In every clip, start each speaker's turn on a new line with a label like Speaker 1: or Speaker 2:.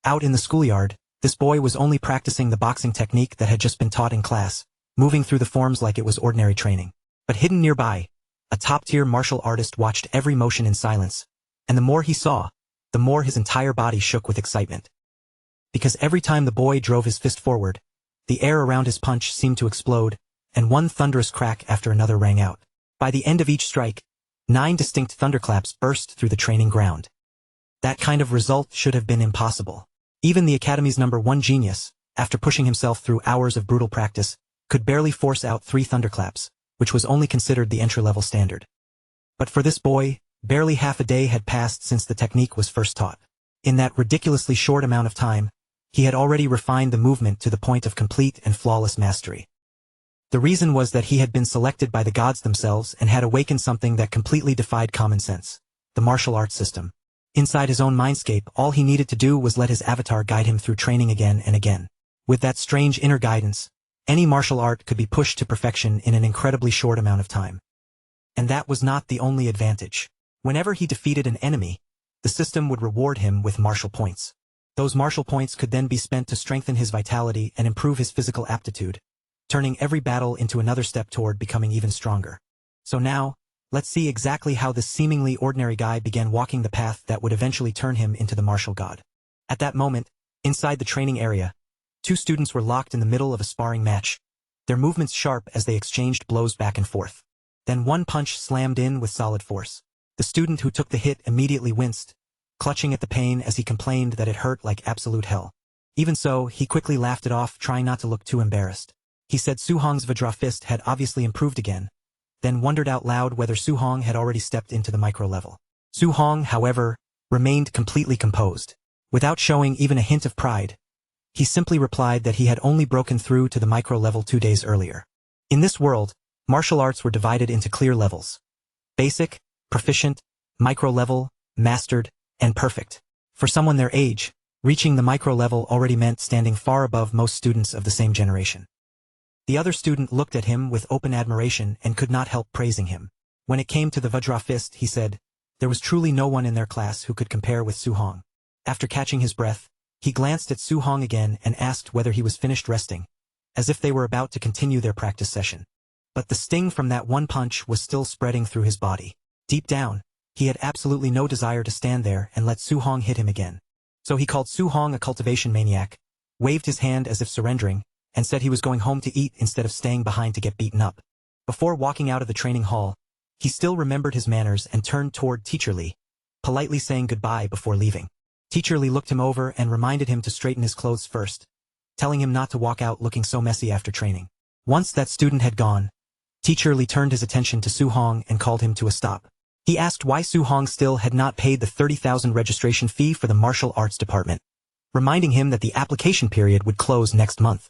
Speaker 1: Out in the schoolyard, this boy was only practicing the boxing technique that had just been taught in class, moving through the forms like it was ordinary training. But hidden nearby, a top-tier martial artist watched every motion in silence, and the more he saw, the more his entire body shook with excitement. Because every time the boy drove his fist forward, the air around his punch seemed to explode, and one thunderous crack after another rang out. By the end of each strike, 9 distinct thunderclaps burst through the training ground. That kind of result should have been impossible. Even the Academy's #1 genius, after pushing himself through hours of brutal practice, could barely force out 3 thunderclaps, which was only considered the entry-level standard. But for this boy, barely half a day had passed since the technique was first taught. In that ridiculously short amount of time, he had already refined the movement to the point of complete and flawless mastery. The reason was that he had been selected by the gods themselves and had awakened something that completely defied common sense: the martial arts system. Inside his own mindscape, all he needed to do was let his avatar guide him through training again and again. With that strange inner guidance, any martial art could be pushed to perfection in an incredibly short amount of time. And that was not the only advantage. Whenever he defeated an enemy, the system would reward him with martial points. Those martial points could then be spent to strengthen his vitality and improve his physical aptitude, turning every battle into another step toward becoming even stronger. So now, let's see exactly how this seemingly ordinary guy began walking the path that would eventually turn him into the martial god. At that moment, inside the training area, 2 students were locked in the middle of a sparring match, their movements sharp as they exchanged blows back and forth. Then one punch slammed in with solid force. The student who took the hit immediately winced, clutching at the pain as he complained that it hurt like absolute hell. Even so, he quickly laughed it off, trying not to look too embarrassed. He said Su-hong's Vajra fist had obviously improved again, then wondered out loud whether Su-hong had already stepped into the micro-level. Su-hong, however, remained completely composed. Without showing even a hint of pride, he simply replied that he had only broken through to the micro-level 2 days earlier. In this world, martial arts were divided into clear levels: basic, proficient, micro-level, mastered, and perfect. For someone their age, reaching the micro-level already meant standing far above most students of the same generation. The other student looked at him with open admiration and could not help praising him. When it came to the Vajra fist, he said, there was truly no one in their class who could compare with Su-hong. After catching his breath, he glanced at Su-hong again and asked whether he was finished resting, as if they were about to continue their practice session. But the sting from that one punch was still spreading through his body. Deep down, he had absolutely no desire to stand there and let Su-hong hit him again. So he called Su-hong a cultivation maniac, waved his hand as if surrendering, and said he was going home to eat instead of staying behind to get beaten up. Before walking out of the training hall, he still remembered his manners and turned toward Teacher Lee, politely saying goodbye before leaving. Teacher Lee looked him over and reminded him to straighten his clothes first, telling him not to walk out looking so messy after training. Once that student had gone, Teacher Lee turned his attention to Su-hong and called him to a stop. He asked why Su-hong still had not paid the 30,000 registration fee for the martial arts department, reminding him that the application period would close next month.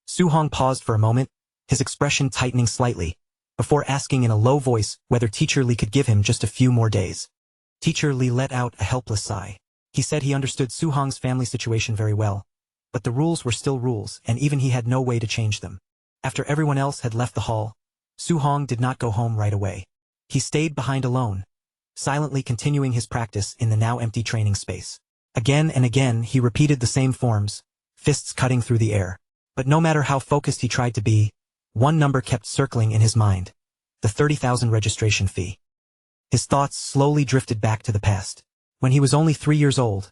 Speaker 1: Su-hong paused for a moment, his expression tightening slightly, before asking in a low voice whether Teacher Lee could give him just a few more days. Teacher Lee let out a helpless sigh. He said he understood Su-hong's family situation very well, but the rules were still rules and even he had no way to change them. After everyone else had left the hall, Su-hong did not go home right away. He stayed behind alone, silently continuing his practice in the now empty training space. Again and again he repeated the same forms, fists cutting through the air. But no matter how focused he tried to be, one number kept circling in his mind: the 30,000 registration fee. His thoughts slowly drifted back to the past. When he was only 3 years old,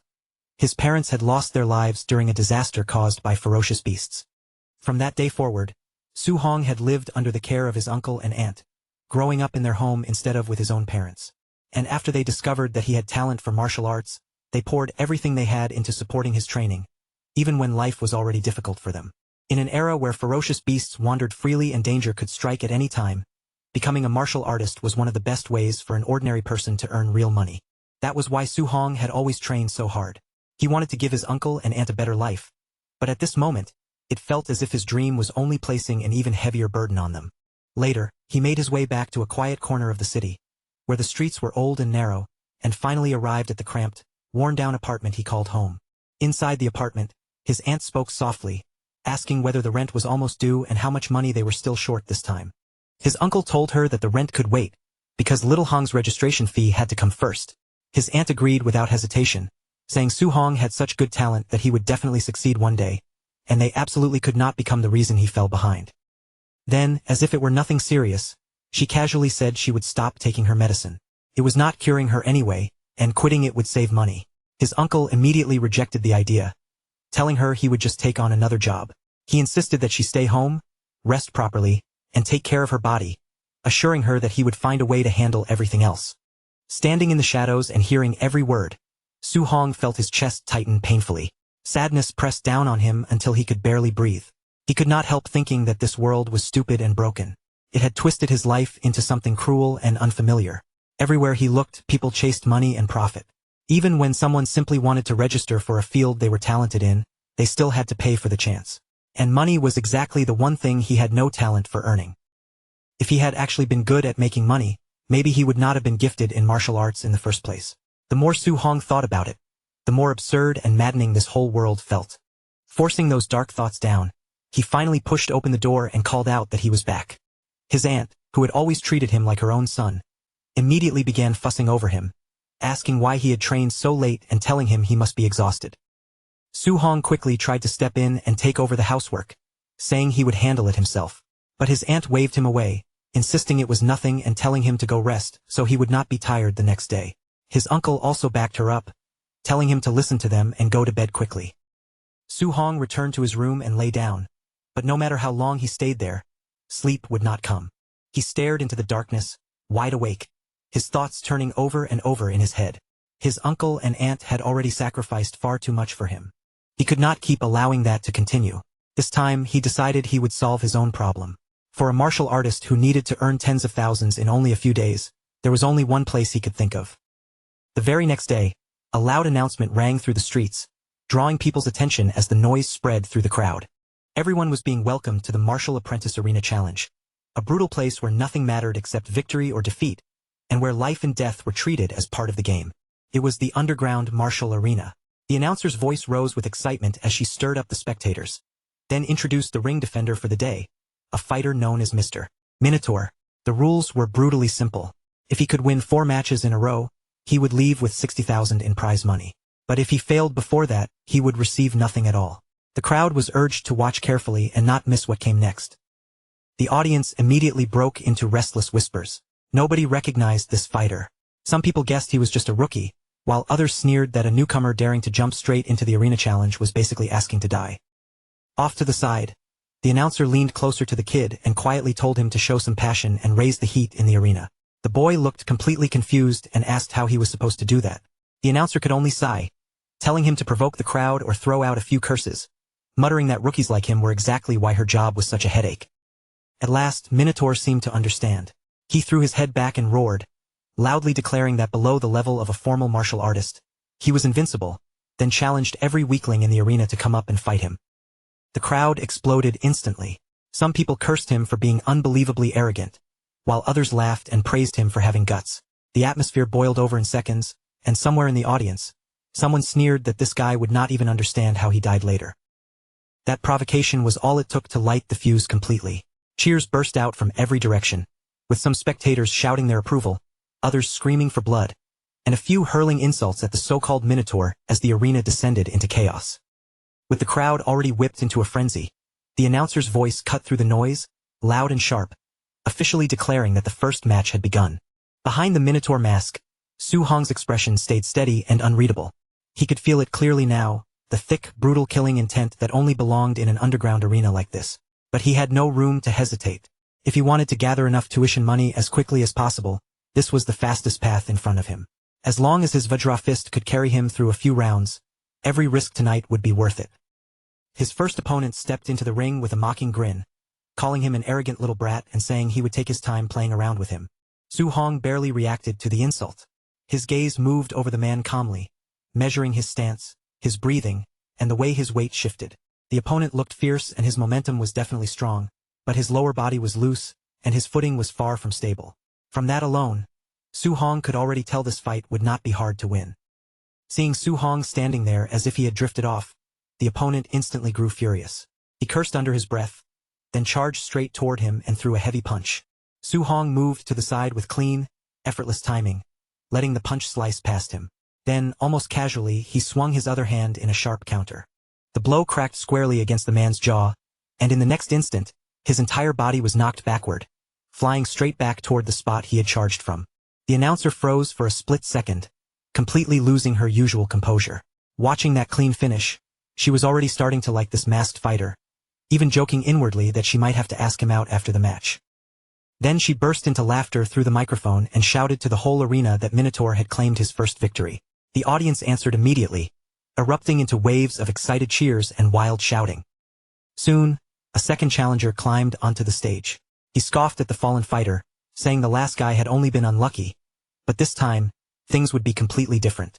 Speaker 1: his parents had lost their lives during a disaster caused by ferocious beasts. From that day forward, Su-hong had lived under the care of his uncle and aunt, growing up in their home instead of with his own parents. And after they discovered that he had talent for martial arts, they poured everything they had into supporting his training, even when life was already difficult for them. In an era where ferocious beasts wandered freely and danger could strike at any time, becoming a martial artist was one of the best ways for an ordinary person to earn real money. That was why Su-hong had always trained so hard. He wanted to give his uncle and aunt a better life, but at this moment, it felt as if his dream was only placing an even heavier burden on them. Later, he made his way back to a quiet corner of the city, where the streets were old and narrow, and finally arrived at the cramped, worn-down apartment he called home. Inside the apartment, his aunt spoke softly, asking whether the rent was almost due and how much money they were still short this time. His uncle told her that the rent could wait, because Little Hong's registration fee had to come first. His aunt agreed without hesitation, saying Su Hong had such good talent that he would definitely succeed one day, and they absolutely could not become the reason he fell behind. Then, as if it were nothing serious, she casually said she would stop taking her medicine. It was not curing her anyway, and quitting it would save money. His uncle immediately rejected the idea, telling her he would just take on another job. He insisted that she stay home, rest properly, and take care of her body, assuring her that he would find a way to handle everything else. Standing in the shadows and hearing every word, Su Hong felt his chest tighten painfully. Sadness pressed down on him until he could barely breathe. He could not help thinking that this world was stupid and broken. It had twisted his life into something cruel and unfamiliar. Everywhere he looked, people chased money and profit. Even when someone simply wanted to register for a field they were talented in, they still had to pay for the chance. And money was exactly the one thing he had no talent for earning. If he had actually been good at making money, maybe he would not have been gifted in martial arts in the first place. The more Su Hong thought about it, the more absurd and maddening this whole world felt. Forcing those dark thoughts down, he finally pushed open the door and called out that he was back. His aunt, who had always treated him like her own son, immediately began fussing over him, asking why he had trained so late and telling him he must be exhausted. Su Hong quickly tried to step in and take over the housework, saying he would handle it himself. But his aunt waved him away, insisting it was nothing and telling him to go rest so he would not be tired the next day. His uncle also backed her up, telling him to listen to them and go to bed quickly. Su Hong returned to his room and lay down, but no matter how long he stayed there, sleep would not come. He stared into the darkness, wide awake, his thoughts turning over and over in his head. His uncle and aunt had already sacrificed far too much for him. He could not keep allowing that to continue. This time, he decided he would solve his own problem. For a martial artist who needed to earn tens of thousands in only a few days, there was only one place he could think of. The very next day, a loud announcement rang through the streets, drawing people's attention as the noise spread through the crowd. Everyone was being welcomed to the Martial Apprentice Arena Challenge, a brutal place where nothing mattered except victory or defeat, and where life and death were treated as part of the game. It was the underground martial arena. The announcer's voice rose with excitement as she stirred up the spectators, then introduced the ring defender for the day, a fighter known as Mr. Minotaur. The rules were brutally simple. If he could win 4 matches in a row, he would leave with 60,000 in prize money. But if he failed before that, he would receive nothing at all. The crowd was urged to watch carefully and not miss what came next. The audience immediately broke into restless whispers. Nobody recognized this fighter. Some people guessed he was just a rookie, while others sneered that a newcomer daring to jump straight into the arena challenge was basically asking to die. Off to the side, the announcer leaned closer to the kid and quietly told him to show some passion and raise the heat in the arena. The boy looked completely confused and asked how he was supposed to do that. The announcer could only sigh, telling him to provoke the crowd or throw out a few curses, muttering that rookies like him were exactly why her job was such a headache. At last, Minotaur seemed to understand. He threw his head back and roared, loudly declaring that below the level of a formal martial artist, he was invincible, then challenged every weakling in the arena to come up and fight him. The crowd exploded instantly. Some people cursed him for being unbelievably arrogant, while others laughed and praised him for having guts. The atmosphere boiled over in seconds, and somewhere in the audience, someone sneered that this guy would not even understand how he died later. That provocation was all it took to light the fuse completely. Cheers burst out from every direction, with some spectators shouting their approval, others screaming for blood, and a few hurling insults at the so-called Minotaur as the arena descended into chaos. With the crowd already whipped into a frenzy, the announcer's voice cut through the noise, loud and sharp, officially declaring that the first match had begun. Behind the Minotaur mask, Su Hong's expression stayed steady and unreadable. He could feel it clearly now, the thick, brutal killing intent that only belonged in an underground arena like this. But he had no room to hesitate. If he wanted to gather enough tuition money as quickly as possible, this was the fastest path in front of him. As long as his Vajra fist could carry him through a few rounds, every risk tonight would be worth it. His first opponent stepped into the ring with a mocking grin, calling him an arrogant little brat and saying he would take his time playing around with him. Su Hong barely reacted to the insult. His gaze moved over the man calmly, measuring his stance, his breathing, and the way his weight shifted. The opponent looked fierce and his momentum was definitely strong, but his lower body was loose, and his footing was far from stable. From that alone, Su Hong could already tell this fight would not be hard to win. Seeing Su Hong standing there as if he had drifted off, the opponent instantly grew furious. He cursed under his breath, then charged straight toward him and threw a heavy punch. Su Hong moved to the side with clean, effortless timing, letting the punch slice past him. Then, almost casually, he swung his other hand in a sharp counter. The blow cracked squarely against the man's jaw, and in the next instant, his entire body was knocked backward, flying straight back toward the spot he had charged from. The announcer froze for a split second, completely losing her usual composure. Watching that clean finish, she was already starting to like this masked fighter, even joking inwardly that she might have to ask him out after the match. Then she burst into laughter through the microphone and shouted to the whole arena that Minotaur had claimed his first victory. The audience answered immediately, erupting into waves of excited cheers and wild shouting. Soon, a second challenger climbed onto the stage. He scoffed at the fallen fighter, saying the last guy had only been unlucky, but this time, things would be completely different.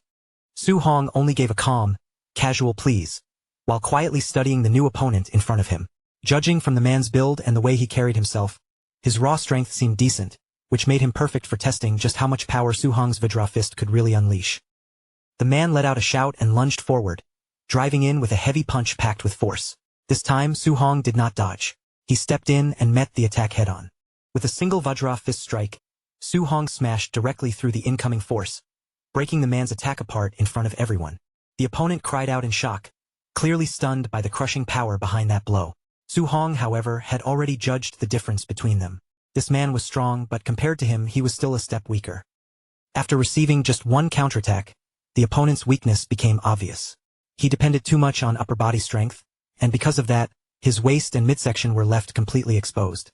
Speaker 1: Su Hong only gave a calm, casual please, while quietly studying the new opponent in front of him. Judging from the man's build and the way he carried himself, his raw strength seemed decent, which made him perfect for testing just how much power Su Hong's Vajra fist could really unleash. The man let out a shout and lunged forward, driving in with a heavy punch packed with force. This time, Su Hong did not dodge. He stepped in and met the attack head-on. With a single Vajra fist strike, Su Hong smashed directly through the incoming force, breaking the man's attack apart in front of everyone. The opponent cried out in shock, clearly stunned by the crushing power behind that blow. Su Hong, however, had already judged the difference between them. This man was strong, but compared to him, he was still a step weaker. After receiving just one counterattack, the opponent's weakness became obvious. He depended too much on upper body strength, and because of that, his waist and midsection were left completely exposed.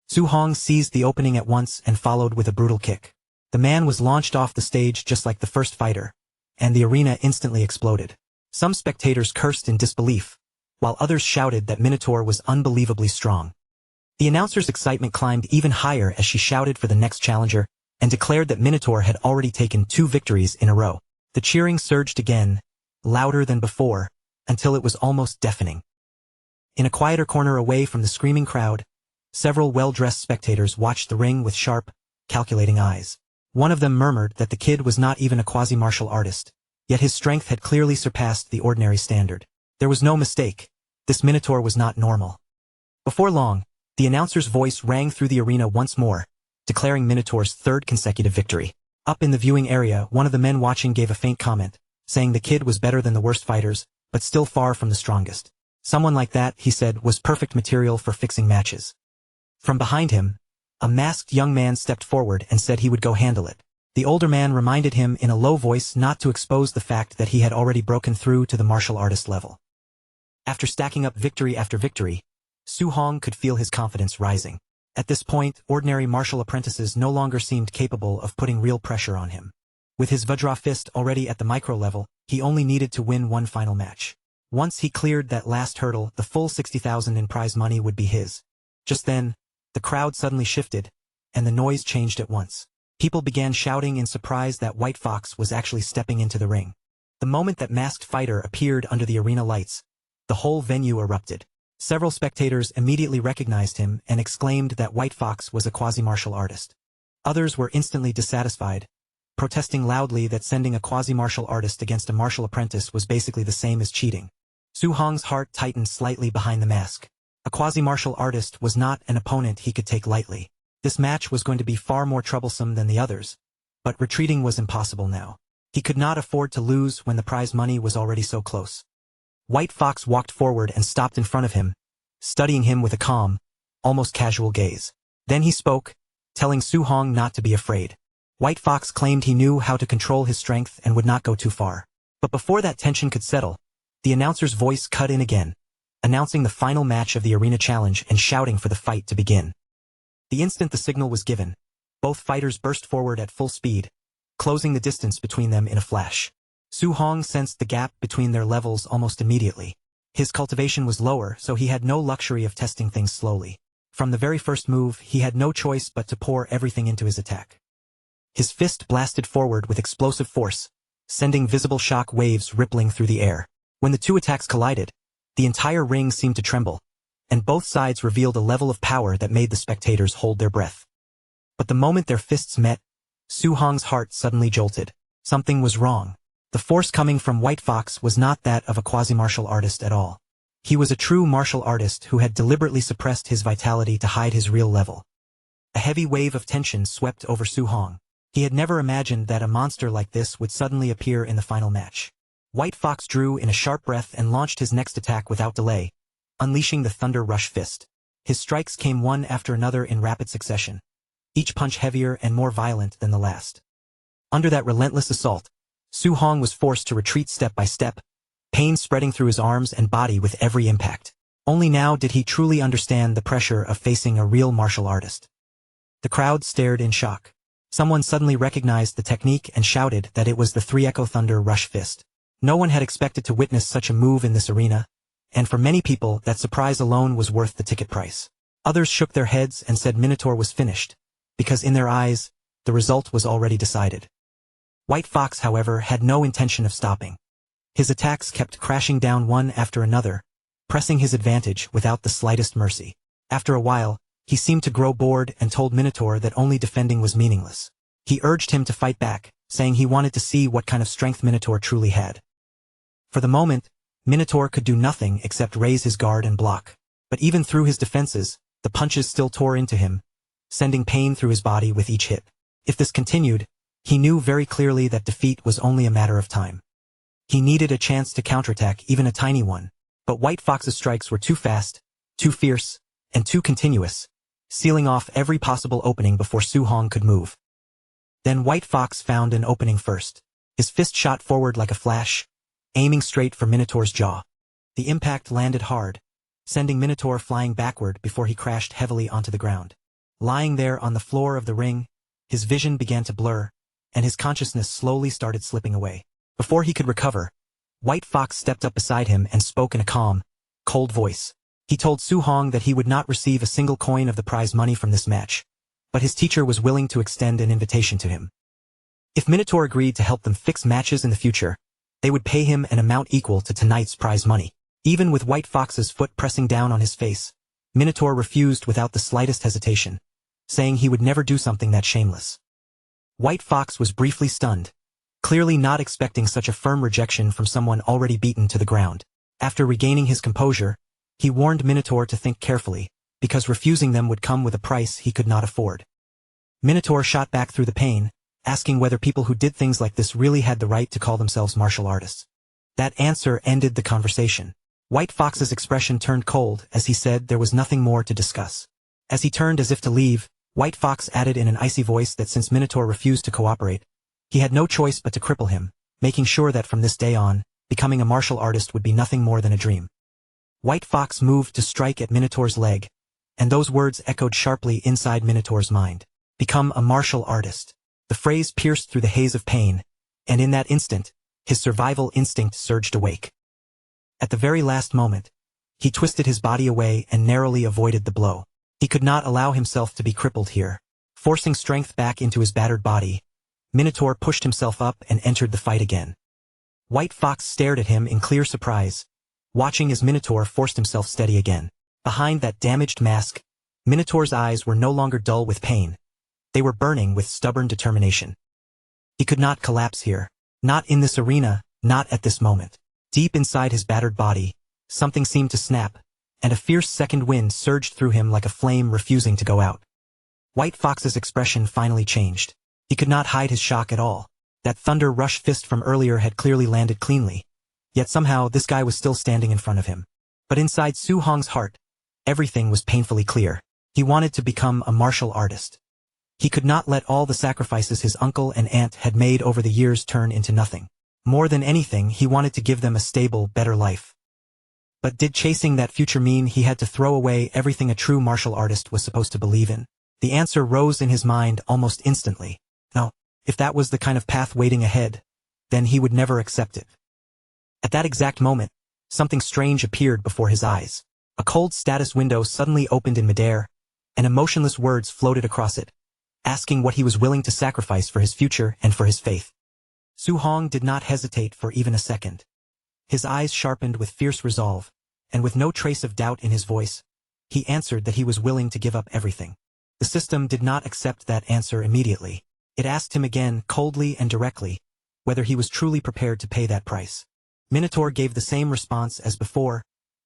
Speaker 1: Su Hong seized the opening at once and followed with a brutal kick. The man was launched off the stage just like the first fighter, and the arena instantly exploded. Some spectators cursed in disbelief, while others shouted that Minotaur was unbelievably strong. The announcer's excitement climbed even higher as she shouted for the next challenger and declared that Minotaur had already taken 2 victories in a row. The cheering surged again, louder than before, until it was almost deafening. In a quieter corner away from the screaming crowd, several well-dressed spectators watched the ring with sharp, calculating eyes. One of them murmured that the kid was not even a quasi-martial artist, yet his strength had clearly surpassed the ordinary standard. There was no mistake. This Minotaur was not normal. Before long, the announcer's voice rang through the arena once more, declaring Minotaur's 3rd consecutive victory. Up in the viewing area, one of the men watching gave a faint comment, saying the kid was better than the worst fighters, but still far from the strongest. Someone like that, he said, was perfect material for fixing matches. From behind him, a masked young man stepped forward and said he would go handle it. The older man reminded him in a low voice not to expose the fact that he had already broken through to the martial artist level. After stacking up victory after victory, Su Hong could feel his confidence rising. At this point, ordinary martial apprentices no longer seemed capable of putting real pressure on him. With his Vajra fist already at the micro level, he only needed to win one final match. Once he cleared that last hurdle, the full 60,000 in prize money would be his. Just then, the crowd suddenly shifted, and the noise changed at once. People began shouting in surprise that White Fox was actually stepping into the ring. The moment that masked fighter appeared under the arena lights, the whole venue erupted. Several spectators immediately recognized him and exclaimed that White Fox was a quasi-martial artist. Others were instantly dissatisfied, protesting loudly that sending a quasi-martial artist against a martial apprentice was basically the same as cheating. Su Hong's heart tightened slightly behind the mask. A quasi-martial artist was not an opponent he could take lightly. This match was going to be far more troublesome than the others, but retreating was impossible now. He could not afford to lose when the prize money was already so close. White Fox walked forward and stopped in front of him, studying him with a calm, almost casual gaze. Then he spoke, telling Su Hong not to be afraid. White Fox claimed he knew how to control his strength and would not go too far. But before that tension could settle, the announcer's voice cut in again, announcing the final match of the arena challenge and shouting for the fight to begin. The instant the signal was given, both fighters burst forward at full speed, closing the distance between them in a flash. Su Hong sensed the gap between their levels almost immediately. His cultivation was lower, so he had no luxury of testing things slowly. From the very first move, he had no choice but to pour everything into his attack. His fist blasted forward with explosive force, sending visible shock waves rippling through the air. When the two attacks collided, the entire ring seemed to tremble, and both sides revealed a level of power that made the spectators hold their breath. But the moment their fists met, Su Hong's heart suddenly jolted. Something was wrong. The force coming from White Fox was not that of a quasi-martial artist at all. He was a true martial artist who had deliberately suppressed his vitality to hide his real level. A heavy wave of tension swept over Su Hong. He had never imagined that a monster like this would suddenly appear in the final match. White Fox drew in a sharp breath and launched his next attack without delay, unleashing the Thunder Rush Fist. His strikes came one after another in rapid succession, each punch heavier and more violent than the last. Under that relentless assault, Su Hong was forced to retreat step by step, pain spreading through his arms and body with every impact. Only now did he truly understand the pressure of facing a real martial artist. The crowd stared in shock. Someone suddenly recognized the technique and shouted that it was the 3-Echo Thunder Rush Fist. No one had expected to witness such a move in this arena, and for many people that surprise alone was worth the ticket price. Others shook their heads and said Minotaur was finished, because in their eyes, the result was already decided. White Fox, however, had no intention of stopping. His attacks kept crashing down one after another, pressing his advantage without the slightest mercy. After a while, he seemed to grow bored and told Minotaur that only defending was meaningless. He urged him to fight back, saying he wanted to see what kind of strength Minotaur truly had. For the moment, Minotaur could do nothing except raise his guard and block. But even through his defenses, the punches still tore into him, sending pain through his body with each hit. If this continued, he knew very clearly that defeat was only a matter of time. He needed a chance to counterattack, even a tiny one. But White Fox's strikes were too fast, too fierce, and too continuous, sealing off every possible opening before Su Hong could move. Then White Fox found an opening first. His fist shot forward like a flash, aiming straight for Minotaur's jaw. The impact landed hard, sending Minotaur flying backward before he crashed heavily onto the ground. Lying there on the floor of the ring, his vision began to blur, and his consciousness slowly started slipping away. Before he could recover, White Fox stepped up beside him and spoke in a calm, cold voice. He told Su Hong that he would not receive a single coin of the prize money from this match, but his teacher was willing to extend an invitation to him. If Minotaur agreed to help them fix matches in the future, they would pay him an amount equal to tonight's prize money. Even with White Fox's foot pressing down on his face, Minotaur refused without the slightest hesitation, saying he would never do something that shameless. White Fox was briefly stunned, clearly not expecting such a firm rejection from someone already beaten to the ground. After regaining his composure, he warned Minotaur to think carefully, because refusing them would come with a price he could not afford. Minotaur shot back through the pain, asking whether people who did things like this really had the right to call themselves martial artists. That answer ended the conversation. White Fox's expression turned cold as he said there was nothing more to discuss. As he turned as if to leave, White Fox added in an icy voice that since Minotaur refused to cooperate, he had no choice but to cripple him, making sure that from this day on, becoming a martial artist would be nothing more than a dream. White Fox moved to strike at Minotaur's leg, and those words echoed sharply inside Minotaur's mind. Become a martial artist. The phrase pierced through the haze of pain, and in that instant, his survival instinct surged awake. At the very last moment, he twisted his body away and narrowly avoided the blow. He could not allow himself to be crippled here. Forcing strength back into his battered body, Minotaur pushed himself up and entered the fight again. White Fox stared at him in clear surprise, watching as Minotaur forced himself steady again. Behind that damaged mask, Minotaur's eyes were no longer dull with pain. They were burning with stubborn determination. He could not collapse here. Not in this arena, not at this moment. Deep inside his battered body, something seemed to snap, and a fierce second wind surged through him like a flame refusing to go out. White Fox's expression finally changed. He could not hide his shock at all. That Thunder Rush Fist from earlier had clearly landed cleanly, yet somehow this guy was still standing in front of him. But inside Su Hong's heart, everything was painfully clear. He wanted to become a martial artist. He could not let all the sacrifices his uncle and aunt had made over the years turn into nothing. More than anything, he wanted to give them a stable, better life. But did chasing that future mean he had to throw away everything a true martial artist was supposed to believe in? The answer rose in his mind almost instantly. No, if that was the kind of path waiting ahead, then he would never accept it. At that exact moment, something strange appeared before his eyes. A cold status window suddenly opened in midair, and emotionless words floated across it, asking what he was willing to sacrifice for his future and for his faith. Su Hong did not hesitate for even a second. His eyes sharpened with fierce resolve, and with no trace of doubt in his voice, he answered that he was willing to give up everything. The system did not accept that answer immediately. It asked him again, coldly and directly, whether he was truly prepared to pay that price. Minotaur gave the same response as before,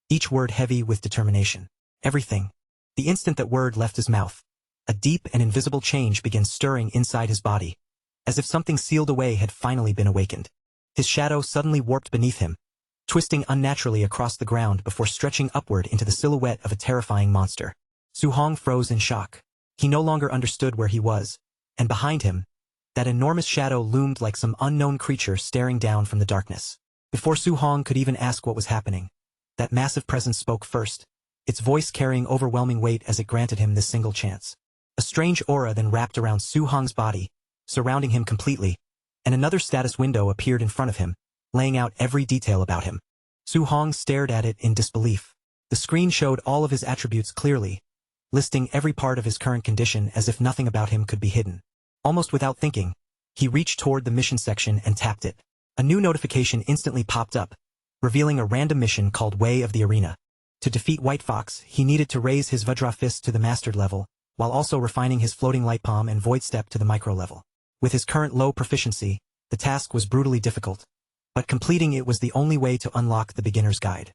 Speaker 1: each word heavy with determination. Everything. The instant that word left his mouth, a deep and invisible change began stirring inside his body, as if something sealed away had finally been awakened. His shadow suddenly warped beneath him, twisting unnaturally across the ground before stretching upward into the silhouette of a terrifying monster. Su Hong froze in shock. He no longer understood where he was, and behind him, that enormous shadow loomed like some unknown creature staring down from the darkness. Before Su Hong could even ask what was happening, that massive presence spoke first, its voice carrying overwhelming weight as it granted him this single chance. A strange aura then wrapped around Su Hong's body, surrounding him completely, and another status window appeared in front of him, laying out every detail about him. Su Hong stared at it in disbelief. The screen showed all of his attributes clearly, listing every part of his current condition as if nothing about him could be hidden. Almost without thinking, he reached toward the mission section and tapped it. A new notification instantly popped up, revealing a random mission called Way of the Arena. To defeat White Fox, he needed to raise his Vajra Fist to the mastered level, while also refining his floating light palm and void step to the micro level. With his current low proficiency, the task was brutally difficult, but completing it was the only way to unlock the beginner's guide.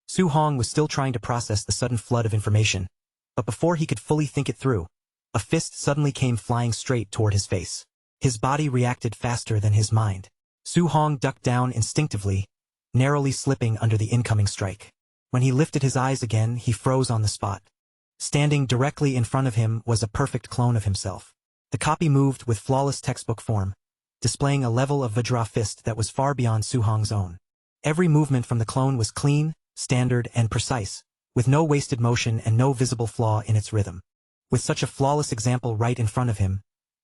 Speaker 1: Su Hong was still trying to process the sudden flood of information, but before he could fully think it through, a fist suddenly came flying straight toward his face. His body reacted faster than his mind. Su Hong ducked down instinctively, narrowly slipping under the incoming strike. When he lifted his eyes again, he froze on the spot. Standing directly in front of him was a perfect clone of himself. The copy moved with flawless textbook form, displaying a level of Vajra Fist that was far beyond Su Hong's own. Every movement from the clone was clean, standard, and precise, with no wasted motion and no visible flaw in its rhythm. With such a flawless example right in front of him,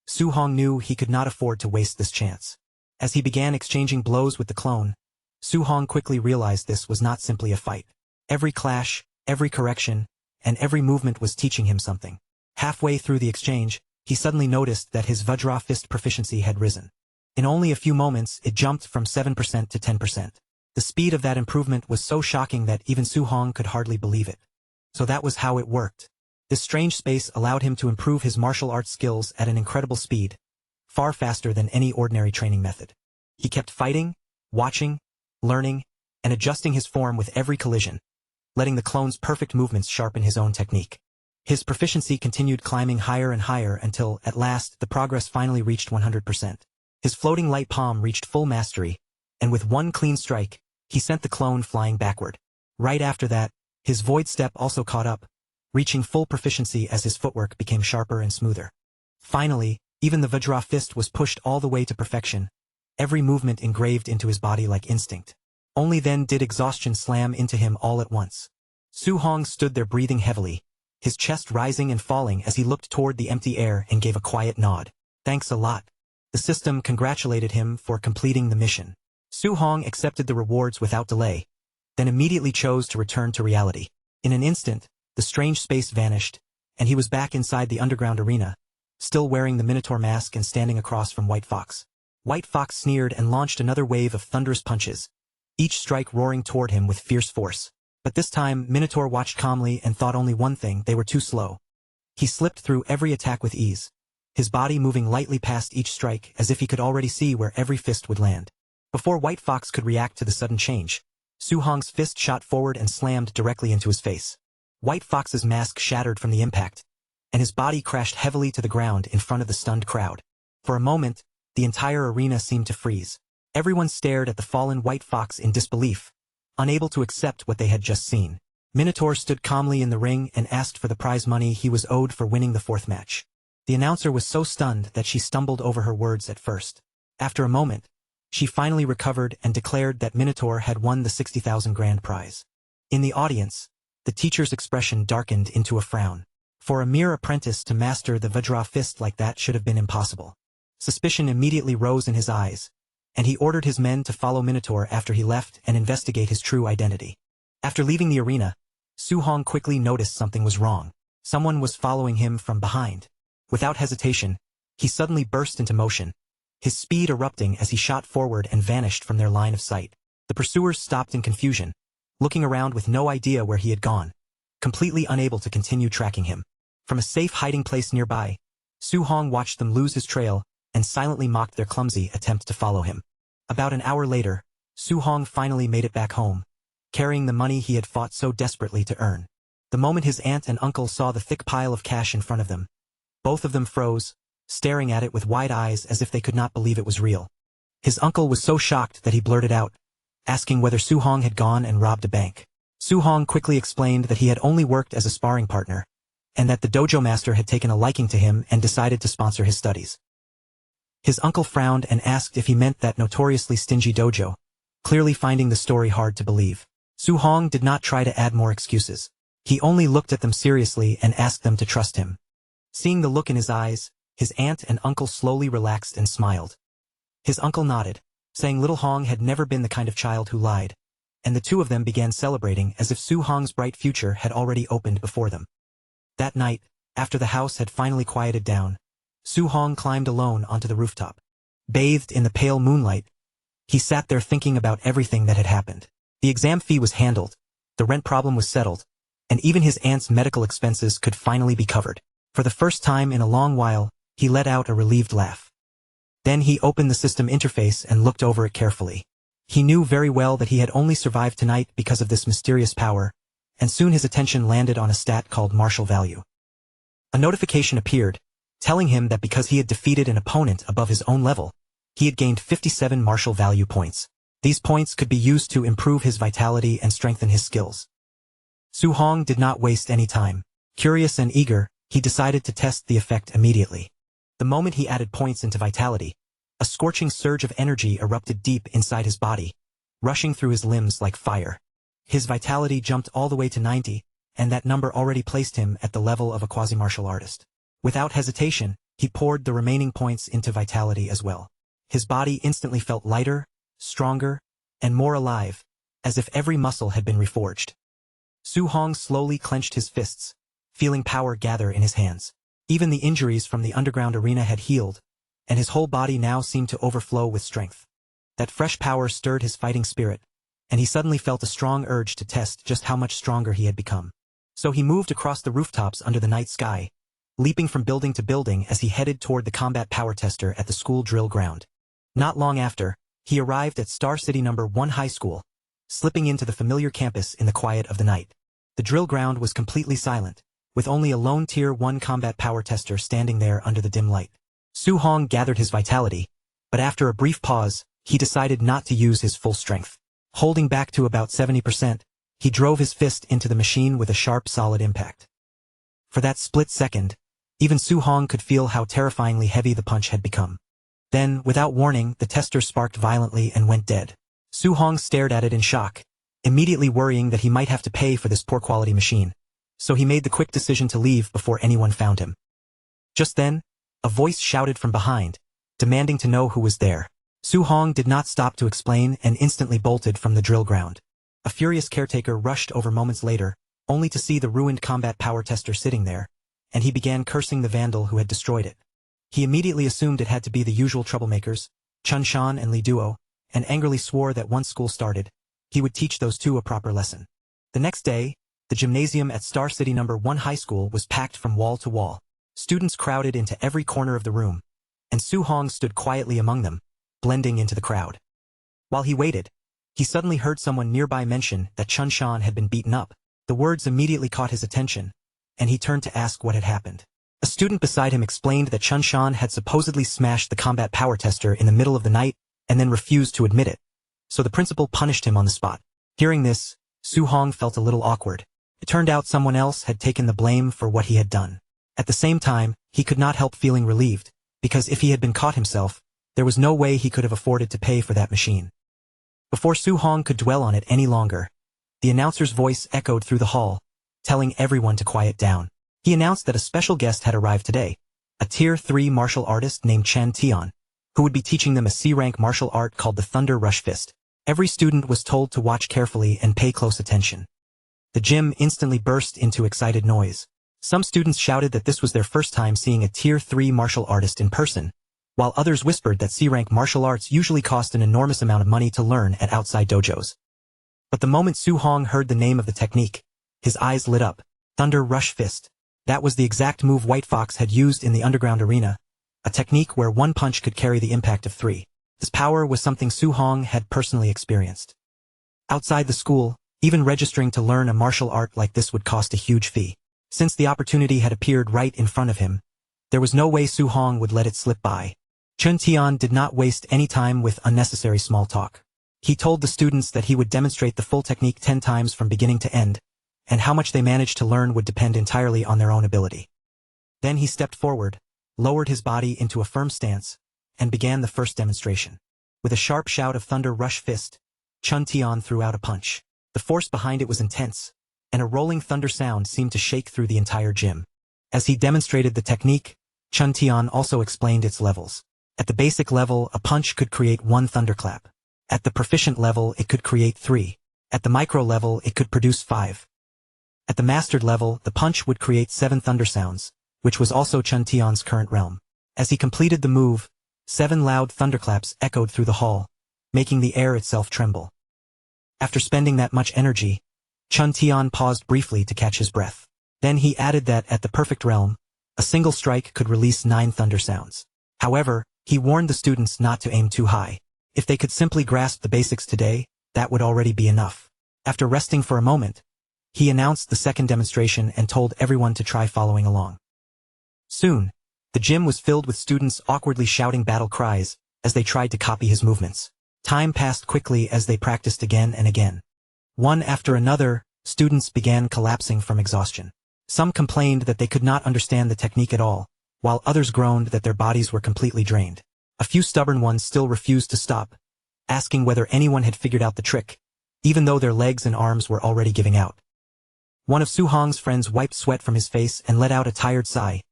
Speaker 1: Su Hong knew he could not afford to waste this chance. As he began exchanging blows with the clone, Su Hong quickly realized this was not simply a fight. Every clash, every correction, and every movement was teaching him something. Halfway through the exchange, he suddenly noticed that his Vajra Fist proficiency had risen. In only a few moments, it jumped from 7% to 10%. The speed of that improvement was so shocking that even Su Hong could hardly believe it. So that was how it worked. This strange space allowed him to improve his martial arts skills at an incredible speed, far faster than any ordinary training method. He kept fighting, watching, learning, and adjusting his form with every collision, letting the clone's perfect movements sharpen his own technique. His proficiency continued climbing higher and higher until, at last, the progress finally reached 100%. His floating light palm reached full mastery, and with one clean strike, he sent the clone flying backward. Right after that, his void step also caught up, reaching full proficiency as his footwork became sharper and smoother. Finally, even the Vajra Fist was pushed all the way to perfection, every movement engraved into his body like instinct. Only then did exhaustion slam into him all at once. Su Hong stood there breathing heavily, his chest rising and falling as he looked toward the empty air and gave a quiet nod. Thanks a lot. The system congratulated him for completing the mission. Su Hong accepted the rewards without delay, then immediately chose to return to reality. In an instant, the strange space vanished, and he was back inside the underground arena, still wearing the Minotaur mask and standing across from White Fox. White Fox sneered and launched another wave of thunderous punches, each strike roaring toward him with fierce force. But this time, Minotaur watched calmly and thought only one thing: they were too slow. He slipped through every attack with ease, his body moving lightly past each strike as if he could already see where every fist would land. Before White Fox could react to the sudden change, Su Hong's fist shot forward and slammed directly into his face. White Fox's mask shattered from the impact, and his body crashed heavily to the ground in front of the stunned crowd. For a moment, the entire arena seemed to freeze. Everyone stared at the fallen White Fox in disbelief, unable to accept what they had just seen. Minotaur stood calmly in the ring and asked for the prize money he was owed for winning the fourth match. The announcer was so stunned that she stumbled over her words at first. After a moment, she finally recovered and declared that Minotaur had won the 60,000 grand prize. In the audience, the teacher's expression darkened into a frown. For a mere apprentice to master the Vajra Fist like that should have been impossible. Suspicion immediately rose in his eyes, and he ordered his men to follow Minotaur after he left and investigate his true identity. After leaving the arena, Su Hong quickly noticed something was wrong. Someone was following him from behind. Without hesitation, he suddenly burst into motion, his speed erupting as he shot forward and vanished from their line of sight. The pursuers stopped in confusion, looking around with no idea where he had gone, completely unable to continue tracking him. From a safe hiding place nearby, Su Hong watched them lose his trail and silently mocked their clumsy attempt to follow him. About an hour later, Su Hong finally made it back home, carrying the money he had fought so desperately to earn. The moment his aunt and uncle saw the thick pile of cash in front of them, both of them froze, staring at it with wide eyes as if they could not believe it was real. His uncle was so shocked that he blurted out, asking whether Su-hong had gone and robbed a bank. Su-hong quickly explained that he had only worked as a sparring partner, and that the dojo master had taken a liking to him and decided to sponsor his studies. His uncle frowned and asked if he meant that notoriously stingy dojo, clearly finding the story hard to believe. Su-hong did not try to add more excuses. He only looked at them seriously and asked them to trust him. Seeing the look in his eyes, his aunt and uncle slowly relaxed and smiled. His uncle nodded, saying little Hong had never been the kind of child who lied, and the two of them began celebrating as if Su-hong's bright future had already opened before them. That night, after the house had finally quieted down, Su-hong climbed alone onto the rooftop. Bathed in the pale moonlight, he sat there thinking about everything that had happened. The exam fee was handled, the rent problem was settled, and even his aunt's medical expenses could finally be covered. For the first time in a long while, he let out a relieved laugh. Then he opened the system interface and looked over it carefully. He knew very well that he had only survived tonight because of this mysterious power, and soon his attention landed on a stat called martial value. A notification appeared, telling him that because he had defeated an opponent above his own level, he had gained 57 martial value points. These points could be used to improve his vitality and strengthen his skills. Su-hong did not waste any time. Curious and eager, he decided to test the effect immediately. The moment he added points into vitality, a scorching surge of energy erupted deep inside his body, rushing through his limbs like fire. His vitality jumped all the way to 90, and that number already placed him at the level of a quasi-martial artist. Without hesitation, he poured the remaining points into vitality as well. His body instantly felt lighter, stronger, and more alive, as if every muscle had been reforged. Su-hong slowly clenched his fists, feeling power gather in his hands. Even the injuries from the underground arena had healed, and his whole body now seemed to overflow with strength. That fresh power stirred his fighting spirit, and he suddenly felt a strong urge to test just how much stronger he had become. So he moved across the rooftops under the night sky, leaping from building to building as he headed toward the combat power tester at the school drill ground. Not long after, he arrived at Star City No. 1 High School, slipping into the familiar campus in the quiet of the night. The drill ground was completely silent, with only a lone Tier 1 combat power tester standing there under the dim light. Su-hong gathered his vitality, but after a brief pause, he decided not to use his full strength. Holding back to about 70%, he drove his fist into the machine with a sharp, solid impact. For that split second, even Su-hong could feel how terrifyingly heavy the punch had become. Then, without warning, the tester sparked violently and went dead. Su-hong stared at it in shock, immediately worrying that he might have to pay for this poor-quality machine, so he made the quick decision to leave before anyone found him. Just then, a voice shouted from behind, demanding to know who was there. Su-hong did not stop to explain and instantly bolted from the drill ground. A furious caretaker rushed over moments later, only to see the ruined combat power tester sitting there, and he began cursing the vandal who had destroyed it. He immediately assumed it had to be the usual troublemakers, Chun Shan and Li Duo, and angrily swore that once school started, he would teach those two a proper lesson. The next day, the gymnasium at Star City No. 1 High School was packed from wall to wall. Students crowded into every corner of the room, and Su-hong stood quietly among them, blending into the crowd. While he waited, he suddenly heard someone nearby mention that Chun Shan had been beaten up. The words immediately caught his attention, and he turned to ask what had happened. A student beside him explained that Chun Shan had supposedly smashed the combat power tester in the middle of the night and then refused to admit it, so the principal punished him on the spot. Hearing this, Su-hong felt a little awkward. It turned out someone else had taken the blame for what he had done. At the same time, he could not help feeling relieved, because if he had been caught himself, there was no way he could have afforded to pay for that machine. Before Su-hong could dwell on it any longer, the announcer's voice echoed through the hall, telling everyone to quiet down. He announced that a special guest had arrived today, a Tier 3 martial artist named Chen Tian, who would be teaching them a C-rank martial art called the Thunder Rush Fist. Every student was told to watch carefully and pay close attention. The gym instantly burst into excited noise. Some students shouted that this was their first time seeing a Tier 3 martial artist in person, while others whispered that C-rank martial arts usually cost an enormous amount of money to learn at outside dojos. But the moment Su-hong heard the name of the technique, his eyes lit up. Thunder Rush Fist. That was the exact move White Fox had used in the underground arena, a technique where one punch could carry the impact of 3. This power was something Su-hong had personally experienced. Outside the school, even registering to learn a martial art like this would cost a huge fee. Since the opportunity had appeared right in front of him, There was no way Su Hong would let it slip by. Chun Tian did not waste any time with unnecessary small talk. He told the students that he would demonstrate the full technique 10 times from beginning to end, and how much they managed to learn would depend entirely on their own ability. Then he stepped forward, lowered his body into a firm stance, and began the first demonstration. With a sharp shout of thunder rush fist, Chun Tian threw out a punch. The force behind it was intense, and a rolling thunder sound seemed to shake through the entire gym. As he demonstrated the technique, Chun Tian also explained its levels. At the basic level, a punch could create 1 thunderclap. At the proficient level, it could create 3. At the micro level, it could produce 5. At the mastered level, the punch would create 7 thunder sounds, which was also Chun Tian's current realm. As he completed the move, 7 loud thunderclaps echoed through the hall, making the air itself tremble. After spending that much energy, Chun Tian paused briefly to catch his breath. Then he added that at the perfect realm, a single strike could release 9 thunder sounds. However, he warned the students not to aim too high. If they could simply grasp the basics today, that would already be enough. After resting for a moment, he announced the second demonstration and told everyone to try following along. Soon, the gym was filled with students awkwardly shouting battle cries as they tried to copy his movements. Time passed quickly as they practiced again and again. One after another, students began collapsing from exhaustion. Some complained that they could not understand the technique at all, while others groaned that their bodies were completely drained. A few stubborn ones still refused to stop, asking whether anyone had figured out the trick, even though their legs and arms were already giving out. One of Su Hong's friends wiped sweat from his face and let out a tired sigh,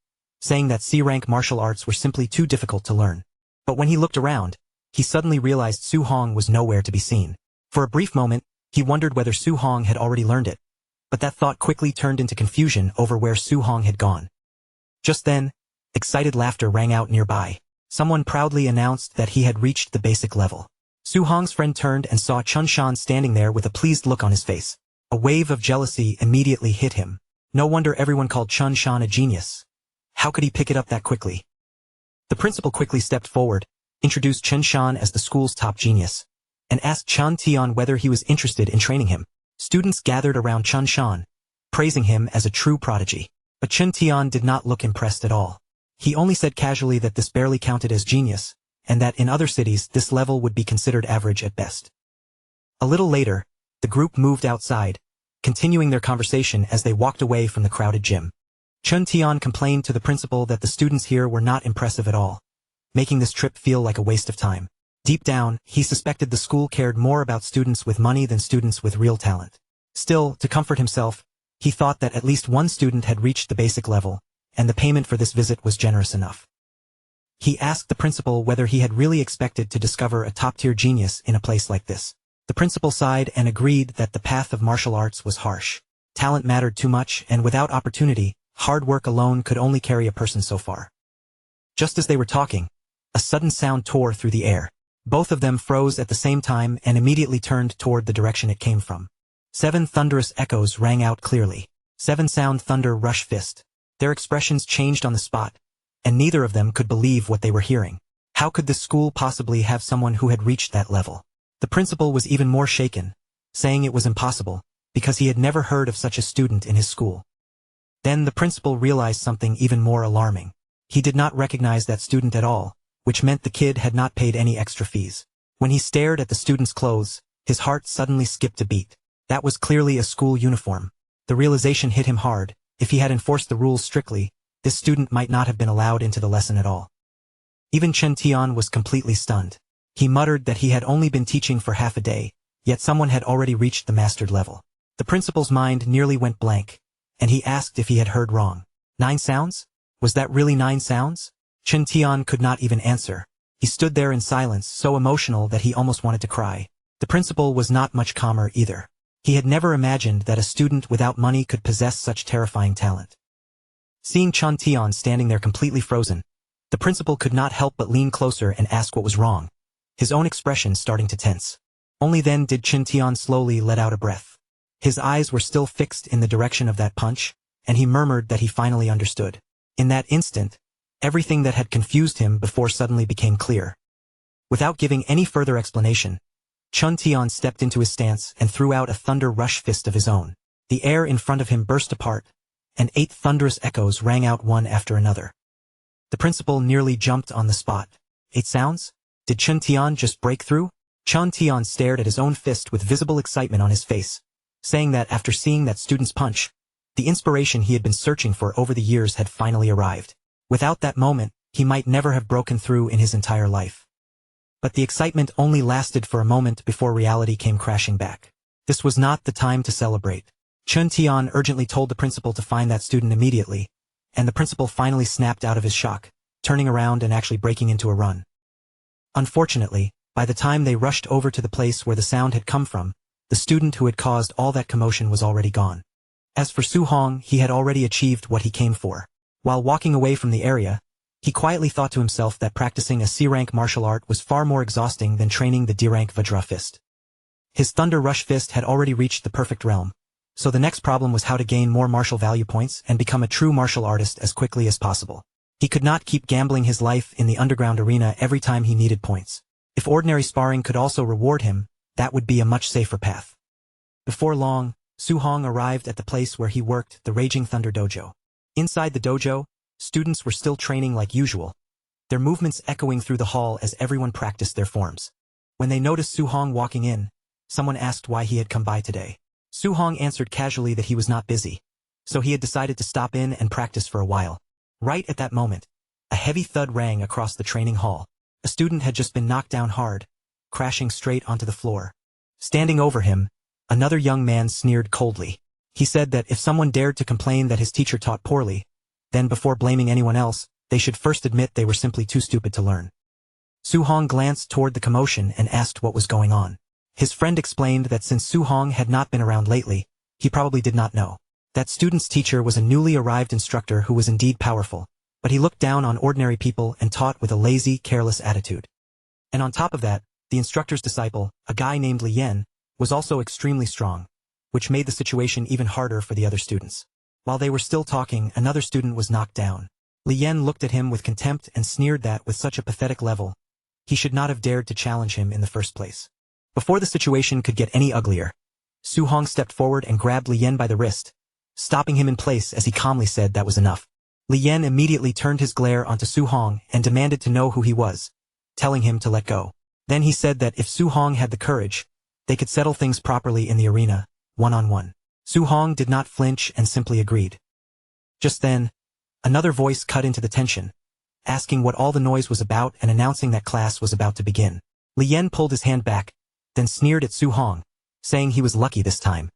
Speaker 1: saying that C-rank martial arts were simply too difficult to learn. But when he looked around, he suddenly realized Su Hong was nowhere to be seen. For a brief moment, he wondered whether Su Hong had already learned it, but that thought quickly turned into confusion over where Su Hong had gone. Just then, excited laughter rang out nearby. Someone proudly announced that he had reached the basic level. Su Hong's friend turned and saw Chun Shan standing there with a pleased look on his face. A wave of jealousy immediately hit him. No wonder everyone called Chun Shan a genius. How could he pick it up that quickly? The principal quickly stepped forward, introduced Chun Shan as the school's top genius, and asked Chun Tian whether he was interested in training him. Students gathered around Chun Shan, praising him as a true prodigy. But Chun Tian did not look impressed at all. He only said casually that this barely counted as genius, and that in other cities this level would be considered average at best. A little later, the group moved outside, continuing their conversation as they walked away from the crowded gym. Chun Tian complained to the principal that the students here were not impressive at all, making this trip feel like a waste of time. Deep down, he suspected the school cared more about students with money than students with real talent. Still, to comfort himself, he thought that at least one student had reached the basic level, and the payment for this visit was generous enough. He asked the principal whether he had really expected to discover a top-tier genius in a place like this. The principal sighed and agreed that the path of martial arts was harsh. Talent mattered too much, and without opportunity, hard work alone could only carry a person so far. Just as they were talking, a sudden sound tore through the air. Both of them froze at the same time and immediately turned toward the direction it came from. 7 thunderous echoes rang out clearly. 7 sound thunder rush fist. Their expressions changed on the spot, and neither of them could believe what they were hearing. How could the school possibly have someone who had reached that level? The principal was even more shaken, saying it was impossible, because he had never heard of such a student in his school. Then the principal realized something even more alarming. He did not recognize that student at all, which meant the kid had not paid any extra fees. When he stared at the student's clothes, his heart suddenly skipped a beat. That was clearly a school uniform. The realization hit him hard. If he had enforced the rules strictly, this student might not have been allowed into the lesson at all. Even Chun Tian was completely stunned. He muttered that he had only been teaching for half a day, yet someone had already reached the mastered level. The principal's mind nearly went blank, and he asked if he had heard wrong. 9 sounds? Was that really 9 sounds? Chun Tian could not even answer. He stood there in silence, so emotional that he almost wanted to cry. The principal was not much calmer either. He had never imagined that a student without money could possess such terrifying talent. Seeing Chun Tian standing there completely frozen, the principal could not help but lean closer and ask what was wrong, his own expression starting to tense. Only then did Chun Tian slowly let out a breath. His eyes were still fixed in the direction of that punch, and he murmured that he finally understood. In that instant, everything that had confused him before suddenly became clear. Without giving any further explanation, Chun Tian stepped into his stance and threw out a thunder rush fist of his own. The air in front of him burst apart, and 8 thunderous echoes rang out one after another. The principal nearly jumped on the spot. 8 sounds? Did Chun Tian just break through? Chun Tian stared at his own fist with visible excitement on his face, saying that after seeing that student's punch, the inspiration he had been searching for over the years had finally arrived. Without that moment, he might never have broken through in his entire life. But the excitement only lasted for a moment before reality came crashing back. This was not the time to celebrate. Chun Tian urgently told the principal to find that student immediately, and the principal finally snapped out of his shock, turning around and actually breaking into a run. Unfortunately, by the time they rushed over to the place where the sound had come from, the student who had caused all that commotion was already gone. As for Su Hong, he had already achieved what he came for. While walking away from the area, he quietly thought to himself that practicing a C-rank martial art was far more exhausting than training the D-rank Vajra fist. His Thunder Rush fist had already reached the perfect realm, so the next problem was how to gain more martial value points and become a true martial artist as quickly as possible. He could not keep gambling his life in the underground arena every time he needed points. If ordinary sparring could also reward him, that would be a much safer path. Before long, Su Hong arrived at the place where he worked, the Raging Thunder Dojo. Inside the dojo, students were still training like usual, their movements echoing through the hall as everyone practiced their forms. When they noticed Su Hong walking in, someone asked why he had come by today. Su Hong answered casually that he was not busy, so he had decided to stop in and practice for a while. Right at that moment, a heavy thud rang across the training hall. A student had just been knocked down hard, crashing straight onto the floor. Standing over him, another young man sneered coldly. He said that if someone dared to complain that his teacher taught poorly, then before blaming anyone else, they should first admit they were simply too stupid to learn. Su Hong glanced toward the commotion and asked what was going on. His friend explained that since Su Hong had not been around lately, he probably did not know. That student's teacher was a newly arrived instructor who was indeed powerful, but he looked down on ordinary people and taught with a lazy, careless attitude. And on top of that, the instructor's disciple, a guy named Li Yan, was also extremely strong, which made the situation even harder for the other students. While they were still talking, another student was knocked down. Li Yan looked at him with contempt and sneered that with such a pathetic level, he should not have dared to challenge him in the first place. Before the situation could get any uglier, Su Hong stepped forward and grabbed Li Yan by the wrist, stopping him in place as he calmly said that was enough. Li Yan immediately turned his glare onto Su Hong and demanded to know who he was, telling him to let go. Then he said that if Su Hong had the courage, they could settle things properly in the arena, one-on-one. Su Hong did not flinch and simply agreed. Just then, another voice cut into the tension, asking what all the noise was about and announcing that class was about to begin. Li Yan pulled his hand back, then sneered at Su Hong, saying he was lucky this time.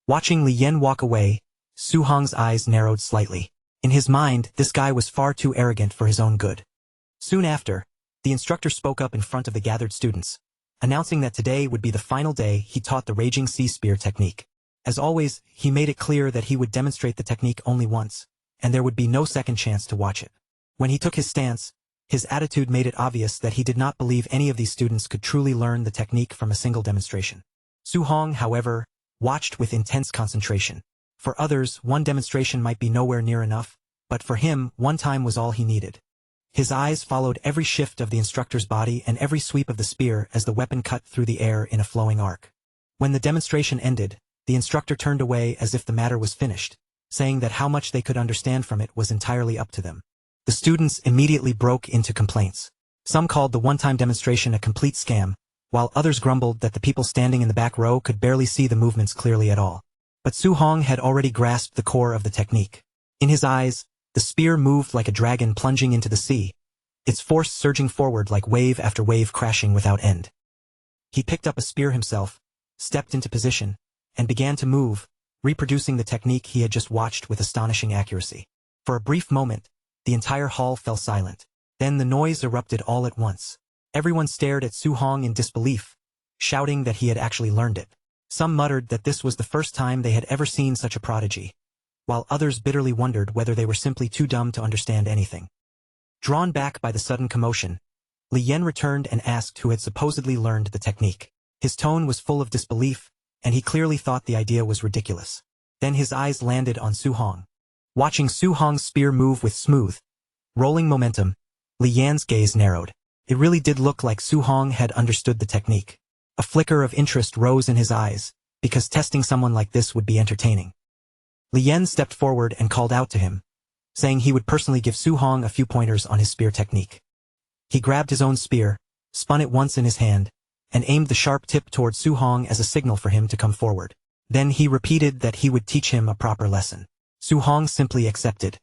Speaker 1: Watching Li Yan walk away, Su Hong's eyes narrowed slightly. In his mind, this guy was far too arrogant for his own good. Soon after, the instructor spoke up in front of the gathered students, announcing that today would be the final day he taught the Raging Sea Spear technique. As always, he made it clear that he would demonstrate the technique only once, and there would be no second chance to watch it. When he took his stance, his attitude made it obvious that he did not believe any of these students could truly learn the technique from a single demonstration. Su Hong, however, watched with intense concentration. For others, one demonstration might be nowhere near enough, but for him, one time was all he needed. His eyes followed every shift of the instructor's body and every sweep of the spear as the weapon cut through the air in a flowing arc. When the demonstration ended, the instructor turned away as if the matter was finished, saying that how much they could understand from it was entirely up to them. The students immediately broke into complaints. Some called the one-time demonstration a complete scam, while others grumbled that the people standing in the back row could barely see the movements clearly at all. But Su Hong had already grasped the core of the technique. In his eyes, the spear moved like a dragon plunging into the sea, its force surging forward like wave after wave crashing without end. He picked up a spear himself, stepped into position, and began to move, reproducing the technique he had just watched with astonishing accuracy. For a brief moment, the entire hall fell silent. Then the noise erupted all at once. Everyone stared at Su Hong in disbelief, shouting that he had actually learned it. Some muttered that this was the first time they had ever seen such a prodigy, while others bitterly wondered whether they were simply too dumb to understand anything. Drawn back by the sudden commotion, Li Yan returned and asked who had supposedly learned the technique. His tone was full of disbelief, and he clearly thought the idea was ridiculous. Then his eyes landed on Su Hong. Watching Su Hong's spear move with smooth, rolling momentum, Li Yan's gaze narrowed. It really did look like Su Hong had understood the technique. A flicker of interest rose in his eyes, because testing someone like this would be entertaining. Li Yan stepped forward and called out to him, saying he would personally give Su Hong a few pointers on his spear technique. He grabbed his own spear, spun it once in his hand, and aimed the sharp tip toward Su Hong as a signal for him to come forward. Then he repeated that he would teach him a proper lesson. Su Hong simply accepted.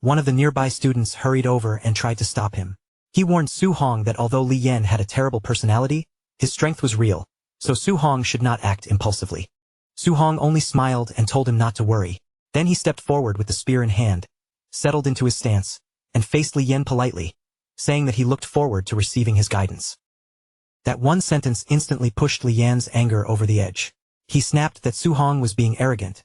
Speaker 1: One of the nearby students hurried over and tried to stop him. He warned Su Hong that although Li Yan had a terrible personality, his strength was real, so Su Hong should not act impulsively. Su Hong only smiled and told him not to worry. Then he stepped forward with the spear in hand, settled into his stance, and faced Li Yan politely, saying that he looked forward to receiving his guidance. That one sentence instantly pushed Li Yan's anger over the edge. He snapped that Su Hong was being arrogant,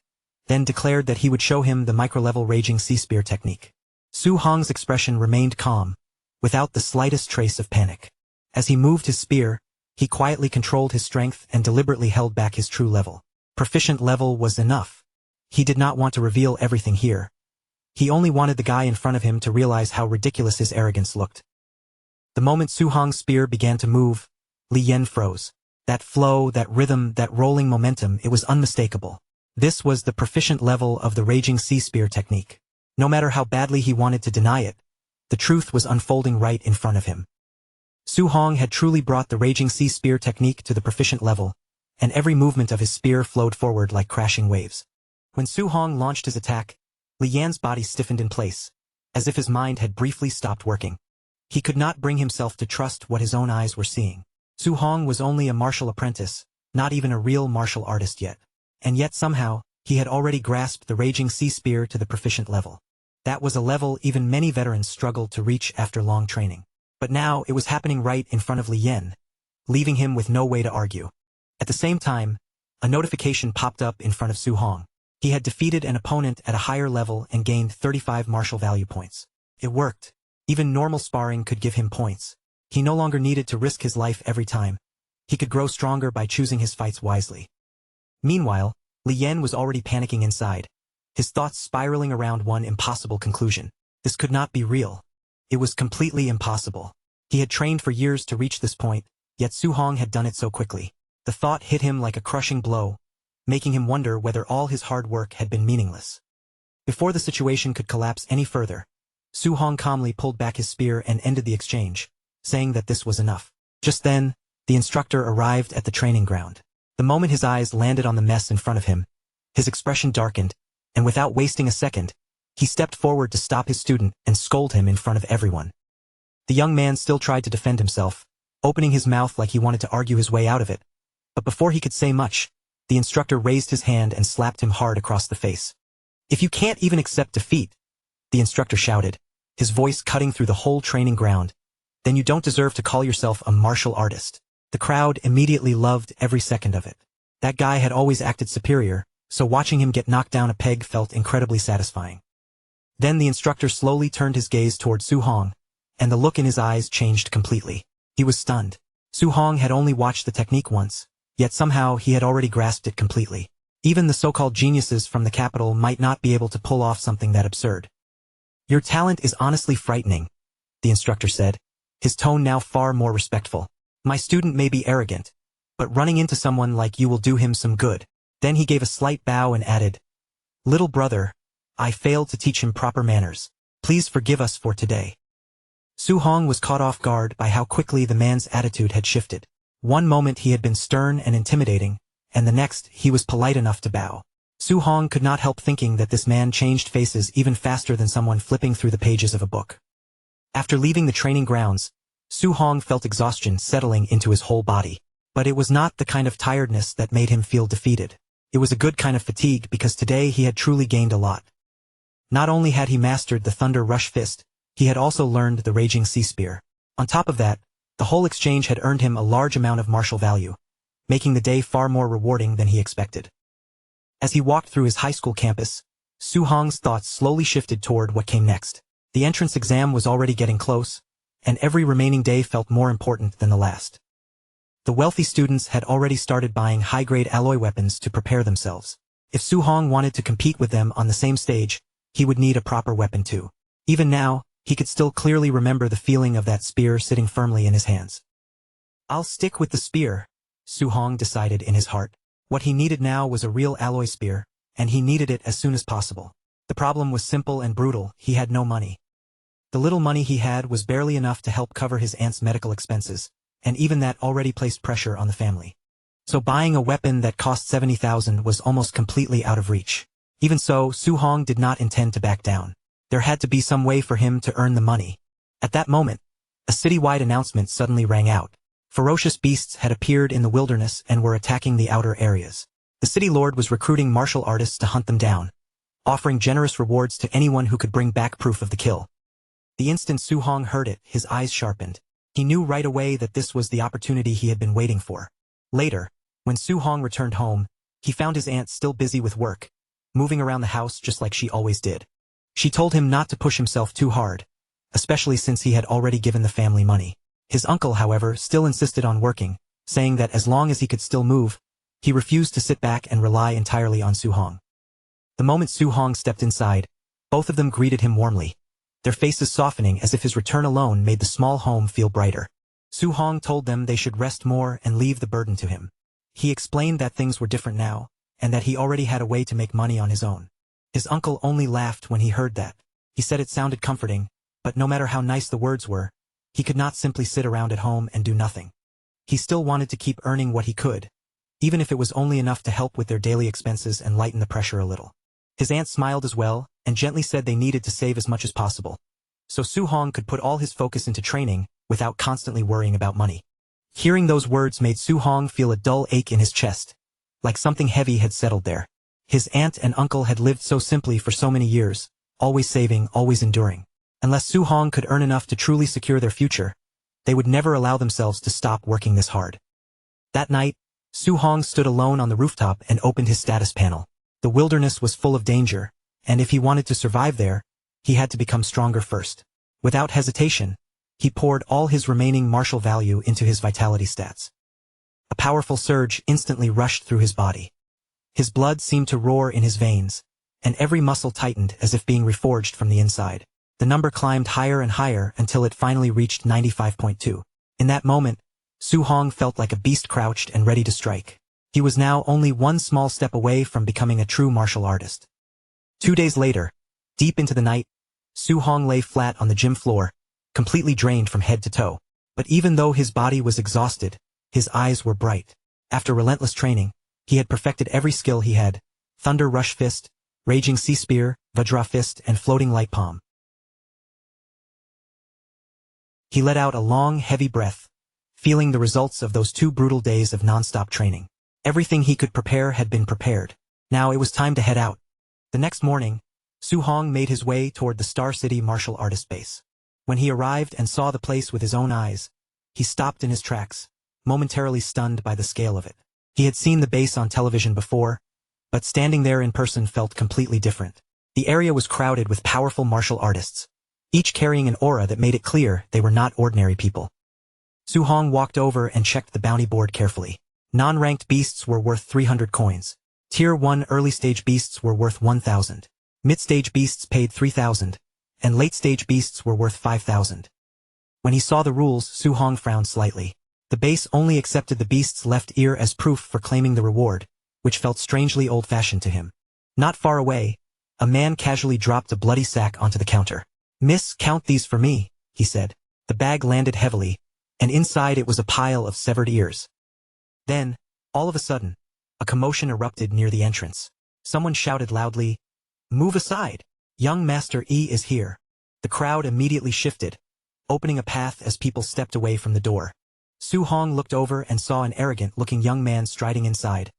Speaker 1: then declared that he would show him the micro-level raging sea spear technique. Su Hong's expression remained calm, without the slightest trace of panic. As he moved his spear, he quietly controlled his strength and deliberately held back his true level. Proficient level was enough. He did not want to reveal everything here. He only wanted the guy in front of him to realize how ridiculous his arrogance looked. The moment Su Hong's spear began to move, Li Yan froze. That flow, that rhythm, that rolling momentum, it was unmistakable. This was the proficient level of the raging sea spear technique. No matter how badly he wanted to deny it, the truth was unfolding right in front of him. Su Hong had truly brought the raging sea spear technique to the proficient level, and every movement of his spear flowed forward like crashing waves. When Su Hong launched his attack, Li Yan's body stiffened in place, as if his mind had briefly stopped working. He could not bring himself to trust what his own eyes were seeing. Su Hong was only a martial apprentice, not even a real martial artist yet. And yet somehow, he had already grasped the raging sea spear to the proficient level. That was a level even many veterans struggled to reach after long training. But now it was happening right in front of Li Yan, leaving him with no way to argue. At the same time, a notification popped up in front of Su Hong. He had defeated an opponent at a higher level and gained 35 martial value points. It worked. Even normal sparring could give him points. He no longer needed to risk his life every time. He could grow stronger by choosing his fights wisely. Meanwhile, Li Yan was already panicking inside, his thoughts spiraling around one impossible conclusion. This could not be real. It was completely impossible. He had trained for years to reach this point, yet Su Hong had done it so quickly. The thought hit him like a crushing blow, making him wonder whether all his hard work had been meaningless. Before the situation could collapse any further, Su Hong calmly pulled back his spear and ended the exchange, saying that this was enough. Just then, the instructor arrived at the training ground. The moment his eyes landed on the mess in front of him, his expression darkened, and without wasting a second, he stepped forward to stop his student and scold him in front of everyone. The young man still tried to defend himself, opening his mouth like he wanted to argue his way out of it. But before he could say much, the instructor raised his hand and slapped him hard across the face. "If you can't even accept defeat," the instructor shouted, his voice cutting through the whole training ground, "then you don't deserve to call yourself a martial artist." The crowd immediately loved every second of it. That guy had always acted superior, so watching him get knocked down a peg felt incredibly satisfying. Then the instructor slowly turned his gaze toward Su Hong, and the look in his eyes changed completely. He was stunned. Su Hong had only watched the technique once, yet somehow he had already grasped it completely. Even the so-called geniuses from the capital might not be able to pull off something that absurd. "Your talent is honestly frightening," the instructor said, his tone now far more respectful. "My student may be arrogant, but running into someone like you will do him some good." Then he gave a slight bow and added, "Little brother, I failed to teach him proper manners. Please forgive us for today." Su Hong was caught off guard by how quickly the man's attitude had shifted. One moment he had been stern and intimidating, and the next he was polite enough to bow. Su Hong could not help thinking that this man changed faces even faster than someone flipping through the pages of a book. After leaving the training grounds, Su Hong felt exhaustion settling into his whole body. But it was not the kind of tiredness that made him feel defeated. It was a good kind of fatigue because today he had truly gained a lot. Not only had he mastered the Thunder Rush Fist, he had also learned the Raging Sea Spear. On top of that, the whole exchange had earned him a large amount of martial value, making the day far more rewarding than he expected. As he walked through his high school campus, Su Hong's thoughts slowly shifted toward what came next. The entrance exam was already getting close, and every remaining day felt more important than the last. The wealthy students had already started buying high-grade alloy weapons to prepare themselves. If Su Hong wanted to compete with them on the same stage, he would need a proper weapon too. Even now, he could still clearly remember the feeling of that spear sitting firmly in his hands. "I'll stick with the spear," Su Hong decided in his heart. What he needed now was a real alloy spear, and he needed it as soon as possible. The problem was simple and brutal: he had no money. The little money he had was barely enough to help cover his aunt's medical expenses, and even that already placed pressure on the family. So buying a weapon that cost 70,000 was almost completely out of reach. Even so, Su-hong did not intend to back down. There had to be some way for him to earn the money. At that moment, a citywide announcement suddenly rang out. Ferocious beasts had appeared in the wilderness and were attacking the outer areas. The city lord was recruiting martial artists to hunt them down, offering generous rewards to anyone who could bring back proof of the kill. The instant Su-hong heard it, his eyes sharpened. He knew right away that this was the opportunity he had been waiting for. Later, when Su-hong returned home, he found his aunt still busy with work, moving around the house just like she always did. She told him not to push himself too hard, especially since he had already given the family money. His uncle, however, still insisted on working, saying that as long as he could still move, he refused to sit back and rely entirely on Su-hong. The moment Su-hong stepped inside, both of them greeted him warmly, their faces softening as if his return alone made the small home feel brighter. Su-hong told them they should rest more and leave the burden to him. He explained that things were different now, and that he already had a way to make money on his own. His uncle only laughed when he heard that. He said it sounded comforting, but no matter how nice the words were, he could not simply sit around at home and do nothing. He still wanted to keep earning what he could, even if it was only enough to help with their daily expenses and lighten the pressure a little. His aunt smiled as well, and gently said they needed to save as much as possible, so Su-hong could put all his focus into training without constantly worrying about money. Hearing those words made Su-hong feel a dull ache in his chest, like something heavy had settled there. His aunt and uncle had lived so simply for so many years, always saving, always enduring. Unless Su-hong could earn enough to truly secure their future, they would never allow themselves to stop working this hard. That night, Su-hong stood alone on the rooftop and opened his status panel. The wilderness was full of danger, and if he wanted to survive there, he had to become stronger first. Without hesitation, he poured all his remaining martial value into his vitality stats. A powerful surge instantly rushed through his body. His blood seemed to roar in his veins, and every muscle tightened as if being reforged from the inside. The number climbed higher and higher until it finally reached 95.2. In that moment, Su-hong felt like a beast crouched and ready to strike. He was now only one small step away from becoming a true martial artist. 2 days later, deep into the night, Su-hong lay flat on the gym floor, completely drained from head to toe. But even though his body was exhausted, his eyes were bright. After relentless training, he had perfected every skill he had: Thunder Rush Fist, Raging Sea Spear, Vajra Fist, and Floating Light Palm. He let out a long, heavy breath, feeling the results of those 2 brutal days of non-stop training. Everything he could prepare had been prepared. Now it was time to head out. The next morning, Su-hong made his way toward the Star City martial artist base. When he arrived and saw the place with his own eyes, he stopped in his tracks, momentarily stunned by the scale of it. He had seen the base on television before, but standing there in person felt completely different. The area was crowded with powerful martial artists, each carrying an aura that made it clear they were not ordinary people. Su-hong walked over and checked the bounty board carefully. Non-ranked beasts were worth 300 coins. Tier 1 early-stage beasts were worth 1,000. Mid-stage beasts paid 3,000, and late-stage beasts were worth 5,000. When he saw the rules, Su-hong frowned slightly. The base only accepted the beast's left ear as proof for claiming the reward, which felt strangely old-fashioned to him. Not far away, a man casually dropped a bloody sack onto the counter. "Miss, count these for me," he said. The bag landed heavily, and inside it was a pile of severed ears. Then, all of a sudden, a commotion erupted near the entrance. Someone shouted loudly, "Move aside! Young Master E is here." The crowd immediately shifted, opening a path as people stepped away from the door. Su-hong looked over and saw an arrogant-looking young man striding inside,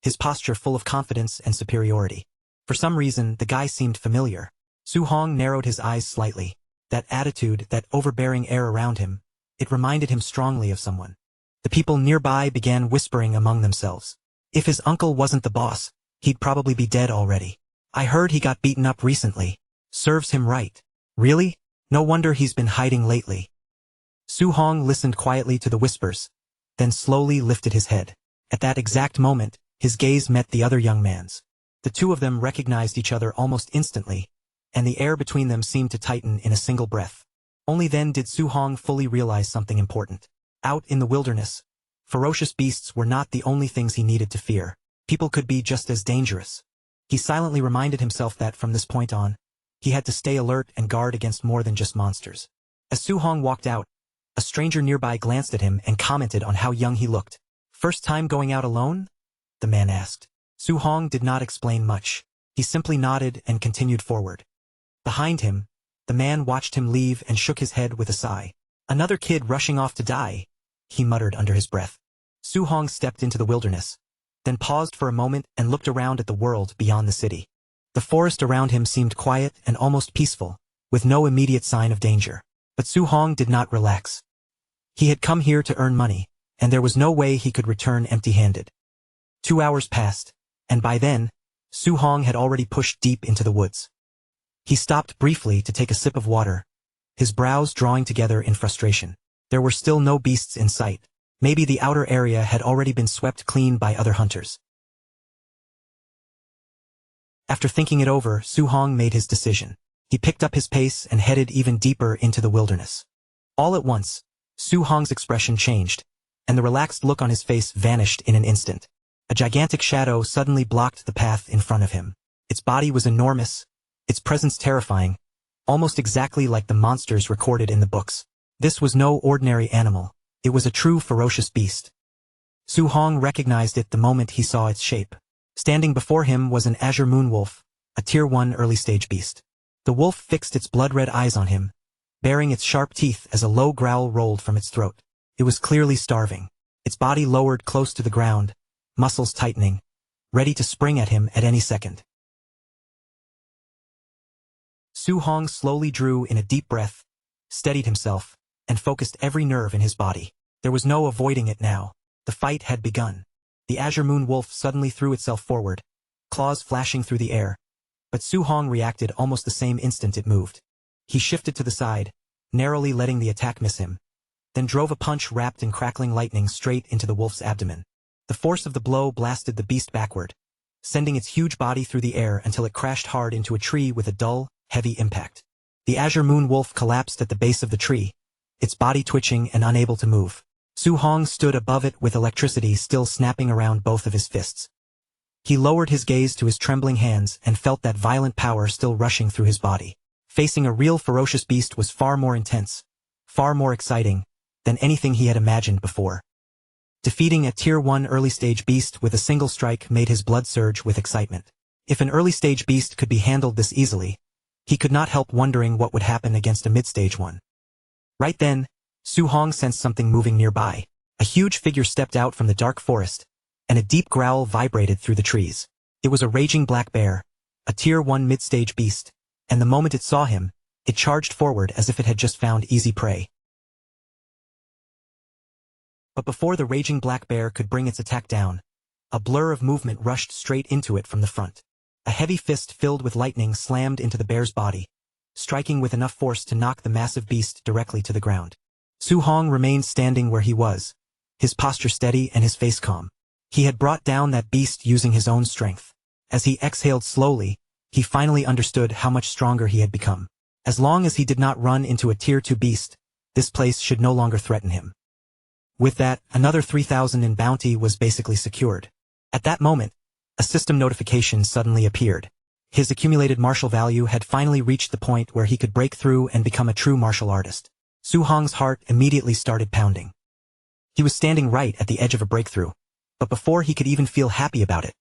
Speaker 1: his posture full of confidence and superiority. For some reason, the guy seemed familiar. Su-hong narrowed his eyes slightly. That attitude, that overbearing air around him, it reminded him strongly of someone. The people nearby began whispering among themselves. If his uncle wasn't the boss, he'd probably be dead already. "I heard he got beaten up recently. Serves him right." "Really? No wonder he's been hiding lately." Su-hong listened quietly to the whispers, then slowly lifted his head. At that exact moment, his gaze met the other young man's. The two of them recognized each other almost instantly, and the air between them seemed to tighten in a single breath. Only then did Su-hong fully realize something important. Out in the wilderness, ferocious beasts were not the only things he needed to fear. People could be just as dangerous. He silently reminded himself that from this point on, he had to stay alert and guard against more than just monsters. As Su Hong walked out, a stranger nearby glanced at him and commented on how young he looked. "First time going out alone?" the man asked. Su Hong did not explain much. He simply nodded and continued forward. Behind him, the man watched him leave and shook his head with a sigh. "Another kid rushing off to die," he muttered under his breath. Su Hong stepped into the wilderness, then paused for a moment and looked around at the world beyond the city. The forest around him seemed quiet and almost peaceful, with no immediate sign of danger. But Su Hong did not relax. He had come here to earn money, and there was no way he could return empty-handed. 2 hours passed, and by then, Su Hong had already pushed deep into the woods. He stopped briefly to take a sip of water, his brows drawing together in frustration. There were still no beasts in sight. Maybe the outer area had already been swept clean by other hunters. After thinking it over, Su Hong made his decision. He picked up his pace and headed even deeper into the wilderness. All at once, Su Hong's expression changed, and the relaxed look on his face vanished in an instant. A gigantic shadow suddenly blocked the path in front of him. Its body was enormous, its presence terrifying, almost exactly like the monsters recorded in the books. This was no ordinary animal. It was a true ferocious beast. Su Hong recognized it the moment he saw its shape. Standing before him was an azure moon wolf, a Tier 1 early-stage beast. The wolf fixed its blood-red eyes on him, baring its sharp teeth as a low growl rolled from its throat. It was clearly starving. Its body lowered close to the ground, muscles tightening, ready to spring at him at any second. Su Hong slowly drew in a deep breath, steadied himself, and focused every nerve in his body. There was no avoiding it now. The fight had begun. The azure moon wolf suddenly threw itself forward, claws flashing through the air, but Su Hong reacted almost the same instant it moved. He shifted to the side, narrowly letting the attack miss him, then drove a punch wrapped in crackling lightning straight into the wolf's abdomen. The force of the blow blasted the beast backward, sending its huge body through the air until it crashed hard into a tree with a dull, heavy impact. The azure moon wolf collapsed at the base of the tree, its body twitching and unable to move. Su Hong stood above it with electricity still snapping around both of his fists. He lowered his gaze to his trembling hands and felt that violent power still rushing through his body. Facing a real ferocious beast was far more intense, far more exciting, than anything he had imagined before. Defeating a Tier 1 early-stage beast with a single strike made his blood surge with excitement. If an early-stage beast could be handled this easily, he could not help wondering what would happen against a mid-stage one. Right then, Su Hong sensed something moving nearby. A huge figure stepped out from the dark forest, and a deep growl vibrated through the trees. It was a raging black bear, a Tier 1 mid-stage beast, and the moment it saw him, it charged forward as if it had just found easy prey. But before the raging black bear could bring its attack down, a blur of movement rushed straight into it from the front. A heavy fist filled with lightning slammed into the bear's body, striking with enough force to knock the massive beast directly to the ground. Su Hong remained standing where he was, his posture steady and his face calm. He had brought down that beast using his own strength. As he exhaled slowly, he finally understood how much stronger he had become. As long as he did not run into a Tier 2 beast, this place should no longer threaten him. With that, another 3,000 in bounty was basically secured. At that moment, a system notification suddenly appeared. His accumulated martial value had finally reached the point where he could break through and become a true martial artist. Su Hong's heart immediately started pounding. He was standing right at the edge of a breakthrough, but before he could even feel happy about it,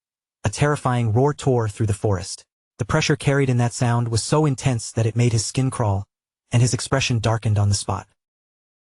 Speaker 1: a terrifying roar tore through the forest. The pressure carried in that sound was so intense that it made his skin crawl, and his expression darkened on the spot.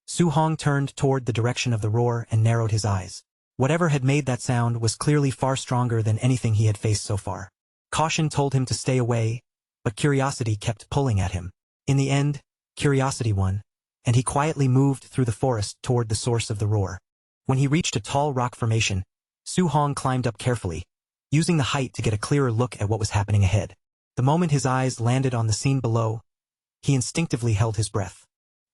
Speaker 1: Su Hong turned toward the direction of the roar and narrowed his eyes. Whatever had made that sound was clearly far stronger than anything he had faced so far. Caution told him to stay away, but curiosity kept pulling at him. In the end, curiosity won, and he quietly moved through the forest toward the source of the roar. When he reached a tall rock formation, Su Hong climbed up carefully, using the height to get a clearer look at what was happening ahead. The moment his eyes landed on the scene below, he instinctively held his breath.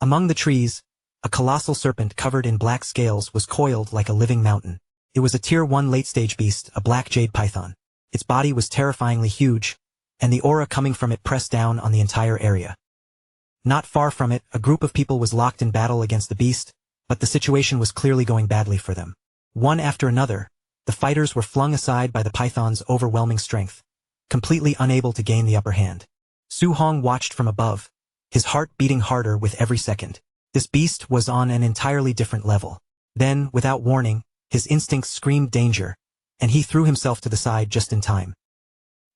Speaker 1: Among the trees, a colossal serpent covered in black scales was coiled like a living mountain. It was a Tier 1 late-stage beast, a black jade python. Its body was terrifyingly huge, and the aura coming from it pressed down on the entire area. Not far from it, a group of people was locked in battle against the beast, but the situation was clearly going badly for them. One after another, the fighters were flung aside by the python's overwhelming strength, completely unable to gain the upper hand. Su Hong watched from above, his heart beating harder with every second. This beast was on an entirely different level. Then, without warning, his instincts screamed danger, and he threw himself to the side just in time.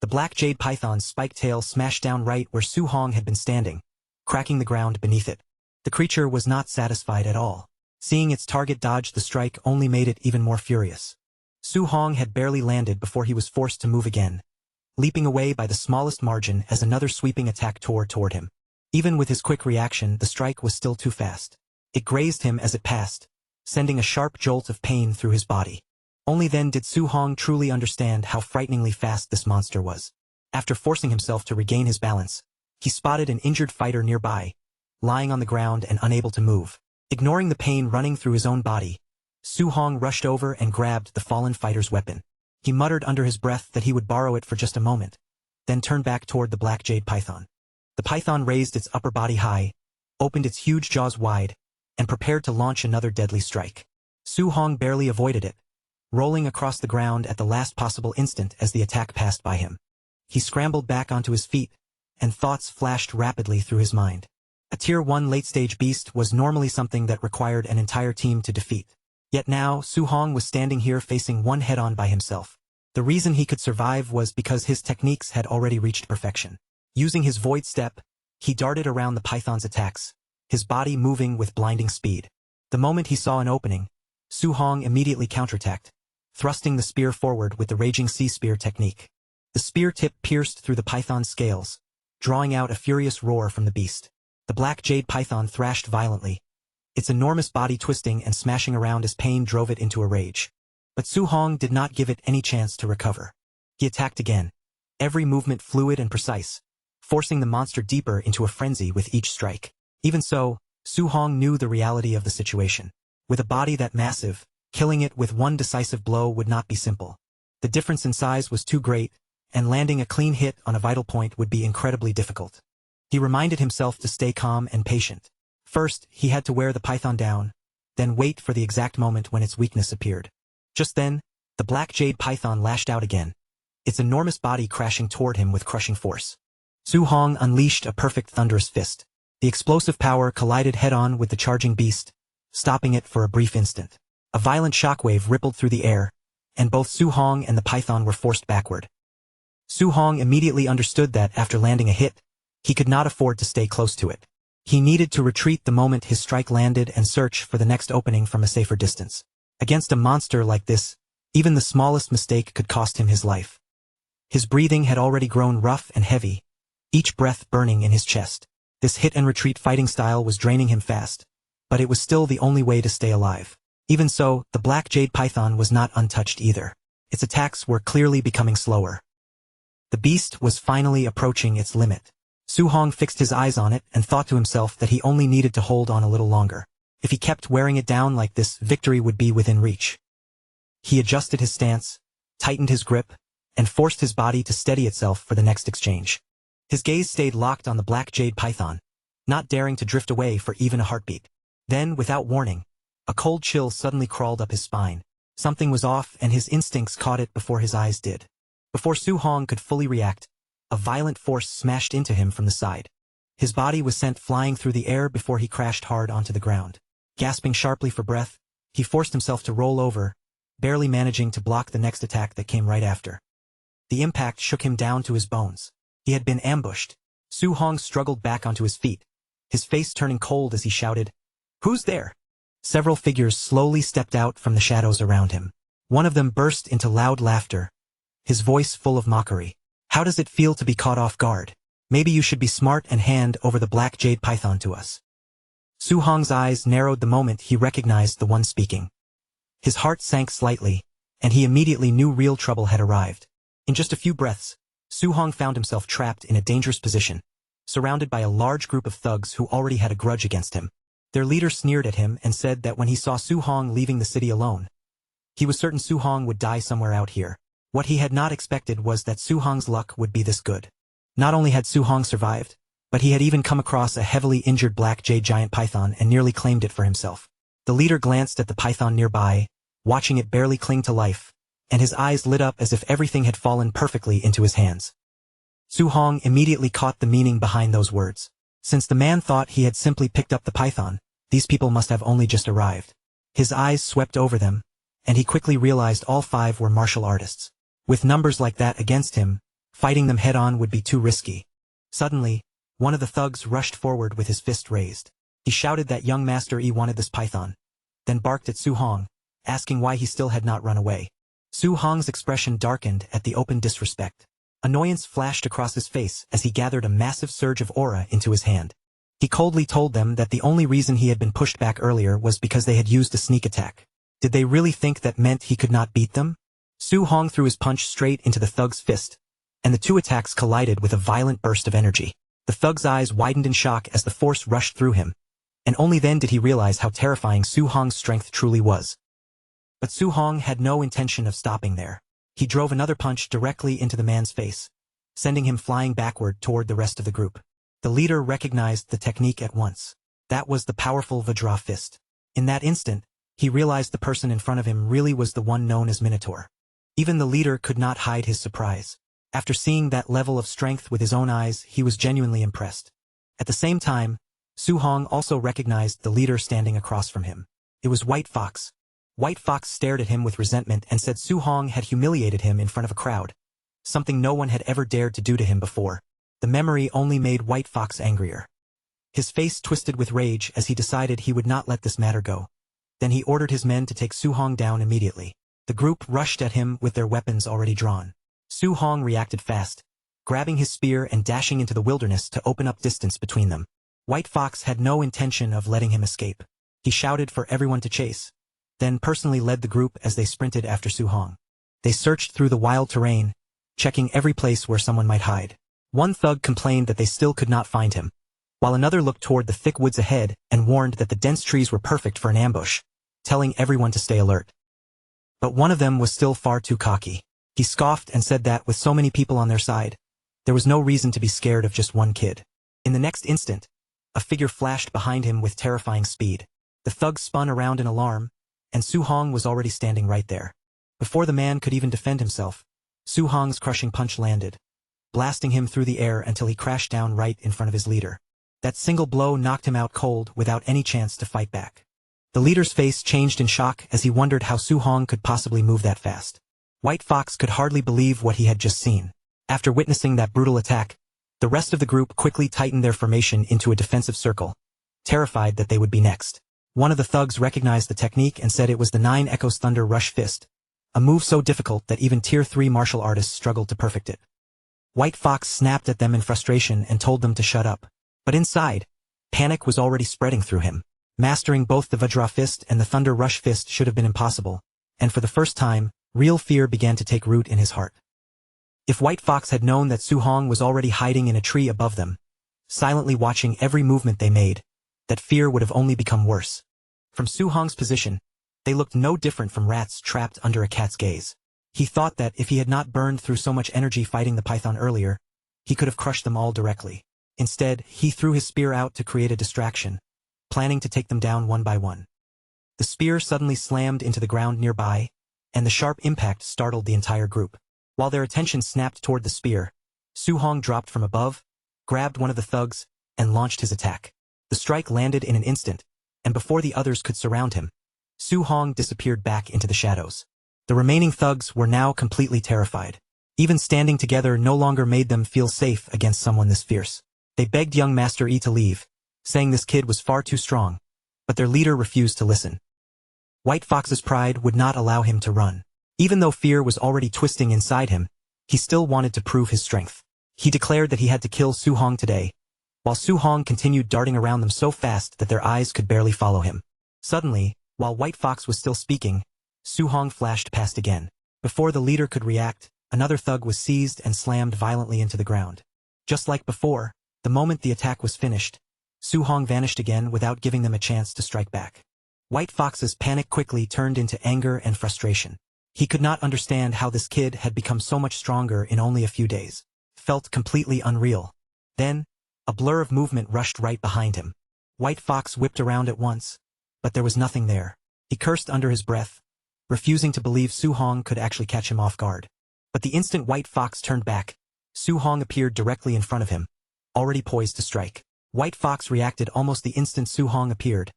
Speaker 1: The black jade python's spiked tail smashed down right where Su Hong had been standing, cracking the ground beneath it. The creature was not satisfied at all. Seeing its target dodge the strike only made it even more furious. Su Hong had barely landed before he was forced to move again, leaping away by the smallest margin as another sweeping attack tore toward him. Even with his quick reaction, the strike was still too fast. It grazed him as it passed, sending a sharp jolt of pain through his body. Only then did Su Hong truly understand how frighteningly fast this monster was. After forcing himself to regain his balance, he spotted an injured fighter nearby, lying on the ground and unable to move. Ignoring the pain running through his own body, Su Hong rushed over and grabbed the fallen fighter's weapon. He muttered under his breath that he would borrow it for just a moment, then turned back toward the black jade python. The python raised its upper body high, opened its huge jaws wide, and prepared to launch another deadly strike. Su Hong barely avoided it, rolling across the ground at the last possible instant as the attack passed by him. He scrambled back onto his feet, and thoughts flashed rapidly through his mind. A Tier 1 late-stage beast was normally something that required an entire team to defeat. Yet now, Su Hong was standing here facing one head-on by himself. The reason he could survive was because his techniques had already reached perfection. Using his void step, he darted around the python's attacks, his body moving with blinding speed. The moment he saw an opening, Su Hong immediately counterattacked, thrusting the spear forward with the Raging Sea Spear technique. The spear tip pierced through the python's scales, drawing out a furious roar from the beast. The black jade python thrashed violently, its enormous body twisting and smashing around as pain drove it into a rage. But Su Hong did not give it any chance to recover. He attacked again, every movement fluid and precise, forcing the monster deeper into a frenzy with each strike. Even so, Su Hong knew the reality of the situation. With a body that massive, killing it with one decisive blow would not be simple. The difference in size was too great, and landing a clean hit on a vital point would be incredibly difficult. He reminded himself to stay calm and patient. First, he had to wear the python down, then wait for the exact moment when its weakness appeared. Just then, the black jade python lashed out again, its enormous body crashing toward him with crushing force. Su Hong unleashed a perfect thunderous fist. The explosive power collided head-on with the charging beast, stopping it for a brief instant. A violent shockwave rippled through the air, and both Su Hong and the python were forced backward. Su Hong immediately understood that after landing a hit, he could not afford to stay close to it. He needed to retreat the moment his strike landed and search for the next opening from a safer distance. Against a monster like this, even the smallest mistake could cost him his life. His breathing had already grown rough and heavy, each breath burning in his chest. This hit-and-retreat fighting style was draining him fast, but it was still the only way to stay alive. Even so, the black jade python was not untouched either. Its attacks were clearly becoming slower. The beast was finally approaching its limit. Su Hong fixed his eyes on it and thought to himself that he only needed to hold on a little longer. If he kept wearing it down like this, victory would be within reach. He adjusted his stance, tightened his grip, and forced his body to steady itself for the next exchange. His gaze stayed locked on the black jade python, not daring to drift away for even a heartbeat. Then, without warning, a cold chill suddenly crawled up his spine. Something was off and his instincts caught it before his eyes did. Before Su Hong could fully react, a violent force smashed into him from the side. His body was sent flying through the air before he crashed hard onto the ground. Gasping sharply for breath, he forced himself to roll over, barely managing to block the next attack that came right after. The impact shook him down to his bones. He had been ambushed. Su Hong struggled back onto his feet, his face turning cold as he shouted, "Who's there?" Several figures slowly stepped out from the shadows around him. One of them burst into loud laughter, his voice full of mockery. "How does it feel to be caught off guard? Maybe you should be smart and hand over the black jade python to us." Su Hong's eyes narrowed the moment he recognized the one speaking. His heart sank slightly, and he immediately knew real trouble had arrived. In just a few breaths, Su Hong found himself trapped in a dangerous position, surrounded by a large group of thugs who already had a grudge against him. Their leader sneered at him and said that when he saw Su Hong leaving the city alone, he was certain Su Hong would die somewhere out here. What he had not expected was that Su Hong's luck would be this good. Not only had Su Hong survived, but he had even come across a heavily injured black jade giant python and nearly claimed it for himself. The leader glanced at the python nearby, watching it barely cling to life, and his eyes lit up as if everything had fallen perfectly into his hands. Su Hong immediately caught the meaning behind those words. Since the man thought he had simply picked up the python, these people must have only just arrived. His eyes swept over them, and he quickly realized all 5 were martial artists. With numbers like that against him, fighting them head-on would be too risky. Suddenly, one of the thugs rushed forward with his fist raised. He shouted that young Master Yi wanted this python, then barked at Su Hong, asking why he still had not run away. Su Hong's expression darkened at the open disrespect. Annoyance flashed across his face as he gathered a massive surge of aura into his hand. He coldly told them that the only reason he had been pushed back earlier was because they had used a sneak attack. Did they really think that meant he could not beat them? Su Hong threw his punch straight into the thug's fist, and the 2 attacks collided with a violent burst of energy. The thug's eyes widened in shock as the force rushed through him, and only then did he realize how terrifying Su Hong's strength truly was. But Su Hong had no intention of stopping there. He drove another punch directly into the man's face, sending him flying backward toward the rest of the group. The leader recognized the technique at once. That was the powerful Vajra fist. In that instant, he realized the person in front of him really was the one known as Minotaur. Even the leader could not hide his surprise. After seeing that level of strength with his own eyes, he was genuinely impressed. At the same time, Su Hong also recognized the leader standing across from him. It was White Fox. White Fox stared at him with resentment and said Su Hong had humiliated him in front of a crowd, something no one had ever dared to do to him before. The memory only made White Fox angrier. His face twisted with rage as he decided he would not let this matter go. Then he ordered his men to take Su Hong down immediately. The group rushed at him with their weapons already drawn. Su Hong reacted fast, grabbing his spear and dashing into the wilderness to open up distance between them. White Fox had no intention of letting him escape. He shouted for everyone to chase, then personally led the group as they sprinted after Su Hong. They searched through the wild terrain, checking every place where someone might hide. One thug complained that they still could not find him, while another looked toward the thick woods ahead and warned that the dense trees were perfect for an ambush, telling everyone to stay alert. But one of them was still far too cocky. He scoffed and said that with so many people on their side, there was no reason to be scared of just one kid. In the next instant, a figure flashed behind him with terrifying speed. The thug spun around in alarm, and Su Hong was already standing right there. Before the man could even defend himself, Su Hong's crushing punch landed, blasting him through the air until he crashed down right in front of his leader. That single blow knocked him out cold without any chance to fight back. The leader's face changed in shock as he wondered how Su Hong could possibly move that fast. White Fox could hardly believe what he had just seen. After witnessing that brutal attack, the rest of the group quickly tightened their formation into a defensive circle, terrified that they would be next. One of the thugs recognized the technique and said it was the 9 Echoes Thunder Rush Fist, a move so difficult that even Tier 3 martial artists struggled to perfect it. White Fox snapped at them in frustration and told them to shut up. But inside, panic was already spreading through him. Mastering both the Vajra Fist and the Thunder Rush Fist should have been impossible, and for the first time, real fear began to take root in his heart. If White Fox had known that Su Hong was already hiding in a tree above them, silently watching every movement they made, that fear would have only become worse. From Su Hong's position, they looked no different from rats trapped under a cat's gaze. He thought that if he had not burned through so much energy fighting the python earlier, he could have crushed them all directly. Instead, he threw his spear out to create a distraction, planning to take them down one by one. The spear suddenly slammed into the ground nearby, and the sharp impact startled the entire group. While their attention snapped toward the spear, Su Hong dropped from above, grabbed one of the thugs, and launched his attack. The strike landed in an instant, and before the others could surround him, Su Hong disappeared back into the shadows. The remaining thugs were now completely terrified. Even standing together no longer made them feel safe against someone this fierce. They begged young Master Yi to leave, saying this kid was far too strong, but their leader refused to listen. White Fox's pride would not allow him to run. Even though fear was already twisting inside him, he still wanted to prove his strength. He declared that he had to kill Su Hong today, while Su Hong continued darting around them so fast that their eyes could barely follow him. Suddenly, while White Fox was still speaking, Su Hong flashed past again. Before the leader could react, another thug was seized and slammed violently into the ground. Just like before, the moment the attack was finished, Su Hong vanished again without giving them a chance to strike back. White Fox's panic quickly turned into anger and frustration. He could not understand how this kid had become so much stronger in only a few days. Felt completely unreal. Then, a blur of movement rushed right behind him. White Fox whipped around at once, but there was nothing there. He cursed under his breath, refusing to believe Su Hong could actually catch him off guard. But the instant White Fox turned back, Su Hong appeared directly in front of him, already poised to strike. White Fox reacted almost the instant Su Hong appeared,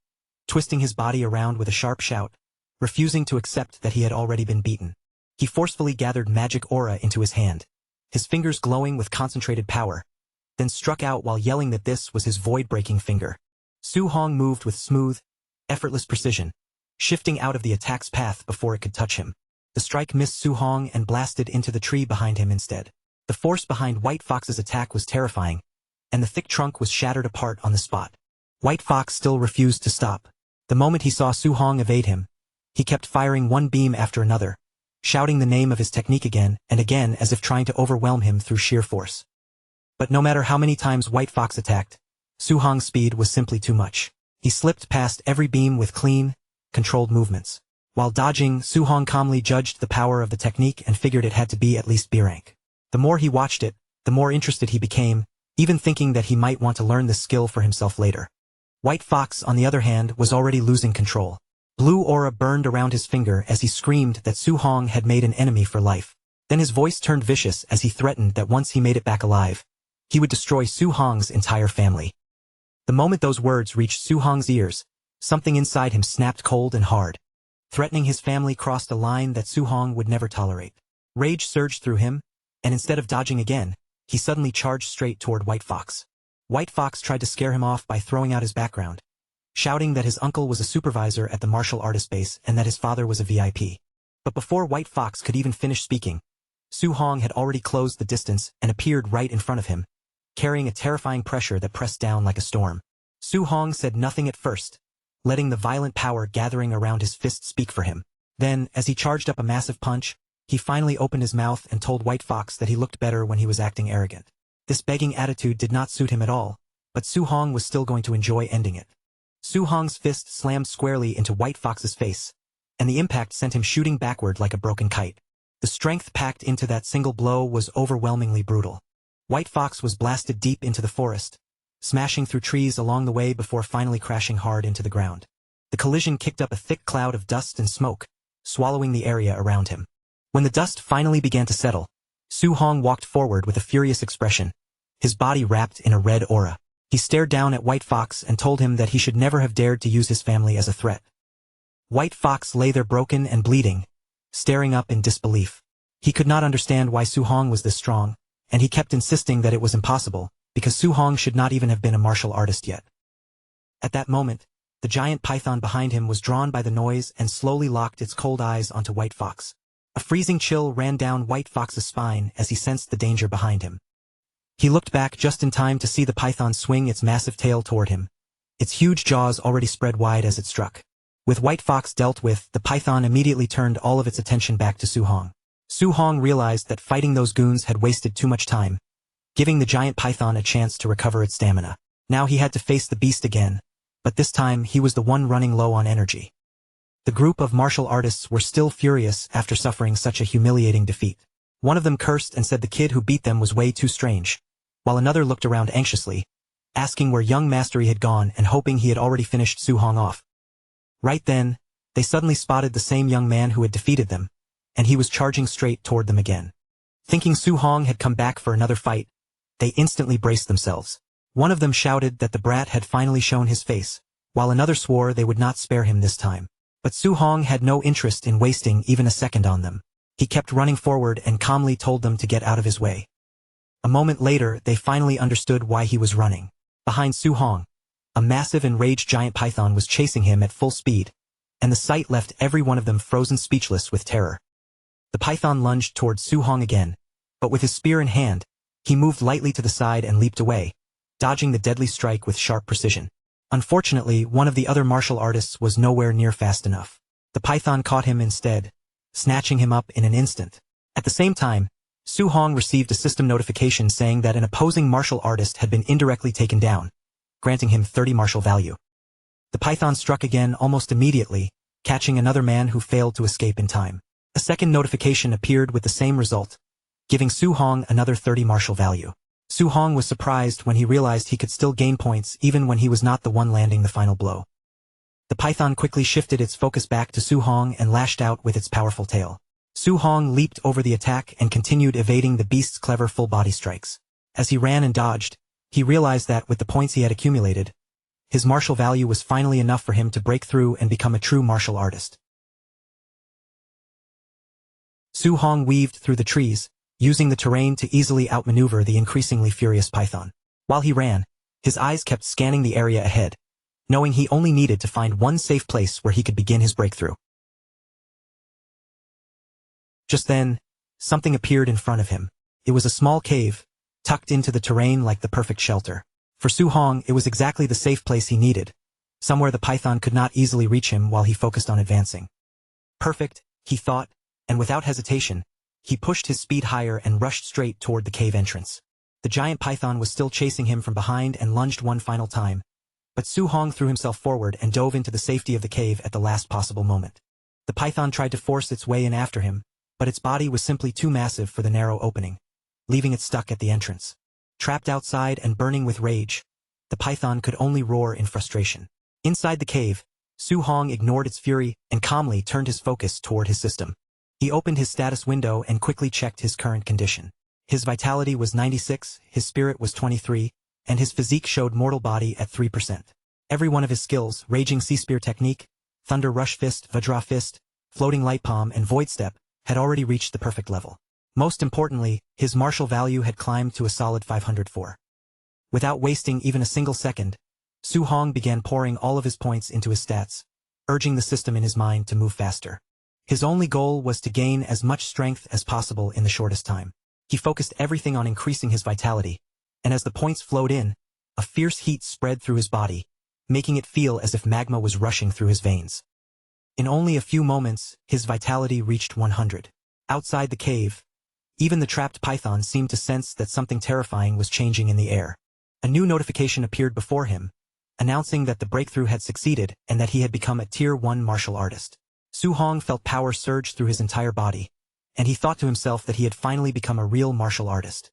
Speaker 1: twisting his body around with a sharp shout, refusing to accept that he had already been beaten. He forcefully gathered magic aura into his hand, his fingers glowing with concentrated power, then struck out while yelling that this was his void-breaking finger. Su Hong moved with smooth, effortless precision, shifting out of the attack's path before it could touch him. The strike missed Su Hong and blasted into the tree behind him instead. The force behind White Fox's attack was terrifying, and the thick trunk was shattered apart on the spot. White Fox still refused to stop. The moment he saw Su Hong evade him, he kept firing one beam after another, shouting the name of his technique again and again as if trying to overwhelm him through sheer force. But no matter how many times White Fox attacked, Su Hong's speed was simply too much. He slipped past every beam with clean, controlled movements. While dodging, Su Hong calmly judged the power of the technique and figured it had to be at least B rank. The more he watched it, the more interested he became, even thinking that he might want to learn this skill for himself later. White Fox, on the other hand, was already losing control. Blue aura burned around his finger as he screamed that Su Hong had made an enemy for life. Then his voice turned vicious as he threatened that once he made it back alive, he would destroy Su Hong's entire family. The moment those words reached Su Hong's ears, something inside him snapped cold and hard. Threatening his family crossed a line that Su Hong would never tolerate. Rage surged through him, and instead of dodging again, he suddenly charged straight toward White Fox. White Fox tried to scare him off by throwing out his background, shouting that his uncle was a supervisor at the martial artist base and that his father was a VIP. But before White Fox could even finish speaking, Su Hong had already closed the distance and appeared right in front of him, carrying a terrifying pressure that pressed down like a storm. Su Hong said nothing at first, letting the violent power gathering around his fist speak for him. Then, as he charged up a massive punch, he finally opened his mouth and told White Fox that he looked better when he was acting arrogant. This begging attitude did not suit him at all, but Su Hong was still going to enjoy ending it. Su Hong's fist slammed squarely into White Fox's face, and the impact sent him shooting backward like a broken kite. The strength packed into that single blow was overwhelmingly brutal. White Fox was blasted deep into the forest, smashing through trees along the way before finally crashing hard into the ground. The collision kicked up a thick cloud of dust and smoke, swallowing the area around him. When the dust finally began to settle, Su Hong walked forward with a furious expression, his body wrapped in a red aura. He stared down at White Fox and told him that he should never have dared to use his family as a threat. White Fox lay there broken and bleeding, staring up in disbelief. He could not understand why Su Hong was this strong, and he kept insisting that it was impossible, because Su Hong should not even have been a martial artist yet. At that moment, the giant python behind him was drawn by the noise and slowly locked its cold eyes onto White Fox. A freezing chill ran down White Fox's spine as he sensed the danger behind him. He looked back just in time to see the python swing its massive tail toward him, its huge jaws already spread wide as it struck. With White Fox dealt with, the python immediately turned all of its attention back to Su Hong. Su Hong realized that fighting those goons had wasted too much time, giving the giant python a chance to recover its stamina. Now he had to face the beast again, but this time he was the one running low on energy. The group of martial artists were still furious after suffering such a humiliating defeat. One of them cursed and said the kid who beat them was way too strange, while another looked around anxiously, asking where young Mastery had gone and hoping he had already finished Su Hong off. Right then, they suddenly spotted the same young man who had defeated them, and he was charging straight toward them again. Thinking Su Hong had come back for another fight, they instantly braced themselves. One of them shouted that the brat had finally shown his face, while another swore they would not spare him this time. But Su Hong had no interest in wasting even a second on them. He kept running forward and calmly told them to get out of his way. A moment later, they finally understood why he was running. Behind Su Hong, a massive enraged giant python was chasing him at full speed, and the sight left every one of them frozen speechless with terror. The python lunged toward Su Hong again, but with his spear in hand, he moved lightly to the side and leaped away, dodging the deadly strike with sharp precision. Unfortunately, one of the other martial artists was nowhere near fast enough. The python caught him instead, snatching him up in an instant. At the same time, Su Hong received a system notification saying that an opposing martial artist had been indirectly taken down, granting him 30 martial value. The python struck again almost immediately, catching another man who failed to escape in time. A second notification appeared with the same result, giving Su Hong another 30 martial value. Su Hong was surprised when he realized he could still gain points even when he was not the one landing the final blow. The python quickly shifted its focus back to Su Hong and lashed out with its powerful tail. Su Hong leaped over the attack and continued evading the beast's clever full-body strikes. As he ran and dodged, he realized that with the points he had accumulated, his martial value was finally enough for him to break through and become a true martial artist. Su Hong weaved through the trees, using the terrain to easily outmaneuver the increasingly furious python. While he ran, his eyes kept scanning the area ahead, knowing he only needed to find one safe place where he could begin his breakthrough. Just then, something appeared in front of him. It was a small cave, tucked into the terrain like the perfect shelter. For Su Hong, it was exactly the safe place he needed, somewhere the python could not easily reach him while he focused on advancing. Perfect, he thought, and without hesitation, he pushed his speed higher and rushed straight toward the cave entrance. The giant python was still chasing him from behind and lunged one final time, but Su Hong threw himself forward and dove into the safety of the cave at the last possible moment. The python tried to force its way in after him, but its body was simply too massive for the narrow opening, leaving it stuck at the entrance. Trapped outside and burning with rage, the python could only roar in frustration. Inside the cave, Su Hong ignored its fury and calmly turned his focus toward his system. He opened his status window and quickly checked his current condition. His vitality was 96, his spirit was 23, and his physique showed mortal body at 3%. Every one of his skills, Raging Sea Spear Technique, Thunder Rush Fist, Vajra Fist, Floating Light Palm, and Void Step, had already reached the perfect level. Most importantly, his martial value had climbed to a solid 504. Without wasting even a single second, Su Hong began pouring all of his points into his stats, urging the system in his mind to move faster. His only goal was to gain as much strength as possible in the shortest time. He focused everything on increasing his vitality, and as the points flowed in, a fierce heat spread through his body, making it feel as if magma was rushing through his veins. In only a few moments, his vitality reached 100. Outside the cave, even the trapped python seemed to sense that something terrifying was changing in the air. A new notification appeared before him, announcing that the breakthrough had succeeded and that he had become a Tier 1 martial artist. Su Hong felt power surge through his entire body, and he thought to himself that he had finally become a real martial artist.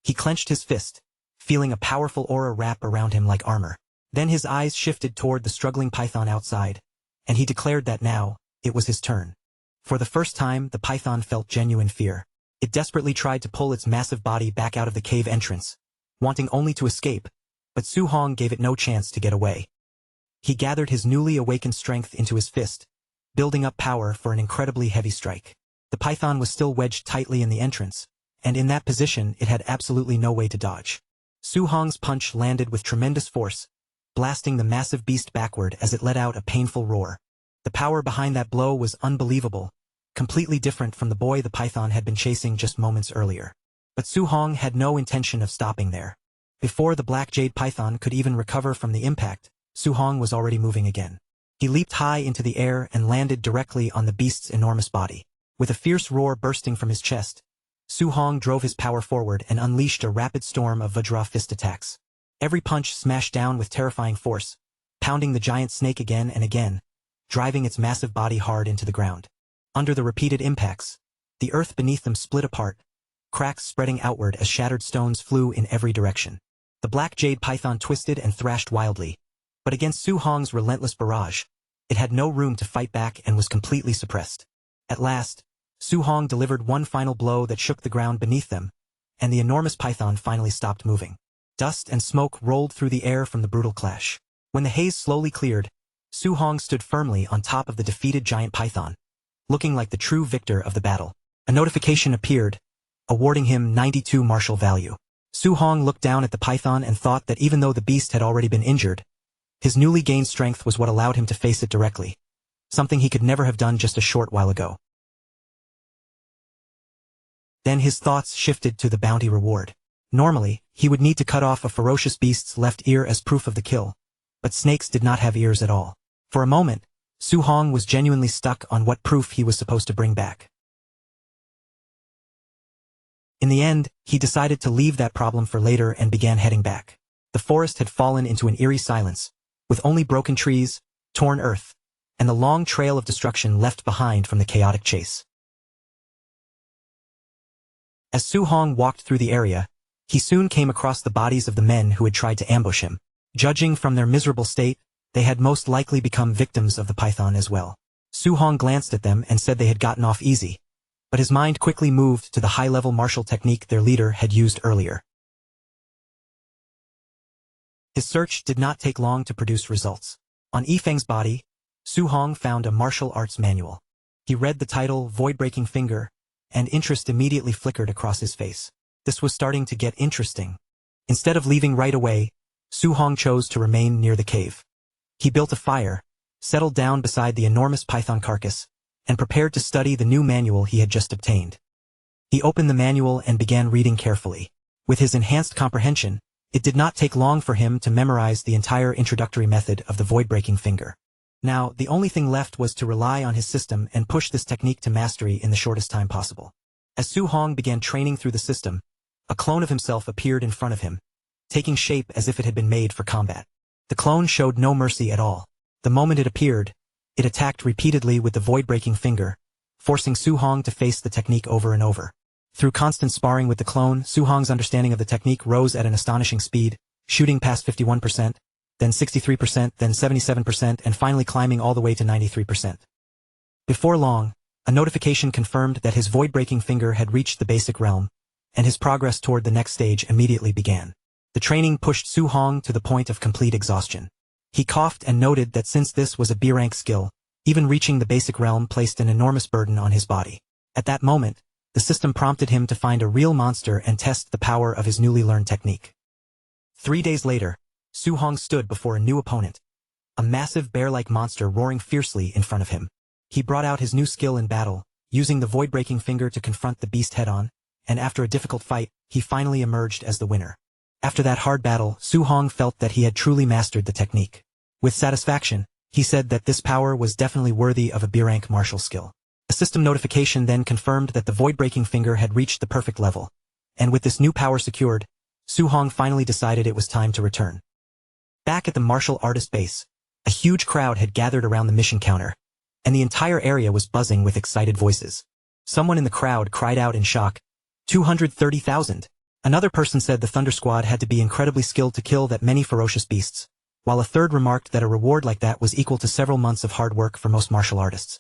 Speaker 1: He clenched his fist, feeling a powerful aura wrap around him like armor. Then his eyes shifted toward the struggling python outside, and he declared that now, it was his turn. For the first time, the python felt genuine fear. It desperately tried to pull its massive body back out of the cave entrance, wanting only to escape, but Su Hong gave it no chance to get away. He gathered his newly awakened strength into his fist, building up power for an incredibly heavy strike. The python was still wedged tightly in the entrance, and in that position it had absolutely no way to dodge. Su Hong's punch landed with tremendous force, blasting the massive beast backward as it let out a painful roar. The power behind that blow was unbelievable, completely different from the boy the python had been chasing just moments earlier. But Su Hong had no intention of stopping there. Before the black jade python could even recover from the impact, Su Hong was already moving again. He leaped high into the air and landed directly on the beast's enormous body. With a fierce roar bursting from his chest, Su Hong drove his power forward and unleashed a rapid storm of Vajra Fist attacks. Every punch smashed down with terrifying force, pounding the giant snake again and again, driving its massive body hard into the ground. Under the repeated impacts, the earth beneath them split apart, cracks spreading outward as shattered stones flew in every direction. The black jade python twisted and thrashed wildly, but against Su Hong's relentless barrage, it had no room to fight back and was completely suppressed. At last, Su Hong delivered one final blow that shook the ground beneath them, and the enormous python finally stopped moving. Dust and smoke rolled through the air from the brutal clash. When the haze slowly cleared, Su Hong stood firmly on top of the defeated giant python, looking like the true victor of the battle. A notification appeared, awarding him 92 martial value. Su Hong looked down at the python and thought that even though the beast had already been injured, his newly gained strength was what allowed him to face it directly, something he could never have done just a short while ago. Then his thoughts shifted to the bounty reward. Normally, he would need to cut off a ferocious beast's left ear as proof of the kill, but snakes did not have ears at all. For a moment, Su Hong was genuinely stuck on what proof he was supposed to bring back. In the end, he decided to leave that problem for later and began heading back. The forest had fallen into an eerie silence, with only broken trees, torn earth, and the long trail of destruction left behind from the chaotic chase. As Su Hong walked through the area, he soon came across the bodies of the men who had tried to ambush him. Judging from their miserable state, they had most likely become victims of the python as well. Su Hong glanced at them and said they had gotten off easy, but his mind quickly moved to the high-level martial technique their leader had used earlier. His search did not take long to produce results. On Yifeng's body, Su Hong found a martial arts manual. He read the title Void-Breaking Finger, and interest immediately flickered across his face. This was starting to get interesting. Instead of leaving right away, Su Hong chose to remain near the cave. He built a fire, settled down beside the enormous python carcass, and prepared to study the new manual he had just obtained. He opened the manual and began reading carefully. With his enhanced comprehension, it did not take long for him to memorize the entire introductory method of the void-breaking finger. Now, the only thing left was to rely on his system and push this technique to mastery in the shortest time possible. As Su Hong began training through the system, a clone of himself appeared in front of him, taking shape as if it had been made for combat. The clone showed no mercy at all. The moment it appeared, it attacked repeatedly with the void-breaking finger, forcing Su Hong to face the technique over and over. Through constant sparring with the clone, Su Hong's understanding of the technique rose at an astonishing speed, shooting past 51%, then 63%, then 77%, and finally climbing all the way to 93%. Before long, a notification confirmed that his void-breaking finger had reached the basic realm, and his progress toward the next stage immediately began. The training pushed Su Hong to the point of complete exhaustion. He coughed and noted that since this was a B-rank skill, even reaching the basic realm placed an enormous burden on his body. At that moment, the system prompted him to find a real monster and test the power of his newly learned technique. 3 days later, Su Hong stood before a new opponent, a massive bear-like monster roaring fiercely in front of him. He brought out his new skill in battle, using the void-breaking finger to confront the beast head-on, and after a difficult fight, he finally emerged as the winner. After that hard battle, Su Hong felt that he had truly mastered the technique. With satisfaction, he said that this power was definitely worthy of a B-rank martial skill. A system notification then confirmed that the void-breaking finger had reached the perfect level, and with this new power secured, Su Hong finally decided it was time to return. Back at the martial artist base, a huge crowd had gathered around the mission counter, and the entire area was buzzing with excited voices. Someone in the crowd cried out in shock, 230,000. Another person said the Thunder Squad had to be incredibly skilled to kill that many ferocious beasts, while a third remarked that a reward like that was equal to several months of hard work for most martial artists.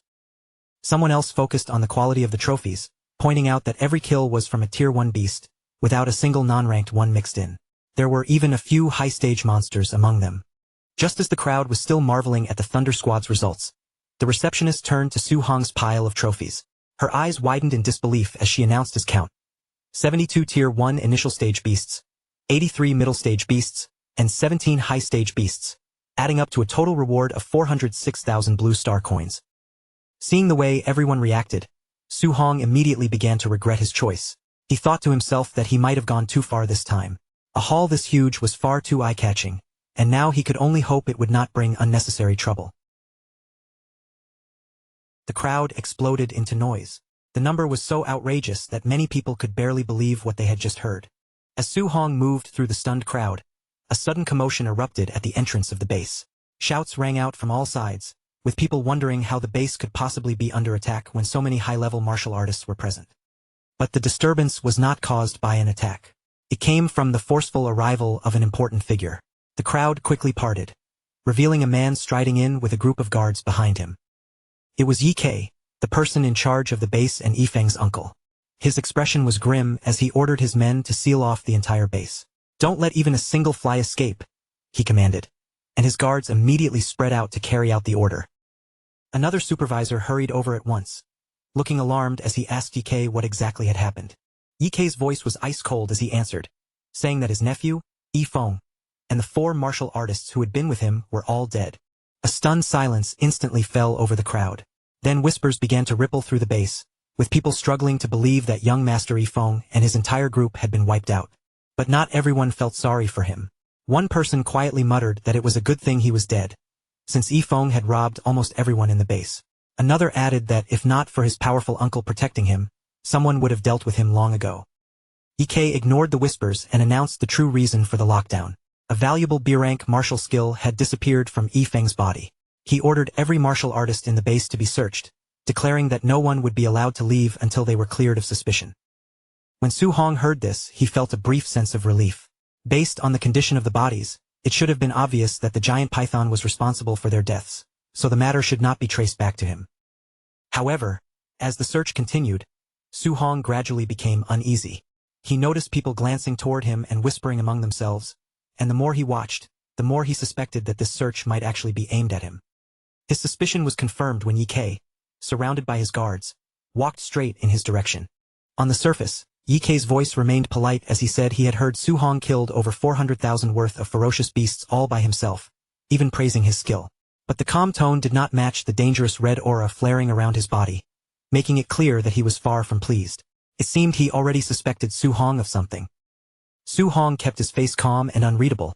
Speaker 1: Someone else focused on the quality of the trophies, pointing out that every kill was from a Tier 1 beast, without a single non-ranked one mixed in. There were even a few high-stage monsters among them. Just as the crowd was still marveling at the Thunder Squad's results, the receptionist turned to Su Hong's pile of trophies. Her eyes widened in disbelief as she announced his count. 72 Tier 1 initial stage beasts, 83 middle stage beasts, and 17 high stage beasts, adding up to a total reward of 406,000 blue star coins. Seeing the way everyone reacted, Su Hong immediately began to regret his choice. He thought to himself that he might have gone too far this time. A haul this huge was far too eye-catching, and now he could only hope it would not bring unnecessary trouble. The crowd exploded into noise. The number was so outrageous that many people could barely believe what they had just heard. As Su Hong moved through the stunned crowd, a sudden commotion erupted at the entrance of the base. Shouts rang out from all sides, with people wondering how the base could possibly be under attack when so many high-level martial artists were present. But the disturbance was not caused by an attack. It came from the forceful arrival of an important figure. The crowd quickly parted, revealing a man striding in with a group of guards behind him. It was Ye Kei, the person in charge of the base and Yifeng's uncle. His expression was grim as he ordered his men to seal off the entire base. "Don't let even a single fly escape," he commanded, and his guards immediately spread out to carry out the order. Another supervisor hurried over at once, looking alarmed as he asked Ye Kei what exactly had happened. Ye Kei's voice was ice-cold as he answered, saying that his nephew, Yifeng, and the 4 martial artists who had been with him were all dead. A stunned silence instantly fell over the crowd. Then whispers began to ripple through the base, with people struggling to believe that young Master Yifeng and his entire group had been wiped out. But not everyone felt sorry for him. One person quietly muttered that it was a good thing he was dead, since Yifeng had robbed almost everyone in the base. Another added that if not for his powerful uncle protecting him, someone would have dealt with him long ago. Ye Kei ignored the whispers and announced the true reason for the lockdown. A valuable B-rank martial skill had disappeared from Yifeng's body. He ordered every martial artist in the base to be searched, declaring that no one would be allowed to leave until they were cleared of suspicion. When Su Hong heard this, he felt a brief sense of relief. Based on the condition of the bodies, it should have been obvious that the giant python was responsible for their deaths, so the matter should not be traced back to him. However, as the search continued, Su-hong gradually became uneasy. He noticed people glancing toward him and whispering among themselves, and the more he watched, the more he suspected that this search might actually be aimed at him. His suspicion was confirmed when Ye-Kei, surrounded by his guards, walked straight in his direction. On the surface, Ye-Kei's voice remained polite as he said he had heard Su-hong killed over 400,000 worth of ferocious beasts all by himself, even praising his skill. But the calm tone did not match the dangerous red aura flaring around his body, making it clear that he was far from pleased. It seemed he already suspected Su-hong of something. Su-hong kept his face calm and unreadable,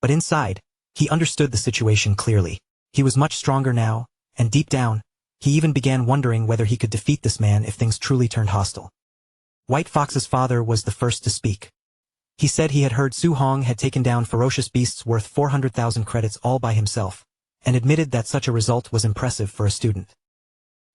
Speaker 1: but inside, he understood the situation clearly. He was much stronger now, and deep down, he even began wondering whether he could defeat this man if things truly turned hostile. White Fox's father was the first to speak. He said he had heard Su-hong had taken down ferocious beasts worth 400,000 credits all by himself, and admitted that such a result was impressive for a student.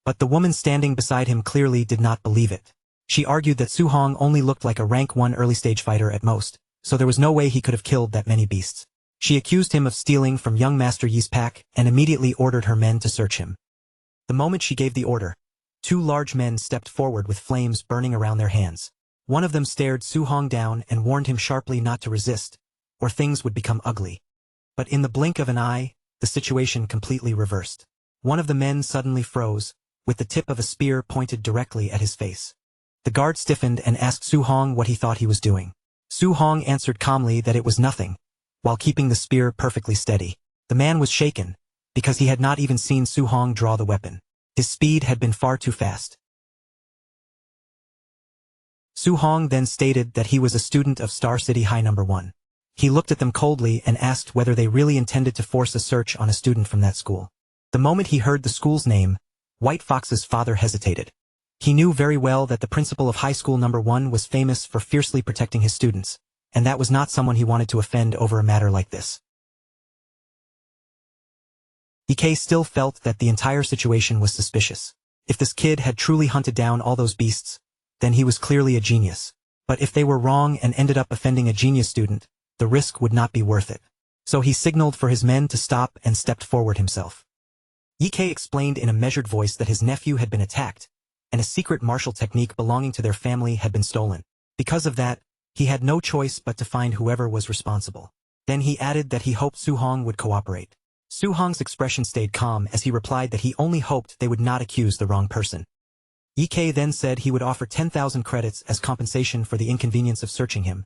Speaker 1: But the woman standing beside him clearly did not believe it. She argued that Su-hong only looked like a rank 1 early-stage fighter at most, so there was no way he could have killed that many beasts. She accused him of stealing from young Master Yi's pack and immediately ordered her men to search him. The moment she gave the order, 2 large men stepped forward with flames burning around their hands. One of them stared Su-hong down and warned him sharply not to resist, or things would become ugly. But in the blink of an eye, the situation completely reversed. One of the men suddenly froze, with the tip of a spear pointed directly at his face. The guard stiffened and asked Su-hong what he thought he was doing. Su-hong answered calmly that it was nothing, while keeping the spear perfectly steady. The man was shaken, because he had not even seen Su-hong draw the weapon. His speed had been far too fast. Su-hong then stated that he was a student of Star City High No. 1. He looked at them coldly and asked whether they really intended to force a search on a student from that school. The moment he heard the school's name, White Fox's father hesitated. He knew very well that the principal of High School No. 1 was famous for fiercely protecting his students, and that was not someone he wanted to offend over a matter like this. Ye-Kei still felt that the entire situation was suspicious. If this kid had truly hunted down all those beasts, then he was clearly a genius. But if they were wrong and ended up offending a genius student, the risk would not be worth it. So he signaled for his men to stop and stepped forward himself. Ye-Kei explained in a measured voice that his nephew had been attacked, and a secret martial technique belonging to their family had been stolen. Because of that, he had no choice but to find whoever was responsible. Then he added that he hoped Su-hong would cooperate. Su-hong's expression stayed calm as he replied that he only hoped they would not accuse the wrong person. Ye-Kei then said he would offer 10,000 credits as compensation for the inconvenience of searching him,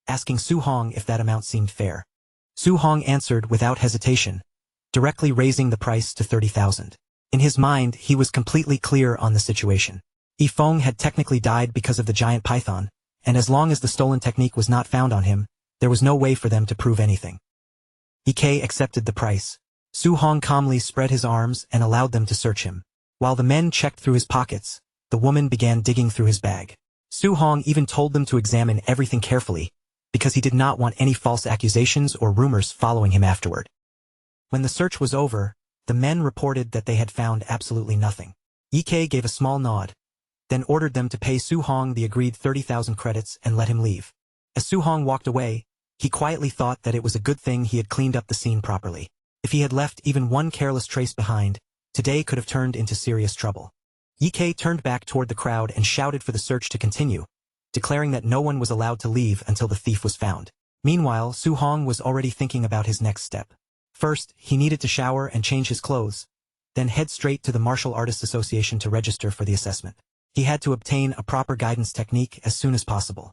Speaker 1: asking Su-hong if that amount seemed fair. Su-hong answered without hesitation, directly raising the price to 30,000. In his mind, he was completely clear on the situation. Yifeng had technically died because of the giant python, and as long as the stolen technique was not found on him, there was no way for them to prove anything. Ye-Kei accepted the price. Su-hong calmly spread his arms and allowed them to search him. While the men checked through his pockets, the woman began digging through his bag. Su-hong even told them to examine everything carefully, because he did not want any false accusations or rumors following him afterward. When the search was over, the men reported that they had found absolutely nothing. Ye-Kei gave a small nod, then ordered them to pay Su-hong the agreed 30,000 credits and let him leave. As Su-hong walked away, he quietly thought that it was a good thing he had cleaned up the scene properly. If he had left even one careless trace behind, today could have turned into serious trouble. Ye-Kei turned back toward the crowd and shouted for the search to continue, declaring that no one was allowed to leave until the thief was found. Meanwhile, Su-hong was already thinking about his next step. First, he needed to shower and change his clothes, then head straight to the Martial Artists Association to register for the assessment. He had to obtain a proper guidance technique as soon as possible.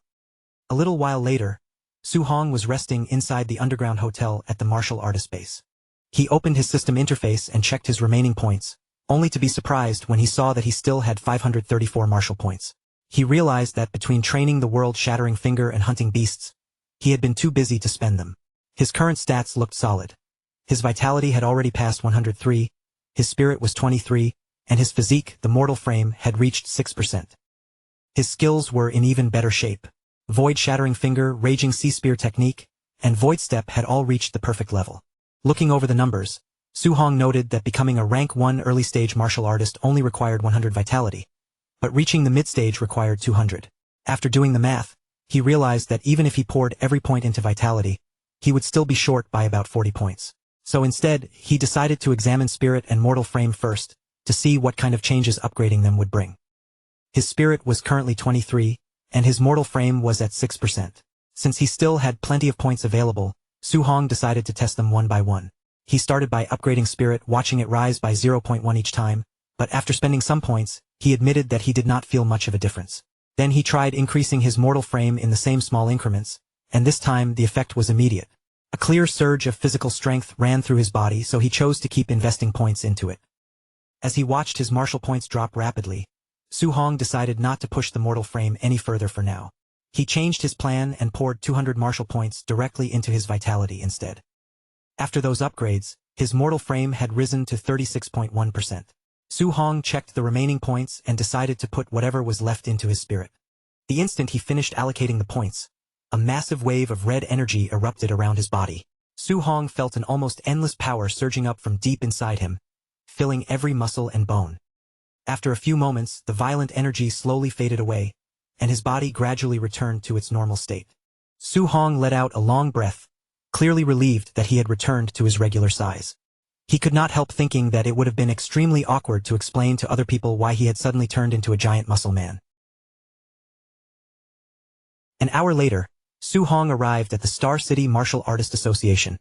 Speaker 1: A little while later, Su-hong was resting inside the underground hotel at the martial artist base. He opened his system interface and checked his remaining points, only to be surprised when he saw that he still had 534 martial points. He realized that between training the world-shattering finger and hunting beasts, he had been too busy to spend them. His current stats looked solid. His vitality had already passed 103, his spirit was 23, and his physique, the mortal frame, had reached 6%. His skills were in even better shape. Void-shattering finger, raging sea spear technique, and void step had all reached the perfect level. Looking over the numbers, Su-hong noted that becoming a rank 1 early-stage martial artist only required 100 vitality, but reaching the mid-stage required 200. After doing the math, he realized that even if he poured every point into vitality, he would still be short by about 40 points. So instead, he decided to examine spirit and mortal frame first, to see what kind of changes upgrading them would bring. His spirit was currently 23, and his mortal frame was at 6%. Since he still had plenty of points available, Su-hong decided to test them one by one. He started by upgrading spirit, watching it rise by 0.1 each time, but after spending some points, he admitted that he did not feel much of a difference. Then he tried increasing his mortal frame in the same small increments, and this time the effect was immediate. A clear surge of physical strength ran through his body, so he chose to keep investing points into it. As he watched his martial points drop rapidly, Su-hong decided not to push the mortal frame any further for now. He changed his plan and poured 200 martial points directly into his vitality instead. After those upgrades, his mortal frame had risen to 36.1%. Su-hong checked the remaining points and decided to put whatever was left into his spirit. The instant he finished allocating the points, a massive wave of red energy erupted around his body. Su-hong felt an almost endless power surging up from deep inside him, filling every muscle and bone. After a few moments, the violent energy slowly faded away, and his body gradually returned to its normal state. Su-hong let out a long breath, clearly relieved that he had returned to his regular size. He could not help thinking that it would have been extremely awkward to explain to other people why he had suddenly turned into a giant muscle man. An hour later, Su-hong arrived at the Star City Martial Artist Association,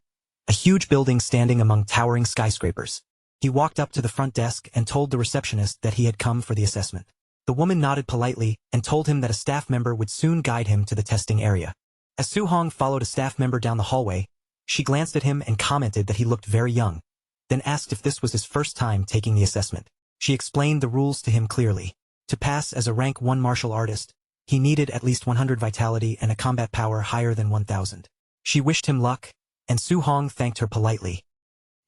Speaker 1: a huge building standing among towering skyscrapers. He walked up to the front desk and told the receptionist that he had come for the assessment. The woman nodded politely and told him that a staff member would soon guide him to the testing area. As Su-hong followed a staff member down the hallway, she glanced at him and commented that he looked very young, then asked if this was his first time taking the assessment. She explained the rules to him clearly. To pass as a rank 1 martial artist, he needed at least 100 vitality and a combat power higher than 1000. She wished him luck, and Su-hong thanked her politely.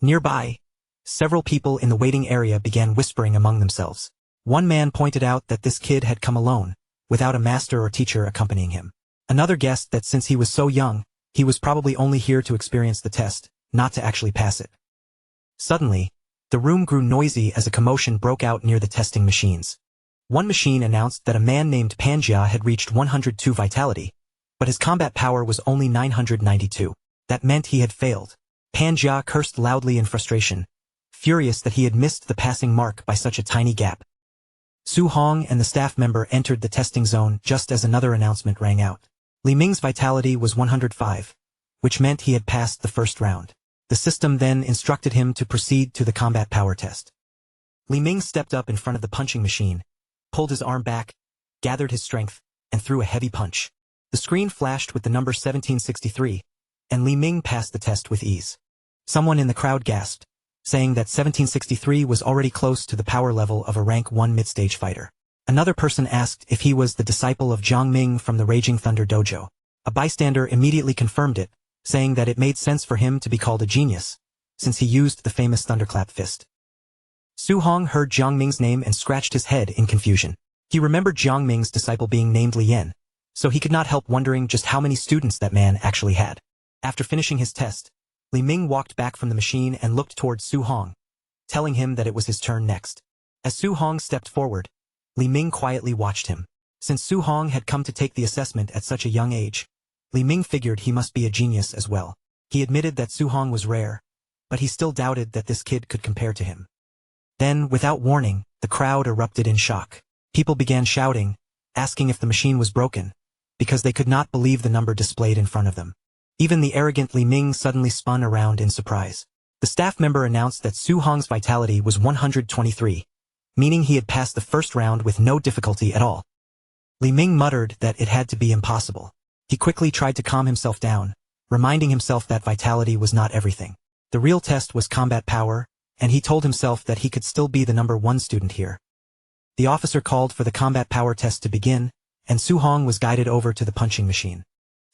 Speaker 1: Nearby, several people in the waiting area began whispering among themselves. One man pointed out that this kid had come alone, without a master or teacher accompanying him. Another guessed that since he was so young, he was probably only here to experience the test, not to actually pass it. Suddenly, the room grew noisy as a commotion broke out near the testing machines. One machine announced that a man named Panjia had reached 102 vitality, but his combat power was only 992. That meant he had failed. Panjia cursed loudly in frustration, furious that he had missed the passing mark by such a tiny gap. Su-hong and the staff member entered the testing zone just as another announcement rang out. Li Ming's vitality was 105, which meant he had passed the first round. The system then instructed him to proceed to the combat power test. Li Ming stepped up in front of the punching machine, pulled his arm back, gathered his strength, and threw a heavy punch. The screen flashed with the number 1763, and Li Ming passed the test with ease. Someone in the crowd gasped, saying that 1763 was already close to the power level of a rank 1 mid-stage fighter. Another person asked if he was the disciple of Jiang Ming from the Raging Thunder Dojo. A bystander immediately confirmed it, saying that it made sense for him to be called a genius, since he used the famous thunderclap fist. Su-hong heard Jiang Ming's name and scratched his head in confusion. He remembered Jiang Ming's disciple being named Li Yan, so he could not help wondering just how many students that man actually had. After finishing his test, Li Ming walked back from the machine and looked towards Su-hong, telling him that it was his turn next. As Su-hong stepped forward, Li Ming quietly watched him. Since Su-hong had come to take the assessment at such a young age, Li Ming figured he must be a genius as well. He admitted that Su-hong was rare, but he still doubted that this kid could compare to him. Then, without warning, the crowd erupted in shock. People began shouting, asking if the machine was broken, because they could not believe the number displayed in front of them. Even the arrogant Li Ming suddenly spun around in surprise. The staff member announced that Su-hong's vitality was 123, meaning he had passed the first round with no difficulty at all. Li Ming muttered that it had to be impossible. He quickly tried to calm himself down, reminding himself that vitality was not everything. The real test was combat power, and he told himself that he could still be the number 1 student here. The officer called for the combat power test to begin, and Su-hong was guided over to the punching machine.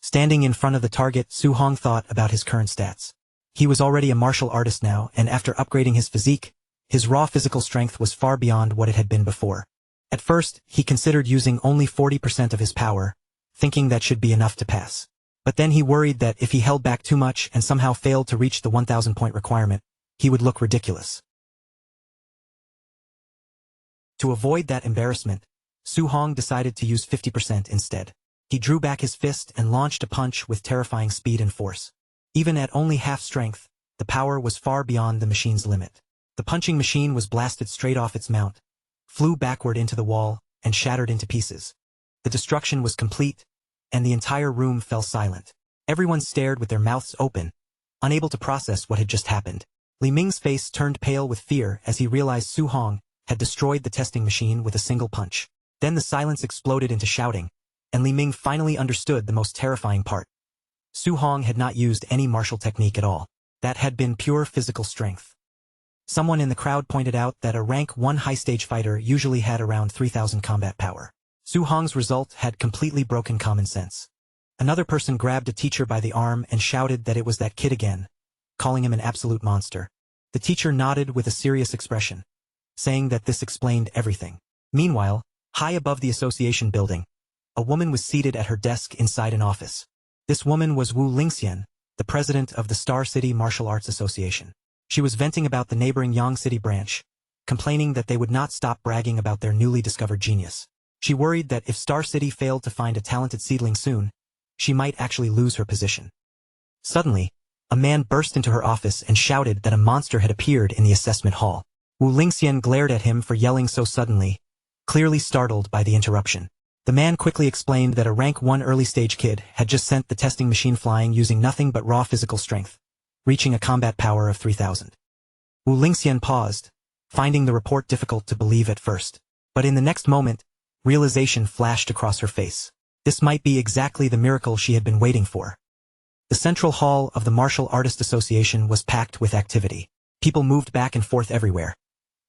Speaker 1: Standing in front of the target, Su-hong thought about his current stats. He was already a martial artist now, and after upgrading his physique, his raw physical strength was far beyond what it had been before. At first, he considered using only 40% of his power, thinking that should be enough to pass. But then he worried that if he held back too much and somehow failed to reach the 1000-point requirement, he would look ridiculous. To avoid that embarrassment, Su-hong decided to use 50% instead. He drew back his fist and launched a punch with terrifying speed and force. Even at only half strength, the power was far beyond the machine's limit. The punching machine was blasted straight off its mount, flew backward into the wall, and shattered into pieces. The destruction was complete, and the entire room fell silent. Everyone stared with their mouths open, unable to process what had just happened. Li Ming's face turned pale with fear as he realized Su Hong had destroyed the testing machine with a single punch. Then the silence exploded into shouting, and Li Ming finally understood the most terrifying part. Su Hong had not used any martial technique at all. That had been pure physical strength. Someone in the crowd pointed out that a rank 1 high-stage fighter usually had around 3,000 combat power. Su Hong's result had completely broken common sense. Another person grabbed a teacher by the arm and shouted that it was that kid again, calling him an absolute monster. The teacher nodded with a serious expression, saying that this explained everything. Meanwhile, high above the association building, a woman was seated at her desk inside an office. This woman was Wu Lingxian, the president of the Star City Martial Arts Association. She was venting about the neighboring Yang City branch, complaining that they would not stop bragging about their newly discovered genius. She worried that if Star City failed to find a talented seedling soon, she might actually lose her position. Suddenly, a man burst into her office and shouted that a monster had appeared in the assessment hall. Wu Lingxian glared at him for yelling so suddenly, clearly startled by the interruption. The man quickly explained that a rank 1 early-stage kid had just sent the testing machine flying using nothing but raw physical strength, reaching a combat power of 3,000. Wu Lingxian paused, finding the report difficult to believe at first. But in the next moment, realization flashed across her face. This might be exactly the miracle she had been waiting for. The central hall of the Martial Artist Association was packed with activity. People moved back and forth everywhere.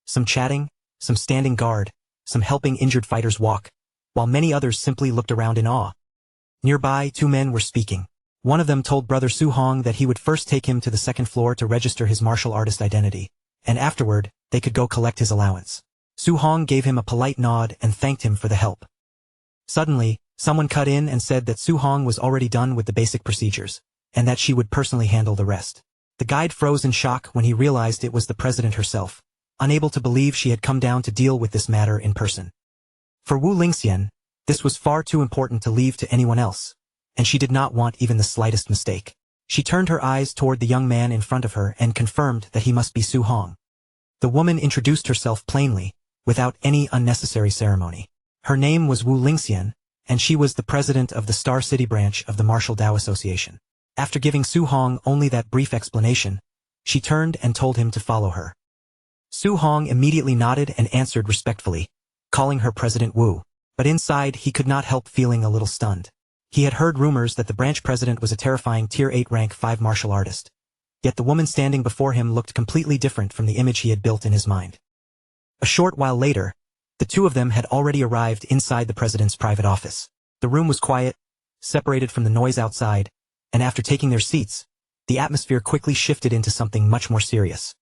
Speaker 1: Some chatting, some standing guard, some helping injured fighters walk, while many others simply looked around in awe. Nearby, 2 men were speaking. One of them told Brother Su Hong that he would first take him to the 2nd floor to register his martial artist identity, and afterward, they could go collect his allowance. Su Hong gave him a polite nod and thanked him for the help. Suddenly, someone cut in and said that Su Hong was already done with the basic procedures, and that she would personally handle the rest. The guide froze in shock when he realized it was the president herself, unable to believe she had come down to deal with this matter in person. For Wu Lingxian, this was far too important to leave to anyone else, and she did not want even the slightest mistake. She turned her eyes toward the young man in front of her and confirmed that he must be Su Hong. The woman introduced herself plainly, without any unnecessary ceremony. Her name was Wu Lingxian, and she was the president of the Star City branch of the Martial Dao Association. After giving Su Hong only that brief explanation, she turned and told him to follow her. Su Hong immediately nodded and answered respectfully, calling her President Wu, but inside he could not help feeling a little stunned. He had heard rumors that the branch president was a terrifying Tier 8 rank 5 martial artist, yet the woman standing before him looked completely different from the image he had built in his mind. A short while later, the 2 of them had already arrived inside the president's private office. The room was quiet, separated from the noise outside, and after taking their seats, the atmosphere quickly shifted into something much more serious.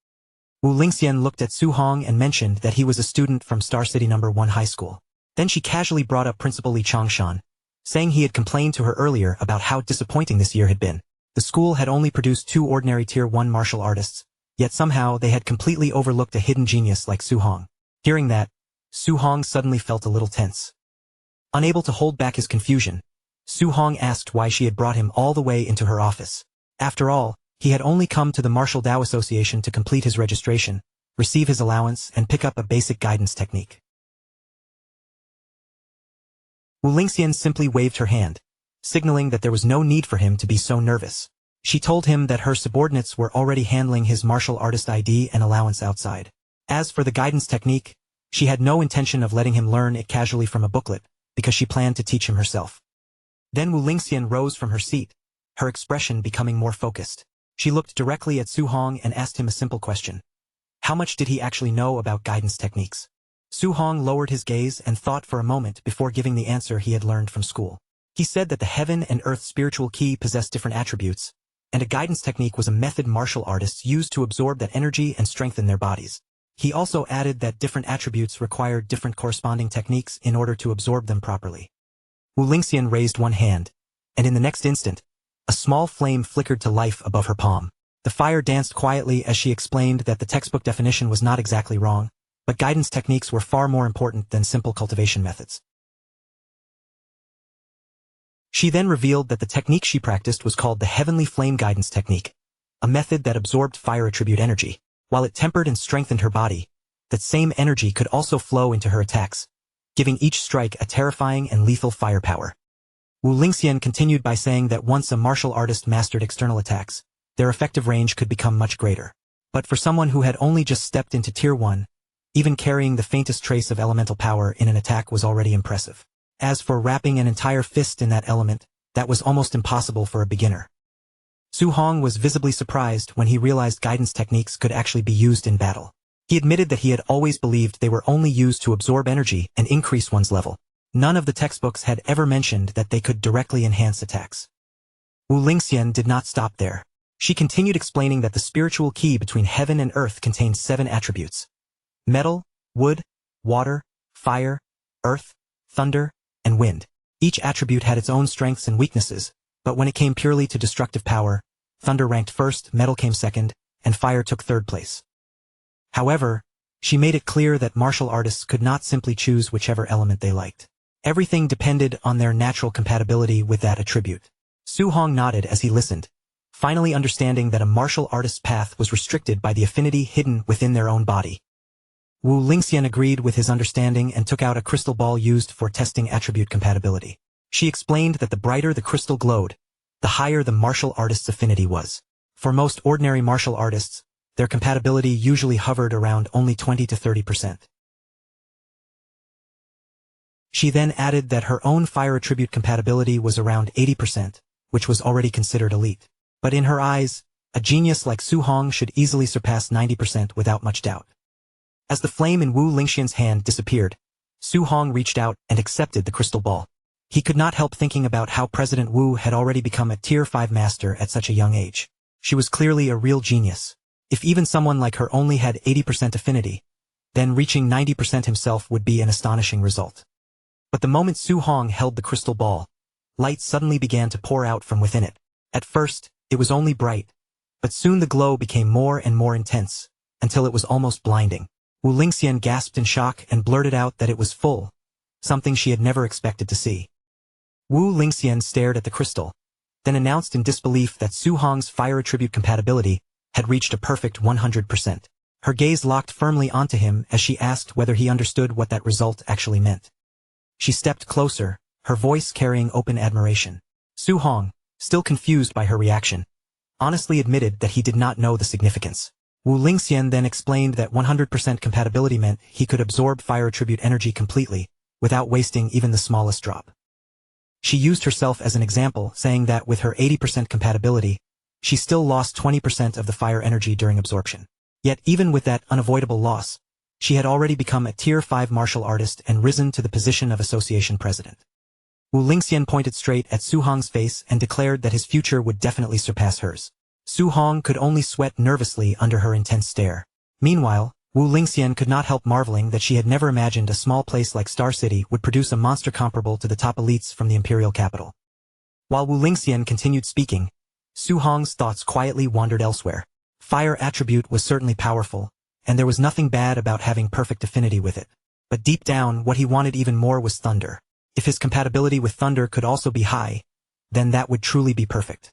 Speaker 1: Wu Lingxian looked at Su Hong and mentioned that he was a student from Star City No. 1 High School. Then she casually brought up Principal Li Changshan, saying he had complained to her earlier about how disappointing this year had been. The school had only produced 2 ordinary Tier 1 martial artists, yet somehow they had completely overlooked a hidden genius like Su Hong. Hearing that, Su Hong suddenly felt a little tense. Unable to hold back his confusion, Su Hong asked why she had brought him all the way into her office. After all, he had only come to the Martial Dao Association to complete his registration, receive his allowance, and pick up a basic guidance technique. Wu Lingxian simply waved her hand, signaling that there was no need for him to be so nervous. She told him that her subordinates were already handling his martial artist ID and allowance outside. As for the guidance technique, she had no intention of letting him learn it casually from a booklet, because she planned to teach him herself. Then Wu Lingxian rose from her seat, her expression becoming more focused. She looked directly at Su Hong and asked him a simple question. How much did he actually know about guidance techniques? Su Hong lowered his gaze and thought for a moment before giving the answer he had learned from school. He said that the heaven and earth spiritual key possessed different attributes, and a guidance technique was a method martial artists used to absorb that energy and strengthen their bodies. He also added that different attributes required different corresponding techniques in order to absorb them properly. Wu Lingxian raised one hand, and in the next instant, a small flame flickered to life above her palm. The fire danced quietly as she explained that the textbook definition was not exactly wrong, but guidance techniques were far more important than simple cultivation methods. She then revealed that the technique she practiced was called the Heavenly Flame Guidance Technique, a method that absorbed fire attribute energy. While it tempered and strengthened her body, that same energy could also flow into her attacks, giving each strike a terrifying and lethal firepower. Wu Lingxian continued by saying that once a martial artist mastered external attacks, their effective range could become much greater. But for someone who had only just stepped into Tier 1, even carrying the faintest trace of elemental power in an attack was already impressive. As for wrapping an entire fist in that element, that was almost impossible for a beginner. Su Hong was visibly surprised when he realized guidance techniques could actually be used in battle. He admitted that he had always believed they were only used to absorb energy and increase one's level. None of the textbooks had ever mentioned that they could directly enhance attacks. Wu Lingxian did not stop there. She continued explaining that the spiritual key between heaven and earth contained 7 attributes: metal, wood, water, fire, earth, thunder, and wind. Each attribute had its own strengths and weaknesses, but when it came purely to destructive power, thunder ranked first, metal came second, and fire took third place. However, she made it clear that martial artists could not simply choose whichever element they liked. Everything depended on their natural compatibility with that attribute. Su Hong nodded as he listened, finally understanding that a martial artist's path was restricted by the affinity hidden within their own body. Wu Lingxian agreed with his understanding and took out a crystal ball used for testing attribute compatibility. She explained that the brighter the crystal glowed, the higher the martial artist's affinity was. For most ordinary martial artists, their compatibility usually hovered around only 20 to 30%. She then added that her own fire attribute compatibility was around 80%, which was already considered elite. But in her eyes, a genius like Su Hong should easily surpass 90% without much doubt. As the flame in Wu Lingxian's hand disappeared, Su Hong reached out and accepted the crystal ball. He could not help thinking about how President Wu had already become a Tier 5 master at such a young age. She was clearly a real genius. If even someone like her only had 80% affinity, then reaching 90% himself would be an astonishing result. But the moment Su Hong held the crystal ball, light suddenly began to pour out from within it. At first, it was only bright, but soon the glow became more and more intense, until it was almost blinding. Wu Lingxian gasped in shock and blurted out that it was full, something she had never expected to see. Wu Lingxian stared at the crystal, then announced in disbelief that Su Hong's fire attribute compatibility had reached a perfect 100%. Her gaze locked firmly onto him as she asked whether he understood what that result actually meant. She stepped closer, her voice carrying open admiration. Su Hong, still confused by her reaction, honestly admitted that he did not know the significance. Wu Lingxian then explained that 100% compatibility meant he could absorb fire attribute energy completely, without wasting even the smallest drop. She used herself as an example, saying that with her 80% compatibility, she still lost 20% of the fire energy during absorption. Yet even with that unavoidable loss, she had already become a Tier 5 martial artist and risen to the position of association president. Wu Lingxian pointed straight at Su Hong's face and declared that his future would definitely surpass hers. Su Hong could only sweat nervously under her intense stare. Meanwhile, Wu Lingxian could not help marveling that she had never imagined a small place like Star City would produce a monster comparable to the top elites from the imperial capital. While Wu Lingxian continued speaking, Su Hong's thoughts quietly wandered elsewhere. Fire attribute was certainly powerful, and there was nothing bad about having perfect affinity with it. But deep down, what he wanted even more was thunder. If his compatibility with thunder could also be high, then that would truly be perfect.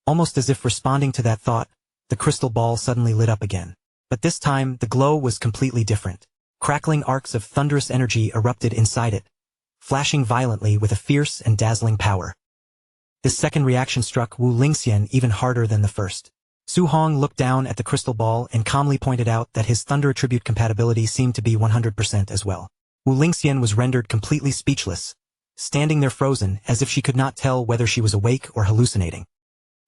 Speaker 1: Almost as if responding to that thought, the crystal ball suddenly lit up again. But this time, the glow was completely different. Crackling arcs of thunderous energy erupted inside it, flashing violently with a fierce and dazzling power. This second reaction struck Wu Lingxian even harder than the first. Su Hong looked down at the crystal ball and calmly pointed out that his thunder attribute compatibility seemed to be 100% as well. Wu Lingxian was rendered completely speechless, standing there frozen as if she could not tell whether she was awake or hallucinating.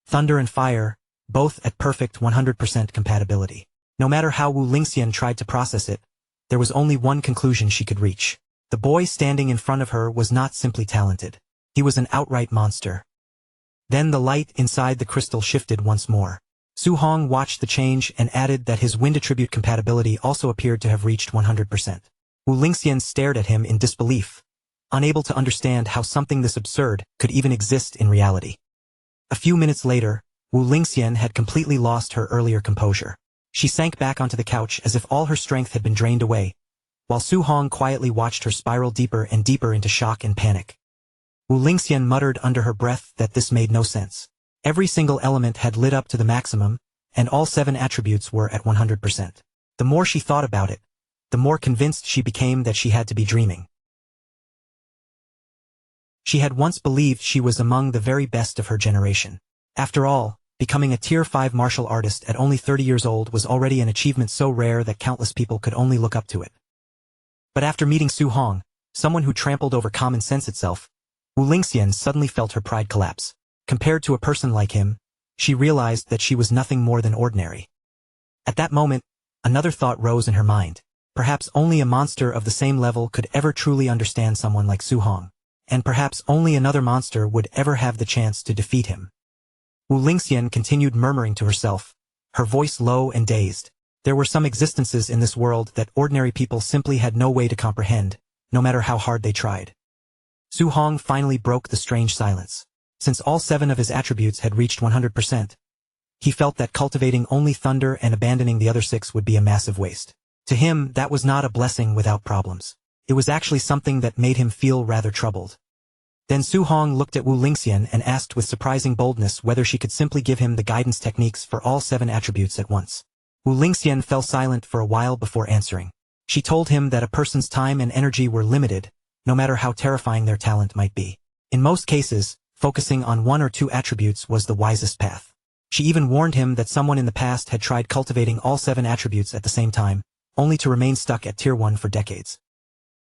Speaker 1: Thunder and fire, both at perfect 100% compatibility. No matter how Wu Lingxian tried to process it, there was only one conclusion she could reach. The boy standing in front of her was not simply talented. He was an outright monster. Then the light inside the crystal shifted once more. Su Hong watched the change and added that his wind attribute compatibility also appeared to have reached 100%. Wu Lingxian stared at him in disbelief, unable to understand how something this absurd could even exist in reality. A few minutes later, Wu Lingxian had completely lost her earlier composure. She sank back onto the couch as if all her strength had been drained away, while Su Hong quietly watched her spiral deeper and deeper into shock and panic. Wu Lingxian muttered under her breath that this made no sense. Every single element had lit up to the maximum, and all 7 attributes were at 100%. The more she thought about it, the more convinced she became that she had to be dreaming. She had once believed she was among the very best of her generation. After all, becoming a Tier 5 martial artist at only 30 years old was already an achievement so rare that countless people could only look up to it. But after meeting Su Hong, someone who trampled over common sense itself, Wu Lingxian suddenly felt her pride collapse. Compared to a person like him, she realized that she was nothing more than ordinary. At that moment, another thought rose in her mind. Perhaps only a monster of the same level could ever truly understand someone like Su Hong, and perhaps only another monster would ever have the chance to defeat him. Wu Lingxian continued murmuring to herself, her voice low and dazed. There were some existences in this world that ordinary people simply had no way to comprehend, no matter how hard they tried. Su Hong finally broke the strange silence. Since all 7 of his attributes had reached 100%, he felt that cultivating only thunder and abandoning the other 6 would be a massive waste. To him, that was not a blessing without problems. It was actually something that made him feel rather troubled. Then Su Hong looked at Wu Lingxian and asked with surprising boldness whether she could simply give him the guidance techniques for all 7 attributes at once. Wu Lingxian fell silent for a while before answering. She told him that a person's time and energy were limited, no matter how terrifying their talent might be. In most cases, focusing on 1 or 2 attributes was the wisest path. She even warned him that someone in the past had tried cultivating all 7 attributes at the same time, only to remain stuck at Tier 1 for decades.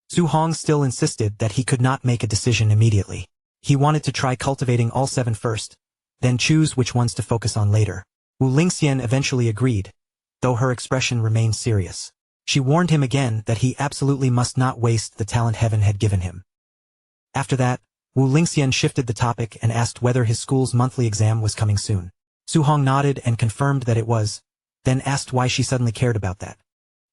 Speaker 1: Su Hong still insisted that he could not make a decision immediately. He wanted to try cultivating all 7 first, then choose which ones to focus on later. Wu Lingxian eventually agreed, though her expression remained serious. She warned him again that he absolutely must not waste the talent heaven had given him. After that, Wu Lingxian shifted the topic and asked whether his school's monthly exam was coming soon. Su Hong nodded and confirmed that it was, then asked why she suddenly cared about that.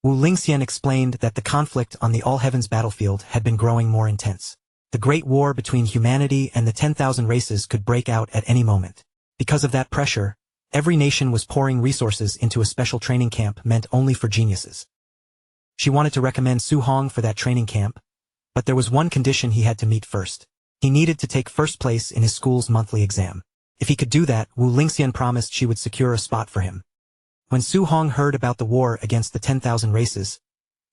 Speaker 1: Wu Lingxian explained that the conflict on the All Heavens battlefield had been growing more intense. The great war between humanity and the 10,000 races could break out at any moment. Because of that pressure, every nation was pouring resources into a special training camp meant only for geniuses. She wanted to recommend Su Hong for that training camp, but there was one condition he had to meet first. He needed to take first place in his school's monthly exam. If he could do that, Wu Lingxian promised she would secure a spot for him. When Su Hong heard about the war against the 10,000 races,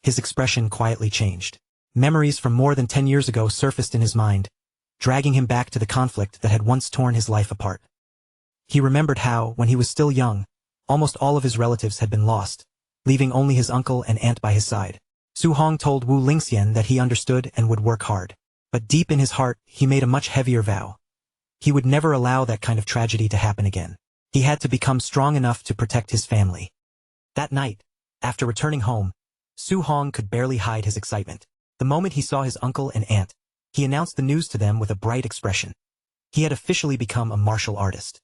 Speaker 1: his expression quietly changed. Memories from more than 10 years ago surfaced in his mind, dragging him back to the conflict that had once torn his life apart. He remembered how, when he was still young, almost all of his relatives had been lost, leaving only his uncle and aunt by his side. Su Hong told Wu Lingxian that he understood and would work hard. But deep in his heart, he made a much heavier vow. He would never allow that kind of tragedy to happen again. He had to become strong enough to protect his family. That night, after returning home, Su Hong could barely hide his excitement. The moment he saw his uncle and aunt, he announced the news to them with a bright expression. He had officially become a martial artist.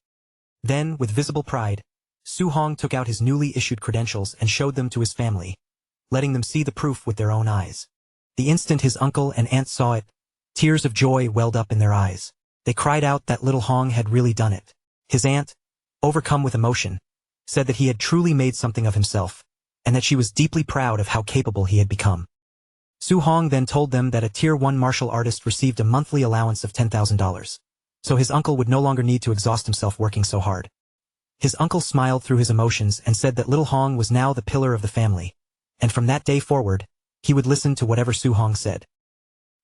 Speaker 1: Then, with visible pride, Su Hong took out his newly issued credentials and showed them to his family, letting them see the proof with their own eyes. The instant his uncle and aunt saw it, tears of joy welled up in their eyes. They cried out that little Hong had really done it. His aunt, overcome with emotion, said that he had truly made something of himself, and that she was deeply proud of how capable he had become. Su Hong then told them that a Tier 1 martial artist received a monthly allowance of $10,000, so his uncle would no longer need to exhaust himself working so hard. His uncle smiled through his emotions and said that little Hong was now the pillar of the family, and from that day forward, he would listen to whatever Su Hong said.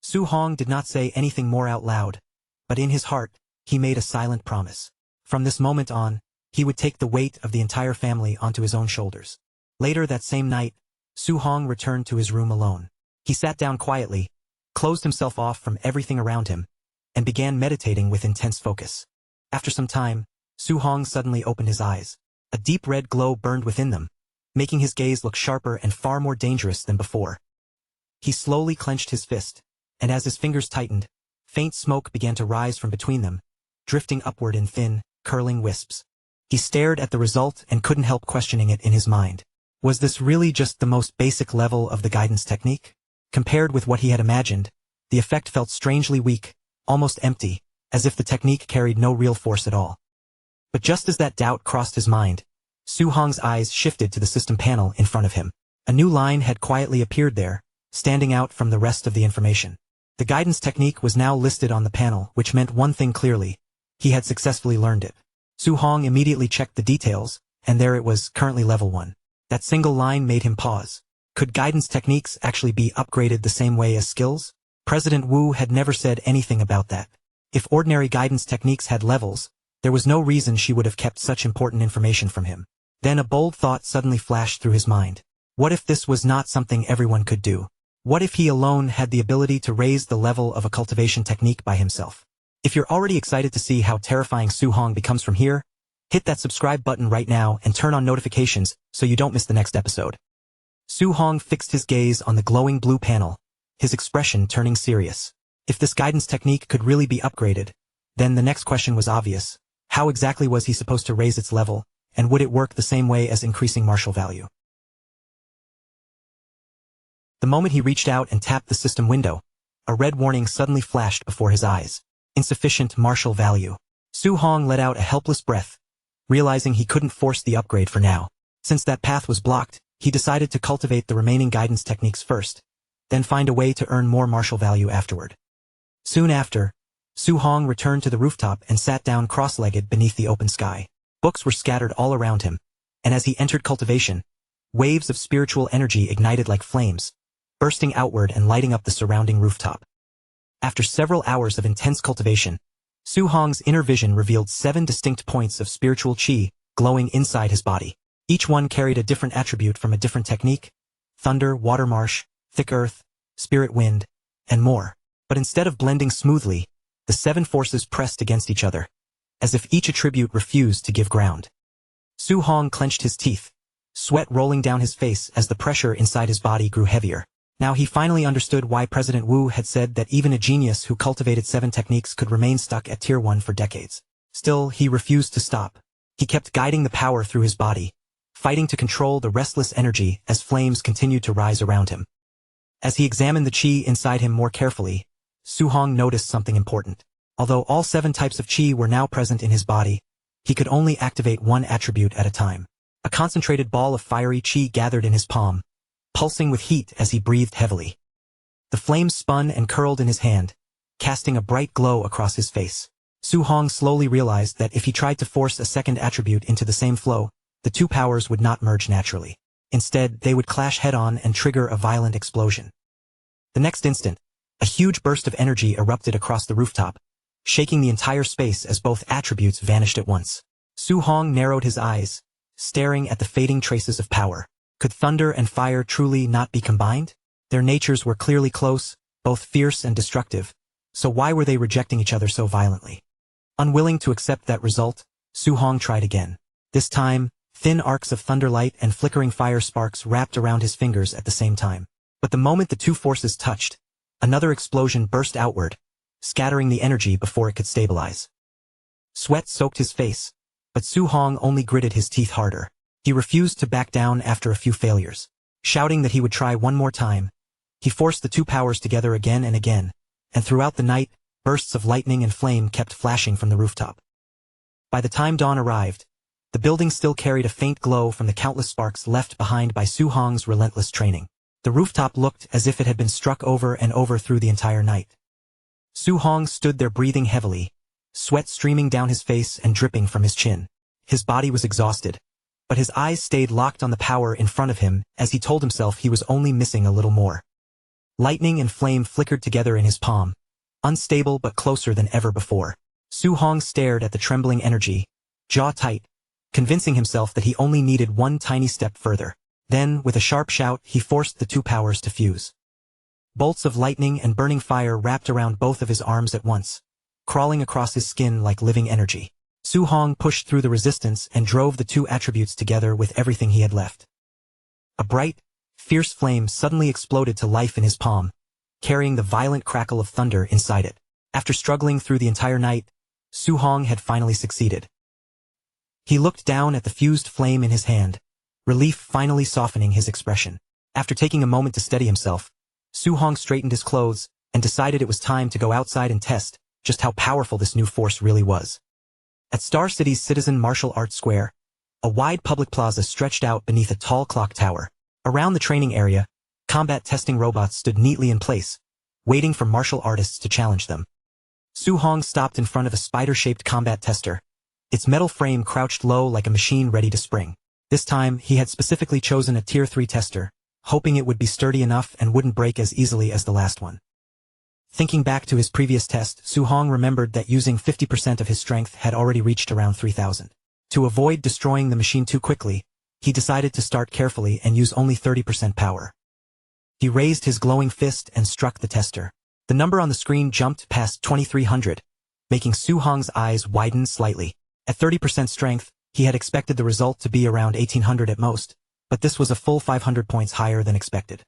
Speaker 1: Su Hong did not say anything more out loud, but in his heart, he made a silent promise. From this moment on, he would take the weight of the entire family onto his own shoulders. Later that same night, Su Hong returned to his room alone. He sat down quietly, closed himself off from everything around him, and began meditating with intense focus. After some time, Su Hong suddenly opened his eyes. A deep red glow burned within them, making his gaze look sharper and far more dangerous than before. He slowly clenched his fist, and as his fingers tightened, faint smoke began to rise from between them, drifting upward in thin, curling wisps. He stared at the result and couldn't help questioning it in his mind. Was this really just the most basic level of the guidance technique? Compared with what he had imagined, the effect felt strangely weak, almost empty, as if the technique carried no real force at all. But just as that doubt crossed his mind, Su Hong's eyes shifted to the system panel in front of him. A new line had quietly appeared there, standing out from the rest of the information. The guidance technique was now listed on the panel, which meant one thing clearly: he had successfully learned it. Su Hong immediately checked the details, and there it was, currently level 1. That single line made him pause. Could guidance techniques actually be upgraded the same way as skills? President Wu had never said anything about that. If ordinary guidance techniques had levels, there was no reason she would have kept such important information from him. Then a bold thought suddenly flashed through his mind. What if this was not something everyone could do? What if he alone had the ability to raise the level of a cultivation technique by himself? If you're already excited to see how terrifying Su-hong becomes from here, hit that subscribe button right now and turn on notifications so you don't miss the next episode. Su-hong fixed his gaze on the glowing blue panel, his expression turning serious. If this guidance technique could really be upgraded, then the next question was obvious. How exactly was he supposed to raise its level, and would it work the same way as increasing martial value? The moment he reached out and tapped the system window, a red warning suddenly flashed before his eyes. Insufficient martial value. Su-hong let out a helpless breath, realizing he couldn't force the upgrade for now. Since that path was blocked, he decided to cultivate the remaining guidance techniques first, then find a way to earn more martial value afterward. Soon after, Su-hong returned to the rooftop and sat down cross-legged beneath the open sky. Books were scattered all around him, and as he entered cultivation, waves of spiritual energy ignited like flames, bursting outward and lighting up the surrounding rooftop. After several hours of intense cultivation, Su-hong's inner vision revealed 7 distinct points of spiritual qi glowing inside his body. Each one carried a different attribute from a different technique: thunder, water marsh, thick earth, spirit wind, and more. But instead of blending smoothly, the 7 forces pressed against each other, as if each attribute refused to give ground. Su-hong clenched his teeth, sweat rolling down his face as the pressure inside his body grew heavier. Now he finally understood why President Wu had said that even a genius who cultivated 7 techniques could remain stuck at Tier 1 for decades. Still, he refused to stop. He kept guiding the power through his body, fighting to control the restless energy as flames continued to rise around him. As he examined the qi inside him more carefully, Su-hong noticed something important. Although all 7 types of qi were now present in his body, he could only activate one attribute at a time. A concentrated ball of fiery qi gathered in his palm, pulsing with heat as he breathed heavily. The flames spun and curled in his hand, casting a bright glow across his face. Su-hong slowly realized that if he tried to force a second attribute into the same flow, the 2 powers would not merge naturally. Instead, they would clash head-on and trigger a violent explosion. The next instant, a huge burst of energy erupted across the rooftop, shaking the entire space as both attributes vanished at once. Su-hong narrowed his eyes, staring at the fading traces of power. Could thunder and fire truly not be combined? Their natures were clearly close, both fierce and destructive, so why were they rejecting each other so violently? Unwilling to accept that result, Su-hong tried again. This time, thin arcs of thunderlight and flickering fire sparks wrapped around his fingers at the same time. But the moment the 2 forces touched, another explosion burst outward, scattering the energy before it could stabilize. Sweat soaked his face, but Su-hong only gritted his teeth harder. He refused to back down after a few failures. Shouting that he would try one more time, he forced the 2 powers together again and again, and throughout the night, bursts of lightning and flame kept flashing from the rooftop. By the time dawn arrived, the building still carried a faint glow from the countless sparks left behind by Su-hong's relentless training. The rooftop looked as if it had been struck over and over through the entire night. Su-hong stood there breathing heavily, sweat streaming down his face and dripping from his chin. His body was exhausted, but his eyes stayed locked on the power in front of him as he told himself he was only missing a little more. Lightning and flame flickered together in his palm, unstable but closer than ever before. Su-hong stared at the trembling energy, jaw tight, convincing himself that he only needed one tiny step further. Then, with a sharp shout, he forced the 2 powers to fuse. Bolts of lightning and burning fire wrapped around both of his arms at once, crawling across his skin like living energy. Su-hong pushed through the resistance and drove the 2 attributes together with everything he had left. A bright, fierce flame suddenly exploded to life in his palm, carrying the violent crackle of thunder inside it. After struggling through the entire night, Su-hong had finally succeeded. He looked down at the fused flame in his hand, relief finally softening his expression. After taking a moment to steady himself, Su-hong straightened his clothes and decided it was time to go outside and test just how powerful this new force really was. At Star City's Citizen Martial Arts Square, a wide public plaza stretched out beneath a tall clock tower. Around the training area, combat testing robots stood neatly in place, waiting for martial artists to challenge them. Su-hong stopped in front of a spider-shaped combat tester, its metal frame crouched low like a machine ready to spring. This time, he had specifically chosen a Tier 3 tester, hoping it would be sturdy enough and wouldn't break as easily as the last one. Thinking back to his previous test, Su Hong remembered that using 50% of his strength had already reached around 3,000. To avoid destroying the machine too quickly, he decided to start carefully and use only 30% power. He raised his glowing fist and struck the tester. The number on the screen jumped past 2,300, making Su Hong's eyes widen slightly. At 30% strength, he had expected the result to be around 1,800 at most, but this was a full 500 points higher than expected.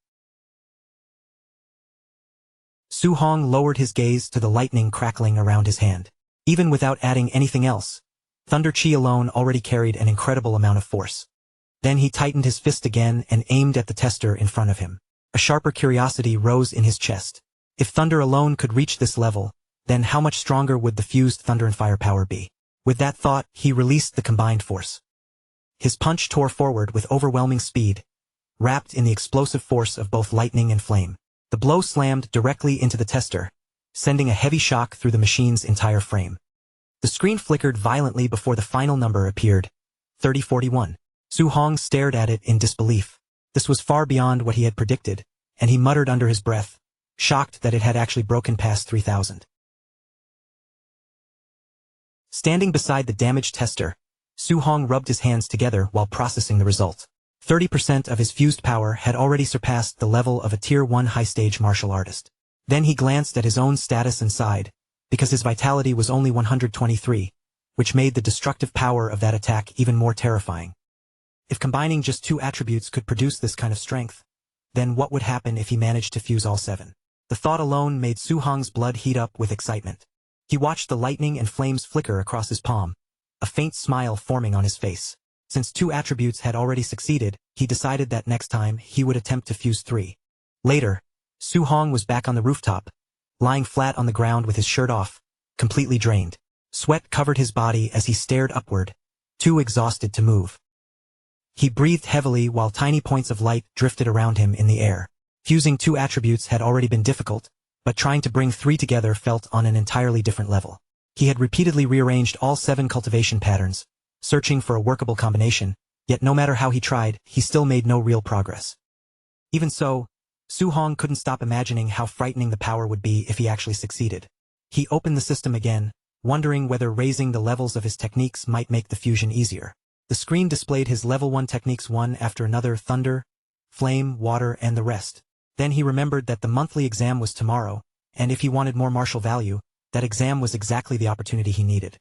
Speaker 1: Su Hong lowered his gaze to the lightning crackling around his hand. Even without adding anything else, Thunder Chi alone already carried an incredible amount of force. Then he tightened his fist again and aimed at the tester in front of him. A sharper curiosity rose in his chest. If thunder alone could reach this level, then how much stronger would the fused thunder and fire power be? With that thought, he released the combined force. His punch tore forward with overwhelming speed, wrapped in the explosive force of both lightning and flame. The blow slammed directly into the tester, sending a heavy shock through the machine's entire frame. The screen flickered violently before the final number appeared, 3041. Su Hong stared at it in disbelief. This was far beyond what he had predicted, and he muttered under his breath, shocked that it had actually broken past 3,000. Standing beside the damaged tester, Su Hong rubbed his hands together while processing the result. 30% of his fused power had already surpassed the level of a Tier 1 high-stage martial artist. Then he glanced at his own status and sighed, because his vitality was only 123, which made the destructive power of that attack even more terrifying. If combining just 2 attributes could produce this kind of strength, then what would happen if he managed to fuse all 7? The thought alone made Su Hong's blood heat up with excitement. He watched the lightning and flames flicker across his palm, a faint smile forming on his face. Since 2 attributes had already succeeded, he decided that next time he would attempt to fuse 3. Later, Su Hong was back on the rooftop, lying flat on the ground with his shirt off, completely drained. Sweat covered his body as he stared upward, too exhausted to move. He breathed heavily while tiny points of light drifted around him in the air. Fusing 2 attributes had already been difficult, but trying to bring 3 together felt on an entirely different level. He had repeatedly rearranged all 7 cultivation patterns, searching for a workable combination, yet no matter how he tried, he still made no real progress. Even so, Su Hong couldn't stop imagining how frightening the power would be if he actually succeeded. He opened the system again, wondering whether raising the levels of his techniques might make the fusion easier. The screen displayed his level 1 techniques one after another: thunder, flame, water, and the rest. Then he remembered that the monthly exam was tomorrow, and if he wanted more martial value, that exam was exactly the opportunity he needed.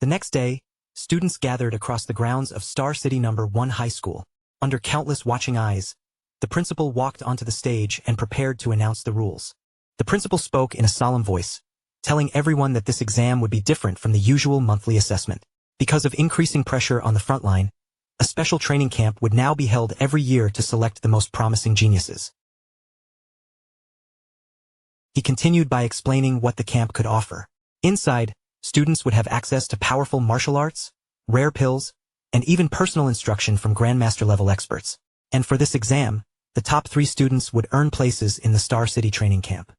Speaker 1: The next day, students gathered across the grounds of Star City No. 1 High School. Under countless watching eyes, the principal walked onto the stage and prepared to announce the rules. The principal spoke in a solemn voice, telling everyone that this exam would be different from the usual monthly assessment. Because of increasing pressure on the front line, a special training camp would now be held every year to select the most promising geniuses. He continued by explaining what the camp could offer. Inside, students would have access to powerful martial arts, rare pills, and even personal instruction from grandmaster-level experts. And for this exam, the top 3 students would earn places in the Star City training camp.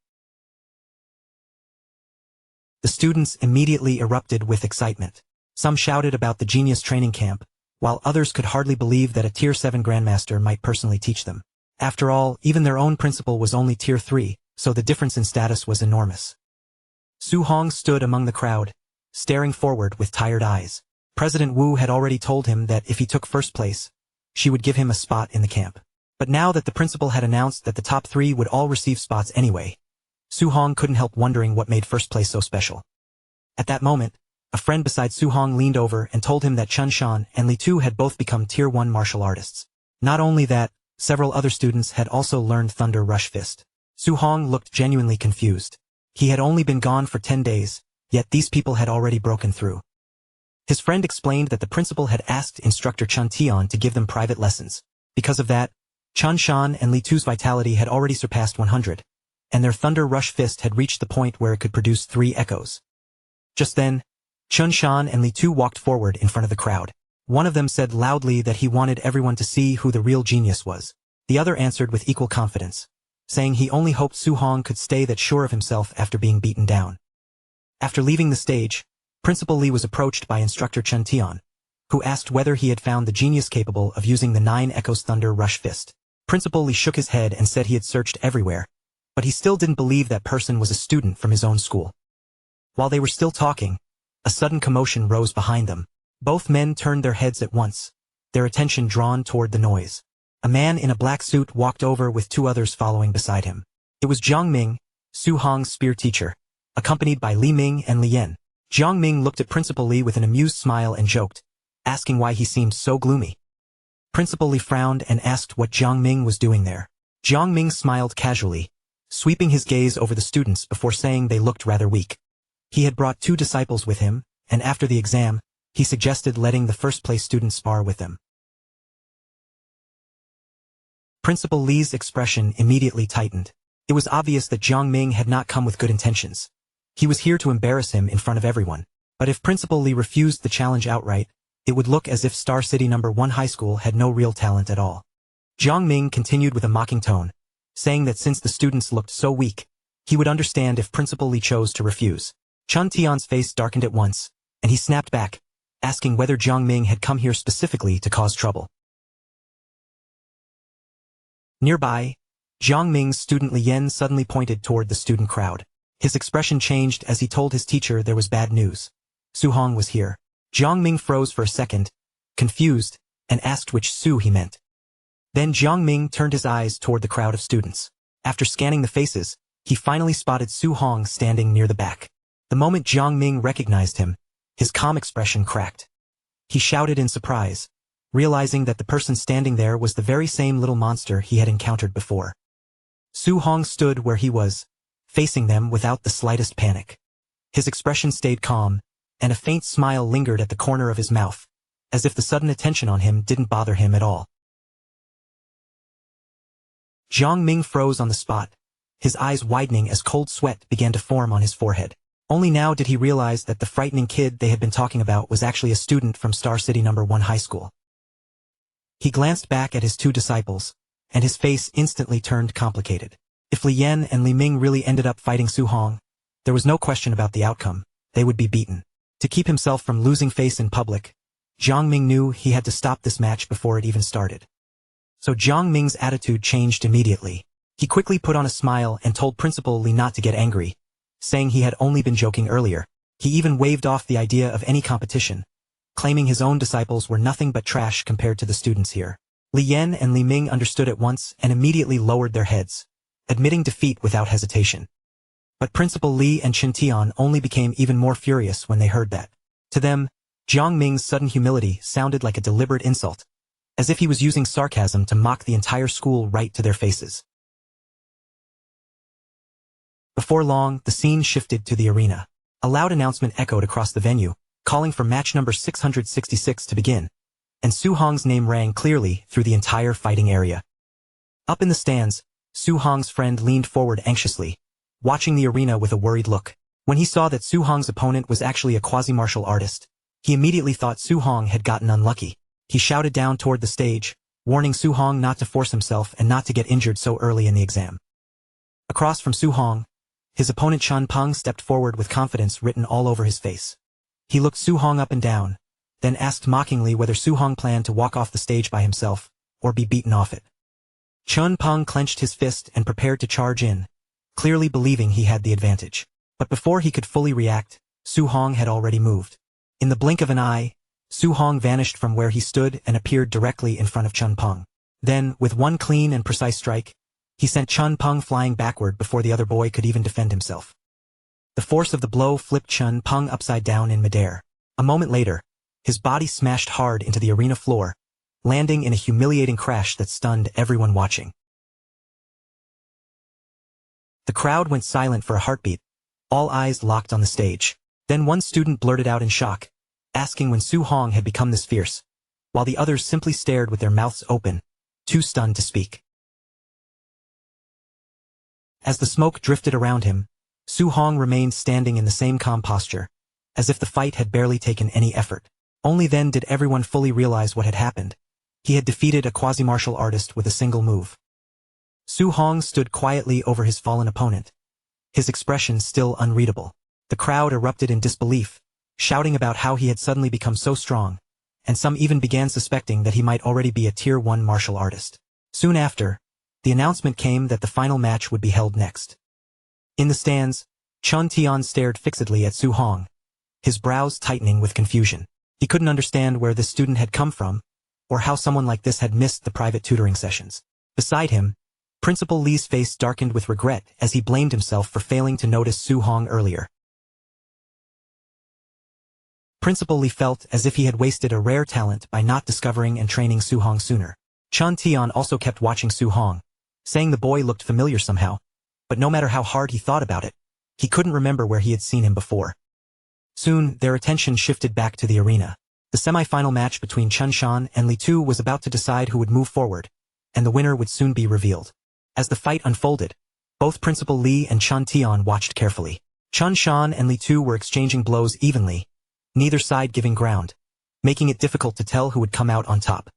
Speaker 1: The students immediately erupted with excitement. Some shouted about the genius training camp, while others could hardly believe that a Tier 7 grandmaster might personally teach them. After all, even their own principal was only Tier 3, so the difference in status was enormous. Su Hong stood among the crowd, staring forward with tired eyes. President Wu had already told him that if he took first place, she would give him a spot in the camp. But now that the principal had announced that the top 3 would all receive spots anyway, Su Hong couldn't help wondering what made first place so special. At that moment, a friend beside Su Hong leaned over and told him that Chun Shan and Li Tu had both become Tier 1 martial artists. Not only that, several other students had also learned Thunder Rush Fist. Su Hong looked genuinely confused. He had only been gone for 10 days, yet these people had already broken through. His friend explained that the principal had asked instructor Chun Tian to give them private lessons. Because of that, Chun Shan and Li Tu's vitality had already surpassed 100, and their Thunder Rush Fist had reached the point where it could produce 3 echoes. Just then, Chun Shan and Li Tu walked forward in front of the crowd. One of them said loudly that he wanted everyone to see who the real genius was. The other answered with equal confidence, saying he only hoped Su Hong could stay that sure of himself after being beaten down. After leaving the stage, Principal Li was approached by instructor Chun Tian, who asked whether he had found the genius capable of using the 9 Echoes Thunder Rush Fist. Principal Li shook his head and said he had searched everywhere, but he still didn't believe that person was a student from his own school. While they were still talking, a sudden commotion rose behind them. Both men turned their heads at once, their attention drawn toward the noise. A man in a black suit walked over with two others following beside him. It was Jiang Ming, Su Hong's spear teacher, accompanied by Li Ming and Li Yan. Jiang Ming looked at Principal Li with an amused smile and joked, asking why he seemed so gloomy. Principal Li frowned and asked what Jiang Ming was doing there. Jiang Ming smiled casually, sweeping his gaze over the students before saying they looked rather weak. He had brought 2 disciples with him, and after the exam, he suggested letting the first-place students spar with them. Principal Li's expression immediately tightened. It was obvious that Jiang Ming had not come with good intentions. He was here to embarrass him in front of everyone. But if Principal Li refused the challenge outright, it would look as if Star City No. 1 High School had no real talent at all. Jiang Ming continued with a mocking tone, saying that since the students looked so weak, he would understand if Principal Li chose to refuse. Chun Tian's face darkened at once, and he snapped back, asking whether Jiang Ming had come here specifically to cause trouble. Nearby, Jiang Ming's student Li Yan suddenly pointed toward the student crowd. His expression changed as he told his teacher there was bad news. Su Hong was here. Jiang Ming froze for a second, confused, and asked which Su he meant. Then Jiang Ming turned his eyes toward the crowd of students. After scanning the faces, he finally spotted Su Hong standing near the back. The moment Jiang Ming recognized him, his calm expression cracked. He shouted in surprise, realizing that the person standing there was the very same little monster he had encountered before. Su Hong stood where he was, facing them without the slightest panic. His expression stayed calm, and a faint smile lingered at the corner of his mouth, as if the sudden attention on him didn't bother him at all. Jiang Ming froze on the spot, his eyes widening as cold sweat began to form on his forehead. Only now did he realize that the frightening kid they had been talking about was actually a student from Star City No. 1 High School. He glanced back at his 2 disciples, and his face instantly turned complicated. If Li Yan and Li Ming really ended up fighting Su Hong, there was no question about the outcome. They would be beaten. To keep himself from losing face in public, Jiang Ming knew he had to stop this match before it even started. So Jiang Ming's attitude changed immediately. He quickly put on a smile and told Principal Li not to get angry, saying he had only been joking earlier. He even waved off the idea of any competition, claiming his own disciples were nothing but trash compared to the students here. Li Yan and Li Ming understood at once and immediately lowered their heads, admitting defeat without hesitation. But Principal Li and Chun Tian only became even more furious when they heard that. To them, Jiang Ming's sudden humility sounded like a deliberate insult, as if he was using sarcasm to mock the entire school right to their faces. Before long, the scene shifted to the arena. A loud announcement echoed across the venue, calling for match number 666 to begin, and Su Hong's name rang clearly through the entire fighting area. Up in the stands, Su Hong's friend leaned forward anxiously, watching the arena with a worried look. When he saw that Su Hong's opponent was actually a quasi-martial artist, he immediately thought Su Hong had gotten unlucky. He shouted down toward the stage, warning Su Hong not to force himself and not to get injured so early in the exam. Across from Su Hong, his opponent Chun Peng stepped forward with confidence written all over his face. He looked Su Hong up and down, then asked mockingly whether Su Hong planned to walk off the stage by himself, or be beaten off it. Chun Peng clenched his fist and prepared to charge in, clearly believing he had the advantage. But before he could fully react, Su Hong had already moved. In the blink of an eye, Su Hong vanished from where he stood and appeared directly in front of Chun Peng. Then, with one clean and precise strike, he sent Chun Peng flying backward before the other boy could even defend himself. The force of the blow flipped Chun Peng upside down in midair. A moment later, his body smashed hard into the arena floor, landing in a humiliating crash that stunned everyone watching. The crowd went silent for a heartbeat, all eyes locked on the stage. Then one student blurted out in shock, asking when Su Hong had become this fierce, while the others simply stared with their mouths open, too stunned to speak. As the smoke drifted around him, Su Hong remained standing in the same calm posture, as if the fight had barely taken any effort. Only then did everyone fully realize what had happened. He had defeated a quasi-martial artist with a single move. Su Hong stood quietly over his fallen opponent, his expression still unreadable. The crowd erupted in disbelief, shouting about how he had suddenly become so strong, and some even began suspecting that he might already be a Tier 1 martial artist. Soon after, the announcement came that the final match would be held next. In the stands, Chun Tian stared fixedly at Su Hong, his brows tightening with confusion. He couldn't understand where this student had come from, or how someone like this had missed the private tutoring sessions. Beside him, Principal Li's face darkened with regret as he blamed himself for failing to notice Su Hong earlier. Principal Li felt as if he had wasted a rare talent by not discovering and training Su Hong sooner. Chun Tian also kept watching Su Hong, saying the boy looked familiar somehow, but no matter how hard he thought about it, he couldn't remember where he had seen him before. Soon, their attention shifted back to the arena. The semi-final match between Chun Shan and Li Tu was about to decide who would move forward, and the winner would soon be revealed. As the fight unfolded, both Principal Li and Chun Tian watched carefully. Chun Shan and Li Tu were exchanging blows evenly, neither side giving ground, making it difficult to tell who would come out on top.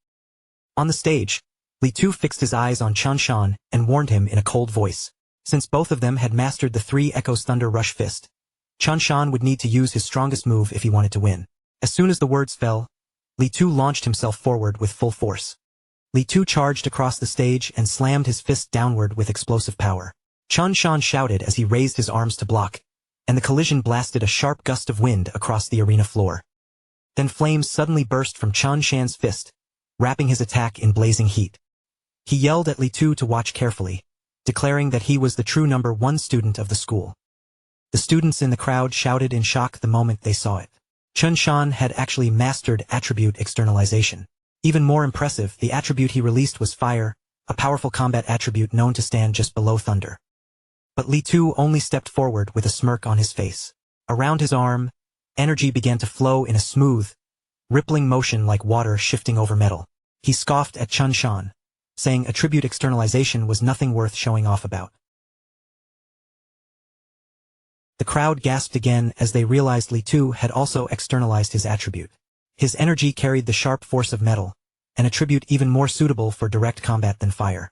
Speaker 1: On the stage, Li Tu fixed his eyes on Chun Shan and warned him in a cold voice. Since both of them had mastered the 3 Echoes Thunder Rush Fist, Chun Shan would need to use his strongest move if he wanted to win. As soon as the words fell, Li Tu launched himself forward with full force. Li Tu charged across the stage and slammed his fist downward with explosive power. Chun Shan shouted as he raised his arms to block, and the collision blasted a sharp gust of wind across the arena floor. Then flames suddenly burst from Chun Shan's fist, wrapping his attack in blazing heat. He yelled at Li Tu to watch carefully, declaring that he was the true number 1 student of the school. The students in the crowd shouted in shock the moment they saw it. Chun Shan had actually mastered attribute externalization. Even more impressive, the attribute he released was fire, a powerful combat attribute known to stand just below thunder. But Li Tu only stepped forward with a smirk on his face. Around his arm, energy began to flow in a smooth, rippling motion like water shifting over metal. He scoffed at Chun Shan, saying attribute externalization was nothing worth showing off about. The crowd gasped again as they realized Li Tu had also externalized his attribute. His energy carried the sharp force of metal, an attribute even more suitable for direct combat than fire.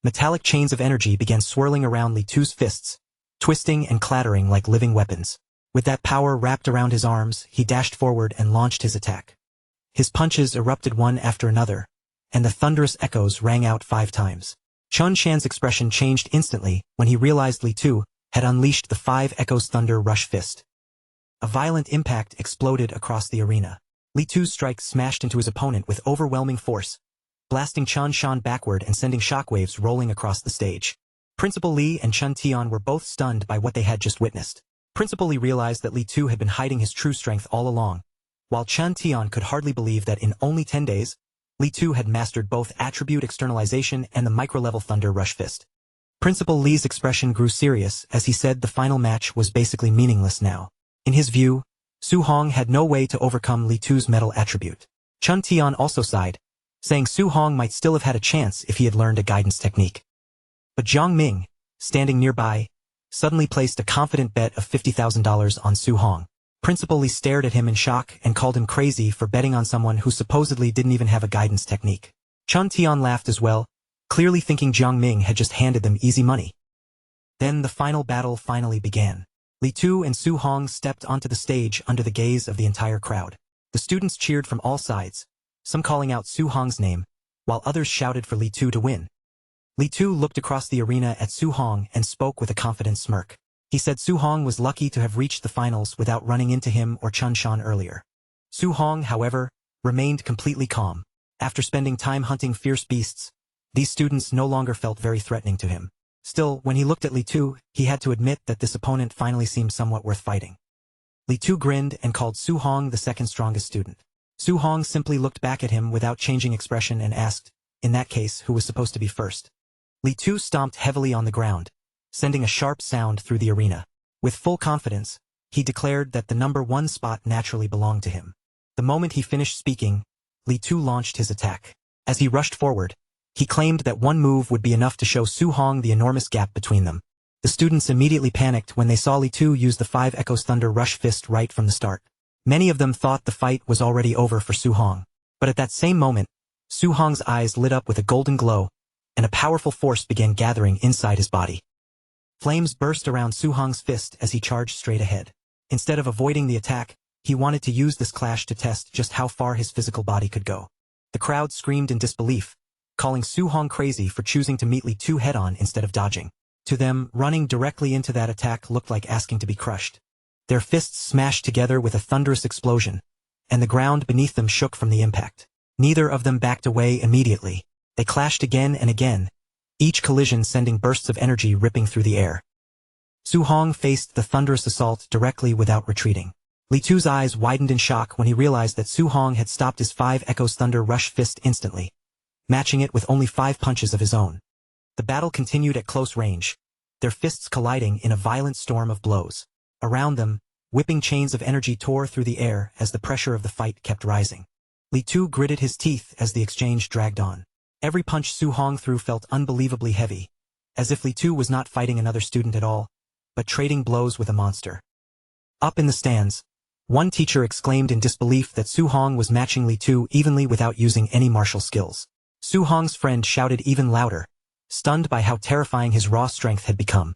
Speaker 1: Metallic chains of energy began swirling around Li Tu's fists, twisting and clattering like living weapons. With that power wrapped around his arms, he dashed forward and launched his attack. His punches erupted one after another, and the thunderous echoes rang out 5 times. Chun Shan's expression changed instantly when he realized Li Tu had unleashed the 5 Echoes Thunder Rush Fist. A violent impact exploded across the arena. Li Tu's strike smashed into his opponent with overwhelming force, blasting Chun Shan backward and sending shockwaves rolling across the stage. Principal Li and Chun Tian were both stunned by what they had just witnessed. Principal Li realized that Li Tu had been hiding his true strength all along, while Chun Tian could hardly believe that in only 10 days, Li Tu had mastered both attribute externalization and the micro-level Thunder Rush Fist. Principal Li's expression grew serious as he said the final match was basically meaningless now. In his view, Su Hong had no way to overcome Li Tu's metal attribute. Chun Tian also sighed, saying Su Hong might still have had a chance if he had learned a guidance technique. But Jiang Ming, standing nearby, suddenly placed a confident bet of $50,000 on Su Hong. Principal Li stared at him in shock and called him crazy for betting on someone who supposedly didn't even have a guidance technique. Chun Tian laughed as well, clearly thinking Jiang Ming had just handed them easy money. Then the final battle finally began. Li Tu and Su Hong stepped onto the stage under the gaze of the entire crowd. The students cheered from all sides, some calling out Su Hong's name, while others shouted for Li Tu to win. Li Tu looked across the arena at Su Hong and spoke with a confident smirk. He said Su Hong was lucky to have reached the finals without running into him or Chun Shan earlier. Su Hong, however, remained completely calm. After spending time hunting fierce beasts, these students no longer felt very threatening to him. Still, when he looked at Li Tu, he had to admit that this opponent finally seemed somewhat worth fighting. Li Tu grinned and called Su Hong the second strongest student. Su Hong simply looked back at him without changing expression and asked, in that case, who was supposed to be first? Li Tu stomped heavily on the ground, sending a sharp sound through the arena. With full confidence, he declared that the number 1 spot naturally belonged to him. The moment he finished speaking, Li Tu launched his attack. As he rushed forward, he claimed that one move would be enough to show Su Hong the enormous gap between them. The students immediately panicked when they saw Li Tu use the 5 Echoes Thunder Rush Fist right from the start. Many of them thought the fight was already over for Su Hong. But at that same moment, Su Hong's eyes lit up with a golden glow, and a powerful force began gathering inside his body. Flames burst around Su Hong's fist as he charged straight ahead. Instead of avoiding the attack, he wanted to use this clash to test just how far his physical body could go. The crowd screamed in disbelief, calling Su Hong crazy for choosing to meet Li Tu head-on instead of dodging. To them, running directly into that attack looked like asking to be crushed. Their fists smashed together with a thunderous explosion, and the ground beneath them shook from the impact. Neither of them backed away immediately. They clashed again and again, each collision sending bursts of energy ripping through the air. Su Hong faced the thunderous assault directly without retreating. Li Tu's eyes widened in shock when he realized that Su Hong had stopped his 5 Echoes Thunder Rush fist instantly, matching it with only 5 punches of his own. The battle continued at close range, their fists colliding in a violent storm of blows. Around them, whipping chains of energy tore through the air as the pressure of the fight kept rising. Li Tu gritted his teeth as the exchange dragged on. Every punch Su Hong threw felt unbelievably heavy, as if Li Tu was not fighting another student at all, but trading blows with a monster. Up in the stands, one teacher exclaimed in disbelief that Su Hong was matching Li Tu evenly without using any martial skills. Su Hong's friend shouted even louder, stunned by how terrifying his raw strength had become.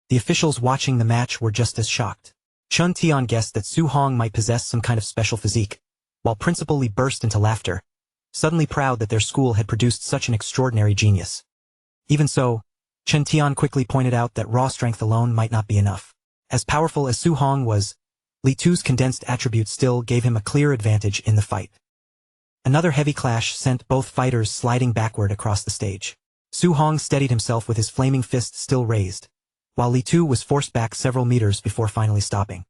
Speaker 1: The officials watching the match were just as shocked. Chun Tian guessed that Su Hong might possess some kind of special physique, while Principal Li burst into laughter, suddenly proud that their school had produced such an extraordinary genius. Even so, Chun Tian quickly pointed out that raw strength alone might not be enough. As powerful as Su Hong was, Li Tu's condensed attributes still gave him a clear advantage in the fight. Another heavy clash sent both fighters sliding backward across the stage. Su Hong steadied himself with his flaming fist still raised, while Li Tu was forced back several meters before finally stopping.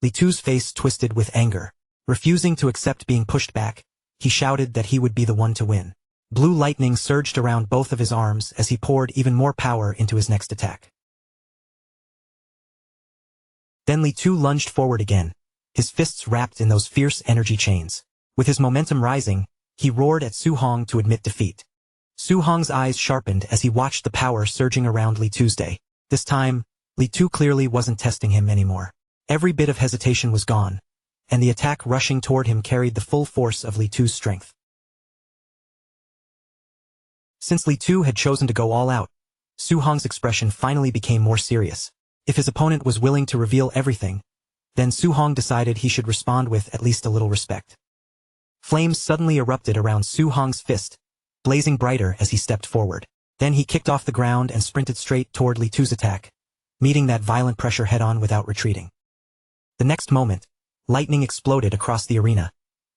Speaker 1: Li Tu's face twisted with anger. Refusing to accept being pushed back, he shouted that he would be the one to win. Blue lightning surged around both of his arms as he poured even more power into his next attack. Then Li Tu lunged forward again, his fists wrapped in those fierce energy chains. With his momentum rising, he roared at Su Hong to admit defeat. Su Hong's eyes sharpened as he watched the power surging around Li Tu's day. This time, Li Tu clearly wasn't testing him anymore. Every bit of hesitation was gone, and the attack rushing toward him carried the full force of Li Tu's strength. Since Li Tu had chosen to go all out, Su Hong's expression finally became more serious. If his opponent was willing to reveal everything, then Su Hong decided he should respond with at least a little respect. Flames suddenly erupted around Su Hong's fist, blazing brighter as he stepped forward. Then he kicked off the ground and sprinted straight toward Li Tu's attack, meeting that violent pressure head-on without retreating. The next moment, lightning exploded across the arena,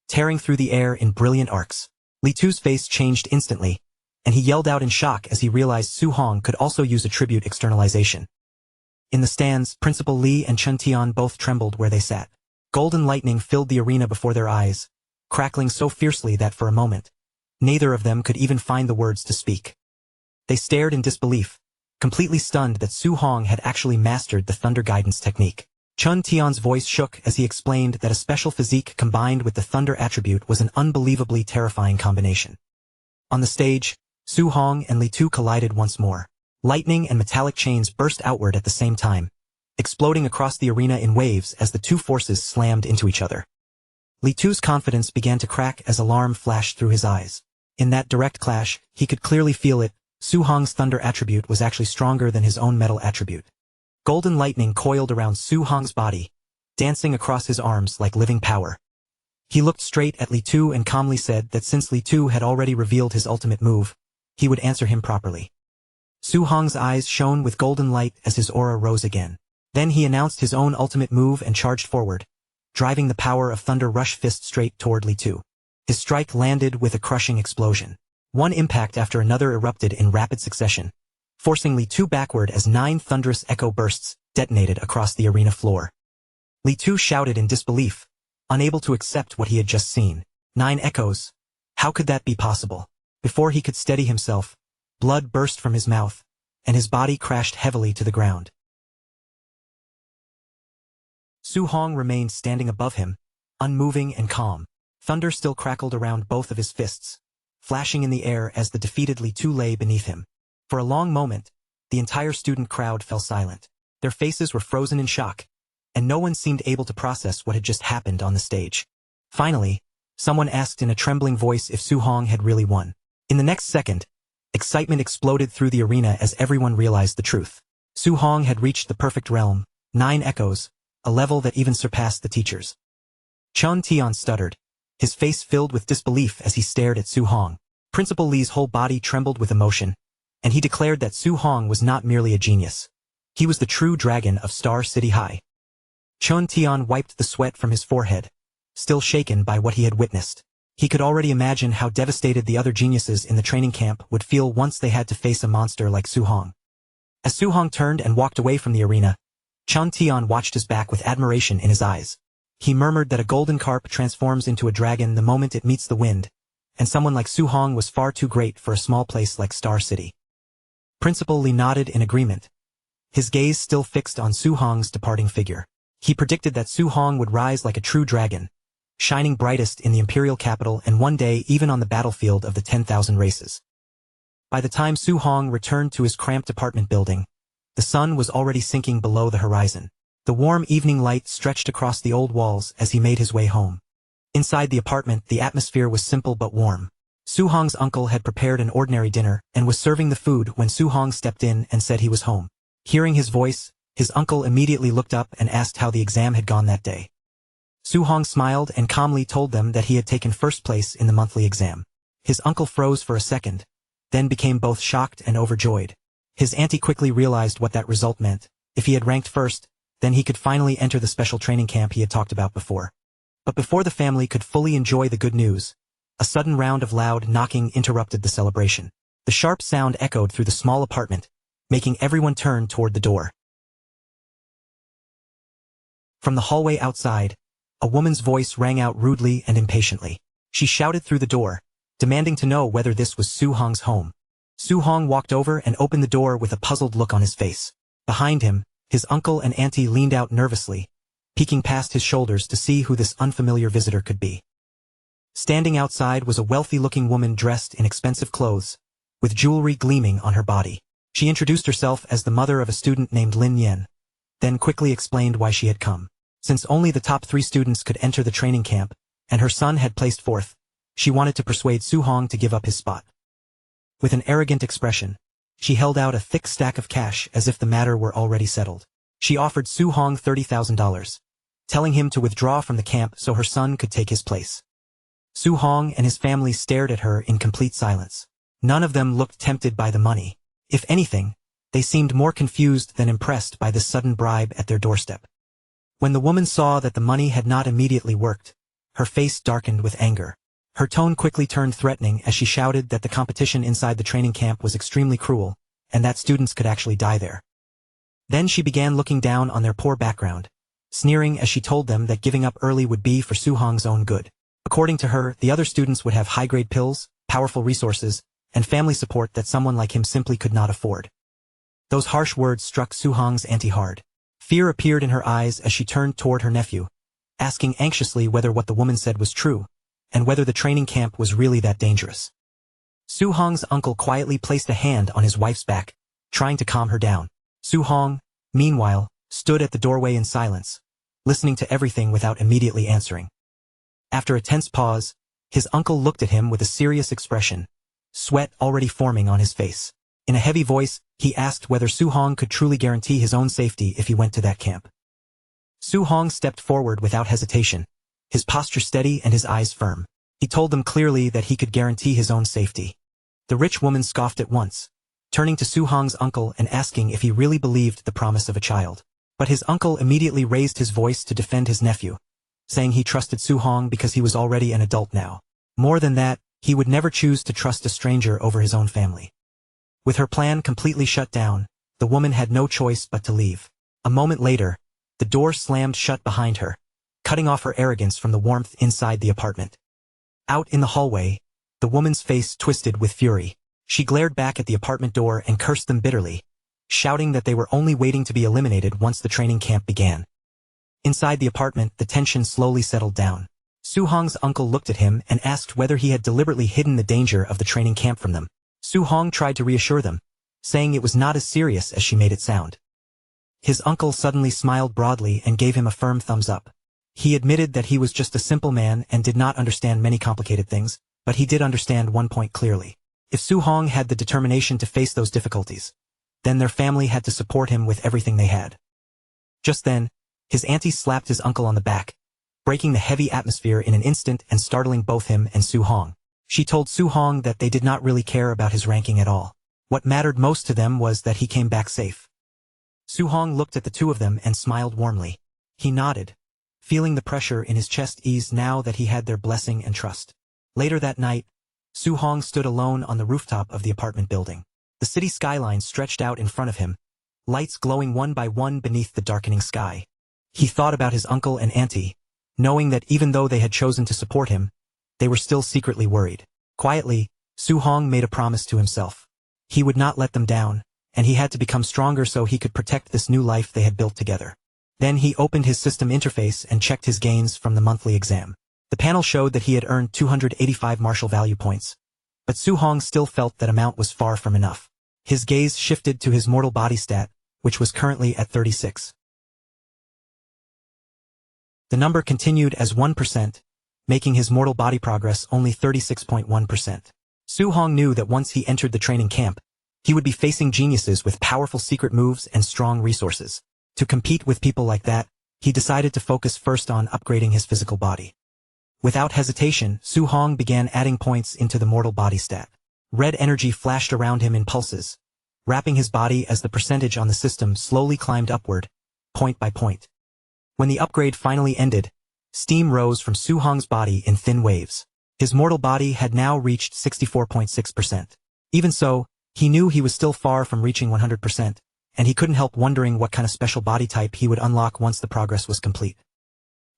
Speaker 1: tearing through the air in brilliant arcs. Li Tu's face changed instantly, and he yelled out in shock as he realized Su Hong could also use attribute externalization. In the stands, Principal Li and Chun Tian both trembled where they sat. Golden lightning filled the arena before their eyes, crackling so fiercely that for a moment, neither of them could even find the words to speak. They stared in disbelief, completely stunned that Su Hong had actually mastered the thunder guidance technique. Chun Tian's voice shook as he explained that a special physique combined with the thunder attribute was an unbelievably terrifying combination. On the stage, Su Hong and Li Tu collided once more. Lightning and metallic chains burst outward at the same time, exploding across the arena in waves as the two forces slammed into each other. Li Tu's confidence began to crack as alarm flashed through his eyes. In that direct clash, he could clearly feel it. Su Hong's thunder attribute was actually stronger than his own metal attribute. Golden lightning coiled around Su Hong's body, dancing across his arms like living power. He looked straight at Li Tu and calmly said that since Li Tu had already revealed his ultimate move, he would answer him properly. Su Hong's eyes shone with golden light as his aura rose again. Then he announced his own ultimate move and charged forward, driving the power of Thunder Rush Fist straight toward Li Tu. His strike landed with a crushing explosion. One impact after another erupted in rapid succession, forcing Li Tu backward as 9 thunderous echo bursts detonated across the arena floor. Li Tu shouted in disbelief, unable to accept what he had just seen. 9 echoes? How could that be possible? Before he could steady himself, blood burst from his mouth, and his body crashed heavily to the ground. Su Hong remained standing above him, unmoving and calm. Thunder still crackled around both of his fists, flashing in the air as the defeated Li Tu lay beneath him. For a long moment, the entire student crowd fell silent. Their faces were frozen in shock, and no one seemed able to process what had just happened on the stage. Finally, someone asked in a trembling voice if Su Hong had really won. In the next second, excitement exploded through the arena as everyone realized the truth. Su Hong had reached the perfect realm, 9 echoes, a level that even surpassed the teachers. Chun Tian stuttered, his face filled with disbelief as he stared at Su Hong. Principal Li's whole body trembled with emotion, and he declared that Su Hong was not merely a genius. He was the true dragon of Star City High. Chun Tian wiped the sweat from his forehead, still shaken by what he had witnessed. He could already imagine how devastated the other geniuses in the training camp would feel once they had to face a monster like Su Hong. As Su Hong turned and walked away from the arena, Chun Tian watched his back with admiration in his eyes. He murmured that a golden carp transforms into a dragon the moment it meets the wind, and someone like Su Hong was far too great for a small place like Star City. Principal Li nodded in agreement, his gaze still fixed on Su Hong's departing figure. He predicted that Su Hong would rise like a true dragon, shining brightest in the imperial capital and one day even on the battlefield of the 10,000 races. By the time Su Hong returned to his cramped apartment building, the sun was already sinking below the horizon. The warm evening light stretched across the old walls as he made his way home. Inside the apartment, the atmosphere was simple but warm. Su Hong's uncle had prepared an ordinary dinner and was serving the food when Su Hong stepped in and said he was home. Hearing his voice, his uncle immediately looked up and asked how the exam had gone that day. Su Hong smiled and calmly told them that he had taken first place in the monthly exam. His uncle froze for a second, then became both shocked and overjoyed. His auntie quickly realized what that result meant. If he had ranked first, then he could finally enter the special training camp he had talked about before. But before the family could fully enjoy the good news, a sudden round of loud knocking interrupted the celebration. The sharp sound echoed through the small apartment, making everyone turn toward the door. From the hallway outside, a woman's voice rang out rudely and impatiently. She shouted through the door, demanding to know whether this was Su Hong's home. Su Hong walked over and opened the door with a puzzled look on his face. Behind him, his uncle and auntie leaned out nervously, peeking past his shoulders to see who this unfamiliar visitor could be. Standing outside was a wealthy-looking woman dressed in expensive clothes, with jewelry gleaming on her body. She introduced herself as the mother of a student named Lin Yen, then quickly explained why she had come. Since only the top 3 students could enter the training camp, and her son had placed fourth, she wanted to persuade Su Hong to give up his spot. With an arrogant expression, she held out a thick stack of cash as if the matter were already settled. She offered Su Hong $30,000, telling him to withdraw from the camp so her son could take his place. Su Hong and his family stared at her in complete silence. None of them looked tempted by the money. If anything, they seemed more confused than impressed by this sudden bribe at their doorstep. When the woman saw that the money had not immediately worked, her face darkened with anger. Her tone quickly turned threatening as she shouted that the competition inside the training camp was extremely cruel, and that students could actually die there. Then she began looking down on their poor background, sneering as she told them that giving up early would be for Su Hong's own good. According to her, the other students would have high-grade pills, powerful resources, and family support that someone like him simply could not afford. Those harsh words struck Su Hong's auntie hard. Fear appeared in her eyes as she turned toward her nephew, asking anxiously whether what the woman said was true, and whether the training camp was really that dangerous. Su Hong's uncle quietly placed a hand on his wife's back, trying to calm her down. Su Hong, meanwhile, stood at the doorway in silence, listening to everything without immediately answering. After a tense pause, his uncle looked at him with a serious expression, sweat already forming on his face. In a heavy voice, he asked whether Su Hong could truly guarantee his own safety if he went to that camp. Su Hong stepped forward without hesitation, his posture steady and his eyes firm. He told them clearly that he could guarantee his own safety. The rich woman scoffed at once, turning to Su Hong's uncle and asking if he really believed the promise of a child. But his uncle immediately raised his voice to defend his nephew, saying he trusted Su Hong because he was already an adult now. More than that, he would never choose to trust a stranger over his own family. With her plan completely shut down, the woman had no choice but to leave. A moment later, the door slammed shut behind her, cutting off her arrogance from the warmth inside the apartment. Out in the hallway, the woman's face twisted with fury. She glared back at the apartment door and cursed them bitterly, shouting that they were only waiting to be eliminated once the training camp began. Inside the apartment, the tension slowly settled down. Su Hong's uncle looked at him and asked whether he had deliberately hidden the danger of the training camp from them. Su Hong tried to reassure them, saying it was not as serious as she made it sound. His uncle suddenly smiled broadly and gave him a firm thumbs up. He admitted that he was just a simple man and did not understand many complicated things, but he did understand one point clearly. If Su Hong had the determination to face those difficulties, then their family had to support him with everything they had. Just then, his auntie slapped his uncle on the back, breaking the heavy atmosphere in an instant and startling both him and Su Hong. She told Su Hong that they did not really care about his ranking at all. What mattered most to them was that he came back safe. Su Hong looked at the two of them and smiled warmly. He nodded, feeling the pressure in his chest ease now that he had their blessing and trust. Later that night, Su Hong stood alone on the rooftop of the apartment building. The city skyline stretched out in front of him, lights glowing one by one beneath the darkening sky. He thought about his uncle and auntie, knowing that even though they had chosen to support him, they were still secretly worried. Quietly, Su Hong made a promise to himself. He would not let them down, and he had to become stronger so he could protect this new life they had built together. Then he opened his system interface and checked his gains from the monthly exam. The panel showed that he had earned 285 martial value points, but Su Hong still felt that amount was far from enough. His gaze shifted to his mortal body stat, which was currently at 36. The number continued as 1%, making his mortal body progress only 36.1%. Su Hong knew that once he entered the training camp, he would be facing geniuses with powerful secret moves and strong resources. To compete with people like that, he decided to focus first on upgrading his physical body. Without hesitation, Su Hong began adding points into the mortal body stat. Red energy flashed around him in pulses, wrapping his body as the percentage on the system slowly climbed upward, point by point. When the upgrade finally ended, steam rose from Su Hong's body in thin waves. His mortal body had now reached 64.6%. Even so, he knew he was still far from reaching 100%, and he couldn't help wondering what kind of special body type he would unlock once the progress was complete.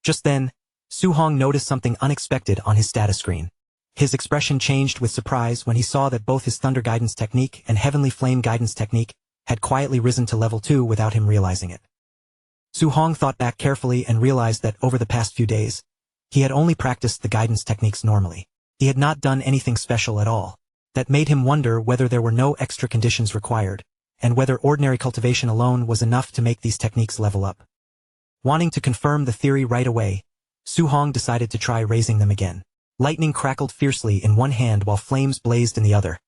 Speaker 1: Just then, Su Hong noticed something unexpected on his status screen. His expression changed with surprise when he saw that both his Thunder Guidance Technique and Heavenly Flame Guidance Technique had quietly risen to level 2 without him realizing it. Su Hong thought back carefully and realized that over the past few days, he had only practiced the guidance techniques normally. He had not done anything special at all. That made him wonder whether there were no extra conditions required, and whether ordinary cultivation alone was enough to make these techniques level up. Wanting to confirm the theory right away, Su Hong decided to try raising them again. Lightning crackled fiercely in one hand while flames blazed in the other,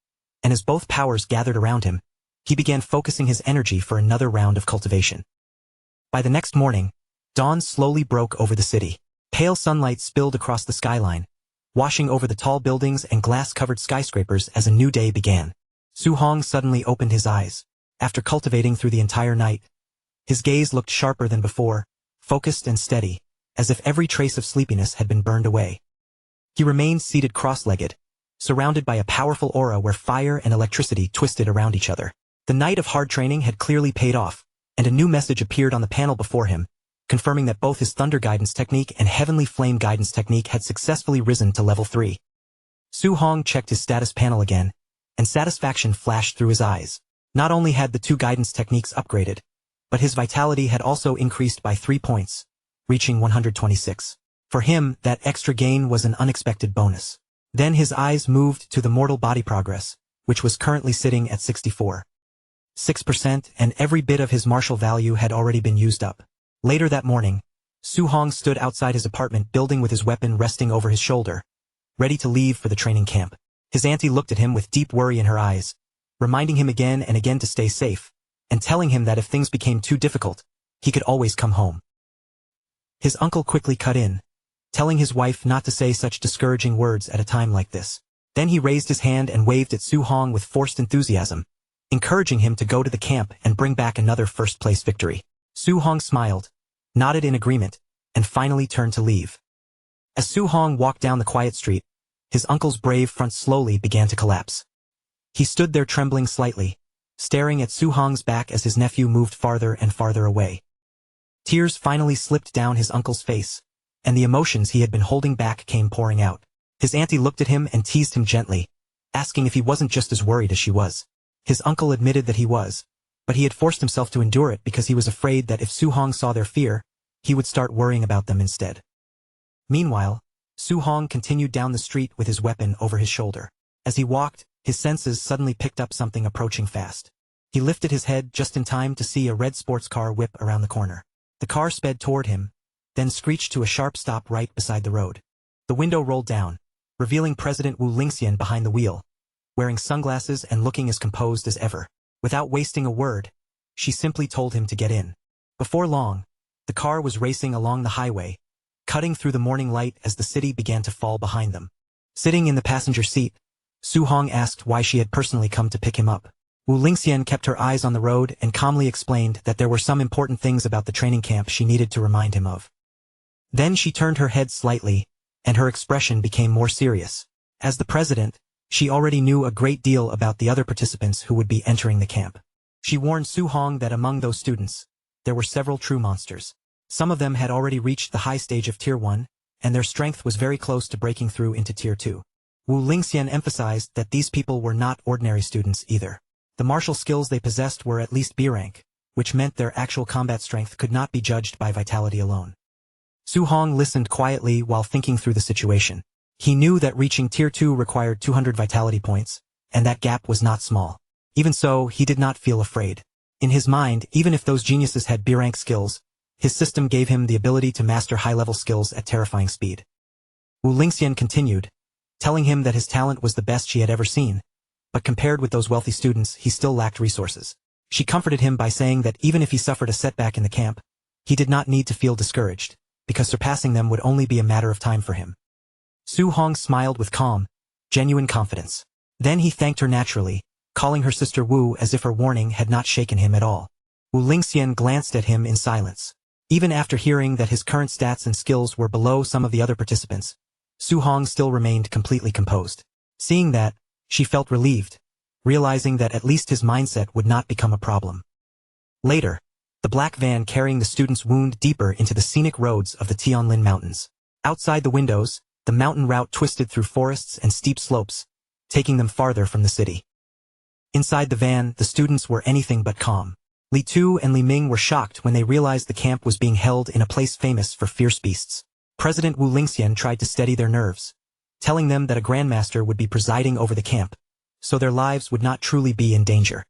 Speaker 1: and as both powers gathered around him, he began focusing his energy for another round of cultivation. By the next morning, dawn slowly broke over the city. Pale sunlight spilled across the skyline, washing over the tall buildings and glass-covered skyscrapers as a new day began. Su Hong suddenly opened his eyes. After cultivating through the entire night, his gaze looked sharper than before, focused and steady, as if every trace of sleepiness had been burned away. He remained seated cross-legged, surrounded by a powerful aura where fire and electricity twisted around each other. The night of hard training had clearly paid off, and a new message appeared on the panel before him, confirming that both his Thunder Guidance Technique and Heavenly Flame Guidance Technique had successfully risen to level 3. Su Hong checked his status panel again, and satisfaction flashed through his eyes. Not only had the two guidance techniques upgraded, but his vitality had also increased by 3 points, reaching 126. For him, that extra gain was an unexpected bonus. Then his eyes moved to the mortal body progress, which was currently sitting at 64.6%, and every bit of his martial value had already been used up. Later that morning, Su Hong stood outside his apartment building with his weapon resting over his shoulder, ready to leave for the training camp. His auntie looked at him with deep worry in her eyes, reminding him again and again to stay safe, and telling him that if things became too difficult, he could always come home. His uncle quickly cut in, telling his wife not to say such discouraging words at a time like this. Then he raised his hand and waved at Su Hong with forced enthusiasm, encouraging him to go to the camp and bring back another first-place victory. Su Hong smiled, nodded in agreement, and finally turned to leave. As Su Hong walked down the quiet street, his uncle's brave front slowly began to collapse. He stood there trembling slightly, staring at Su Hong's back as his nephew moved farther and farther away. Tears finally slipped down his uncle's face, and the emotions he had been holding back came pouring out. His auntie looked at him and teased him gently, asking if he wasn't just as worried as she was. His uncle admitted that he was, but he had forced himself to endure it because he was afraid that if Su Hong saw their fear, he would start worrying about them instead. Meanwhile, Su Hong continued down the street with his weapon over his shoulder. As he walked, his senses suddenly picked up something approaching fast. He lifted his head just in time to see a red sports car whip around the corner. The car sped toward him, then screeched to a sharp stop right beside the road. The window rolled down, revealing President Wu Lingxian behind the wheel, wearing sunglasses and looking as composed as ever. Without wasting a word, she simply told him to get in. Before long, the car was racing along the highway, cutting through the morning light as the city began to fall behind them. Sitting in the passenger seat, Su Hong asked why she had personally come to pick him up. Wu Lingxian kept her eyes on the road and calmly explained that there were some important things about the training camp she needed to remind him of. Then she turned her head slightly, and her expression became more serious. As the president, she already knew a great deal about the other participants who would be entering the camp. She warned Su Hong that among those students, there were several true monsters. Some of them had already reached the high stage of Tier 1, and their strength was very close to breaking through into Tier 2. Wu Lingxian emphasized that these people were not ordinary students either. The martial skills they possessed were at least B rank, which meant their actual combat strength could not be judged by vitality alone. Su Hong listened quietly while thinking through the situation. He knew that reaching Tier 2 required 200 vitality points, and that gap was not small. Even so, he did not feel afraid. In his mind, even if those geniuses had B-rank skills, his system gave him the ability to master high-level skills at terrifying speed. Wu Lingxian continued, telling him that his talent was the best she had ever seen, but compared with those wealthy students, he still lacked resources. She comforted him by saying that even if he suffered a setback in the camp, he did not need to feel discouraged, because surpassing them would only be a matter of time for him. Su Hong smiled with calm, genuine confidence. Then he thanked her naturally, calling her sister Wu as if her warning had not shaken him at all. Wu Lingxian glanced at him in silence. Even after hearing that his current stats and skills were below some of the other participants, Su Hong still remained completely composed. Seeing that, she felt relieved, realizing that at least his mindset would not become a problem. Later, the black van carrying the students wound deeper into the scenic roads of the Tianlin Mountains. Outside the windows, the mountain route twisted through forests and steep slopes, taking them farther from the city. Inside the van, the students were anything but calm. Li Tu and Li Ming were shocked when they realized the camp was being held in a place famous for fierce beasts. President Wu Lingxian tried to steady their nerves, telling them that a grandmaster would be presiding over the camp, so their lives would not truly be in danger.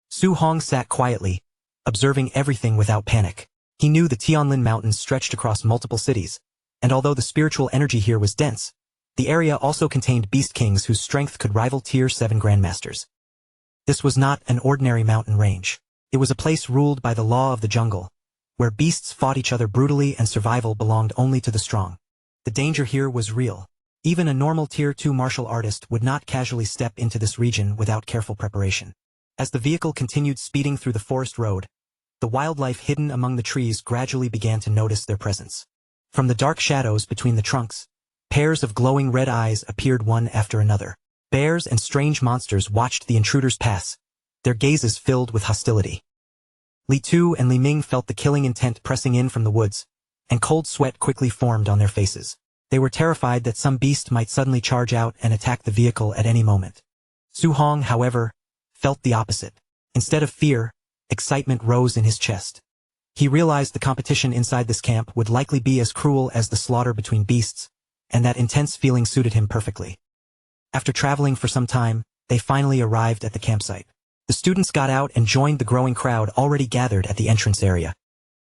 Speaker 1: Su Hong sat quietly, observing everything without panic. He knew the Tianlin Mountains stretched across multiple cities, and although the spiritual energy here was dense, the area also contained beast kings whose strength could rival Tier 7 grandmasters. This was not an ordinary mountain range. It was a place ruled by the law of the jungle, where beasts fought each other brutally and survival belonged only to the strong. The danger here was real. Even a normal Tier 2 martial artist would not casually step into this region without careful preparation. As the vehicle continued speeding through the forest road, the wildlife hidden among the trees gradually began to notice their presence. From the dark shadows between the trunks, pairs of glowing red eyes appeared one after another. Bears and strange monsters watched the intruders pass, their gazes filled with hostility. Li Tu and Li Ming felt the killing intent pressing in from the woods, and cold sweat quickly formed on their faces. They were terrified that some beast might suddenly charge out and attack the vehicle at any moment. Su Hong, however, felt the opposite. Instead of fear, excitement rose in his chest. He realized the competition inside this camp would likely be as cruel as the slaughter between beasts, and that intense feeling suited him perfectly. After traveling for some time, they finally arrived at the campsite. The students got out and joined the growing crowd already gathered at the entrance area.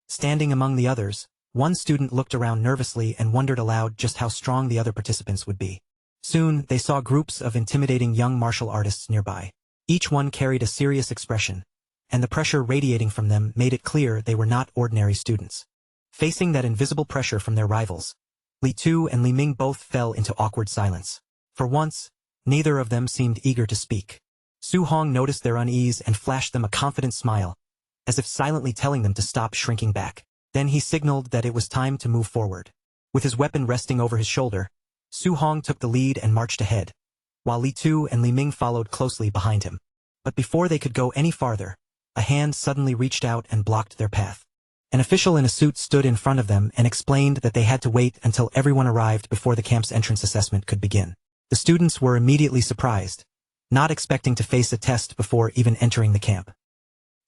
Speaker 1: Standing among the others, one student looked around nervously and wondered aloud just how strong the other participants would be. Soon, they saw groups of intimidating young martial artists nearby. Each one carried a serious expression, and the pressure radiating from them made it clear they were not ordinary students. Facing that invisible pressure from their rivals, Li Tu and Li Ming both fell into awkward silence. For once, neither of them seemed eager to speak. Su Hong noticed their unease and flashed them a confident smile, as if silently telling them to stop shrinking back. Then he signaled that it was time to move forward. With his weapon resting over his shoulder, Su Hong took the lead and marched ahead, while Li Tu and Li Ming followed closely behind him. But before they could go any farther, a hand suddenly reached out and blocked their path. An official in a suit stood in front of them and explained that they had to wait until everyone arrived before the camp's entrance assessment could begin. The students were immediately surprised, not expecting to face a test before even entering the camp.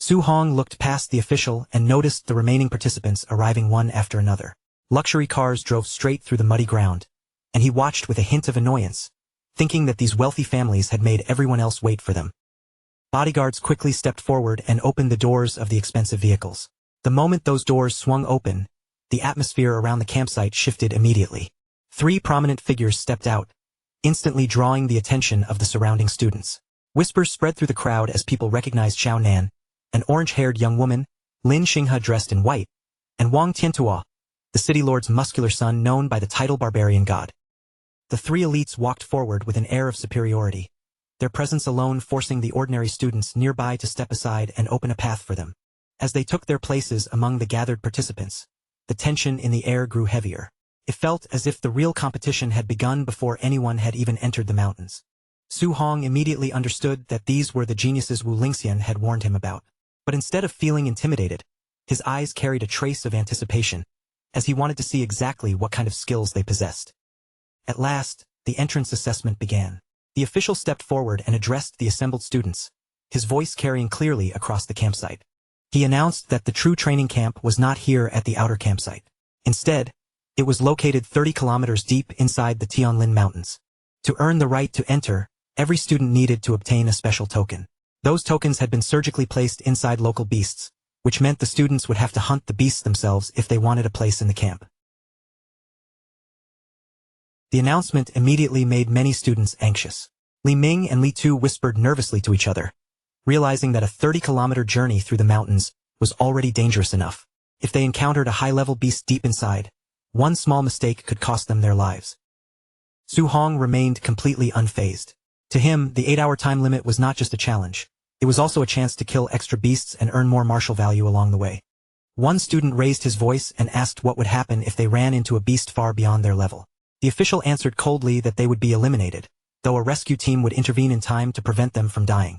Speaker 1: Su Hong looked past the official and noticed the remaining participants arriving one after another. Luxury cars drove straight through the muddy ground, and he watched with a hint of annoyance, thinking that these wealthy families had made everyone else wait for them. Bodyguards quickly stepped forward and opened the doors of the expensive vehicles. The moment those doors swung open, the atmosphere around the campsite shifted immediately. 3 prominent figures stepped out, instantly drawing the attention of the surrounding students. Whispers spread through the crowd as people recognized Xiao Nan, an orange-haired young woman, Lin Xinghe dressed in white, and Wang Tiantuo, the city lord's muscular son known by the title Barbarian God. The three elites walked forward with an air of superiority, their presence alone forcing the ordinary students nearby to step aside and open a path for them. As they took their places among the gathered participants, the tension in the air grew heavier. It felt as if the real competition had begun before anyone had even entered the mountains. Su Hong immediately understood that these were the geniuses Wu Lingxian had warned him about. But instead of feeling intimidated, his eyes carried a trace of anticipation, as he wanted to see exactly what kind of skills they possessed. At last, the entrance assessment began. The official stepped forward and addressed the assembled students, his voice carrying clearly across the campsite. He announced that the true training camp was not here at the outer campsite. Instead, it was located 30 kilometers deep inside the Tianlin Mountains. To earn the right to enter, every student needed to obtain a special token. Those tokens had been surgically placed inside local beasts, which meant the students would have to hunt the beasts themselves if they wanted a place in the camp. The announcement immediately made many students anxious. Li Ming and Li Tu whispered nervously to each other, realizing that a 30-kilometer journey through the mountains was already dangerous enough. If they encountered a high-level beast deep inside, one small mistake could cost them their lives. Su Hong remained completely unfazed. To him, the 8-hour time limit was not just a challenge. It was also a chance to kill extra beasts and earn more martial value along the way. One student raised his voice and asked what would happen if they ran into a beast far beyond their level. The official answered coldly that they would be eliminated, though a rescue team would intervene in time to prevent them from dying.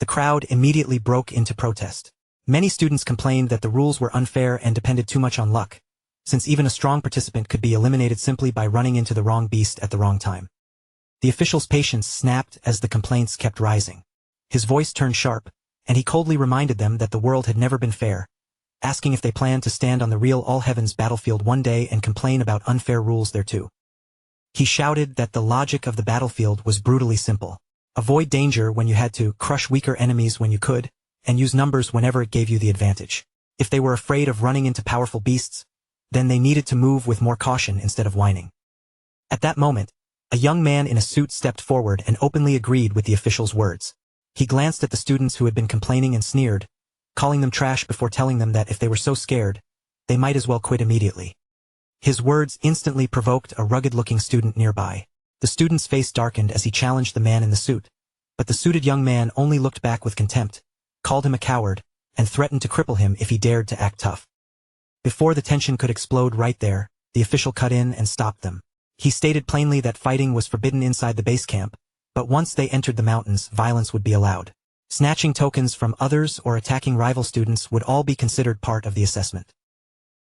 Speaker 1: The crowd immediately broke into protest. Many students complained that the rules were unfair and depended too much on luck, since even a strong participant could be eliminated simply by running into the wrong beast at the wrong time. The official's patience snapped as the complaints kept rising. His voice turned sharp, and he coldly reminded them that the world had never been fair, asking if they planned to stand on the real all-heavens battlefield one day and complain about unfair rules there too. He shouted that the logic of the battlefield was brutally simple. Avoid danger when you had to, crush weaker enemies when you could, and use numbers whenever it gave you the advantage. If they were afraid of running into powerful beasts, then they needed to move with more caution instead of whining. At that moment, a young man in a suit stepped forward and openly agreed with the official's words. He glanced at the students who had been complaining and sneered, calling them trash before telling them that if they were so scared, they might as well quit immediately. His words instantly provoked a rugged-looking student nearby. The student's face darkened as he challenged the man in the suit, but the suited young man only looked back with contempt, called him a coward, and threatened to cripple him if he dared to act tough. Before the tension could explode right there, the official cut in and stopped them. He stated plainly that fighting was forbidden inside the base camp, but once they entered the mountains, violence would be allowed. Snatching tokens from others or attacking rival students would all be considered part of the assessment.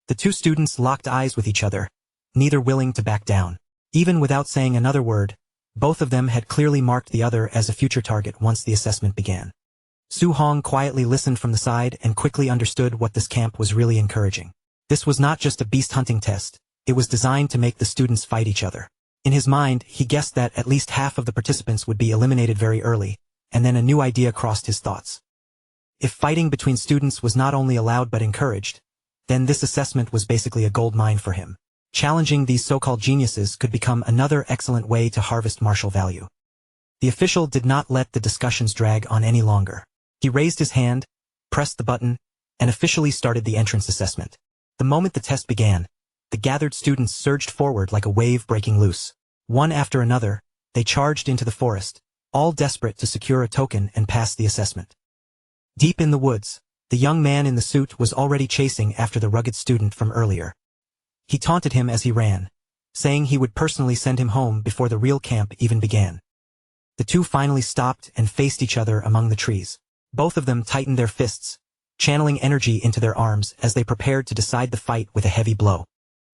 Speaker 1: The two students locked eyes with each other, neither willing to back down. Even without saying another word, both of them had clearly marked the other as a future target once the assessment began. Su Hong quietly listened from the side and quickly understood what this camp was really encouraging. This was not just a beast hunting test, it was designed to make the students fight each other. In his mind, he guessed that at least half of the participants would be eliminated very early, and then a new idea crossed his thoughts. If fighting between students was not only allowed but encouraged, then this assessment was basically a gold mine for him. Challenging these so-called geniuses could become another excellent way to harvest martial value. The official did not let the discussions drag on any longer. He raised his hand, pressed the button, and officially started the entrance assessment. The moment the test began, the gathered students surged forward like a wave breaking loose. One after another, they charged into the forest, all desperate to secure a token and pass the assessment. Deep in the woods, the young man in the suit was already chasing after the rugged student from earlier. He taunted him as he ran, saying he would personally send him home before the real camp even began. The two finally stopped and faced each other among the trees. Both of them tightened their fists, channeling energy into their arms as they prepared to decide the fight with a heavy blow.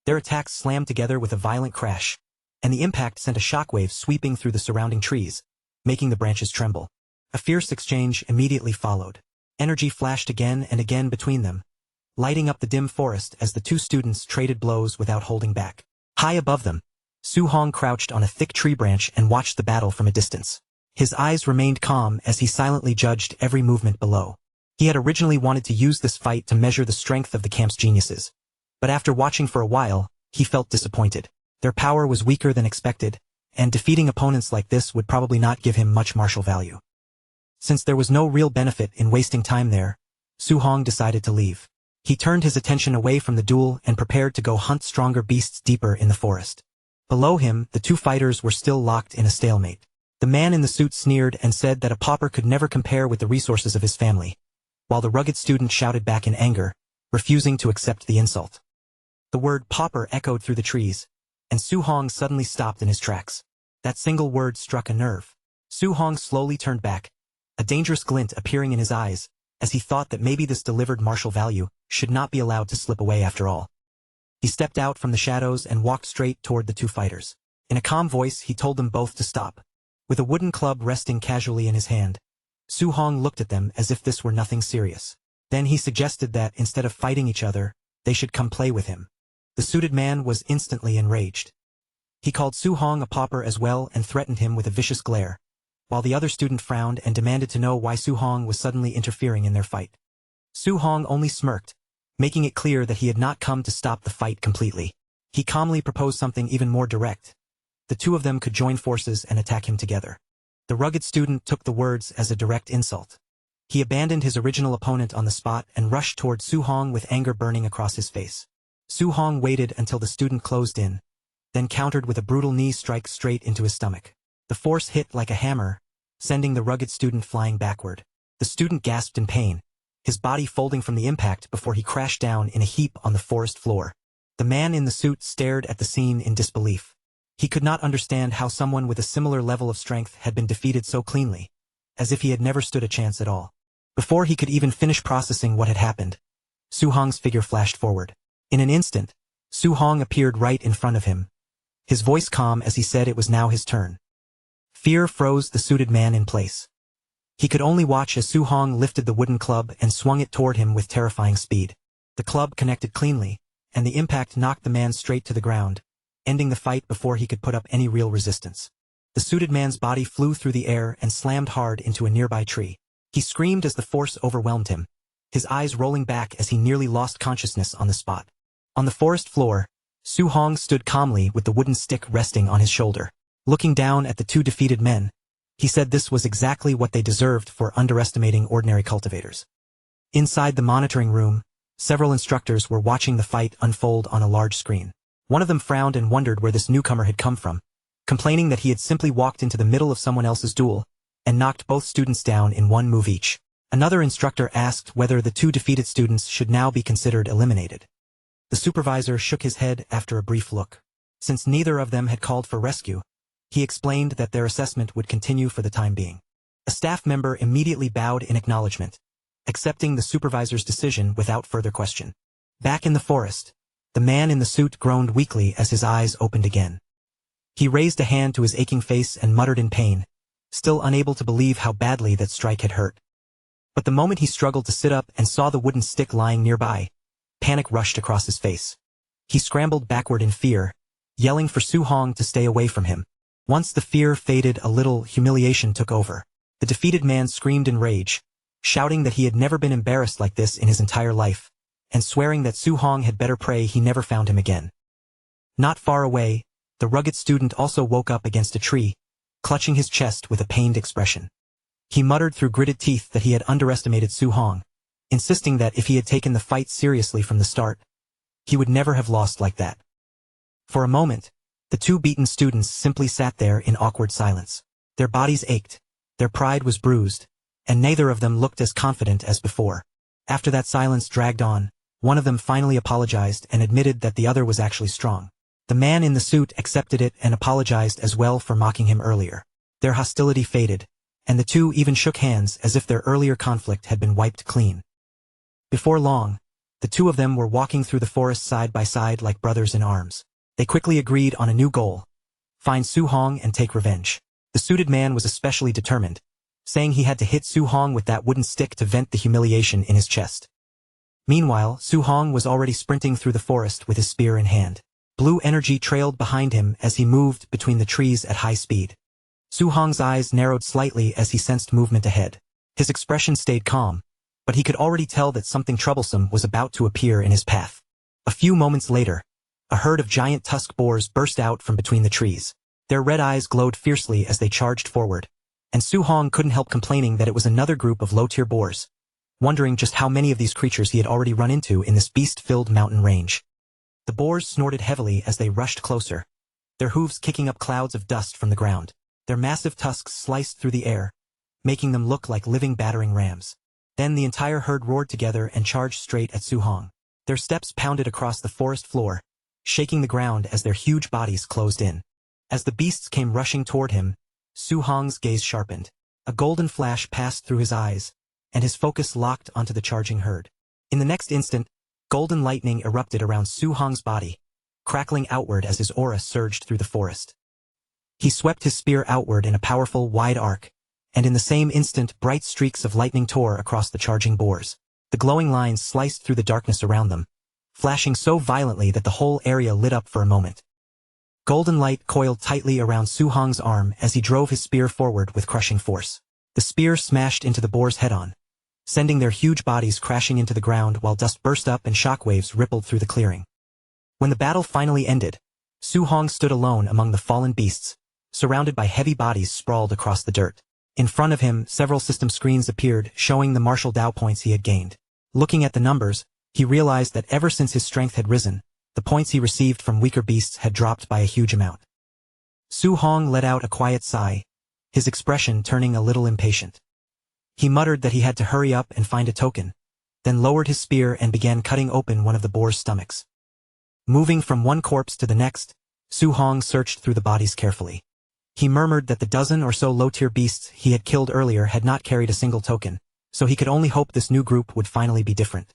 Speaker 1: Their attacks slammed together with a violent crash, and the impact sent a shockwave sweeping through the surrounding trees, making the branches tremble. A fierce exchange immediately followed. Energy flashed again and again between them, lighting up the dim forest as the two students traded blows without holding back. High above them, Su Hong crouched on a thick tree branch and watched the battle from a distance. His eyes remained calm as he silently judged every movement below. He had originally wanted to use this fight to measure the strength of the camp's geniuses, but after watching for a while, he felt disappointed. Their power was weaker than expected, and defeating opponents like this would probably not give him much martial value. Since there was no real benefit in wasting time there, Su Hong decided to leave. He turned his attention away from the duel and prepared to go hunt stronger beasts deeper in the forest. Below him, the two fighters were still locked in a stalemate. The man in the suit sneered and said that a pauper could never compare with the resources of his family, while the rugged student shouted back in anger, refusing to accept the insult. The word pauper echoed through the trees, and Su Hong suddenly stopped in his tracks. That single word struck a nerve. Su Hong slowly turned back, a dangerous glint appearing in his eyes, as he thought that maybe this delivered martial value should not be allowed to slip away after all. He stepped out from the shadows and walked straight toward the two fighters. In a calm voice, he told them both to stop. With a wooden club resting casually in his hand, Su Hong looked at them as if this were nothing serious. Then he suggested that, instead of fighting each other, they should come play with him. The suited man was instantly enraged. He called Su Hong a pauper as well and threatened him with a vicious glare, while the other student frowned and demanded to know why Su Hong was suddenly interfering in their fight. Su Hong only smirked, making it clear that he had not come to stop the fight completely. He calmly proposed something even more direct. The two of them could join forces and attack him together. The rugged student took the words as a direct insult. He abandoned his original opponent on the spot and rushed toward Su Hong with anger burning across his face. Su Hong waited until the student closed in, then countered with a brutal knee strike straight into his stomach. The force hit like a hammer, sending the rugged student flying backward. The student gasped in pain, his body folding from the impact before he crashed down in a heap on the forest floor. The man in the suit stared at the scene in disbelief. He could not understand how someone with a similar level of strength had been defeated so cleanly, as if he had never stood a chance at all. Before he could even finish processing what had happened, Su Hong's figure flashed forward. In an instant, Su Hong appeared right in front of him, his voice calm as he said it was now his turn. Fear froze the suited man in place. He could only watch as Su Hong lifted the wooden club and swung it toward him with terrifying speed. The club connected cleanly, and the impact knocked the man straight to the ground, ending the fight before he could put up any real resistance. The suited man's body flew through the air and slammed hard into a nearby tree. He screamed as the force overwhelmed him, his eyes rolling back as he nearly lost consciousness on the spot. On the forest floor, Su Hong stood calmly with the wooden stick resting on his shoulder. Looking down at the two defeated men, he said this was exactly what they deserved for underestimating ordinary cultivators. Inside the monitoring room, several instructors were watching the fight unfold on a large screen. One of them frowned and wondered where this newcomer had come from, complaining that he had simply walked into the middle of someone else's duel and knocked both students down in one move each. Another instructor asked whether the two defeated students should now be considered eliminated. The supervisor shook his head after a brief look. Since neither of them had called for rescue, he explained that their assessment would continue for the time being. A staff member immediately bowed in acknowledgement, accepting the supervisor's decision without further question. Back in the forest, the man in the suit groaned weakly as his eyes opened again. He raised a hand to his aching face and muttered in pain, still unable to believe how badly that strike had hurt. But the moment he struggled to sit up and saw the wooden stick lying nearby, panic rushed across his face. He scrambled backward in fear, yelling for Su Hong to stay away from him. Once the fear faded a little, humiliation took over. The defeated man screamed in rage, shouting that he had never been embarrassed like this in his entire life, and swearing that Su Hong had better pray he never found him again. Not far away, the rugged student also woke up against a tree, clutching his chest with a pained expression. He muttered through gritted teeth that he had underestimated Su Hong, insisting that if he had taken the fight seriously from the start, he would never have lost like that. For a moment, the two beaten students simply sat there in awkward silence. Their bodies ached, their pride was bruised, and neither of them looked as confident as before. After that silence dragged on, one of them finally apologized and admitted that the other was actually strong. The man in the suit accepted it and apologized as well for mocking him earlier. Their hostility faded, and the two even shook hands as if their earlier conflict had been wiped clean. Before long, the two of them were walking through the forest side by side like brothers in arms. They quickly agreed on a new goal: find Su Hong and take revenge. The suited man was especially determined, saying he had to hit Su Hong with that wooden stick to vent the humiliation in his chest. Meanwhile, Su Hong was already sprinting through the forest with his spear in hand. Blue energy trailed behind him as he moved between the trees at high speed. Su Hong's eyes narrowed slightly as he sensed movement ahead. His expression stayed calm, but he could already tell that something troublesome was about to appear in his path. A few moments later, a herd of giant tusk boars burst out from between the trees. Their red eyes glowed fiercely as they charged forward, and Su Hong couldn't help complaining that it was another group of low-tier boars, wondering just how many of these creatures he had already run into in this beast-filled mountain range. The boars snorted heavily as they rushed closer, their hooves kicking up clouds of dust from the ground. Their massive tusks sliced through the air, making them look like living battering rams. Then the entire herd roared together and charged straight at Su Hong. Their steps pounded across the forest floor, shaking the ground as their huge bodies closed in. As the beasts came rushing toward him, Su Hong's gaze sharpened. A golden flash passed through his eyes, and his focus locked onto the charging herd. In the next instant, golden lightning erupted around Su Hong's body, crackling outward as his aura surged through the forest. He swept his spear outward in a powerful, wide arc, and in the same instant bright streaks of lightning tore across the charging boars. The glowing lines sliced through the darkness around them, flashing so violently that the whole area lit up for a moment. Golden light coiled tightly around Su Hong's arm as he drove his spear forward with crushing force. The spear smashed into the boars head-on, sending their huge bodies crashing into the ground while dust burst up and shockwaves rippled through the clearing. When the battle finally ended, Su Hong stood alone among the fallen beasts, surrounded by heavy bodies sprawled across the dirt. In front of him, several system screens appeared, showing the martial Dao points he had gained. Looking at the numbers, he realized that ever since his strength had risen, the points he received from weaker beasts had dropped by a huge amount. Su Hong let out a quiet sigh, his expression turning a little impatient. He muttered that he had to hurry up and find a token, then lowered his spear and began cutting open one of the boar's stomachs. Moving from one corpse to the next, Su Hong searched through the bodies carefully. He murmured that the dozen or so low-tier beasts he had killed earlier had not carried a single token, so he could only hope this new group would finally be different.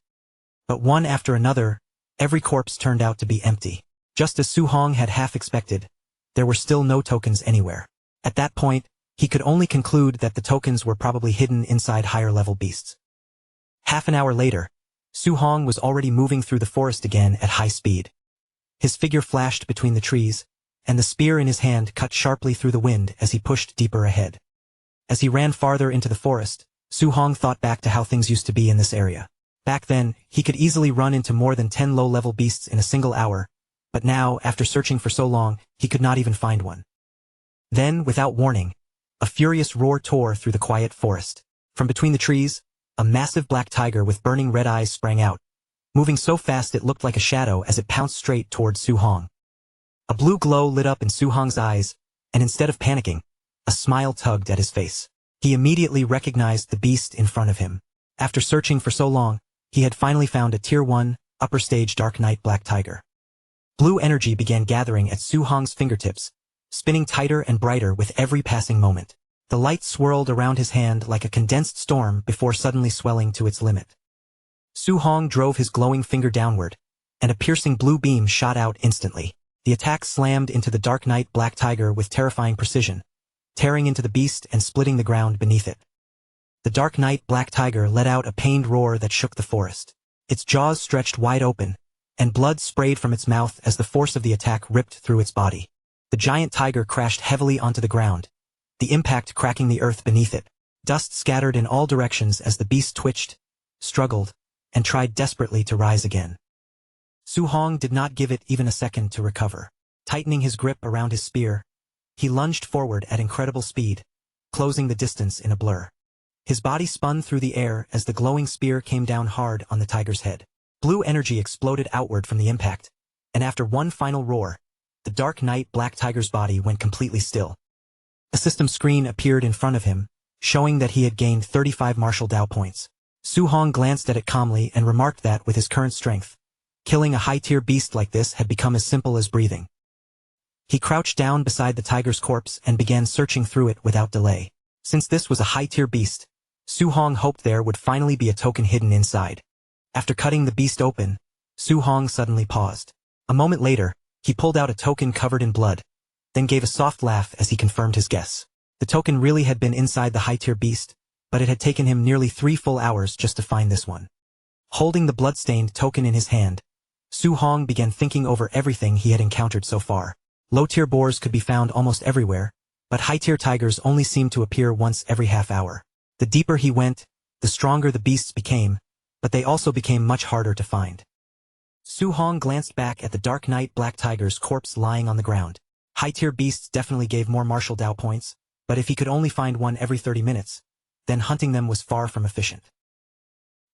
Speaker 1: But one after another, every corpse turned out to be empty. Just as Su Hong had half expected, there were still no tokens anywhere. At that point, he could only conclude that the tokens were probably hidden inside higher-level beasts. Half an hour later, Su Hong was already moving through the forest again at high speed. His figure flashed between the trees, and the spear in his hand cut sharply through the wind as he pushed deeper ahead. As he ran farther into the forest, Su Hong thought back to how things used to be in this area. Back then, he could easily run into more than 10 low-level beasts in a single hour, but now, after searching for so long, he could not even find one. Then, without warning, a furious roar tore through the quiet forest. From between the trees, a massive black tiger with burning red eyes sprang out, moving so fast it looked like a shadow as it pounced straight towards Su Hong. A blue glow lit up in Su Hong's eyes, and instead of panicking, a smile tugged at his face. He immediately recognized the beast in front of him. After searching for so long, he had finally found a Tier 1, upper stage Dark Knight black tiger. Blue energy began gathering at Su Hong's fingertips, spinning tighter and brighter with every passing moment. The light swirled around his hand like a condensed storm before suddenly swelling to its limit. Su Hong drove his glowing finger downward, and a piercing blue beam shot out instantly. The attack slammed into the Dark Knight black tiger with terrifying precision, tearing into the beast and splitting the ground beneath it. The Dark Knight black tiger let out a pained roar that shook the forest. Its jaws stretched wide open, and blood sprayed from its mouth as the force of the attack ripped through its body. The giant tiger crashed heavily onto the ground, the impact cracking the earth beneath it. Dust scattered in all directions as the beast twitched, struggled, and tried desperately to rise again. Su Hong did not give it even a second to recover. Tightening his grip around his spear, he lunged forward at incredible speed, closing the distance in a blur. His body spun through the air as the glowing spear came down hard on the tiger's head. Blue energy exploded outward from the impact, and after one final roar, the Dark Knight black tiger's body went completely still. A system screen appeared in front of him, showing that he had gained 35 martial Dao points. Su Hong glanced at it calmly and remarked that with his current strength, killing a high-tier beast like this had become as simple as breathing. He crouched down beside the tiger's corpse and began searching through it without delay. Since this was a high-tier beast, Su Hong hoped there would finally be a token hidden inside. After cutting the beast open, Su Hong suddenly paused. A moment later, he pulled out a token covered in blood, then gave a soft laugh as he confirmed his guess. The token really had been inside the high-tier beast, but it had taken him nearly 3 full hours just to find this one. Holding the blood-stained token in his hand, Su Hong began thinking over everything he had encountered so far. Low-tier boars could be found almost everywhere, but high-tier tigers only seemed to appear once every half hour. The deeper he went, the stronger the beasts became, but they also became much harder to find. Su Hong glanced back at the Dark Knight black tiger's corpse lying on the ground. High-tier beasts definitely gave more martial Dao points, but if he could only find one every 30 minutes, then hunting them was far from efficient.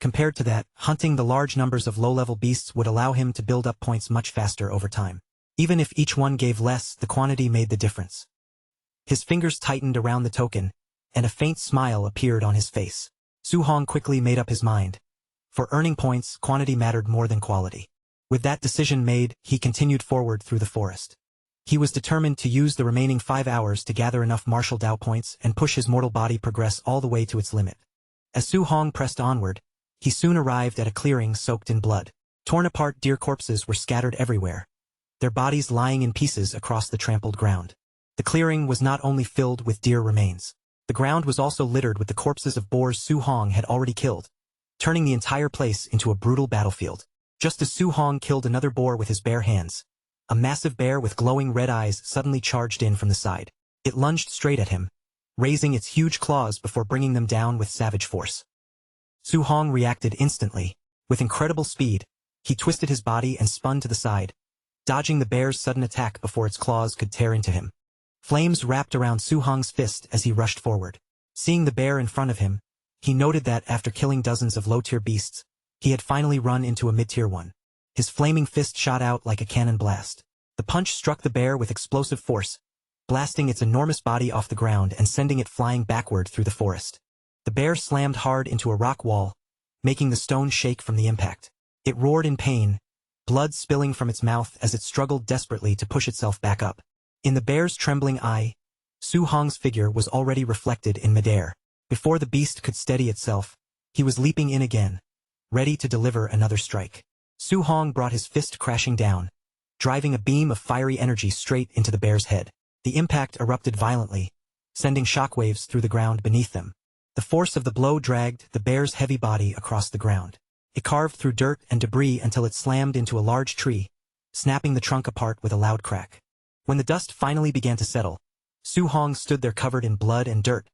Speaker 1: Compared to that, hunting the large numbers of low-level beasts would allow him to build up points much faster over time. Even if each one gave less, the quantity made the difference. His fingers tightened around the token, and a faint smile appeared on his face. Su Hong quickly made up his mind. For earning points, quantity mattered more than quality. With that decision made, he continued forward through the forest. He was determined to use the remaining 5 hours to gather enough martial Dao points and push his mortal body progress all the way to its limit. As Su Hong pressed onward, he soon arrived at a clearing soaked in blood. Torn apart deer corpses were scattered everywhere, their bodies lying in pieces across the trampled ground. The clearing was not only filled with deer remains. The ground was also littered with the corpses of boars Su Hong had already killed, turning the entire place into a brutal battlefield. Just as Su Hong killed another boar with his bare hands, a massive bear with glowing red eyes suddenly charged in from the side. It lunged straight at him, raising its huge claws before bringing them down with savage force. Su Hong reacted instantly. With incredible speed, he twisted his body and spun to the side, dodging the bear's sudden attack before its claws could tear into him. Flames wrapped around Su Hong's fist as he rushed forward. Seeing the bear in front of him, he noted that after killing dozens of low-tier beasts, he had finally run into a mid-tier one. His flaming fist shot out like a cannon blast. The punch struck the bear with explosive force, blasting its enormous body off the ground and sending it flying backward through the forest. The bear slammed hard into a rock wall, making the stone shake from the impact. It roared in pain, blood spilling from its mouth as it struggled desperately to push itself back up. In the bear's trembling eye, Su Hong's figure was already reflected in midair. Before the beast could steady itself, he was leaping in again, ready to deliver another strike. Su Hong brought his fist crashing down, driving a beam of fiery energy straight into the bear's head. The impact erupted violently, sending shockwaves through the ground beneath them. The force of the blow dragged the bear's heavy body across the ground. It carved through dirt and debris until it slammed into a large tree, snapping the trunk apart with a loud crack. When the dust finally began to settle, Su Hong stood there covered in blood and dirt,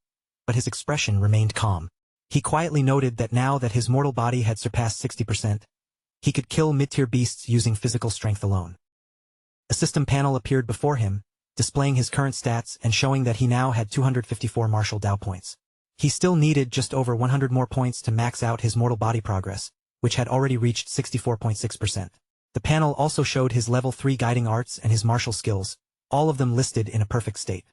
Speaker 1: but his expression remained calm. He quietly noted that now that his mortal body had surpassed 60%, he could kill mid-tier beasts using physical strength alone. A system panel appeared before him, displaying his current stats and showing that he now had 254 martial Dao points. He still needed just over 100 more points to max out his mortal body progress, which had already reached 64.6%. The panel also showed his level 3 guiding arts and his martial skills, all of them listed in a perfect state.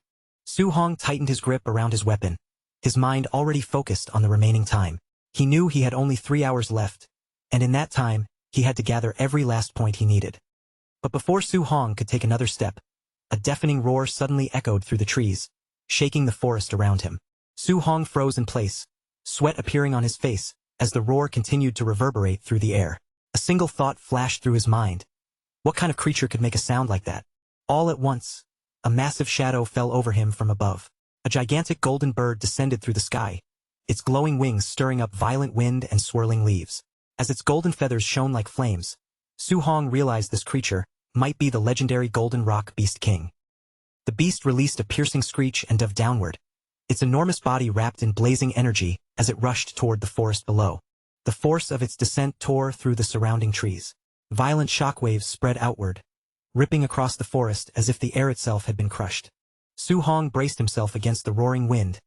Speaker 1: Su Hong tightened his grip around his weapon, his mind already focused on the remaining time. He knew he had only 3 hours left, and in that time, he had to gather every last point he needed. But before Su Hong could take another step, a deafening roar suddenly echoed through the trees, shaking the forest around him. Su Hong froze in place, sweat appearing on his face, as the roar continued to reverberate through the air. A single thought flashed through his mind. What kind of creature could make a sound like that? All at once, a massive shadow fell over him from above. A gigantic golden bird descended through the sky, its glowing wings stirring up violent wind and swirling leaves. As its golden feathers shone like flames, Su Hong realized this creature might be the legendary Golden Rock Beast King. The beast released a piercing screech and dove downward, its enormous body wrapped in blazing energy as it rushed toward the forest below. The force of its descent tore through the surrounding trees. Violent shockwaves spread outward, ripping across the forest as if the air itself had been crushed. Su Hong braced himself against the roaring wind,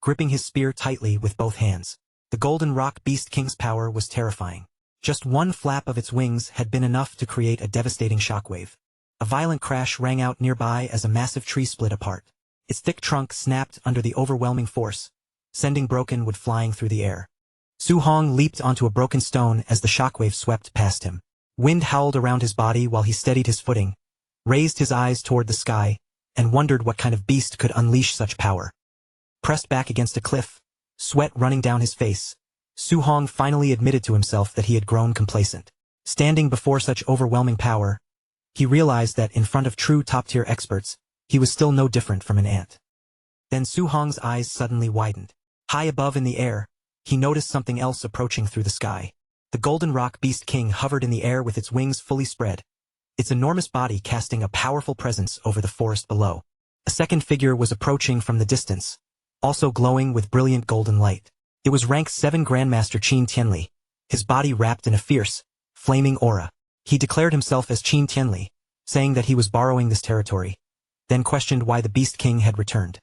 Speaker 1: gripping his spear tightly with both hands. The Golden Rock Beast King's power was terrifying. Just one flap of its wings had been enough to create a devastating shockwave. A violent crash rang out nearby as a massive tree split apart. Its thick trunk snapped under the overwhelming force, sending broken wood flying through the air. Su Hong leaped onto a broken stone as the shockwave swept past him. Wind howled around his body while he steadied his footing, raised his eyes toward the sky, and wondered what kind of beast could unleash such power. Pressed back against a cliff, sweat running down his face, Su Hong finally admitted to himself that he had grown complacent. Standing before such overwhelming power, he realized that in front of true top-tier experts, he was still no different from an ant. Then Su Hong's eyes suddenly widened. High above in the air, he noticed something else approaching through the sky. The Golden Rock Beast King hovered in the air with its wings fully spread, its enormous body casting a powerful presence over the forest below. A second figure was approaching from the distance, also glowing with brilliant golden light. It was rank 7 Grandmaster Qin Tianli, his body wrapped in a fierce, flaming aura. He declared himself as Qin Tianli, saying that he was borrowing this territory, then questioned why the Beast King had returned.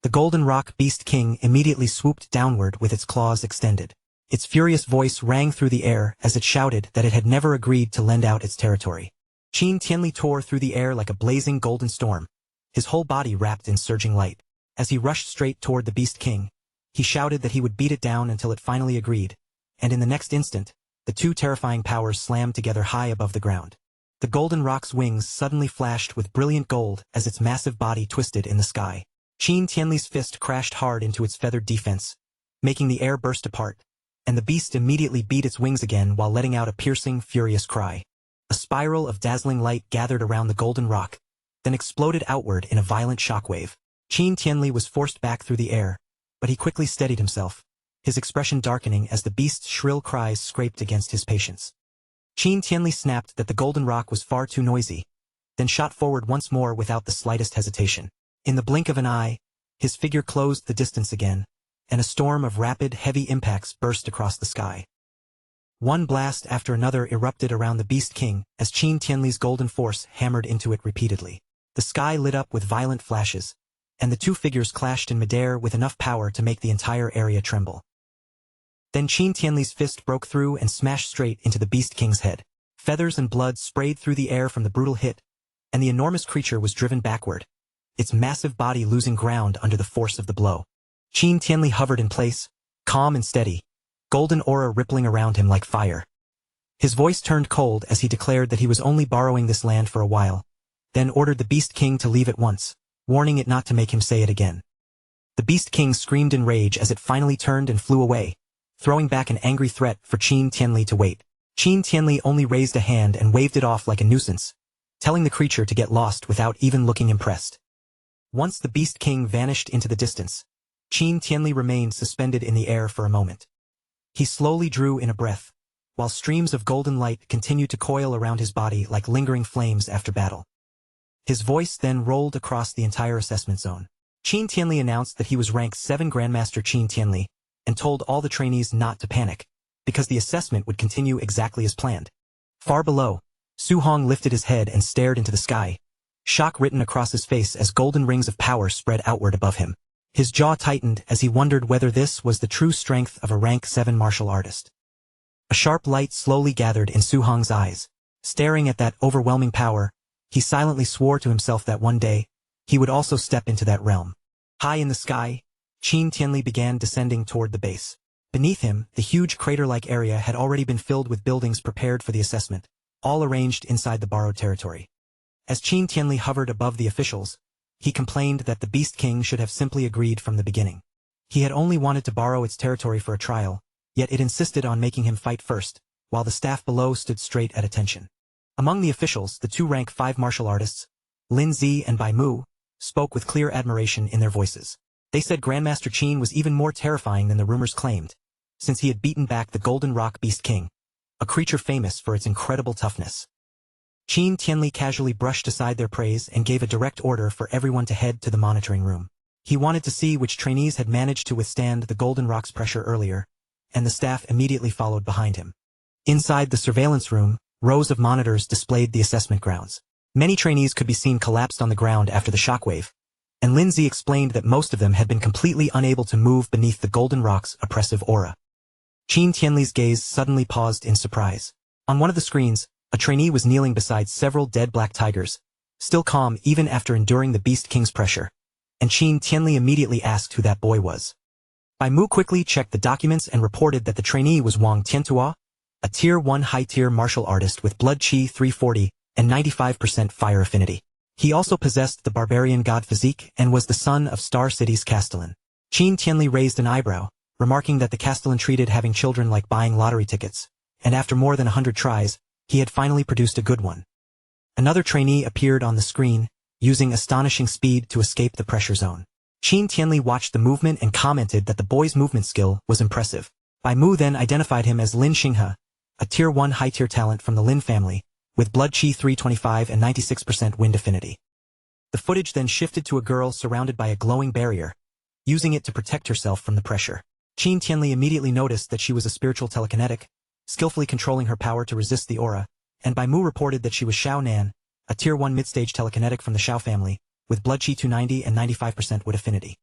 Speaker 1: The Golden Rock Beast King immediately swooped downward with its claws extended. Its furious voice rang through the air as it shouted that it had never agreed to lend out its territory. Qin Tianli tore through the air like a blazing golden storm, his whole body wrapped in surging light. As he rushed straight toward the Beast King, he shouted that he would beat it down until it finally agreed, and in the next instant, the two terrifying powers slammed together high above the ground. The golden rock's wings suddenly flashed with brilliant gold as its massive body twisted in the sky. Qin Tianli's fist crashed hard into its feathered defense, making the air burst apart, and the beast immediately beat its wings again while letting out a piercing, furious cry. A spiral of dazzling light gathered around the golden rock, then exploded outward in a violent shockwave. Qin Tianli was forced back through the air, but he quickly steadied himself, his expression darkening as the beast's shrill cries scraped against his patience. Qin Tianli snapped that the golden rock was far too noisy, then shot forward once more without the slightest hesitation. In the blink of an eye, his figure closed the distance again, and a storm of rapid, heavy impacts burst across the sky. One blast after another erupted around the Beast King as Qin Tianli's golden force hammered into it repeatedly. The sky lit up with violent flashes, and the two figures clashed in midair with enough power to make the entire area tremble. Then Qin Tianli's fist broke through and smashed straight into the Beast King's head. Feathers and blood sprayed through the air from the brutal hit, and the enormous creature was driven backward, its massive body losing ground under the force of the blow. Qin Tianli hovered in place, calm and steady, golden aura rippling around him like fire. His voice turned cold as he declared that he was only borrowing this land for a while, then ordered the Beast King to leave at once, warning it not to make him say it again. The Beast King screamed in rage as it finally turned and flew away, throwing back an angry threat for Qin Tianli to wait. Qin Tianli only raised a hand and waved it off like a nuisance, telling the creature to get lost without even looking impressed. Once the Beast King vanished into the distance, Qin Tianli remained suspended in the air for a moment. He slowly drew in a breath, while streams of golden light continued to coil around his body like lingering flames after battle. His voice then rolled across the entire assessment zone. Qin Tianli announced that he was rank 7 Grandmaster Qin Tianli, and told all the trainees not to panic, because the assessment would continue exactly as planned. Far below, Su Hong lifted his head and stared into the sky, shock written across his face as golden rings of power spread outward above him. His jaw tightened as he wondered whether this was the true strength of a rank 7 martial artist. A sharp light slowly gathered in Su Hong's eyes. Staring at that overwhelming power, he silently swore to himself that one day, he would also step into that realm. High in the sky, Qin Tianli began descending toward the base. Beneath him, the huge crater-like area had already been filled with buildings prepared for the assessment, all arranged inside the borrowed territory. As Qin Tianli hovered above the officials, he complained that the Beast King should have simply agreed from the beginning. He had only wanted to borrow its territory for a trial, yet it insisted on making him fight first, while the staff below stood straight at attention. Among the officials, the two rank 5 martial artists, Lin Zi and Bai Mu, spoke with clear admiration in their voices. They said Grandmaster Qin was even more terrifying than the rumors claimed, since he had beaten back the Golden Rock Beast King, a creature famous for its incredible toughness. Qin Tianli casually brushed aside their praise and gave a direct order for everyone to head to the monitoring room. He wanted to see which trainees had managed to withstand the Golden Rock's pressure earlier, and the staff immediately followed behind him. Inside the surveillance room, rows of monitors displayed the assessment grounds. Many trainees could be seen collapsed on the ground after the shockwave, and Lindsay explained that most of them had been completely unable to move beneath the Golden Rock's oppressive aura. Qin Tianli's gaze suddenly paused in surprise. On one of the screens, a trainee was kneeling beside several dead black tigers, still calm even after enduring the Beast King's pressure, and Qin Tianli immediately asked who that boy was. Bai Mu quickly checked the documents and reported that the trainee was Wang Tiantua, a Tier 1 high-tier martial artist with blood chi 340 and 95% fire affinity. He also possessed the barbarian god physique and was the son of Star City's Castellan. Qin Tianli raised an eyebrow, remarking that the Castellan treated having children like buying lottery tickets, and after more than 100 tries, he had finally produced a good one. Another trainee appeared on the screen, using astonishing speed to escape the pressure zone. Qin Tianli watched the movement and commented that the boy's movement skill was impressive. Bai Mu then identified him as Lin Xinghe, a Tier 1 high-tier talent from the Lin family, with blood chi 325 and 96% wind affinity. The footage then shifted to a girl surrounded by a glowing barrier, using it to protect herself from the pressure. Qin Tianli immediately noticed that she was a spiritual telekinetic, skillfully controlling her power to resist the aura, and Bai Mu reported that she was Xiao Nan, a Tier 1 mid-stage telekinetic from the Xiao family, with blood chi 290 and 95% wood affinity.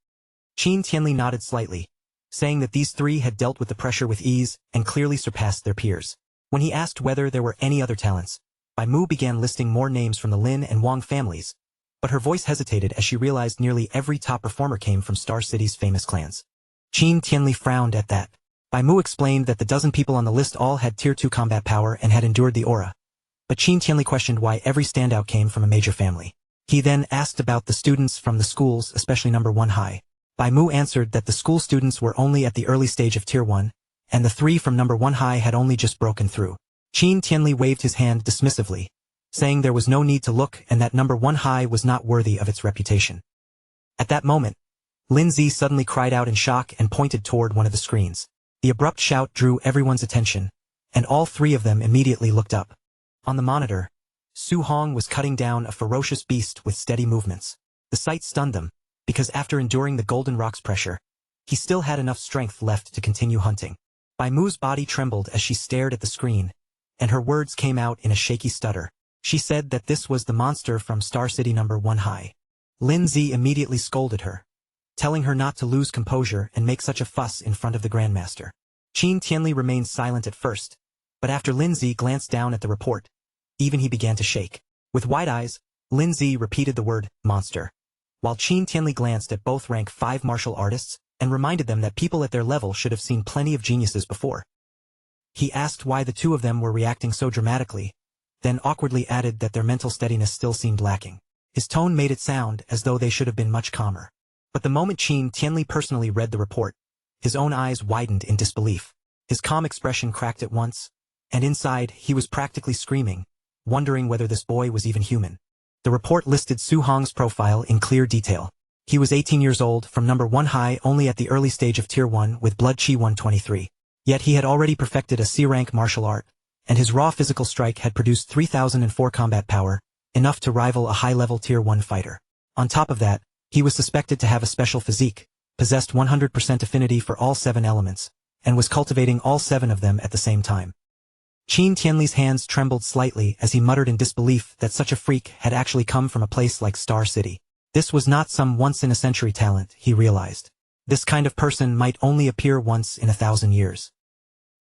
Speaker 1: Qin Tianli nodded slightly, saying that these three had dealt with the pressure with ease and clearly surpassed their peers. When he asked whether there were any other talents, Bai Mu began listing more names from the Lin and Wang families, but her voice hesitated as she realized nearly every top performer came from Star City's famous clans. Qin Tianli frowned at that. Bai Mu explained that the dozen people on the list all had Tier 2 combat power and had endured the aura, but Qin Tianli questioned why every standout came from a major family. He then asked about the students from the schools, especially number 1 high. Bai Mu answered that the school students were only at the early stage of Tier 1, and the 3 from number 1 high had only just broken through. Qin Tianli waved his hand dismissively, saying there was no need to look and that number 1 high was not worthy of its reputation. At that moment, Lin Zi suddenly cried out in shock and pointed toward one of the screens. The abrupt shout drew everyone's attention, and all 3 of them immediately looked up. On the monitor, Su Hong was cutting down a ferocious beast with steady movements. The sight stunned them, because after enduring the Golden Rock's pressure, he still had enough strength left to continue hunting. Bai Mu's body trembled as she stared at the screen, and her words came out in a shaky stutter. She said that this was the monster from Star City number 1 high. Lin Zi immediately scolded her, telling her not to lose composure and make such a fuss in front of the Grandmaster. Qin Tianli remained silent at first, but after Lin Zi glanced down at the report, even he began to shake. With wide eyes, Lin Zi repeated the word, monster, while Qin Tianli glanced at both rank 5 martial artists and reminded them that people at their level should have seen plenty of geniuses before. He asked why the 2 of them were reacting so dramatically, then awkwardly added that their mental steadiness still seemed lacking. His tone made it sound as though they should have been much calmer. But the moment Qin Tianli personally read the report, his own eyes widened in disbelief. His calm expression cracked at once, and inside he was practically screaming, wondering whether this boy was even human. The report listed Su Hong's profile in clear detail. He was 18 years old, from number 1 high, only at the early stage of Tier 1 with Blood Qi 123. Yet he had already perfected a C-rank martial art, and his raw physical strike had produced 3004 combat power, enough to rival a high-level Tier 1 fighter. On top of that, he was suspected to have a special physique, possessed 100% affinity for all 7 elements, and was cultivating all 7 of them at the same time. Qin Tianli's hands trembled slightly as he muttered in disbelief that such a freak had actually come from a place like Star City. This was not some once-in-a-century talent, he realized. This kind of person might only appear once in 1,000 years.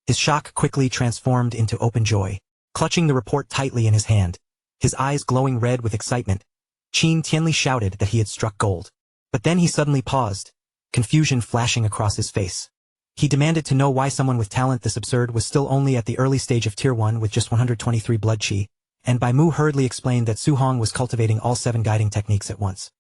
Speaker 1: His shock quickly transformed into open joy. Clutching the report tightly in his hand, his eyes glowing red with excitement, Qin Tianli shouted that he had struck gold. But then he suddenly paused, confusion flashing across his face. He demanded to know why someone with talent this absurd was still only at the early stage of Tier 1 with just 123 blood qi, and Bai Mu hurriedly explained that Su Hong was cultivating all 7 guiding techniques at once.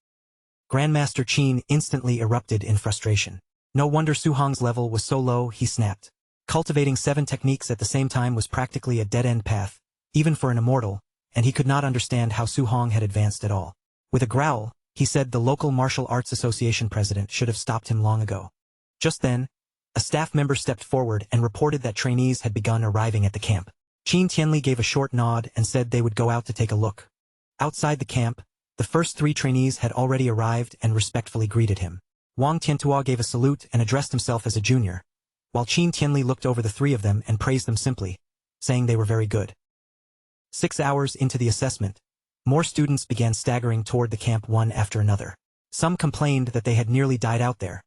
Speaker 1: Grandmaster Qin instantly erupted in frustration. No wonder Su Hong's level was so low, he snapped. Cultivating 7 techniques at the same time was practically a dead-end path, even for an immortal, and he could not understand how Su Hong had advanced at all. With a growl, he said the local martial arts association president should have stopped him long ago. Just then, a staff member stepped forward and reported that trainees had begun arriving at the camp. Qin Tianli gave a short nod and said they would go out to take a look. Outside the camp, the first 3 trainees had already arrived and respectfully greeted him. Wang Tiantua gave a salute and addressed himself as a junior, while Qin Tianli looked over the 3 of them and praised them simply, saying they were very good. 6 hours into the assessment, more students began staggering toward the camp one after another. Some complained that they had nearly died out there,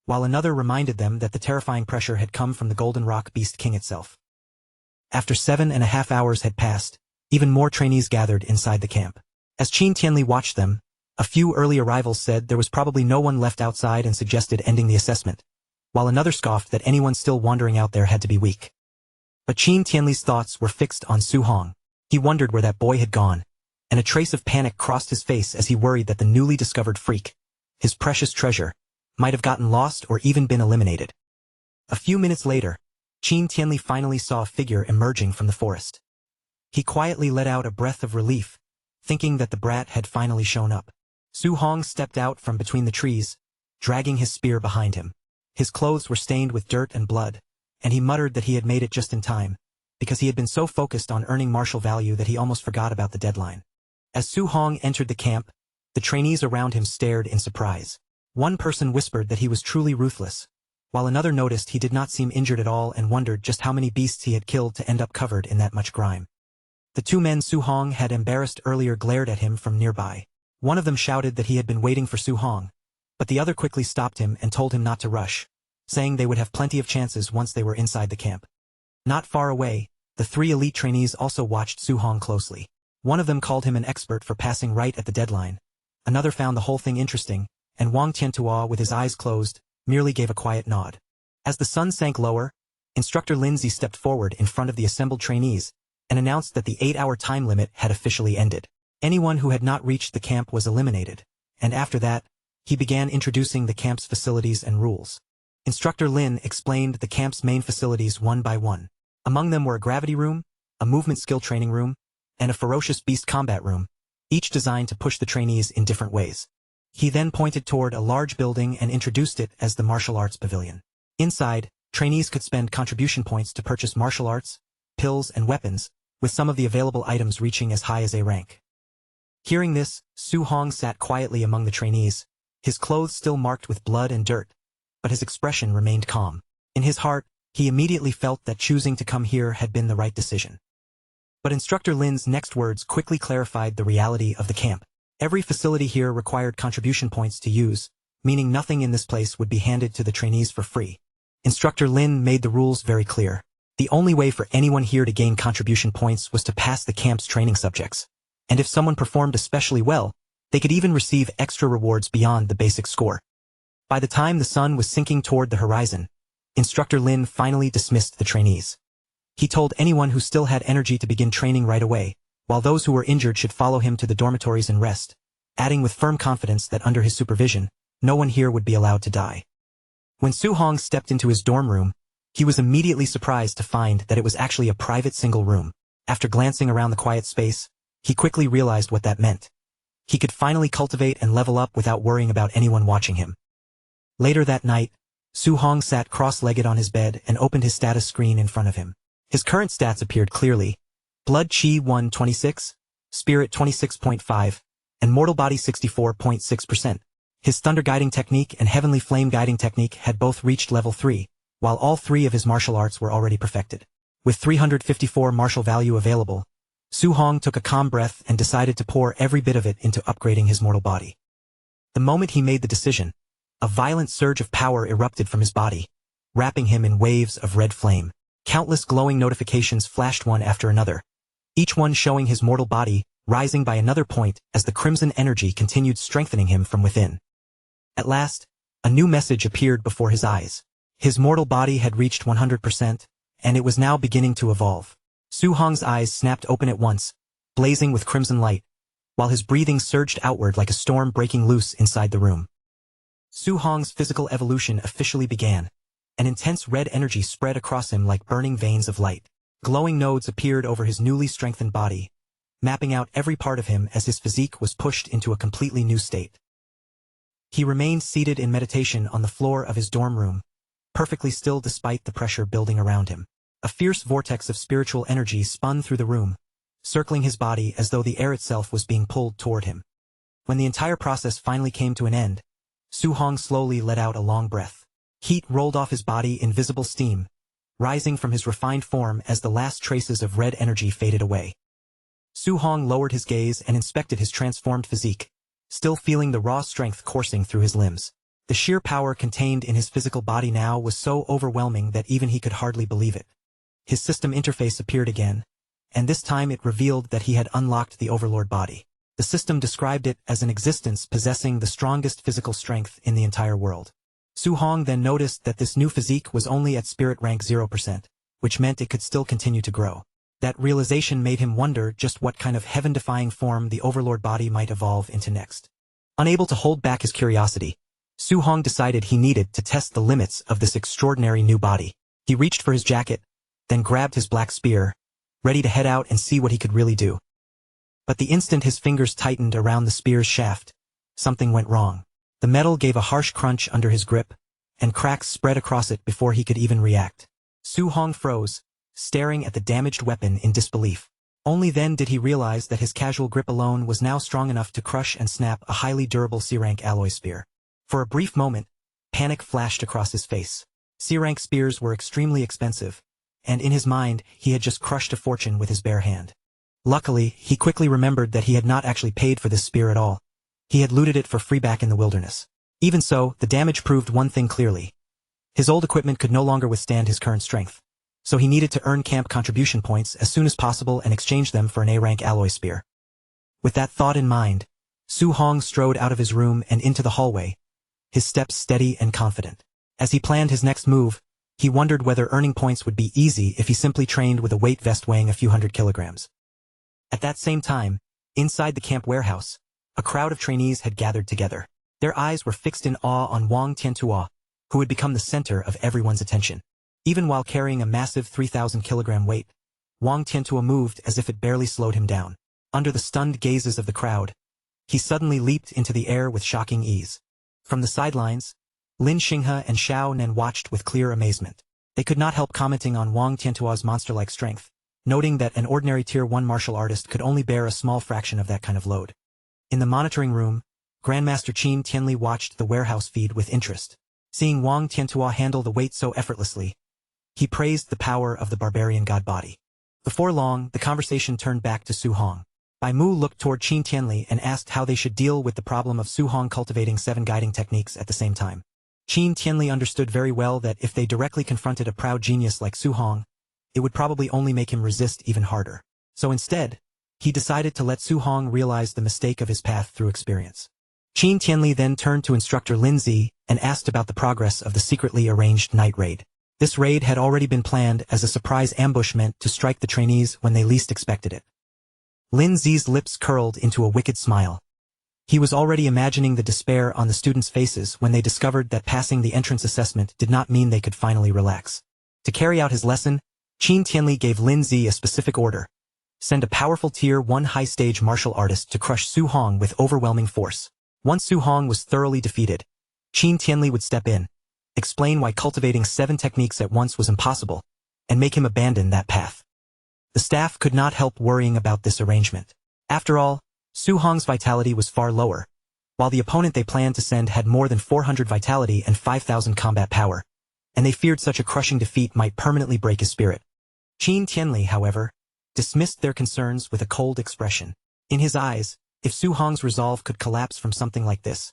Speaker 1: while another reminded them that the terrifying pressure had come from the Golden Rock Beast King itself. After 7.5 hours had passed, even more trainees gathered inside the camp. As Qin Tianli watched them, a few early arrivals said there was probably no one left outside and suggested ending the assessment, while another scoffed that anyone still wandering out there had to be weak. But Qin Tianli's thoughts were fixed on Su Hong. He wondered where that boy had gone, and a trace of panic crossed his face as he worried that the newly discovered freak, his precious treasure, might have gotten lost or even been eliminated. A few minutes later, Qin Tianli finally saw a figure emerging from the forest. He quietly let out a breath of relief, thinking that the brat had finally shown up. Su Hong stepped out from between the trees, dragging his spear behind him. His clothes were stained with dirt and blood, and he muttered that he had made it just in time, because he had been so focused on earning martial value that he almost forgot about the deadline. As Su Hong entered the camp, the trainees around him stared in surprise. One person whispered that he was truly ruthless, while another noticed he did not seem injured at all and wondered just how many beasts he had killed to end up covered in that much grime. The 2 men Su Hong had embarrassed earlier glared at him from nearby. One of them shouted that he had been waiting for Su Hong, but the other quickly stopped him and told him not to rush, saying they would have plenty of chances once they were inside the camp. Not far away, the 3 elite trainees also watched Su-hong closely. One of them called him an expert for passing right at the deadline. Another found the whole thing interesting, and Wang Tiantua, with his eyes closed, merely gave a quiet nod. As the sun sank lower, Instructor Lindsay stepped forward in front of the assembled trainees and announced that the 8-hour time limit had officially ended. Anyone who had not reached the camp was eliminated, and after that, he began introducing the camp's facilities and rules. Instructor Lin explained the camp's main facilities one by one. Among them were a gravity room, a movement skill training room, and a ferocious beast combat room, each designed to push the trainees in different ways. He then pointed toward a large building and introduced it as the martial arts pavilion. Inside, trainees could spend contribution points to purchase martial arts, pills, and weapons, with some of the available items reaching as high as A rank. Hearing this, Su-hong sat quietly among the trainees, his clothes still marked with blood and dirt, but his expression remained calm. In his heart, he immediately felt that choosing to come here had been the right decision. But Instructor Lin's next words quickly clarified the reality of the camp. Every facility here required contribution points to use, meaning nothing in this place would be handed to the trainees for free. Instructor Lin made the rules very clear. The only way for anyone here to gain contribution points was to pass the camp's training subjects, and if someone performed especially well, they could even receive extra rewards beyond the basic score. By the time the sun was sinking toward the horizon, Instructor Lin finally dismissed the trainees. He told anyone who still had energy to begin training right away, while those who were injured should follow him to the dormitories and rest, adding with firm confidence that under his supervision, no one here would be allowed to die. When Su-hong stepped into his dorm room, he was immediately surprised to find that it was actually a private single room. After glancing around the quiet space, he quickly realized what that meant. He could finally cultivate and level up without worrying about anyone watching him. Later that night, Su-hong sat cross-legged on his bed and opened his status screen in front of him. His current stats appeared clearly: Blood Chi 126, Spirit 26.5, and Mortal Body 64.6%. His Thunder Guiding Technique and Heavenly Flame Guiding Technique had both reached level 3, while all 3 of his martial arts were already perfected. With 354 martial value available, Su-hong took a calm breath and decided to pour every bit of it into upgrading his mortal body. The moment he made the decision, a violent surge of power erupted from his body, wrapping him in waves of red flame. Countless glowing notifications flashed one after another, each one showing his mortal body rising by another point as the crimson energy continued strengthening him from within. At last, a new message appeared before his eyes. His mortal body had reached 100%, and it was now beginning to evolve. Su-hong's eyes snapped open at once, blazing with crimson light, while his breathing surged outward like a storm breaking loose inside the room. Su-hong's physical evolution officially began. An intense red energy spread across him like burning veins of light. Glowing nodes appeared over his newly strengthened body, mapping out every part of him as his physique was pushed into a completely new state. He remained seated in meditation on the floor of his dorm room, perfectly still despite the pressure building around him. A fierce vortex of spiritual energy spun through the room, circling his body as though the air itself was being pulled toward him. When the entire process finally came to an end, Su-hong slowly let out a long breath. Heat rolled off his body in visible steam, rising from his refined form as the last traces of red energy faded away. Su-hong lowered his gaze and inspected his transformed physique, still feeling the raw strength coursing through his limbs. The sheer power contained in his physical body now was so overwhelming that even he could hardly believe it. His system interface appeared again, and this time it revealed that he had unlocked the Overlord body. The system described it as an existence possessing the strongest physical strength in the entire world. Su-hong then noticed that this new physique was only at spirit rank 0%, which meant it could still continue to grow. That realization made him wonder just what kind of heaven-defying form the Overlord body might evolve into next. Unable to hold back his curiosity, Su-hong decided he needed to test the limits of this extraordinary new body. He reached for his jacket, then grabbed his black spear, ready to head out and see what he could really do. But the instant his fingers tightened around the spear's shaft, something went wrong. The metal gave a harsh crunch under his grip, and cracks spread across it before he could even react. Su-hong froze, staring at the damaged weapon in disbelief. Only then did he realize that his casual grip alone was now strong enough to crush and snap a highly durable C-rank alloy spear. For a brief moment, panic flashed across his face. C-rank spears were extremely expensive, and in his mind he had just crushed a fortune with his bare hand. Luckily, he quickly remembered that he had not actually paid for this spear at all. He had looted it for free back in the wilderness. Even so, the damage proved one thing clearly. His old equipment could no longer withstand his current strength, so he needed to earn camp contribution points as soon as possible and exchange them for an A-rank alloy spear. With that thought in mind, Su Hong strode out of his room and into the hallway, his steps steady and confident. As he planned his next move, he wondered whether earning points would be easy if he simply trained with a weight vest weighing a few hundred kilograms. At that same time, inside the camp warehouse, a crowd of trainees had gathered together. Their eyes were fixed in awe on Wang Tiantuo, who had become the center of everyone's attention. Even while carrying a massive 3,000-kilogram weight, Wang Tiantuo moved as if it barely slowed him down. Under the stunned gazes of the crowd, he suddenly leaped into the air with shocking ease. From the sidelines, Lin Xinghe and Xiao Nen watched with clear amazement. They could not help commenting on Wang Tiantuo's monster-like strength, noting that an ordinary Tier 1 martial artist could only bear a small fraction of that kind of load. In the monitoring room, Grandmaster Qin Tianli watched the warehouse feed with interest. Seeing Wang Tiantuo handle the weight so effortlessly, he praised the power of the barbarian god body. Before long, the conversation turned back to Su Hong. Bai Mu looked toward Qin Tianli and asked how they should deal with the problem of Su Hong cultivating 7 guiding techniques at the same time. Qin Tianli understood very well that if they directly confronted a proud genius like Su Hong, it would probably only make him resist even harder. So instead, he decided to let Su Hong realize the mistake of his path through experience. Qin Tianli then turned to instructor Lin Zi and asked about the progress of the secretly arranged night raid. This raid had already been planned as a surprise ambush meant to strike the trainees when they least expected it. Lin Zi's lips curled into a wicked smile. He was already imagining the despair on the students' faces when they discovered that passing the entrance assessment did not mean they could finally relax. To carry out his lesson, Qin Tianli gave Lin Zi a specific order: send a powerful Tier 1 high-stage martial artist to crush Su Hong with overwhelming force. Once Su Hong was thoroughly defeated, Qin Tianli would step in, explain why cultivating 7 techniques at once was impossible, and make him abandon that path. The staff could not help worrying about this arrangement. After all, Su Hong's vitality was far lower, while the opponent they planned to send had more than 400 vitality and 5,000 combat power, and they feared such a crushing defeat might permanently break his spirit. Qin Tianli, however, dismissed their concerns with a cold expression. In his eyes, if Su Hong's resolve could collapse from something like this,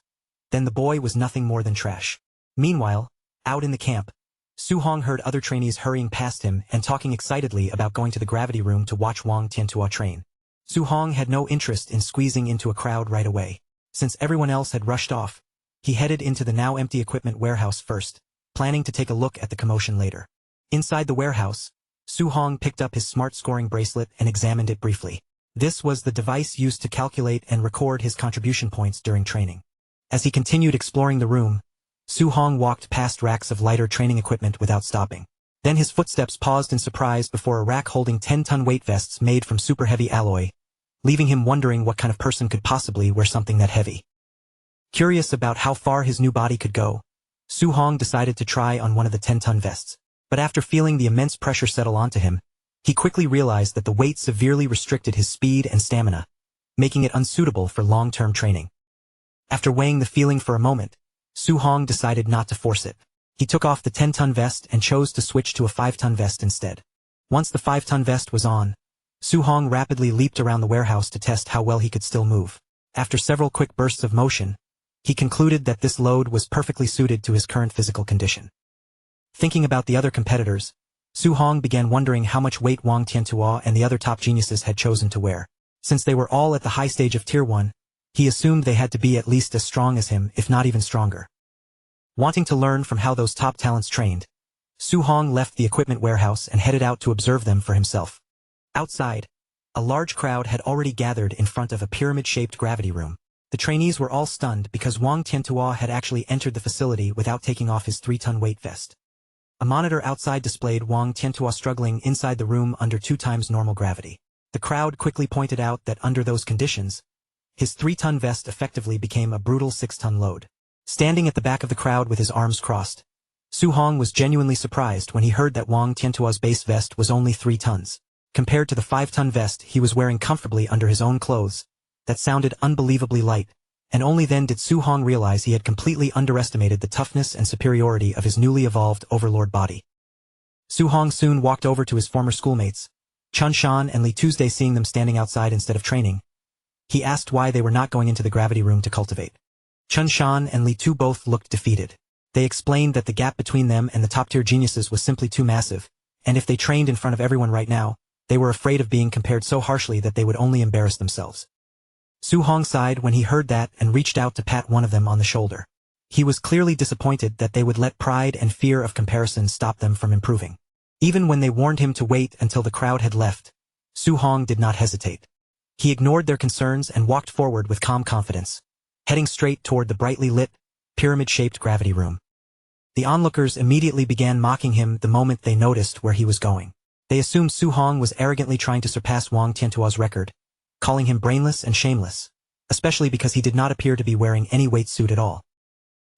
Speaker 1: then the boy was nothing more than trash. Meanwhile, out in the camp, Su Hong heard other trainees hurrying past him and talking excitedly about going to the gravity room to watch Wang Tiantuo train. Su Hong had no interest in squeezing into a crowd right away. Since everyone else had rushed off, he headed into the now empty equipment warehouse first, planning to take a look at the commotion later. Inside the warehouse, Su Hong picked up his smart scoring bracelet and examined it briefly. This was the device used to calculate and record his contribution points during training. As he continued exploring the room, Su Hong walked past racks of lighter training equipment without stopping. Then his footsteps paused in surprise before a rack holding 10-ton weight vests made from super heavy alloy, leaving him wondering what kind of person could possibly wear something that heavy. Curious about how far his new body could go, Su Hong decided to try on one of the 10-ton vests. But after feeling the immense pressure settle onto him, he quickly realized that the weight severely restricted his speed and stamina, making it unsuitable for long-term training. After weighing the feeling for a moment, Su Hong decided not to force it. He took off the 10-ton vest and chose to switch to a 5-ton vest instead. Once the 5-ton vest was on, Su Hong rapidly leaped around the warehouse to test how well he could still move. After several quick bursts of motion, he concluded that this load was perfectly suited to his current physical condition. Thinking about the other competitors, Su Hong began wondering how much weight Wang Tiantuo and the other top geniuses had chosen to wear. Since they were all at the high stage of Tier 1, he assumed they had to be at least as strong as him, if not even stronger. Wanting to learn from how those top talents trained, Su Hong left the equipment warehouse and headed out to observe them for himself. Outside, a large crowd had already gathered in front of a pyramid-shaped gravity room. The trainees were all stunned because Wang Tiantuo had actually entered the facility without taking off his 3-ton weight vest. A monitor outside displayed Wang Tiantuo struggling inside the room under 2 times normal gravity. The crowd quickly pointed out that under those conditions, his 3-ton vest effectively became a brutal 6-ton load. Standing at the back of the crowd with his arms crossed, Su Hong was genuinely surprised when he heard that Wang Tiantuo's base vest was only 3 tons. Compared to the 5-ton vest he was wearing comfortably under his own clothes, that sounded unbelievably light, and only then did Su Hong realize he had completely underestimated the toughness and superiority of his newly evolved overlord body. Su Hong soon walked over to his former schoolmates, Chun Shan and Li Tuesday. Seeing them standing outside instead of training, he asked why they were not going into the gravity room to cultivate. Chun Shan and Li Tu both looked defeated. They explained that the gap between them and the top-tier geniuses was simply too massive, and if they trained in front of everyone right now, they were afraid of being compared so harshly that they would only embarrass themselves. Su Hong sighed when he heard that and reached out to pat one of them on the shoulder. He was clearly disappointed that they would let pride and fear of comparison stop them from improving. Even when they warned him to wait until the crowd had left, Su Hong did not hesitate. He ignored their concerns and walked forward with calm confidence, heading straight toward the brightly lit, pyramid-shaped gravity room. The onlookers immediately began mocking him the moment they noticed where he was going. They assumed Su Hong was arrogantly trying to surpass Wang Tiantuo's record, calling him brainless and shameless, especially because he did not appear to be wearing any weight suit at all.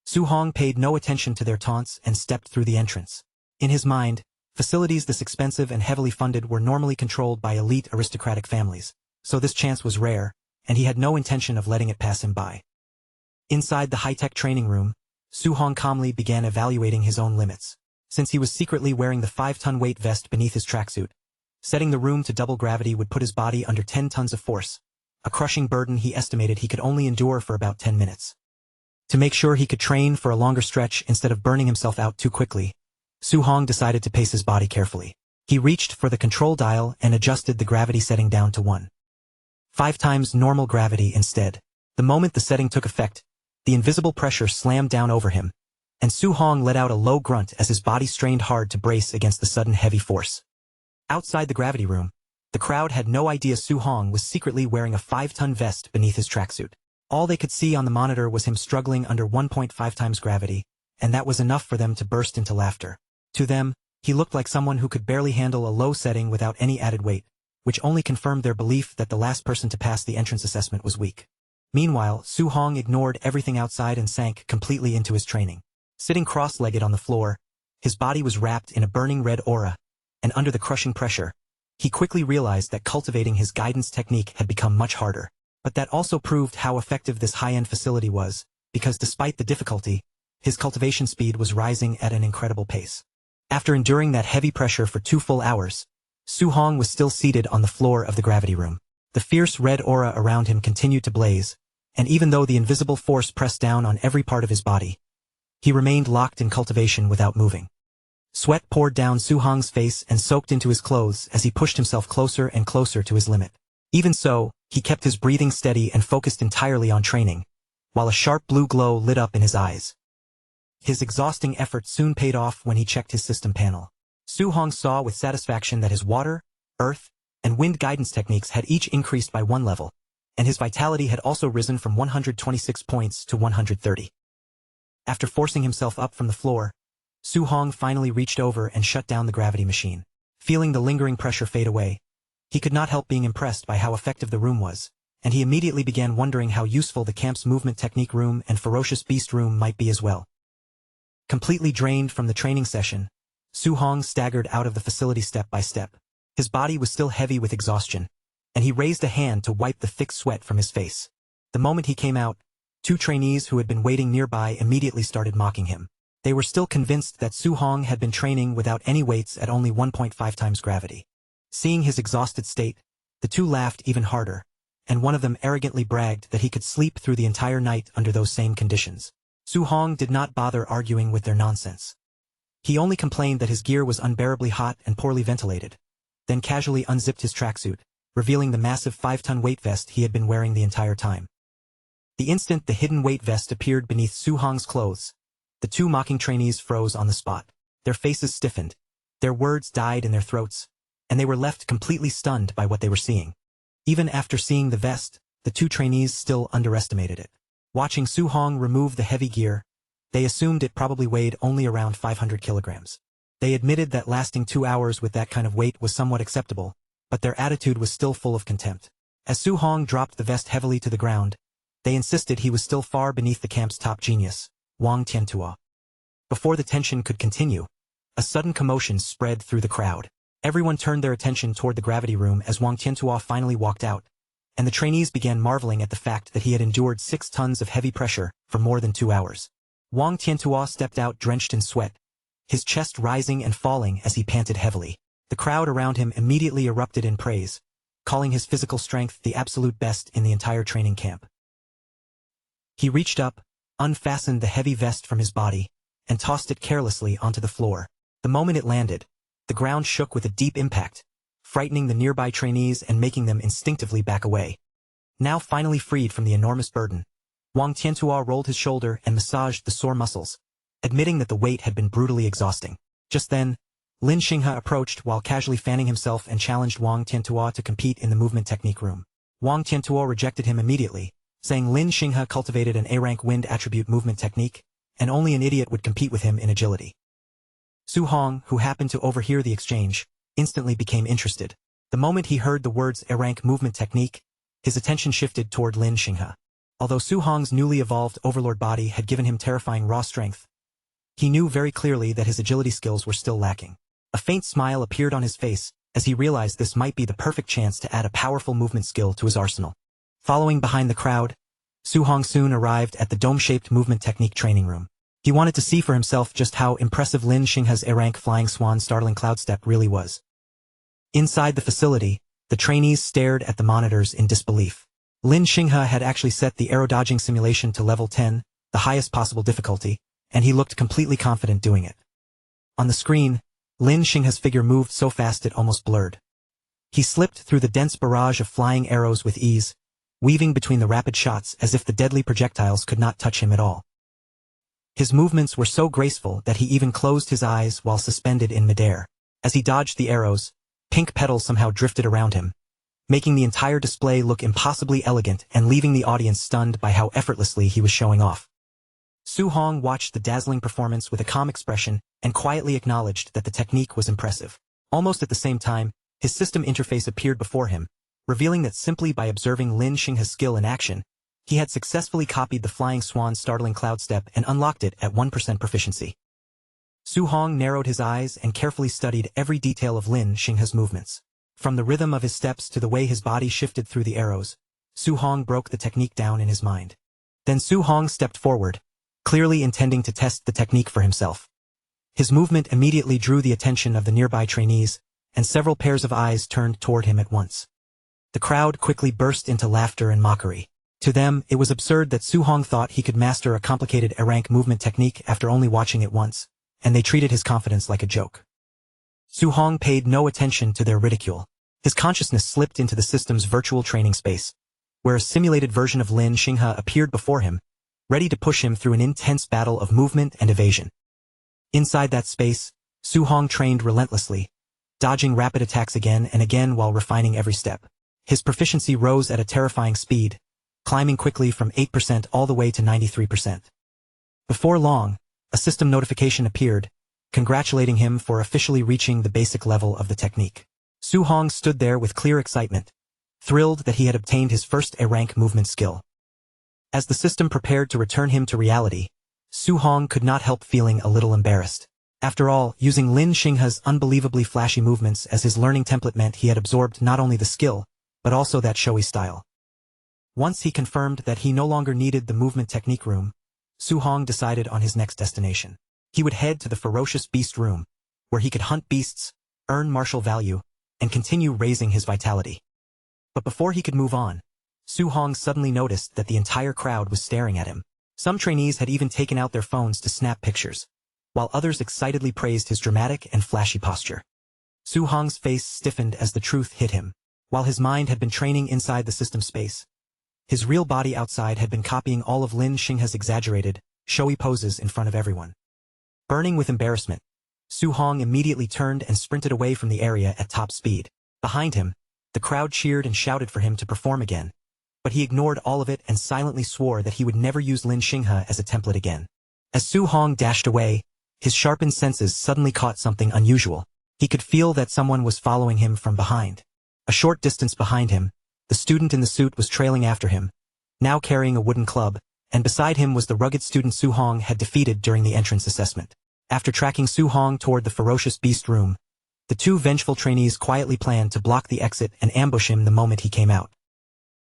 Speaker 1: Su Hong paid no attention to their taunts and stepped through the entrance. In his mind, facilities this expensive and heavily funded were normally controlled by elite aristocratic families, so this chance was rare, and he had no intention of letting it pass him by. Inside the high-tech training room, Su Hong calmly began evaluating his own limits. Since he was secretly wearing the 5-ton weight vest beneath his tracksuit, setting the room to double gravity would put his body under 10 tons of force, a crushing burden he estimated he could only endure for about 10 minutes. To make sure he could train for a longer stretch instead of burning himself out too quickly, Su Hong decided to pace his body carefully. He reached for the control dial and adjusted the gravity setting down to 1.5 times normal gravity instead. The moment the setting took effect, the invisible pressure slammed down over him, and Su Hong let out a low grunt as his body strained hard to brace against the sudden heavy force. Outside the gravity room, the crowd had no idea Su Hong was secretly wearing a 5-ton vest beneath his tracksuit. All they could see on the monitor was him struggling under 1.5 times gravity, and that was enough for them to burst into laughter. To them, he looked like someone who could barely handle a low setting without any added weight, which only confirmed their belief that the last person to pass the entrance assessment was weak. Meanwhile, Su Hong ignored everything outside and sank completely into his training. Sitting cross-legged on the floor, his body was wrapped in a burning red aura, and under the crushing pressure, he quickly realized that cultivating his guidance technique had become much harder. But that also proved how effective this high-end facility was, because despite the difficulty, his cultivation speed was rising at an incredible pace. After enduring that heavy pressure for 2 full hours, Su Hong was still seated on the floor of the gravity room. The fierce red aura around him continued to blaze, and even though the invisible force pressed down on every part of his body, he remained locked in cultivation without moving. Sweat poured down Su Hong's face and soaked into his clothes as he pushed himself closer and closer to his limit. Even so, he kept his breathing steady and focused entirely on training, while a sharp blue glow lit up in his eyes. His exhausting effort soon paid off when he checked his system panel. Su Hong saw with satisfaction that his water, earth, and wind guidance techniques had each increased by 1 level, and his vitality had also risen from 126 points to 130. After forcing himself up from the floor, Su Hong finally reached over and shut down the gravity machine. Feeling the lingering pressure fade away, he could not help being impressed by how effective the room was, and he immediately began wondering how useful the camp's movement technique room and ferocious beast room might be as well. Completely drained from the training session, Su Hong staggered out of the facility step by step. His body was still heavy with exhaustion, and he raised a hand to wipe the thick sweat from his face. The moment he came out, 2 trainees who had been waiting nearby immediately started mocking him. They were still convinced that Su Hong had been training without any weights at only 1.5 times gravity. Seeing his exhausted state, the 2 laughed even harder, and one of them arrogantly bragged that he could sleep through the entire night under those same conditions. Su Hong did not bother arguing with their nonsense. He only complained that his gear was unbearably hot and poorly ventilated, then casually unzipped his tracksuit, revealing the massive 5-ton weight vest he had been wearing the entire time. The instant the hidden weight vest appeared beneath Su Hong's clothes, the 2 mocking trainees froze on the spot. Their faces stiffened, their words died in their throats, and they were left completely stunned by what they were seeing. Even after seeing the vest, the 2 trainees still underestimated it. Watching Su Hong remove the heavy gear, they assumed it probably weighed only around 500 kilograms. They admitted that lasting 2 hours with that kind of weight was somewhat acceptable, but their attitude was still full of contempt. As Su Hong dropped the vest heavily to the ground, they insisted he was still far beneath the camp's top genius, Wang Tiantuo. Before the tension could continue, a sudden commotion spread through the crowd. Everyone turned their attention toward the gravity room as Wang Tiantuo finally walked out, and the trainees began marveling at the fact that he had endured 6 tons of heavy pressure for more than 2 hours. Wang Tiantuo stepped out drenched in sweat, his chest rising and falling as he panted heavily. The crowd around him immediately erupted in praise, calling his physical strength the absolute best in the entire training camp. He reached up, unfastened the heavy vest from his body, and tossed it carelessly onto the floor. The moment it landed, the ground shook with a deep impact, frightening the nearby trainees and making them instinctively back away. Now finally freed from the enormous burden, Wang Tiantuo rolled his shoulder and massaged the sore muscles, admitting that the weight had been brutally exhausting. Just then, Lin Xinghe approached while casually fanning himself and challenged Wang Tiantuo to compete in the movement technique room. Wang Tiantuo rejected him immediately, saying Lin Xinghe cultivated an A-rank wind attribute movement technique, and only an idiot would compete with him in agility. Su Hong, who happened to overhear the exchange, instantly became interested. The moment he heard the words A-rank movement technique, his attention shifted toward Lin Xinghe. Although Su Hong's newly evolved overlord body had given him terrifying raw strength, he knew very clearly that his agility skills were still lacking. A faint smile appeared on his face as he realized this might be the perfect chance to add a powerful movement skill to his arsenal. Following behind the crowd, Su Hong soon arrived at the dome-shaped movement technique training room. He wanted to see for himself just how impressive Lin Xinghe's A-rank flying swan startling cloud step really was. Inside the facility, the trainees stared at the monitors in disbelief. Lin Xinghe had actually set the aero-dodging simulation to level 10, the highest possible difficulty, and he looked completely confident doing it. On the screen, Lin Xinghe's figure moved so fast it almost blurred. He slipped through the dense barrage of flying arrows with ease, weaving between the rapid shots as if the deadly projectiles could not touch him at all. His movements were so graceful that he even closed his eyes while suspended in midair. As he dodged the arrows, pink petals somehow drifted around him, making the entire display look impossibly elegant and leaving the audience stunned by how effortlessly he was showing off. Su Hong watched the dazzling performance with a calm expression and quietly acknowledged that the technique was impressive. Almost at the same time, his system interface appeared before him, revealing that simply by observing Lin Xinghe's skill in action, he had successfully copied the flying swan's startling cloud step and unlocked it at 1% proficiency. Su Hong narrowed his eyes and carefully studied every detail of Lin Xinghe's movements. From the rhythm of his steps to the way his body shifted through the arrows, Su Hong broke the technique down in his mind. Then Su Hong stepped forward, clearly intending to test the technique for himself. His movement immediately drew the attention of the nearby trainees, and several pairs of eyes turned toward him at once. The crowd quickly burst into laughter and mockery. To them, it was absurd that Su Hong thought he could master a complicated A-rank movement technique after only watching it once, and they treated his confidence like a joke. Su Hong paid no attention to their ridicule. His consciousness slipped into the system's virtual training space, where a simulated version of Lin Xinghe appeared before him, ready to push him through an intense battle of movement and evasion. Inside that space, Su Hong trained relentlessly, dodging rapid attacks again and again while refining every step. His proficiency rose at a terrifying speed, climbing quickly from 8% all the way to 93%. Before long, a system notification appeared, congratulating him for officially reaching the basic level of the technique. Su Hong stood there with clear excitement, thrilled that he had obtained his first A-rank movement skill. As the system prepared to return him to reality, Su Hong could not help feeling a little embarrassed. After all, using Lin Xinghe's unbelievably flashy movements as his learning template meant he had absorbed not only the skill, but also that showy style. Once he confirmed that he no longer needed the movement technique room, Su Hong decided on his next destination. He would head to the ferocious beast room, where he could hunt beasts, earn martial value, and continue raising his vitality. But before he could move on, Su Hong suddenly noticed that the entire crowd was staring at him. Some trainees had even taken out their phones to snap pictures, while others excitedly praised his dramatic and flashy posture. Su Hong's face stiffened as the truth hit him. While his mind had been training inside the system space, his real body outside had been copying all of Lin Xinghe's exaggerated, showy poses in front of everyone. Burning with embarrassment, Su Hong immediately turned and sprinted away from the area at top speed. Behind him, the crowd cheered and shouted for him to perform again, but he ignored all of it and silently swore that he would never use Lin Xinghe as a template again. As Su Hong dashed away, his sharpened senses suddenly caught something unusual. He could feel that someone was following him from behind. A short distance behind him, the student in the suit was trailing after him, now carrying a wooden club, and beside him was the rugged student Su Hong had defeated during the entrance assessment. After tracking Su Hong toward the ferocious beast room, the two vengeful trainees quietly planned to block the exit and ambush him the moment he came out.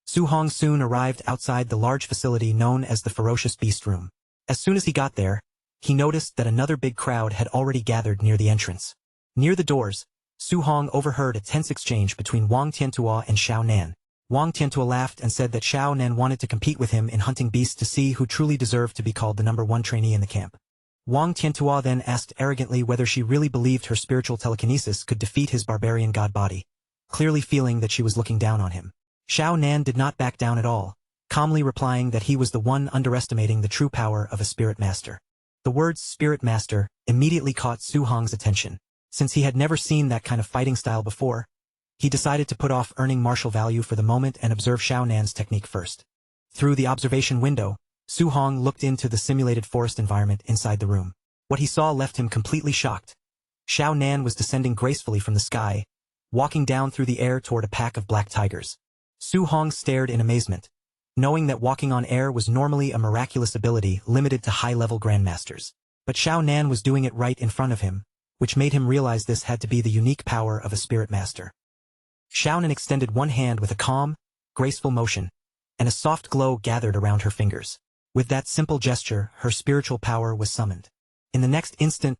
Speaker 1: Su Hong soon arrived outside the large facility known as the ferocious beast room. As soon as he got there, he noticed that another big crowd had already gathered near the entrance. Near the doors, Su Hong overheard a tense exchange between Wang Tiantuo and Xiao Nan. Wang Tiantuo laughed and said that Xiao Nan wanted to compete with him in hunting beasts to see who truly deserved to be called the #1 trainee in the camp. Wang Tiantua then asked arrogantly whether she really believed her spiritual telekinesis could defeat his barbarian god body, clearly feeling that she was looking down on him. Xiao Nan did not back down at all, calmly replying that he was the one underestimating the true power of a spirit master. The words spirit master immediately caught Su Hong's attention. Since he had never seen that kind of fighting style before, he decided to put off earning martial value for the moment and observe Xiao Nan's technique first. Through the observation window, Su Hong looked into the simulated forest environment inside the room. What he saw left him completely shocked. Xiao Nan was descending gracefully from the sky, walking down through the air toward a pack of black tigers. Su Hong stared in amazement, knowing that walking on air was normally a miraculous ability limited to high-level grandmasters. But Xiao Nan was doing it right in front of him, which made him realize this had to be the unique power of a spirit master. Xiao Nan extended one hand with a calm, graceful motion, and a soft glow gathered around her fingers. With that simple gesture, her spiritual power was summoned. In the next instant,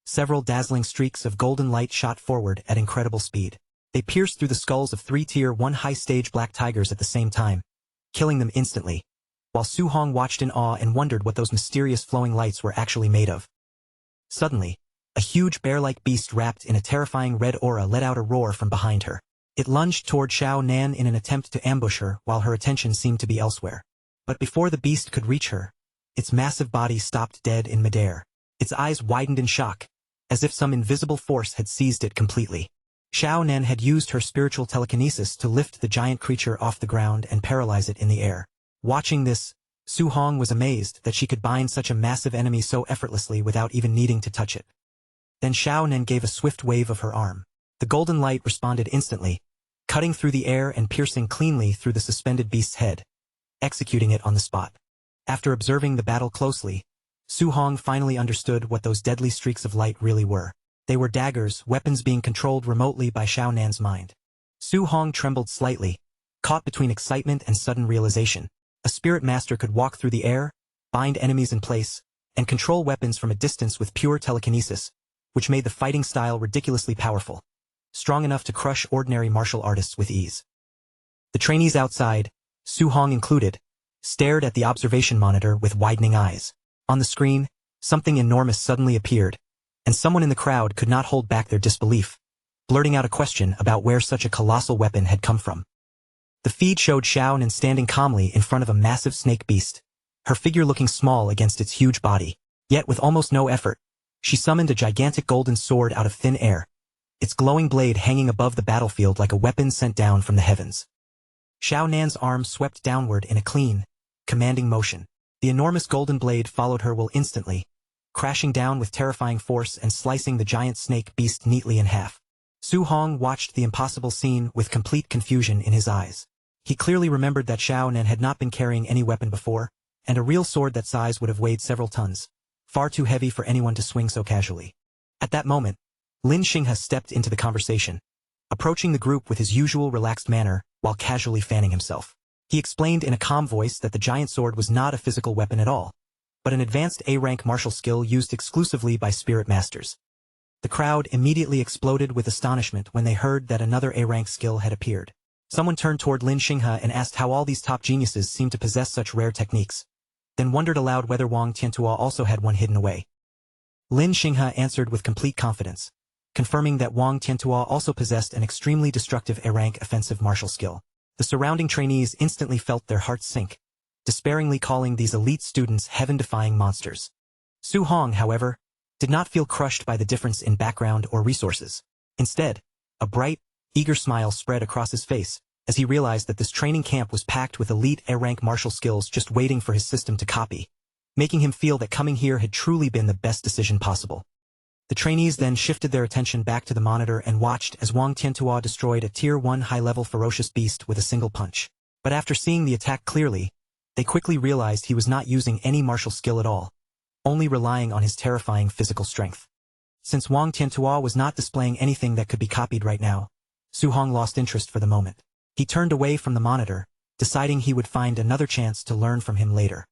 Speaker 1: several dazzling streaks of golden light shot forward at incredible speed. They pierced through the skulls of 3 Tier 1 high-stage black tigers at the same time, killing them instantly, while Su Hong watched in awe and wondered what those mysterious flowing lights were actually made of. Suddenly, a huge bear-like beast wrapped in a terrifying red aura let out a roar from behind her. It lunged toward Xiao Nan in an attempt to ambush her while her attention seemed to be elsewhere. But before the beast could reach her, its massive body stopped dead in midair. Its eyes widened in shock, as if some invisible force had seized it completely. Xiao Nan had used her spiritual telekinesis to lift the giant creature off the ground and paralyze it in the air. Watching this, Su Hong was amazed that she could bind such a massive enemy so effortlessly without even needing to touch it. Then Xiao Nan gave a swift wave of her arm. The golden light responded instantly, cutting through the air and piercing cleanly through the suspended beast's head, executing it on the spot. After observing the battle closely, Su Hong finally understood what those deadly streaks of light really were. They were daggers, weapons being controlled remotely by Xiao Nan's mind. Su Hong trembled slightly, caught between excitement and sudden realization. A spirit master could walk through the air, bind enemies in place, and control weapons from a distance with pure telekinesis, which made the fighting style ridiculously powerful, strong enough to crush ordinary martial artists with ease. The trainees outside, Su Hong included, stared at the observation monitor with widening eyes. On the screen, something enormous suddenly appeared, and someone in the crowd could not hold back their disbelief, blurting out a question about where such a colossal weapon had come from. The feed showed Xiao Nan standing calmly in front of a massive snake beast, her figure looking small against its huge body. Yet with almost no effort, she summoned a gigantic golden sword out of thin air, its glowing blade hanging above the battlefield like a weapon sent down from the heavens. Xiao Nan's arm swept downward in a clean, commanding motion. The enormous golden blade followed her will instantly, crashing down with terrifying force and slicing the giant snake beast neatly in half. Su Hong watched the impossible scene with complete confusion in his eyes. He clearly remembered that Xiao Nan had not been carrying any weapon before, and a real sword that size would have weighed several tons, far too heavy for anyone to swing so casually. At that moment, Lin Xinghe stepped into the conversation, approaching the group with his usual relaxed manner while casually fanning himself. He explained in a calm voice that the giant sword was not a physical weapon at all, but an advanced A-rank martial skill used exclusively by spirit masters. The crowd immediately exploded with astonishment when they heard that another A-rank skill had appeared. Someone turned toward Lin Xinghe and asked how all these top geniuses seemed to possess such rare techniques, then wondered aloud whether Wang Tiantua also had one hidden away. Lin Xinghe answered with complete confidence, confirming that Wang Tiantua also possessed an extremely destructive A-rank offensive martial skill. The surrounding trainees instantly felt their hearts sink, despairingly calling these elite students heaven-defying monsters. Su Hong, however, did not feel crushed by the difference in background or resources. Instead, a bright, eager smile spread across his face as he realized that this training camp was packed with elite A-rank martial skills just waiting for his system to copy, making him feel that coming here had truly been the best decision possible. The trainees then shifted their attention back to the monitor and watched as Wang Tiantua destroyed a Tier 1 high-level ferocious beast with a single punch. But after seeing the attack clearly, they quickly realized he was not using any martial skill at all, only relying on his terrifying physical strength. Since Wang Tiantua was not displaying anything that could be copied right now, Su Hong lost interest for the moment. He turned away from the monitor, deciding he would find another chance to learn from him later.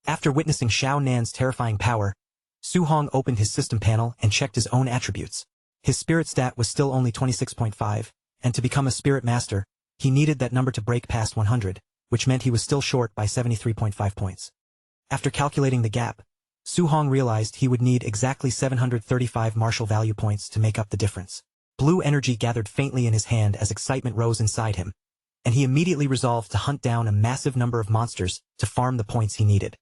Speaker 1: After witnessing Xiao Nan's terrifying power, Su Hong opened his system panel and checked his own attributes. His spirit stat was still only 26.5, and to become a spirit master, he needed that number to break past 100, which meant he was still short by 73.5 points. After calculating the gap, Su Hong realized he would need exactly 735 martial value points to make up the difference. Blue energy gathered faintly in his hand as excitement rose inside him, and he immediately resolved to hunt down a massive number of monsters to farm the points he needed.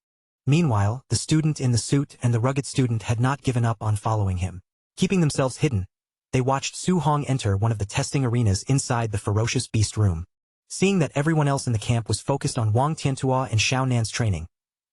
Speaker 1: Meanwhile, the student in the suit and the rugged student had not given up on following him. Keeping themselves hidden, they watched Su Hong enter one of the testing arenas inside the ferocious beast room. Seeing that everyone else in the camp was focused on Wang Tiantua and Xiao Nan's training,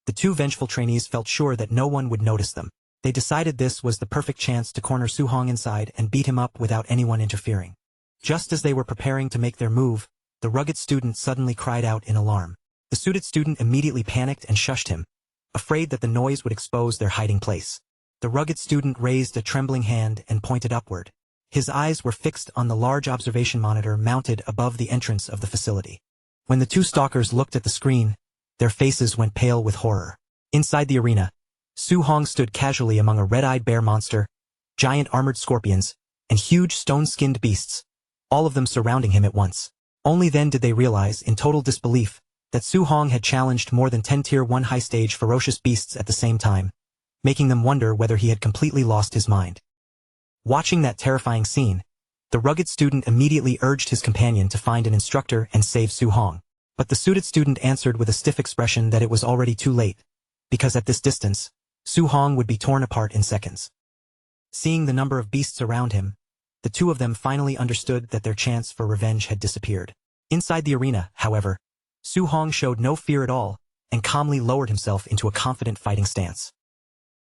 Speaker 1: the two vengeful trainees felt sure that no one would notice them. They decided this was the perfect chance to corner Su Hong inside and beat him up without anyone interfering. Just as they were preparing to make their move, the rugged student suddenly cried out in alarm. The suited student immediately panicked and shushed him, afraid that the noise would expose their hiding place. The rugged student raised a trembling hand and pointed upward. His eyes were fixed on the large observation monitor mounted above the entrance of the facility. When the two stalkers looked at the screen, their faces went pale with horror. Inside the arena, Su Hong stood casually among a red-eyed bear monster, giant armored scorpions, and huge stone-skinned beasts, all of them surrounding him at once. Only then did they realize, in total disbelief, that Su Hong had challenged more than 10 Tier 1 high-stage ferocious beasts at the same time, making them wonder whether he had completely lost his mind. Watching that terrifying scene, the rugged student immediately urged his companion to find an instructor and save Su Hong. But the suited student answered with a stiff expression that it was already too late, because at this distance, Su Hong would be torn apart in seconds. Seeing the number of beasts around him, the two of them finally understood that their chance for revenge had disappeared. Inside the arena, however, Su Hong showed no fear at all and calmly lowered himself into a confident fighting stance.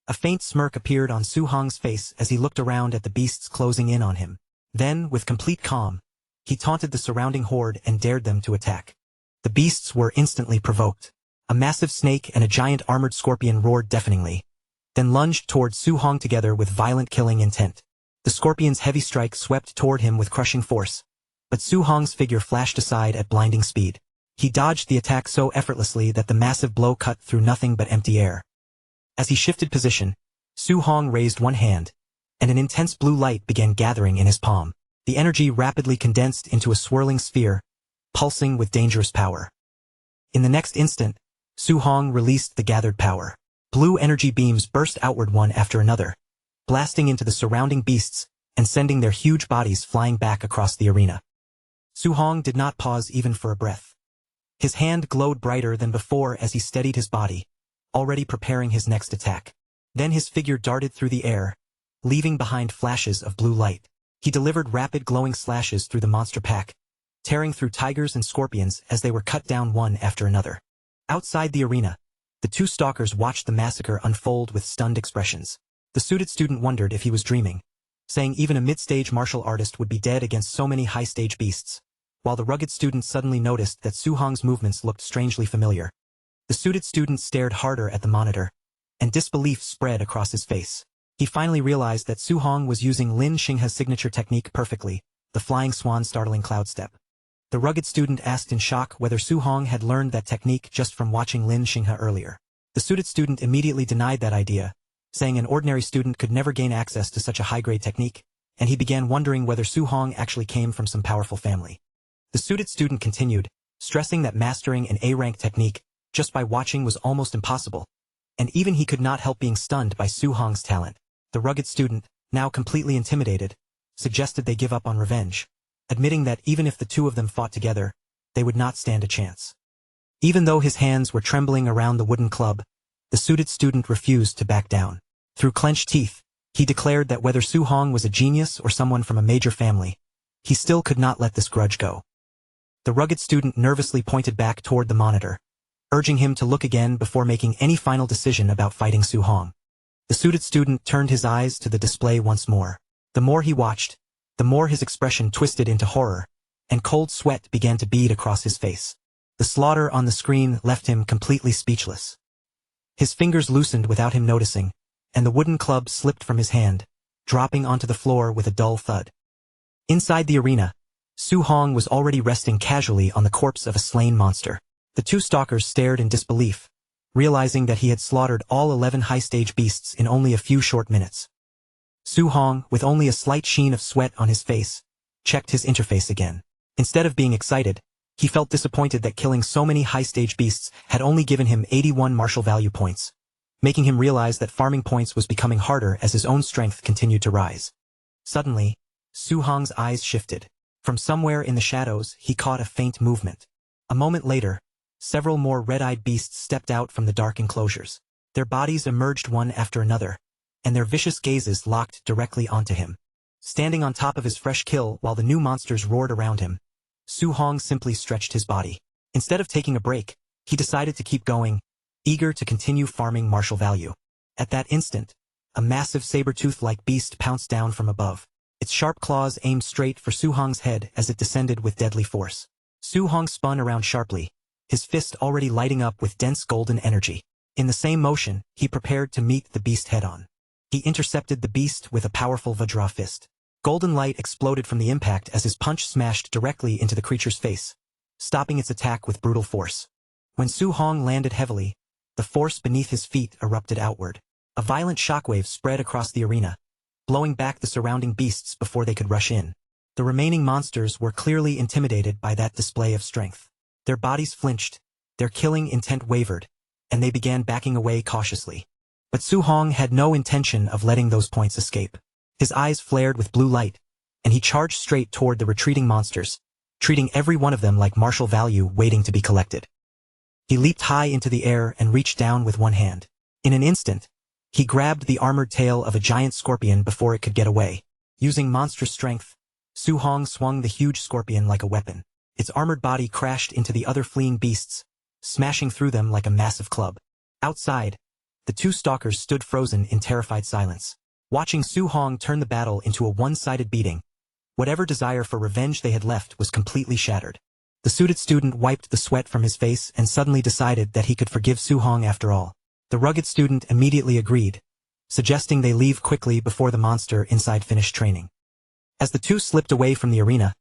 Speaker 1: A faint smirk appeared on Su Hong's face as he looked around at the beasts closing in on him. Then, with complete calm, he taunted the surrounding horde and dared them to attack. The beasts were instantly provoked. A massive snake and a giant armored scorpion roared deafeningly, then lunged toward Su Hong together with violent killing intent. The scorpion's heavy strike swept toward him with crushing force, but Su Hong's figure flashed aside at blinding speed. He dodged the attack so effortlessly that the massive blow cut through nothing but empty air. As he shifted position, Su Hong raised one hand, and an intense blue light began gathering in his palm. The energy rapidly condensed into a swirling sphere, pulsing with dangerous power. In the next instant, Su Hong released the gathered power. Blue energy beams burst outward one after another, blasting into the surrounding beasts and sending their huge bodies flying back across the arena. Su Hong did not pause even for a breath. His hand glowed brighter than before as he steadied his body, already preparing his next attack. Then his figure darted through the air, leaving behind flashes of blue light. He delivered rapid glowing slashes through the monster pack, tearing through tigers and scorpions as they were cut down one after another. Outside the arena, the two stalkers watched the massacre unfold with stunned expressions. The suited student wondered if he was dreaming, saying even a mid-stage martial artist would be dead against so many high-stage beasts, while the rugged student suddenly noticed that Su Hong's movements looked strangely familiar. The suited student stared harder at the monitor, and disbelief spread across his face. He finally realized that Su Hong was using Lin Xinghe's signature technique perfectly, the flying swan startling cloud step. The rugged student asked in shock whether Su Hong had learned that technique just from watching Lin Xinghe earlier. The suited student immediately denied that idea, saying an ordinary student could never gain access to such a high-grade technique, and he began wondering whether Su Hong actually came from some powerful family. The suited student continued, stressing that mastering an A-rank technique just by watching was almost impossible, and even he could not help being stunned by Su Hong's talent. The rugged student, now completely intimidated, suggested they give up on revenge, admitting that even if the two of them fought together, they would not stand a chance. Even though his hands were trembling around the wooden club, the suited student refused to back down. Through clenched teeth, he declared that whether Su Hong was a genius or someone from a major family, he still could not let this grudge go. The rugged student nervously pointed back toward the monitor, urging him to look again before making any final decision about fighting Su Hong. The suited student turned his eyes to the display once more. The more he watched, the more his expression twisted into horror, and cold sweat began to bead across his face. The slaughter on the screen left him completely speechless. His fingers loosened without him noticing, and the wooden club slipped from his hand, dropping onto the floor with a dull thud. Inside the arena, Su Hong was already resting casually on the corpse of a slain monster. The two stalkers stared in disbelief, realizing that he had slaughtered all 11 high-stage beasts in only a few short minutes. Su Hong, with only a slight sheen of sweat on his face, checked his interface again. Instead of being excited, he felt disappointed that killing so many high-stage beasts had only given him 81 martial value points, making him realize that farming points was becoming harder as his own strength continued to rise. Suddenly, Su Hong's eyes shifted. From somewhere in the shadows, he caught a faint movement. A moment later, several more red-eyed beasts stepped out from the dark enclosures. Their bodies emerged one after another, and their vicious gazes locked directly onto him. Standing on top of his fresh kill while the new monsters roared around him, Su Hong simply stretched his body. Instead of taking a break, he decided to keep going, eager to continue farming martial value. At that instant, a massive saber-tooth-like beast pounced down from above. Its sharp claws aimed straight for Su Hong's head as it descended with deadly force. Su Hong spun around sharply, his fist already lighting up with dense golden energy. In the same motion, he prepared to meet the beast head-on. He intercepted the beast with a powerful Vajra fist. Golden light exploded from the impact as his punch smashed directly into the creature's face, stopping its attack with brutal force. When Su Hong landed heavily, the force beneath his feet erupted outward. A violent shockwave spread across the arena, blowing back the surrounding beasts before they could rush in. The remaining monsters were clearly intimidated by that display of strength. Their bodies flinched, their killing intent wavered, and they began backing away cautiously. But Su Hong had no intention of letting those points escape. His eyes flared with blue light, and he charged straight toward the retreating monsters, treating every one of them like martial value waiting to be collected. He leaped high into the air and reached down with one hand. In an instant, he grabbed the armored tail of a giant scorpion before it could get away. Using monstrous strength, Su Hong swung the huge scorpion like a weapon. Its armored body crashed into the other fleeing beasts, smashing through them like a massive club. Outside, the two stalkers stood frozen in terrified silence. Watching Su Hong turn the battle into a one-sided beating, whatever desire for revenge they had left was completely shattered. The suited student wiped the sweat from his face and suddenly decided that he could forgive Su Hong after all. The rugged student immediately agreed, suggesting they leave quickly before the monster inside finished training. As the two slipped away from the arena,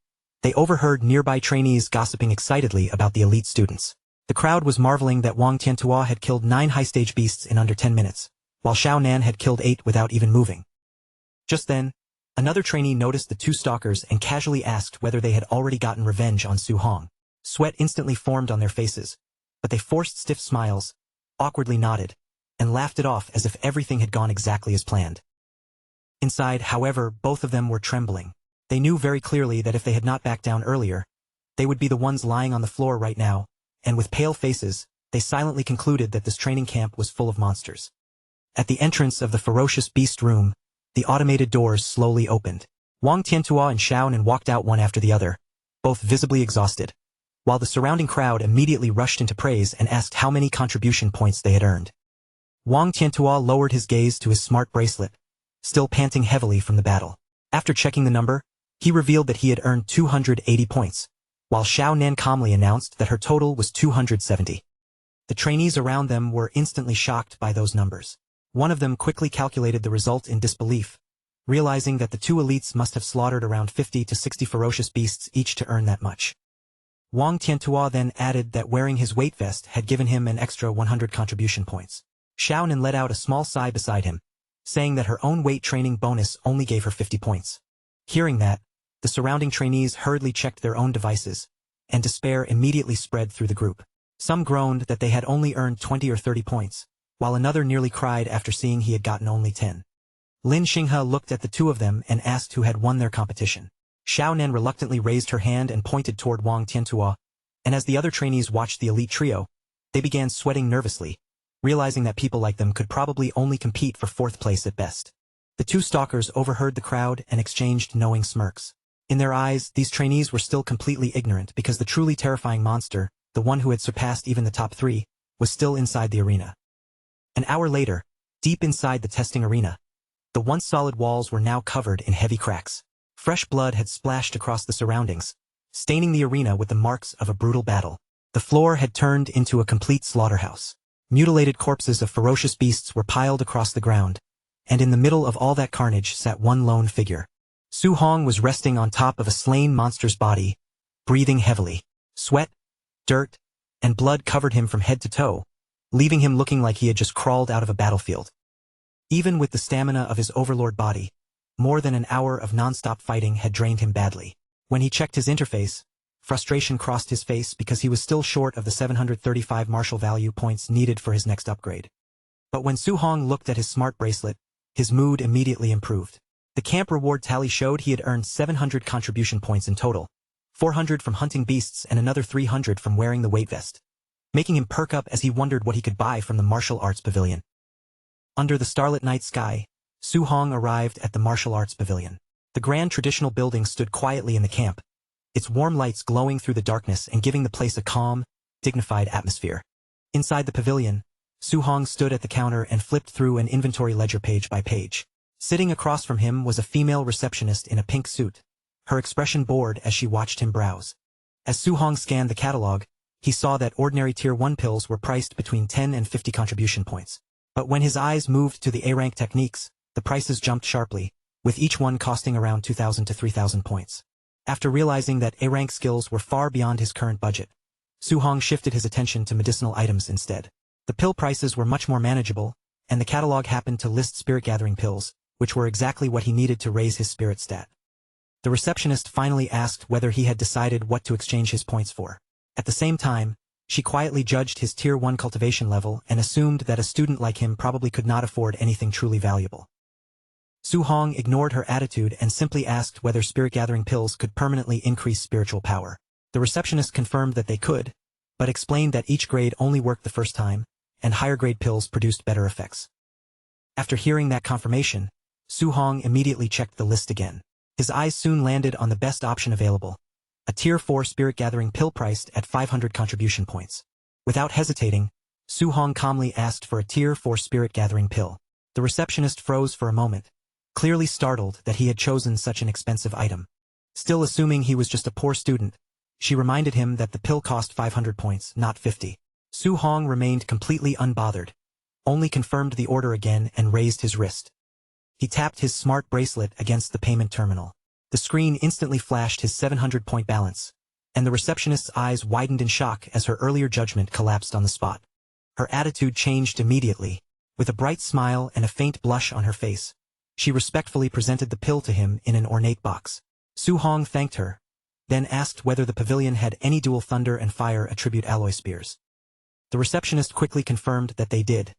Speaker 1: they overheard nearby trainees gossiping excitedly about the elite students. The crowd was marveling that Wang Tiantua had killed 9 high-stage beasts in under 10 minutes, while Xiao Nan had killed 8 without even moving. Just then, another trainee noticed the two stalkers and casually asked whether they had already gotten revenge on Su Hong. Sweat instantly formed on their faces, but they forced stiff smiles, awkwardly nodded, and laughed it off as if everything had gone exactly as planned. Inside, however, both of them were trembling. They knew very clearly that if they had not backed down earlier, they would be the ones lying on the floor right now, and with pale faces, they silently concluded that this training camp was full of monsters. At the entrance of the ferocious beast room, the automated doors slowly opened. Wang Tiantua and Xiao Nan walked out one after the other, both visibly exhausted, while the surrounding crowd immediately rushed into praise and asked how many contribution points they had earned. Wang Tiantua lowered his gaze to his smart bracelet, still panting heavily from the battle. After checking the number, he revealed that he had earned 280 points, while Xiao Nan calmly announced that her total was 270. The trainees around them were instantly shocked by those numbers. One of them quickly calculated the result in disbelief, realizing that the two elites must have slaughtered around 50 to 60 ferocious beasts each to earn that much. Wang Tiantua then added that wearing his weight vest had given him an extra 100 contribution points. Xiao Nan let out a small sigh beside him, saying that her own weight training bonus only gave her 50 points. Hearing that, the surrounding trainees hurriedly checked their own devices, and despair immediately spread through the group. Some groaned that they had only earned 20 or 30 points, while another nearly cried after seeing he had gotten only 10. Lin Xinghe looked at the two of them and asked who had won their competition. Xiao Nan reluctantly raised her hand and pointed toward Wang Tiantua, and as the other trainees watched the elite trio, they began sweating nervously, realizing that people like them could probably only compete for 4th place at best. The two stalkers overheard the crowd and exchanged knowing smirks. In their eyes, these trainees were still completely ignorant because the truly terrifying monster, the one who had surpassed even the top 3, was still inside the arena. An hour later, deep inside the testing arena, the once solid walls were now covered in heavy cracks. Fresh blood had splashed across the surroundings, staining the arena with the marks of a brutal battle. The floor had turned into a complete slaughterhouse. Mutilated corpses of ferocious beasts were piled across the ground, and in the middle of all that carnage sat one lone figure. Su Hong was resting on top of a slain monster's body, breathing heavily. Sweat, dirt, and blood covered him from head to toe, leaving him looking like he had just crawled out of a battlefield. Even with the stamina of his overlord body, more than an hour of non-stop fighting had drained him badly. When he checked his interface, frustration crossed his face because he was still short of the 735 martial value points needed for his next upgrade. But when Su Hong looked at his smart bracelet, his mood immediately improved. The camp reward tally showed he had earned 700 contribution points in total, 400 from hunting beasts and another 300 from wearing the weight vest, making him perk up as he wondered what he could buy from the martial arts pavilion. Under the starlit night sky, Su Hong arrived at the martial arts pavilion. The grand traditional building stood quietly in the camp, its warm lights glowing through the darkness and giving the place a calm, dignified atmosphere. Inside the pavilion, Su Hong stood at the counter and flipped through an inventory ledger page by page. Sitting across from him was a female receptionist in a pink suit, her expression bored as she watched him browse. As Su Hong scanned the catalog, he saw that ordinary Tier 1 pills were priced between 10 and 50 contribution points. But when his eyes moved to the A-rank techniques, the prices jumped sharply, with each one costing around 2,000 to 3,000 points. After realizing that A-rank skills were far beyond his current budget, Su Hong shifted his attention to medicinal items instead. The pill prices were much more manageable, and the catalog happened to list spirit-gathering pills, which were exactly what he needed to raise his spirit stat. The receptionist finally asked whether he had decided what to exchange his points for. At the same time, she quietly judged his Tier 1 cultivation level and assumed that a student like him probably could not afford anything truly valuable. Su Hong ignored her attitude and simply asked whether spirit-gathering pills could permanently increase spiritual power. The receptionist confirmed that they could, but explained that each grade only worked the first time, and higher-grade pills produced better effects. After hearing that confirmation, Su Hong immediately checked the list again. His eyes soon landed on the best option available, a Tier 4 spirit-gathering pill priced at 500 contribution points. Without hesitating, Su Hong calmly asked for a Tier 4 spirit-gathering pill. The receptionist froze for a moment, clearly startled that he had chosen such an expensive item. Still assuming he was just a poor student, she reminded him that the pill cost 500 points, not 50. Su Hong remained completely unbothered, only confirmed the order again and raised his wrist. He tapped his smart bracelet against the payment terminal. The screen instantly flashed his 700-point balance, and the receptionist's eyes widened in shock as her earlier judgment collapsed on the spot. Her attitude changed immediately. With a bright smile and a faint blush on her face, she respectfully presented the pill to him in an ornate box. Su Hong thanked her, then asked whether the pavilion had any dual thunder and fire attribute alloy spears. The receptionist quickly confirmed that they did,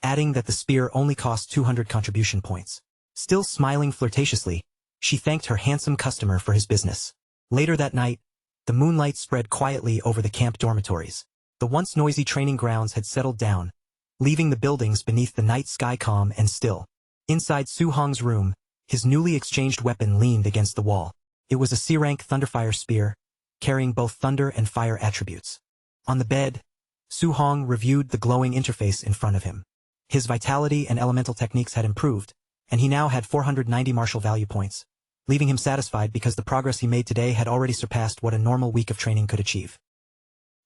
Speaker 1: adding that the spear only cost 200 contribution points. Still smiling flirtatiously, she thanked her handsome customer for his business. Later that night, the moonlight spread quietly over the camp dormitories. The once noisy training grounds had settled down, leaving the buildings beneath the night sky calm and still. Inside Su Hong's room, his newly exchanged weapon leaned against the wall. It was a C-rank Thunderfire spear, carrying both thunder and fire attributes. On the bed, Su Hong reviewed the glowing interface in front of him. His vitality and elemental techniques had improved, and he now had 490 martial value points, leaving him satisfied because the progress he made today had already surpassed what a normal week of training could achieve.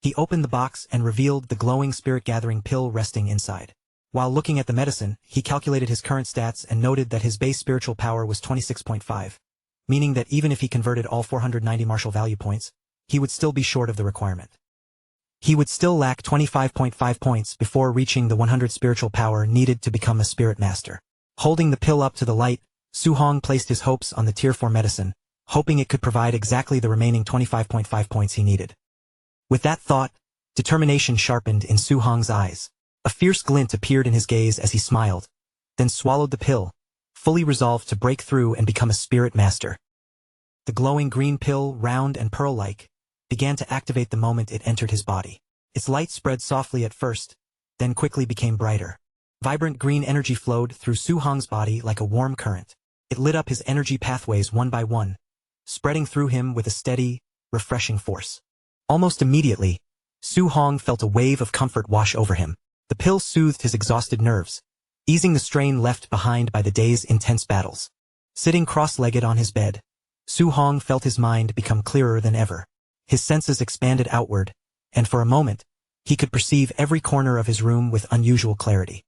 Speaker 1: He opened the box and revealed the glowing spirit-gathering pill resting inside. While looking at the medicine, he calculated his current stats and noted that his base spiritual power was 26.5, meaning that even if he converted all 490 martial value points, he would still be short of the requirement. He would still lack 25.5 points before reaching the 100 spiritual power needed to become a spirit master. Holding the pill up to the light, Su Hong placed his hopes on the Tier 4 medicine, hoping it could provide exactly the remaining 25.5 points he needed. With that thought, determination sharpened in Su Hong's eyes. A fierce glint appeared in his gaze as he smiled, then swallowed the pill, fully resolved to break through and become a spirit master. The glowing green pill, round and pearl-like, began to activate the moment it entered his body. Its light spread softly at first, then quickly became brighter. Vibrant green energy flowed through Su Hong's body like a warm current. It lit up his energy pathways one by one, spreading through him with a steady, refreshing force. Almost immediately, Su Hong felt a wave of comfort wash over him. The pill soothed his exhausted nerves, easing the strain left behind by the day's intense battles. Sitting cross-legged on his bed, Su Hong felt his mind become clearer than ever. His senses expanded outward, and for a moment, he could perceive every corner of his room with unusual clarity.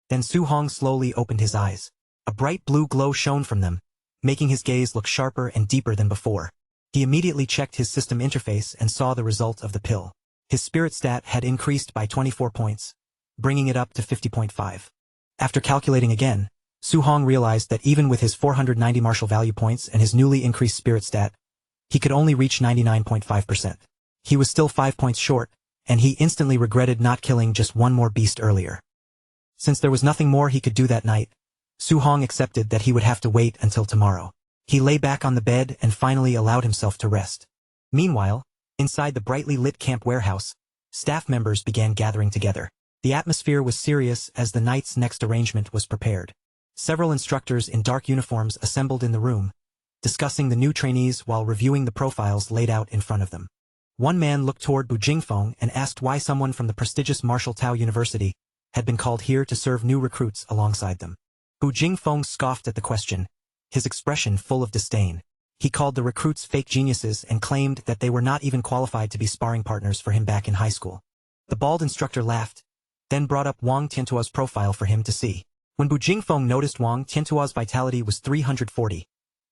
Speaker 1: Then Su Hong slowly opened his eyes. A bright blue glow shone from them, making his gaze look sharper and deeper than before. He immediately checked his system interface and saw the result of the pill. His spirit stat had increased by 24 points, bringing it up to 50.5. After calculating again, Su Hong realized that even with his 490 martial value points and his newly increased spirit stat, he could only reach 99.5%. He was still 5 points short, and he instantly regretted not killing just one more beast earlier. Since there was nothing more he could do that night, Su Hong accepted that he would have to wait until tomorrow. He lay back on the bed and finally allowed himself to rest. Meanwhile, inside the brightly lit camp warehouse, staff members began gathering together. The atmosphere was serious as the night's next arrangement was prepared. Several instructors in dark uniforms assembled in the room, discussing the new trainees while reviewing the profiles laid out in front of them. One man looked toward Bu Jingfeng and asked why someone from the prestigious Martial Tao University had been called here to serve new recruits alongside them. Bu Jingfeng scoffed at the question, his expression full of disdain. He called the recruits fake geniuses and claimed that they were not even qualified to be sparring partners for him back in high school. The bald instructor laughed, then brought up Wang Tiantuo's profile for him to see. When Bu Jingfeng noticed Wang Tiantuo's vitality was 340,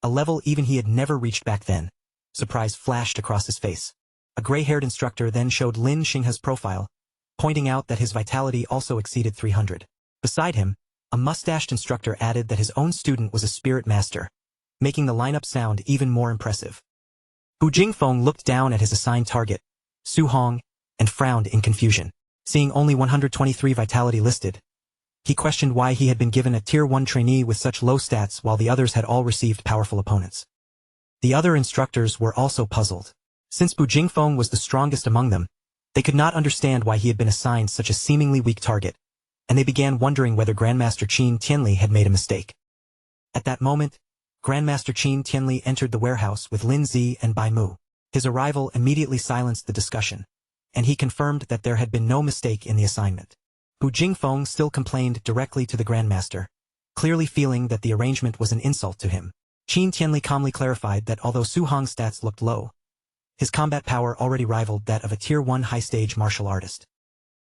Speaker 1: a level even he had never reached back then, surprise flashed across his face. A gray-haired instructor then showed Lin Xinghe's profile, pointing out that his vitality also exceeded 300. Beside him, a mustached instructor added that his own student was a spirit master, making the lineup sound even more impressive. Bu Jingfeng looked down at his assigned target, Su Hong, and frowned in confusion. Seeing only 123 vitality listed, he questioned why he had been given a Tier 1 trainee with such low stats while the others had all received powerful opponents. The other instructors were also puzzled. Since Bu Jingfeng was the strongest among them, they could not understand why he had been assigned such a seemingly weak target, and they began wondering whether Grandmaster Qin Tianli had made a mistake. At that moment, Grandmaster Qin Tianli entered the warehouse with Lin Zi and Bai Mu. His arrival immediately silenced the discussion, and he confirmed that there had been no mistake in the assignment. Bu Jingfeng still complained directly to the Grandmaster, clearly feeling that the arrangement was an insult to him. Qin Tianli calmly clarified that although Su Hong's stats looked low, his combat power already rivaled that of a Tier 1 high-stage martial artist.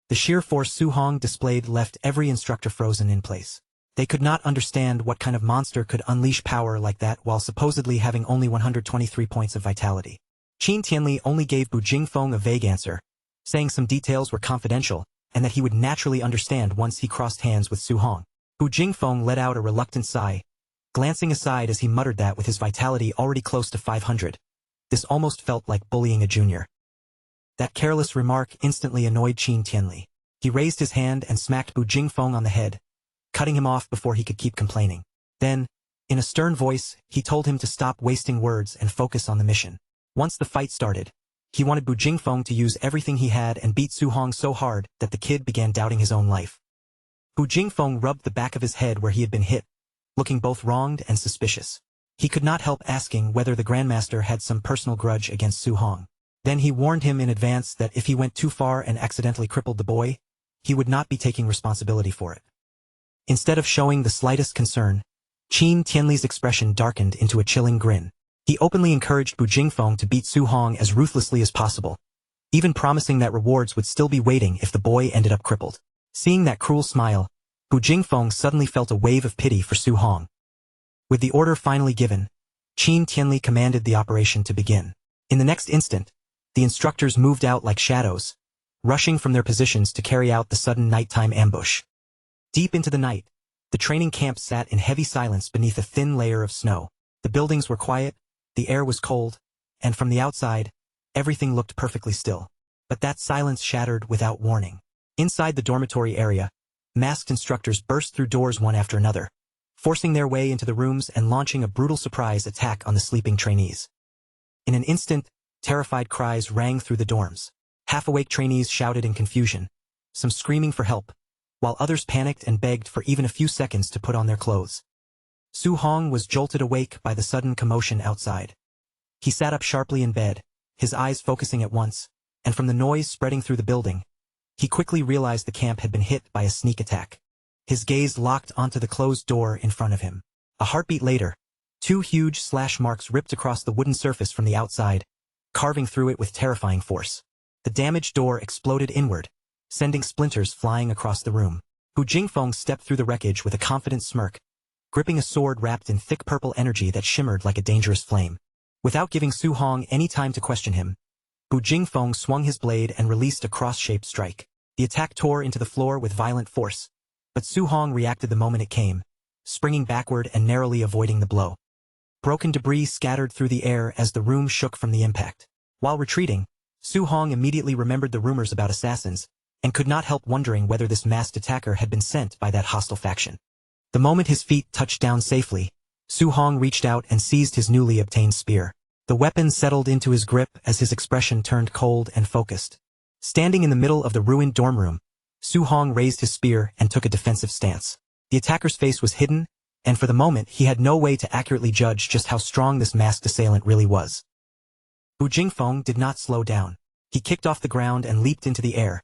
Speaker 1: The sheer force Su Hong displayed left every instructor frozen in place. They could not understand what kind of monster could unleash power like that while supposedly having only 123 points of vitality. Qin Tianli only gave Bu Jingfeng a vague answer, saying some details were confidential and that he would naturally understand once he crossed hands with Su Hong. Bu Jingfeng let out a reluctant sigh, glancing aside as he muttered that with his vitality already close to 500, this almost felt like bullying a junior. That careless remark instantly annoyed Qin Tianli. He raised his hand and smacked Bu Jingfeng on the head, cutting him off before he could keep complaining. Then, in a stern voice, he told him to stop wasting words and focus on the mission. Once the fight started, he wanted Bu Jingfeng to use everything he had and beat Su Hong so hard that the kid began doubting his own life. Bu Jingfeng rubbed the back of his head where he had been hit, looking both wronged and suspicious. He could not help asking whether the Grandmaster had some personal grudge against Su Hong. Then he warned him in advance that if he went too far and accidentally crippled the boy, he would not be taking responsibility for it. Instead of showing the slightest concern, Qin Tianli's expression darkened into a chilling grin. He openly encouraged Bu Jingfeng to beat Su Hong as ruthlessly as possible, even promising that rewards would still be waiting if the boy ended up crippled. Seeing that cruel smile, Bu Jingfeng suddenly felt a wave of pity for Su Hong. With the order finally given, Qin Tianli commanded the operation to begin. In the next instant, the instructors moved out like shadows, rushing from their positions to carry out the sudden nighttime ambush. Deep into the night, the training camp sat in heavy silence beneath a thin layer of snow. The buildings were quiet, the air was cold, and from the outside, everything looked perfectly still. But that silence shattered without warning. Inside the dormitory area, masked instructors burst through doors one after another, forcing their way into the rooms and launching a brutal surprise attack on the sleeping trainees. In an instant, terrified cries rang through the dorms. Half-awake trainees shouted in confusion, some screaming for help, while others panicked and begged for even a few seconds to put on their clothes. Su Hong was jolted awake by the sudden commotion outside. He sat up sharply in bed, his eyes focusing at once, and from the noise spreading through the building, he quickly realized the camp had been hit by a sneak attack. His gaze locked onto the closed door in front of him. A heartbeat later, two huge slash marks ripped across the wooden surface from the outside, carving through it with terrifying force. The damaged door exploded inward, sending splinters flying across the room. Bu Jingfeng stepped through the wreckage with a confident smirk, gripping a sword wrapped in thick purple energy that shimmered like a dangerous flame. Without giving Su Hong any time to question him, Bu Jingfeng swung his blade and released a cross-shaped strike. The attack tore into the floor with violent force, but Su Hong reacted the moment it came, springing backward and narrowly avoiding the blow. Broken debris scattered through the air as the room shook from the impact. While retreating, Su Hong immediately remembered the rumors about assassins, and could not help wondering whether this masked attacker had been sent by that hostile faction. The moment his feet touched down safely, Su Hong reached out and seized his newly obtained spear. The weapon settled into his grip as his expression turned cold and focused. Standing in the middle of the ruined dorm room, Su Hong raised his spear and took a defensive stance. The attacker's face was hidden, and for the moment he had no way to accurately judge just how strong this masked assailant really was. Bu Jingfeng did not slow down. He kicked off the ground and leaped into the air,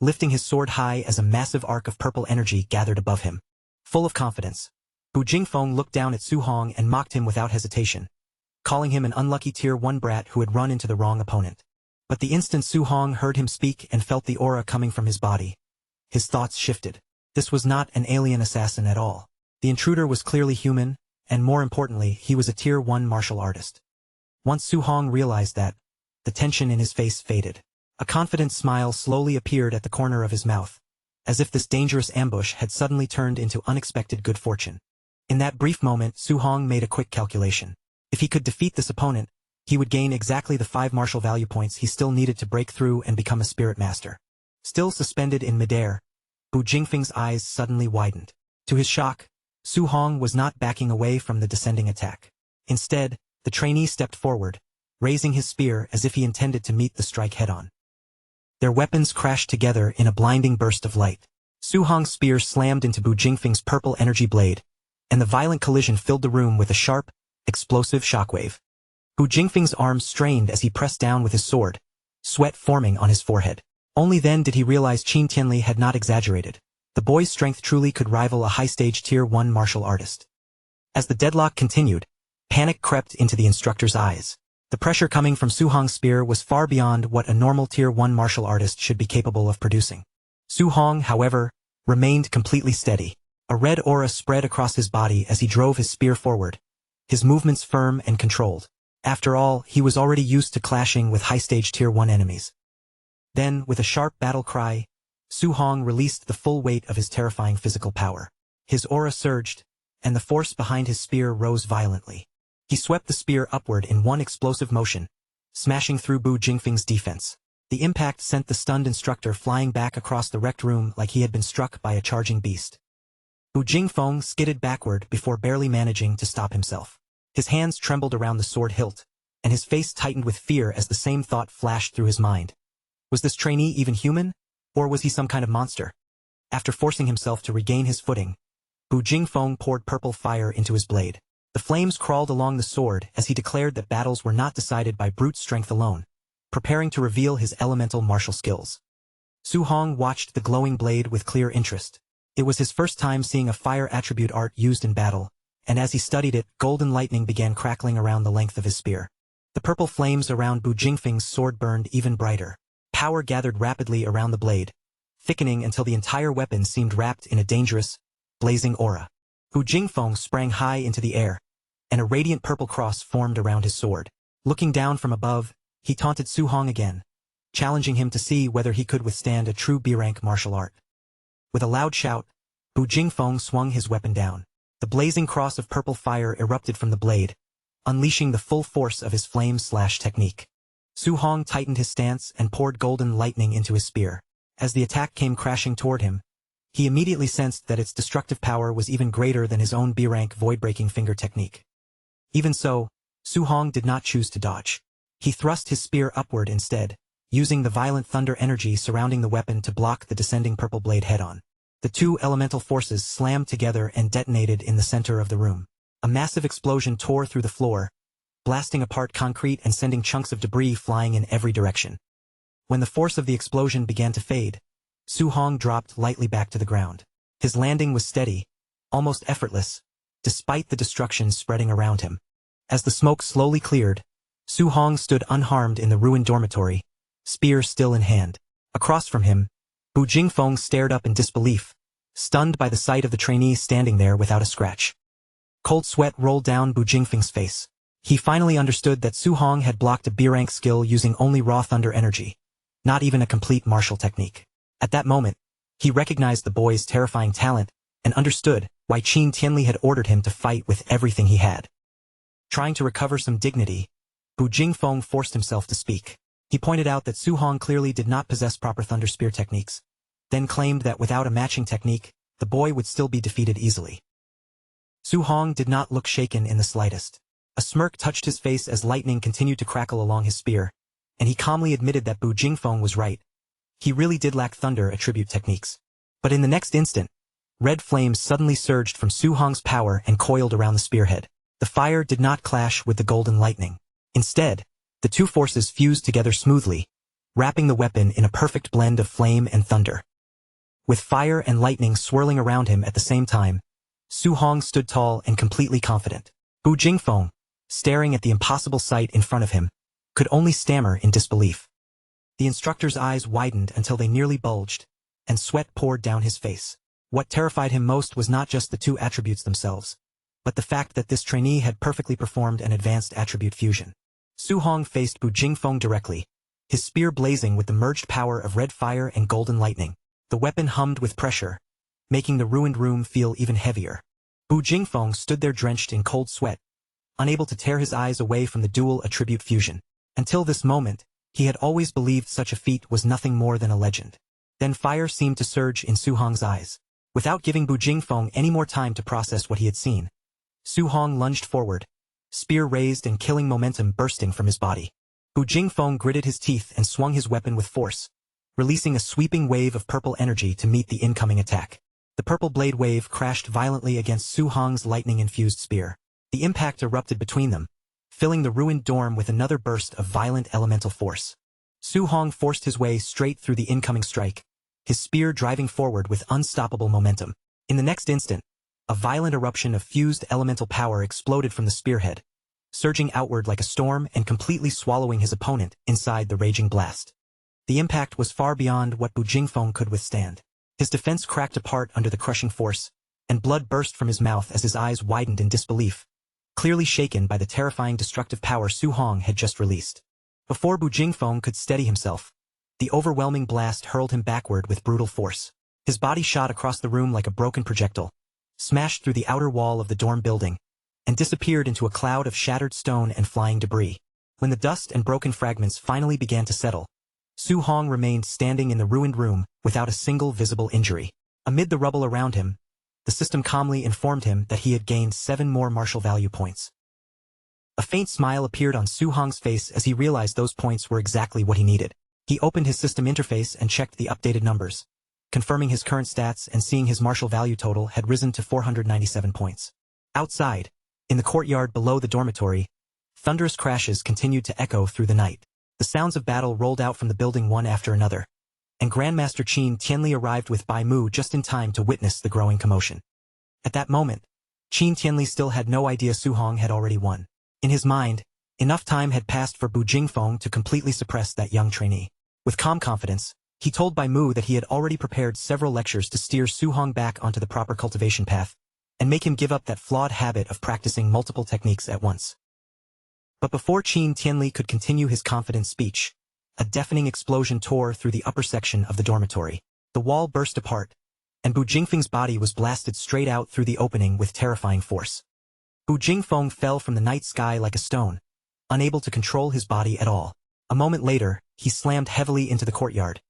Speaker 1: lifting his sword high as a massive arc of purple energy gathered above him. Full of confidence, Bu Jingfeng looked down at Su Hong and mocked him without hesitation, calling him an unlucky Tier 1 brat who had run into the wrong opponent. But the instant Su Hong heard him speak and felt the aura coming from his body, his thoughts shifted. This was not an alien assassin at all. The intruder was clearly human, and more importantly, he was a Tier 1 martial artist. Once Su Hong realized that, the tension in his face faded. A confident smile slowly appeared at the corner of his mouth, as if this dangerous ambush had suddenly turned into unexpected good fortune. In that brief moment, Su Hong made a quick calculation. If he could defeat this opponent, he would gain exactly the 5 martial value points he still needed to break through and become a spirit master. Still suspended in midair, Bu Jingfeng's eyes suddenly widened. To his shock, Su Hong was not backing away from the descending attack. Instead, the trainee stepped forward, raising his spear as if he intended to meet the strike head-on. Their weapons crashed together in a blinding burst of light. Su Hong's spear slammed into Bu Jingfeng's purple energy blade, and the violent collision filled the room with a sharp, explosive shockwave. Bu Jingfeng's arms strained as he pressed down with his sword, sweat forming on his forehead. Only then did he realize Qin Tianli had not exaggerated. The boy's strength truly could rival a high-stage Tier 1 martial artist. As the deadlock continued, panic crept into the instructor's eyes. The pressure coming from Su Hong's spear was far beyond what a normal Tier 1 martial artist should be capable of producing. Su Hong, however, remained completely steady. A red aura spread across his body as he drove his spear forward, his movements firm and controlled. After all, he was already used to clashing with high-stage Tier 1 enemies. Then, with a sharp battle cry, Su Hong released the full weight of his terrifying physical power. His aura surged, and the force behind his spear rose violently. He swept the spear upward in one explosive motion, smashing through Bu Jingfeng's defense. The impact sent the stunned instructor flying back across the wrecked room like he had been struck by a charging beast. Bu Jingfeng skidded backward before barely managing to stop himself. His hands trembled around the sword hilt, and his face tightened with fear as the same thought flashed through his mind. Was this trainee even human, or was he some kind of monster? After forcing himself to regain his footing, Bu Jingfeng poured purple fire into his blade. The flames crawled along the sword as he declared that battles were not decided by brute strength alone, preparing to reveal his elemental martial skills. Su Hong watched the glowing blade with clear interest. It was his first time seeing a fire attribute art used in battle, and as he studied it, golden lightning began crackling around the length of his spear. The purple flames around Bu Jingfeng's sword burned even brighter. Power gathered rapidly around the blade, thickening until the entire weapon seemed wrapped in a dangerous, blazing aura. Bu Jingfeng sprang high into the air, and a radiant purple cross formed around his sword. Looking down from above, he taunted Su Hong again, challenging him to see whether he could withstand a true B-rank martial art. With a loud shout, Bu Jingfeng swung his weapon down. The blazing cross of purple fire erupted from the blade, unleashing the full force of his flame-slash technique. Su Hong tightened his stance and poured golden lightning into his spear. As the attack came crashing toward him, he immediately sensed that its destructive power was even greater than his own B-rank void-breaking finger technique. Even so, Su Hong did not choose to dodge. He thrust his spear upward instead, using the violent thunder energy surrounding the weapon to block the descending purple blade head-on. The two elemental forces slammed together and detonated in the center of the room. A massive explosion tore through the floor, blasting apart concrete and sending chunks of debris flying in every direction. When the force of the explosion began to fade, Su Hong dropped lightly back to the ground. His landing was steady, almost effortless, despite the destruction spreading around him. As the smoke slowly cleared, Su Hong stood unharmed in the ruined dormitory, spear still in hand. Across from him, Bu Jingfeng stared up in disbelief, stunned by the sight of the trainee standing there without a scratch. Cold sweat rolled down Bu Jingfeng's face. He finally understood that Su Hong had blocked a B-rank skill using only raw thunder energy, not even a complete martial technique. At that moment, he recognized the boy's terrifying talent and understood why Qin Tianli had ordered him to fight with everything he had. Trying to recover some dignity, Bu Jingfeng forced himself to speak. He pointed out that Su Hong clearly did not possess proper thunder spear techniques, then claimed that without a matching technique, the boy would still be defeated easily. Su Hong did not look shaken in the slightest. A smirk touched his face as lightning continued to crackle along his spear, and he calmly admitted that Bu Jingfeng was right. He really did lack thunder attribute techniques. But in the next instant, red flames suddenly surged from Su Hong's power and coiled around the spearhead. The fire did not clash with the golden lightning. Instead, the two forces fused together smoothly, wrapping the weapon in a perfect blend of flame and thunder. With fire and lightning swirling around him at the same time, Su Hong stood tall and completely confident. Bu Jingfeng, staring at the impossible sight in front of him, could only stammer in disbelief. The instructor's eyes widened until they nearly bulged, and sweat poured down his face. What terrified him most was not just the two attributes themselves, but the fact that this trainee had perfectly performed an advanced attribute fusion. Su Hong faced Bu Jingfeng directly, his spear blazing with the merged power of red fire and golden lightning. The weapon hummed with pressure, making the ruined room feel even heavier. Bu Jingfeng stood there drenched in cold sweat, unable to tear his eyes away from the dual attribute fusion. Until this moment, he had always believed such a feat was nothing more than a legend. Then fire seemed to surge in Su Hong's eyes. Without giving Bu Jingfeng any more time to process what he had seen, Su Hong lunged forward, spear raised and killing momentum bursting from his body. Bu Jingfeng gritted his teeth and swung his weapon with force, releasing a sweeping wave of purple energy to meet the incoming attack. The purple blade wave crashed violently against Su Hong's lightning-infused spear. The impact erupted between them, filling the ruined dorm with another burst of violent elemental force. Su Hong forced his way straight through the incoming strike, his spear driving forward with unstoppable momentum. In the next instant, a violent eruption of fused elemental power exploded from the spearhead, surging outward like a storm and completely swallowing his opponent inside the raging blast. The impact was far beyond what Bu Jingfeng could withstand. His defense cracked apart under the crushing force, and blood burst from his mouth as his eyes widened in disbelief, clearly shaken by the terrifying destructive power Su Hong had just released. Before Bu Jingfeng could steady himself, the overwhelming blast hurled him backward with brutal force. His body shot across the room like a broken projectile, smashed through the outer wall of the dorm building, and disappeared into a cloud of shattered stone and flying debris. When the dust and broken fragments finally began to settle, Su Hong remained standing in the ruined room without a single visible injury. Amid the rubble around him, the system calmly informed him that he had gained 7 more martial value points. A faint smile appeared on Su Hong's face as he realized those points were exactly what he needed. He opened his system interface and checked the updated numbers, confirming his current stats and seeing his martial value total had risen to 497 points. Outside, in the courtyard below the dormitory, thunderous crashes continued to echo through the night. The sounds of battle rolled out from the building one after another, and Grandmaster Qin Tianli arrived with Bai Mu just in time to witness the growing commotion. At that moment, Qin Tianli still had no idea Su Hong had already won. In his mind, enough time had passed for Bu Jingfeng to completely suppress that young trainee. With calm confidence, he told Bai Mu that he had already prepared several lectures to steer Su Hong back onto the proper cultivation path, and make him give up that flawed habit of practicing multiple techniques at once. But before Qin Tianli could continue his confident speech, a deafening explosion tore through the upper section of the dormitory. The wall burst apart, and Bu Jingfeng's body was blasted straight out through the opening with terrifying force. Bu Jingfeng fell from the night sky like a stone, unable to control his body at all. A moment later, he slammed heavily into the courtyard,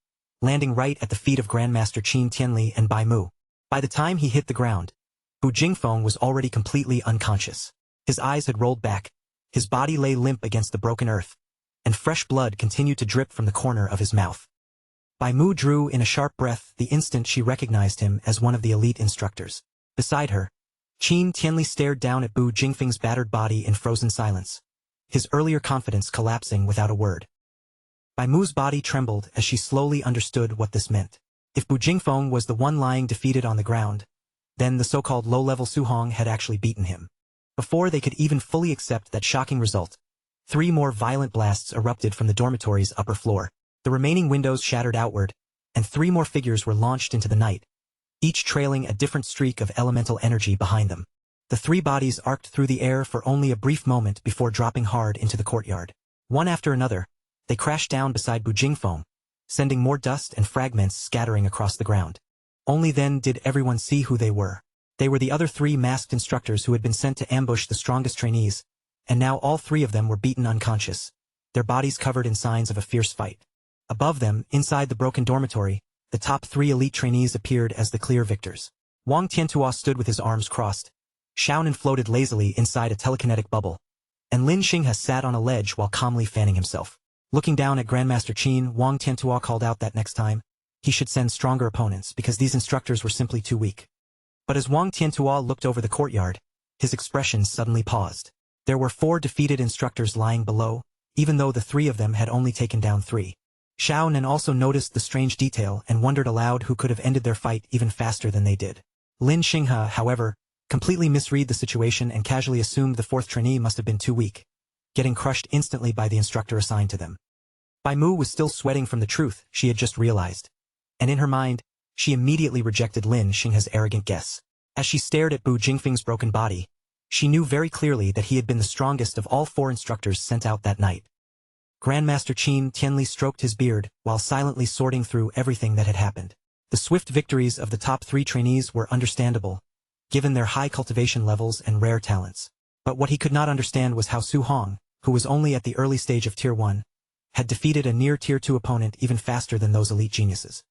Speaker 1: landing right at the feet of Grandmaster Qin Tianli and Bai Mu. By the time he hit the ground, Bu Jingfeng was already completely unconscious. His eyes had rolled back, his body lay limp against the broken earth, and fresh blood continued to drip from the corner of his mouth. Bai Mu drew in a sharp breath the instant she recognized him as one of the elite instructors. Beside her, Qin Tianli stared down at Bu Jingfeng's battered body in frozen silence, his earlier confidence collapsing without a word. Bai Mu's body trembled as she slowly understood what this meant. If Bu Jingfeng was the one lying defeated on the ground, then the so-called low-level Su Hong had actually beaten him. Before they could even fully accept that shocking result, 3 more violent blasts erupted from the dormitory's upper floor. The remaining windows shattered outward, and 3 more figures were launched into the night, each trailing a different streak of elemental energy behind them. The 3 bodies arced through the air for only a brief moment before dropping hard into the courtyard. One after another, they crashed down beside Bu Jingfeng, sending more dust and fragments scattering across the ground. Only then did everyone see who they were. They were the other 3 masked instructors who had been sent to ambush the strongest trainees, and now all 3 of them were beaten unconscious, their bodies covered in signs of a fierce fight. Above them, inside the broken dormitory, the top 3 elite trainees appeared as the clear victors. Wang Tiantuo stood with his arms crossed. Xiaonan floated lazily inside a telekinetic bubble, and Lin Xinghe sat on a ledge while calmly fanning himself. Looking down at Grandmaster Qin, Wang Tiantuo called out that next time, he should send stronger opponents because these instructors were simply too weak. But as Wang Tiantuo looked over the courtyard, his expression suddenly paused. There were 4 defeated instructors lying below, even though the 3 of them had only taken down 3. Xiaonan also noticed the strange detail and wondered aloud who could have ended their fight even faster than they did. Lin Xinghe, however, completely misread the situation and casually assumed the 4th trainee must have been too weak, getting crushed instantly by the instructor assigned to them. Bai Mu was still sweating from the truth she had just realized, and in her mind, she immediately rejected Lin Xinghe's arrogant guess. As she stared at Bu Jingfeng's broken body, she knew very clearly that he had been the strongest of all 4 instructors sent out that night. Grandmaster Qin Tianli stroked his beard while silently sorting through everything that had happened. The swift victories of the top 3 trainees were understandable, given their high cultivation levels and rare talents. But what he could not understand was how Su Hong, who was only at the early stage of Tier 1, had defeated a near Tier 2 opponent even faster than those elite geniuses.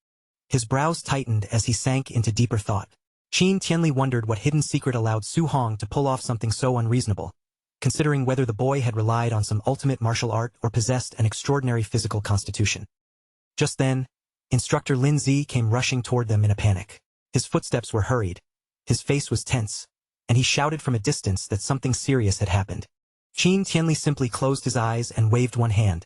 Speaker 1: His brows tightened as he sank into deeper thought. Qin Tianli wondered what hidden secret allowed Su Hong to pull off something so unreasonable, considering whether the boy had relied on some ultimate martial art or possessed an extraordinary physical constitution. Just then, Instructor Lin Zi came rushing toward them in a panic. His footsteps were hurried, his face was tense, and he shouted from a distance that something serious had happened. Qin Tianli simply closed his eyes and waved one hand,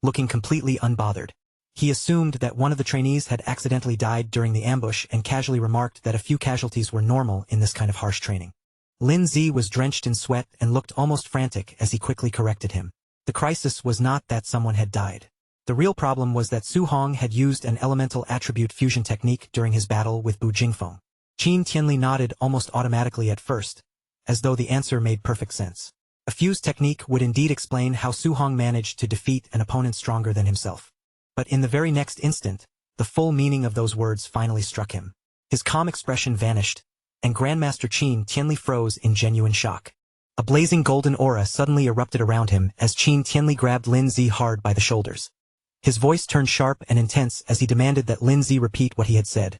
Speaker 1: looking completely unbothered. He assumed that one of the trainees had accidentally died during the ambush and casually remarked that a few casualties were normal in this kind of harsh training. Lin Zi was drenched in sweat and looked almost frantic as he quickly corrected him. The crisis was not that someone had died. The real problem was that Su Hong had used an elemental attribute fusion technique during his battle with Bu Jingfeng. Qin Tianli nodded almost automatically at first, as though the answer made perfect sense. A fuse technique would indeed explain how Su Hong managed to defeat an opponent stronger than himself. But in the very next instant, the full meaning of those words finally struck him. His calm expression vanished, and Grandmaster Qin Tianli froze in genuine shock. A blazing golden aura suddenly erupted around him as Qin Tianli grabbed Lin Zi hard by the shoulders. His voice turned sharp and intense as he demanded that Lin Zi repeat what he had said,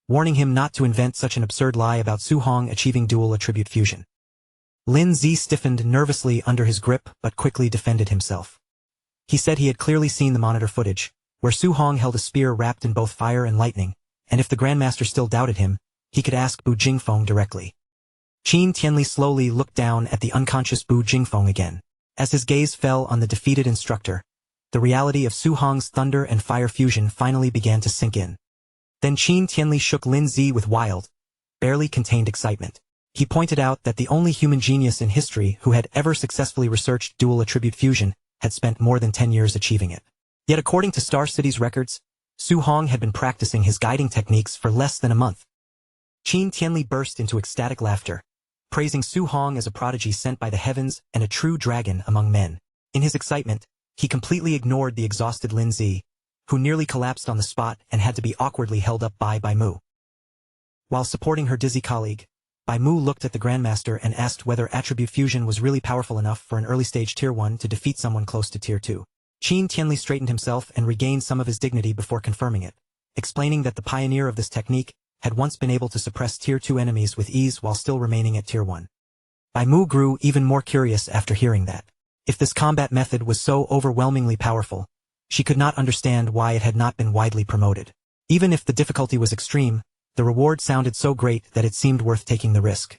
Speaker 1: warning him not to invent such an absurd lie about Su Hong achieving dual attribute fusion. Lin Zi stiffened nervously under his grip but quickly defended himself. He said he had clearly seen the monitor footage, where Su Hong held a spear wrapped in both fire and lightning, and if the Grandmaster still doubted him, he could ask Bu Jingfeng directly. Qin Tianli slowly looked down at the unconscious Bu Jingfeng again. As his gaze fell on the defeated instructor, the reality of Su Hong's thunder and fire fusion finally began to sink in. Then Qin Tianli shook Lin Zi with wild, barely contained excitement. He pointed out that the only human genius in history who had ever successfully researched dual attribute fusion had spent more than 10 years achieving it. Yet according to Star City's records, Su Hong had been practicing his guiding techniques for less than a month. Qin Tianli burst into ecstatic laughter, praising Su Hong as a prodigy sent by the heavens and a true dragon among men. In his excitement, he completely ignored the exhausted Lin Zi, who nearly collapsed on the spot and had to be awkwardly held up by Bai Mu. While supporting her dizzy colleague, Bai Mu looked at the Grandmaster and asked whether attribute fusion was really powerful enough for an early-stage Tier 1 to defeat someone close to Tier 2. Qin Tianli straightened himself and regained some of his dignity before confirming it, explaining that the pioneer of this technique had once been able to suppress Tier 2 enemies with ease while still remaining at Tier 1. Bai Mu grew even more curious after hearing that. If this combat method was so overwhelmingly powerful, she could not understand why it had not been widely promoted. Even if the difficulty was extreme, the reward sounded so great that it seemed worth taking the risk.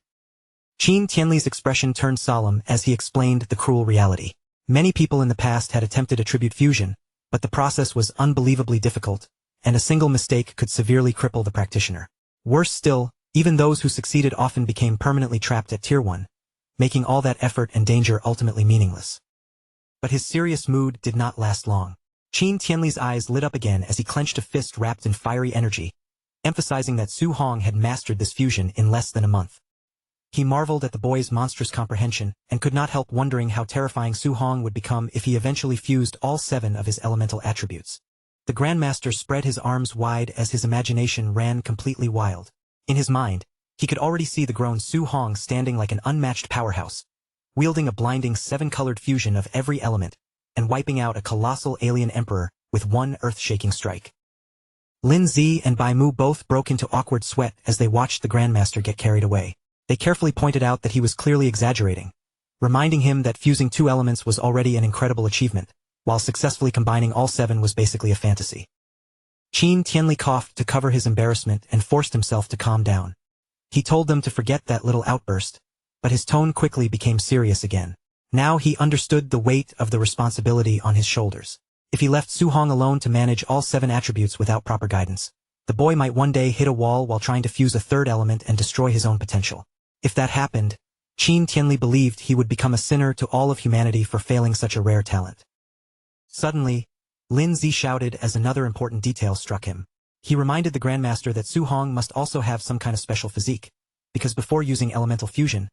Speaker 1: Qin Tianli's expression turned solemn as he explained the cruel reality. Many people in the past had attempted attribute fusion, but the process was unbelievably difficult, and a single mistake could severely cripple the practitioner. Worse still, even those who succeeded often became permanently trapped at Tier 1, making all that effort and danger ultimately meaningless. But his serious mood did not last long. Qin Tianli's eyes lit up again as he clenched a fist wrapped in fiery energy, emphasizing that Su Hong had mastered this fusion in less than a month. He marveled at the boy's monstrous comprehension and could not help wondering how terrifying Su Hong would become if he eventually fused all 7 of his elemental attributes. The Grandmaster spread his arms wide as his imagination ran completely wild. In his mind, he could already see the grown Su Hong standing like an unmatched powerhouse, wielding a blinding 7-colored fusion of every element, and wiping out a colossal alien emperor with one earth-shaking strike. Lin Zi and Bai Mu both broke into awkward sweat as they watched the Grandmaster get carried away. They carefully pointed out that he was clearly exaggerating, reminding him that fusing 2 elements was already an incredible achievement, while successfully combining all 7 was basically a fantasy. Qin Tianli coughed to cover his embarrassment and forced himself to calm down. He told them to forget that little outburst, but his tone quickly became serious again. Now he understood the weight of the responsibility on his shoulders. If he left Su Hong alone to manage all 7 attributes without proper guidance, the boy might one day hit a wall while trying to fuse a 3rd element and destroy his own potential. If that happened, Qin Tianli believed he would become a sinner to all of humanity for failing such a rare talent. Suddenly, Lin Zi shouted as another important detail struck him. He reminded the Grandmaster that Su Hong must also have some kind of special physique, because before using elemental fusion,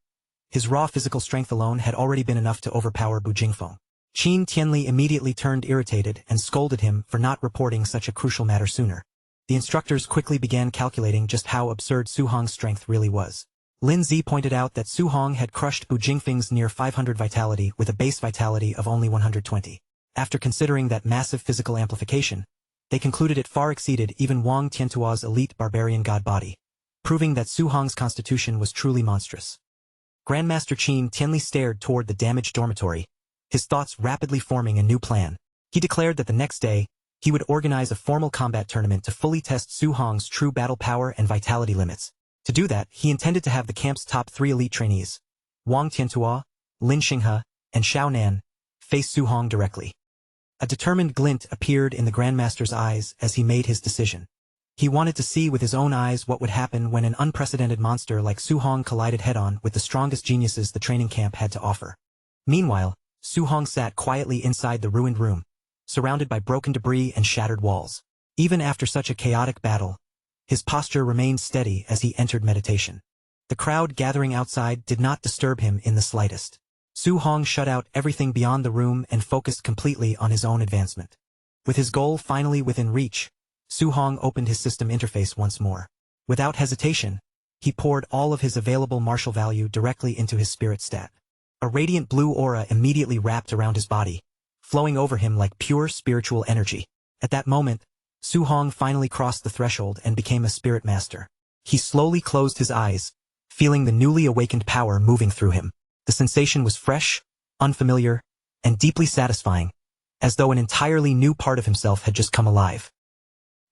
Speaker 1: his raw physical strength alone had already been enough to overpower Bu Jingfeng. Qin Tianli immediately turned irritated and scolded him for not reporting such a crucial matter sooner. The instructors quickly began calculating just how absurd Su Hong's strength really was. Lin Zi pointed out that Su Hong had crushed Bu Jingfeng's near 500 vitality with a base vitality of only 120. After considering that massive physical amplification, they concluded it far exceeded even Wang Tiantuo's elite barbarian god body, proving that Su Hong's constitution was truly monstrous. Grandmaster Qin Tianli stared toward the damaged dormitory, his thoughts rapidly forming a new plan. He declared that the next day, he would organize a formal combat tournament to fully test Su Hong's true battle power and vitality limits. To do that, he intended to have the camp's top 3 elite trainees, Wang Tiantuo, Lin Xinghe, and Xiao Nan, face Su Hong directly. A determined glint appeared in the Grandmaster's eyes as he made his decision. He wanted to see with his own eyes what would happen when an unprecedented monster like Su Hong collided head-on with the strongest geniuses the training camp had to offer. Meanwhile, Su Hong sat quietly inside the ruined room, surrounded by broken debris and shattered walls. Even after such a chaotic battle, his posture remained steady as he entered meditation. The crowd gathering outside did not disturb him in the slightest. Su Hong shut out everything beyond the room and focused completely on his own advancement. With his goal finally within reach, Su Hong opened his system interface once more. Without hesitation, he poured all of his available martial value directly into his spirit stat. A radiant blue aura immediately wrapped around his body, flowing over him like pure spiritual energy. At that moment, Su Hong finally crossed the threshold and became a spirit master. He slowly closed his eyes, feeling the newly awakened power moving through him. The sensation was fresh, unfamiliar, and deeply satisfying, as though an entirely new part of himself had just come alive.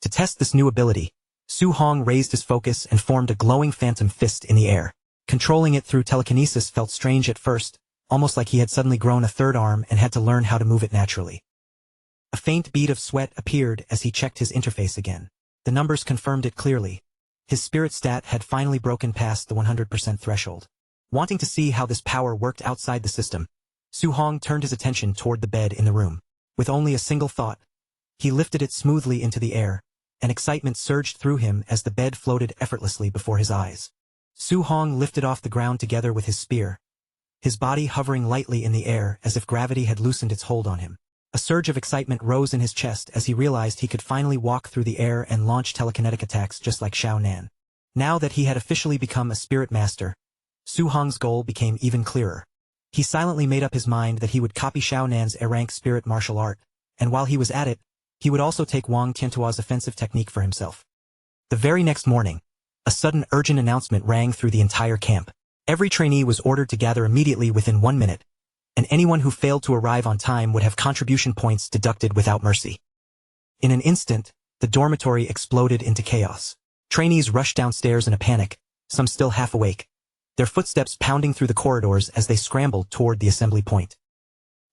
Speaker 1: To test this new ability, Su Hong raised his focus and formed a glowing phantom fist in the air. Controlling it through telekinesis felt strange at first, almost like he had suddenly grown a 3rd arm and had to learn how to move it naturally. A faint bead of sweat appeared as he checked his interface again. The numbers confirmed it clearly. His spirit stat had finally broken past the 100% threshold. Wanting to see how this power worked outside the system, Su Hong turned his attention toward the bed in the room. With only a single thought, he lifted it smoothly into the air, and excitement surged through him as the bed floated effortlessly before his eyes. Su Hong lifted off the ground together with his spear, his body hovering lightly in the air as if gravity had loosened its hold on him. A surge of excitement rose in his chest as he realized he could finally walk through the air and launch telekinetic attacks just like Xiao Nan. Now that he had officially become a spirit master, Su Hong's goal became even clearer. He silently made up his mind that he would copy Xiao Nan's A-rank spirit martial art, and while he was at it, he would also take Wang Tiantuo's offensive technique for himself. The very next morning, a sudden urgent announcement rang through the entire camp. Every trainee was ordered to gather immediately within 1 minute, and anyone who failed to arrive on time would have contribution points deducted without mercy. In an instant, the dormitory exploded into chaos. Trainees rushed downstairs in a panic, some still half awake, their footsteps pounding through the corridors as they scrambled toward the assembly point.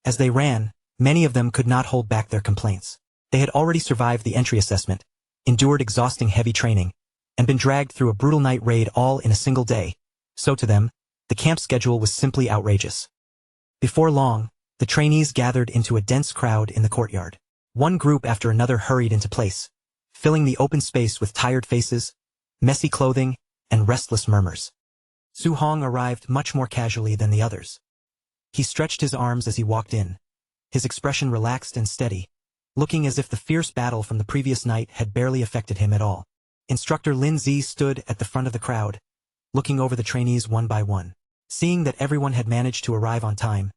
Speaker 1: As they ran, many of them could not hold back their complaints. They had already survived the entry assessment, endured exhausting heavy training, and been dragged through a brutal night raid all in a single day. So to them, the camp schedule was simply outrageous. Before long, the trainees gathered into a dense crowd in the courtyard. One group after another hurried into place, filling the open space with tired faces, messy clothing, and restless murmurs. Su Hong arrived much more casually than the others. He stretched his arms as he walked in, his expression relaxed and steady, looking as if the fierce battle from the previous night had barely affected him at all. Instructor Lin Zi stood at the front of the crowd, looking over the trainees one by one. Seeing that everyone had managed to arrive on time,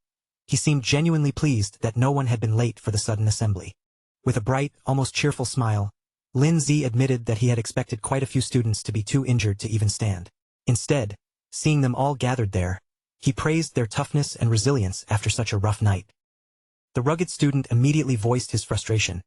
Speaker 1: he seemed genuinely pleased that no one had been late for the sudden assembly. With a bright, almost cheerful smile, Lin Zi admitted that he had expected quite a few students to be too injured to even stand. Instead, seeing them all gathered there, he praised their toughness and resilience after such a rough night. The rugged student immediately voiced his frustration,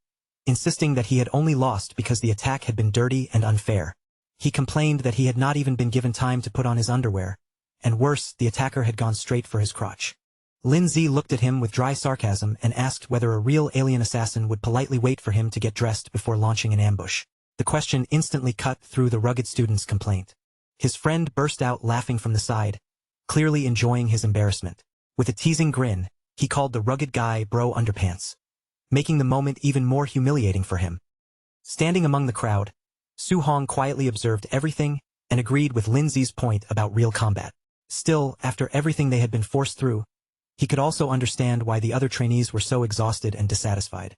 Speaker 1: insisting that he had only lost because the attack had been dirty and unfair. He complained that he had not even been given time to put on his underwear, and worse, the attacker had gone straight for his crotch. Lin Zi looked at him with dry sarcasm and asked whether a real alien assassin would politely wait for him to get dressed before launching an ambush. The question instantly cut through the rugged student's complaint. His friend burst out laughing from the side, clearly enjoying his embarrassment. With a teasing grin, he called the rugged guy Bro Underpants, making the moment even more humiliating for him. Standing among the crowd, Su Hong quietly observed everything and agreed with Lin Zi's point about real combat. Still, after everything they had been forced through, he could also understand why the other trainees were so exhausted and dissatisfied.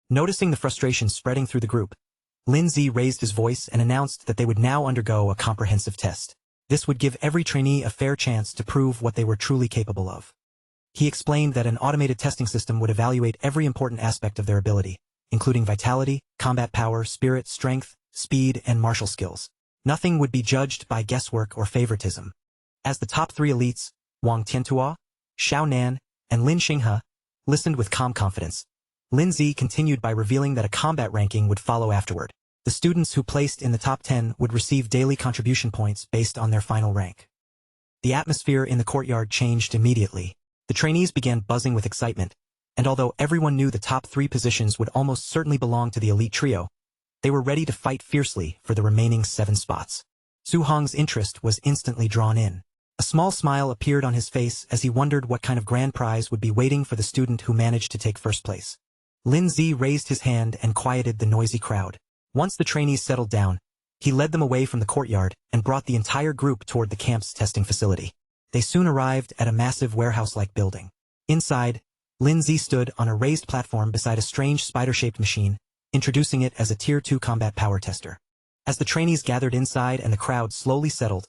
Speaker 1: Noticing the frustration spreading through the group, Lin Zi raised his voice and announced that they would now undergo a comprehensive test. This would give every trainee a fair chance to prove what they were truly capable of. He explained that an automated testing system would evaluate every important aspect of their ability, including vitality, combat power, spirit, strength, speed, and martial skills. Nothing would be judged by guesswork or favoritism. As the top 3 elites, Wang Tiantua, Xiao Nan, and Lin Xinghe, listened with calm confidence, Lin Zi continued by revealing that a combat ranking would follow afterward. The students who placed in the top 10 would receive daily contribution points based on their final rank. The atmosphere in the courtyard changed immediately. The trainees began buzzing with excitement, and although everyone knew the top 3 positions would almost certainly belong to the elite trio, they were ready to fight fiercely for the remaining 7 spots. Su Hong's interest was instantly drawn in. A small smile appeared on his face as he wondered what kind of grand prize would be waiting for the student who managed to take first place. Lin Zi raised his hand and quieted the noisy crowd. Once the trainees settled down, he led them away from the courtyard and brought the entire group toward the camp's testing facility. They soon arrived at a massive warehouse-like building. Inside, Lin Zi stood on a raised platform beside a strange spider-shaped machine, introducing it as a Tier 2 combat power tester. As the trainees gathered inside and the crowd slowly settled,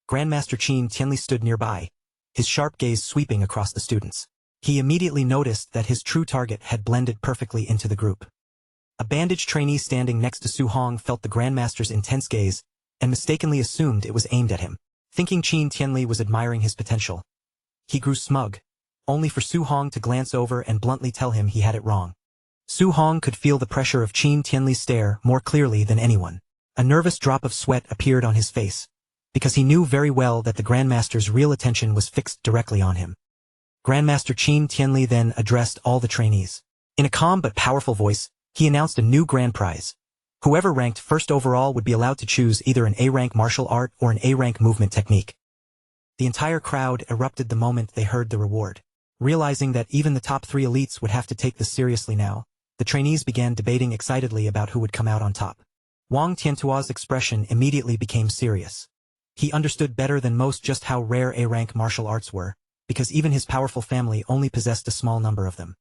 Speaker 1: Grandmaster Qin Tianli stood nearby, his sharp gaze sweeping across the students. He immediately noticed that his true target had blended perfectly into the group. A bandaged trainee standing next to Su Hong felt the Grandmaster's intense gaze and mistakenly assumed it was aimed at him. Thinking Qin Tianli was admiring his potential, he grew smug, only for Su Hong to glance over and bluntly tell him he had it wrong. Su Hong could feel the pressure of Qin Tianli's stare more clearly than anyone. A nervous drop of sweat appeared on his face, because he knew very well that the Grandmaster's real attention was fixed directly on him. Grandmaster Qin Tianli then addressed all the trainees. In a calm but powerful voice, he announced a new grand prize. Whoever ranked first overall would be allowed to choose either an A-rank martial art or an A-rank movement technique. The entire crowd erupted the moment they heard the reward. Realizing that even the top 3 elites would have to take this seriously now, the trainees began debating excitedly about who would come out on top. Wang Tiantua's expression immediately became serious. He understood better than most just how rare A-rank martial arts were, because even his powerful family only possessed a small number of them.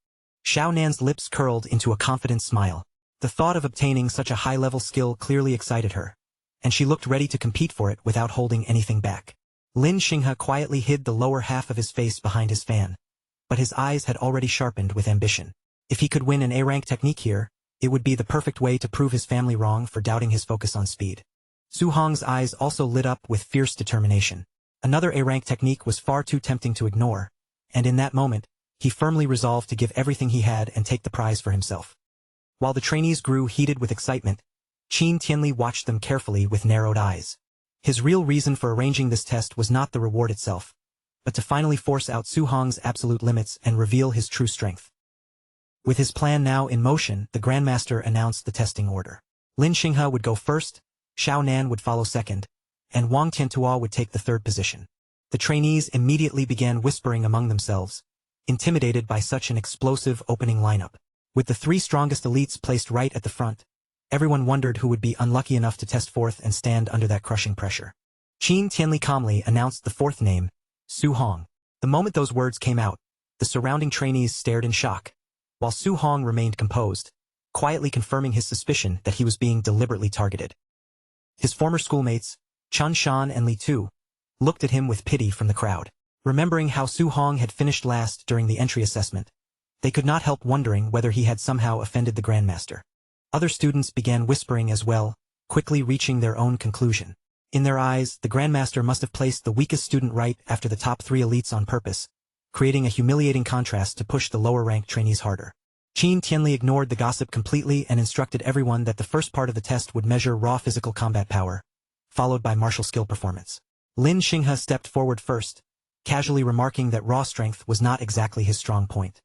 Speaker 1: Xiao Nan's lips curled into a confident smile. The thought of obtaining such a high-level skill clearly excited her, and she looked ready to compete for it without holding anything back. Lin Xinghe quietly hid the lower half of his face behind his fan, but his eyes had already sharpened with ambition. If he could win an A-rank technique here, it would be the perfect way to prove his family wrong for doubting his focus on speed. Su Hong's eyes also lit up with fierce determination. Another A-rank technique was far too tempting to ignore, and in that moment, he firmly resolved to give everything he had and take the prize for himself. While the trainees grew heated with excitement, Qin Tianli watched them carefully with narrowed eyes. His real reason for arranging this test was not the reward itself, but to finally force out Su Hong's absolute limits and reveal his true strength. With his plan now in motion, the Grandmaster announced the testing order. Lin Xinghe would go first, Xiao Nan would follow second, and Wang Tiantua would take the third position. The trainees immediately began whispering among themselves, intimidated by such an explosive opening lineup. With the 3 strongest elites placed right at the front, everyone wondered who would be unlucky enough to test forth and stand under that crushing pressure. Qin Tianli calmly announced the 4th name, Su Hong. The moment those words came out, the surrounding trainees stared in shock, while Su Hong remained composed, quietly confirming his suspicion that he was being deliberately targeted. His former schoolmates, Chun Shan and Li Tu, looked at him with pity from the crowd. Remembering how Su Hong had finished last during the entry assessment, they could not help wondering whether he had somehow offended the Grandmaster. Other students began whispering as well, quickly reaching their own conclusion. In their eyes, the Grandmaster must have placed the weakest student right after the top 3 elites on purpose, creating a humiliating contrast to push the lower-ranked trainees harder. Qin Tianli ignored the gossip completely and instructed everyone that the first part of the test would measure raw physical combat power, followed by martial skill performance. Lin Xinghe stepped forward first, casually remarking that raw strength was not exactly his strong point.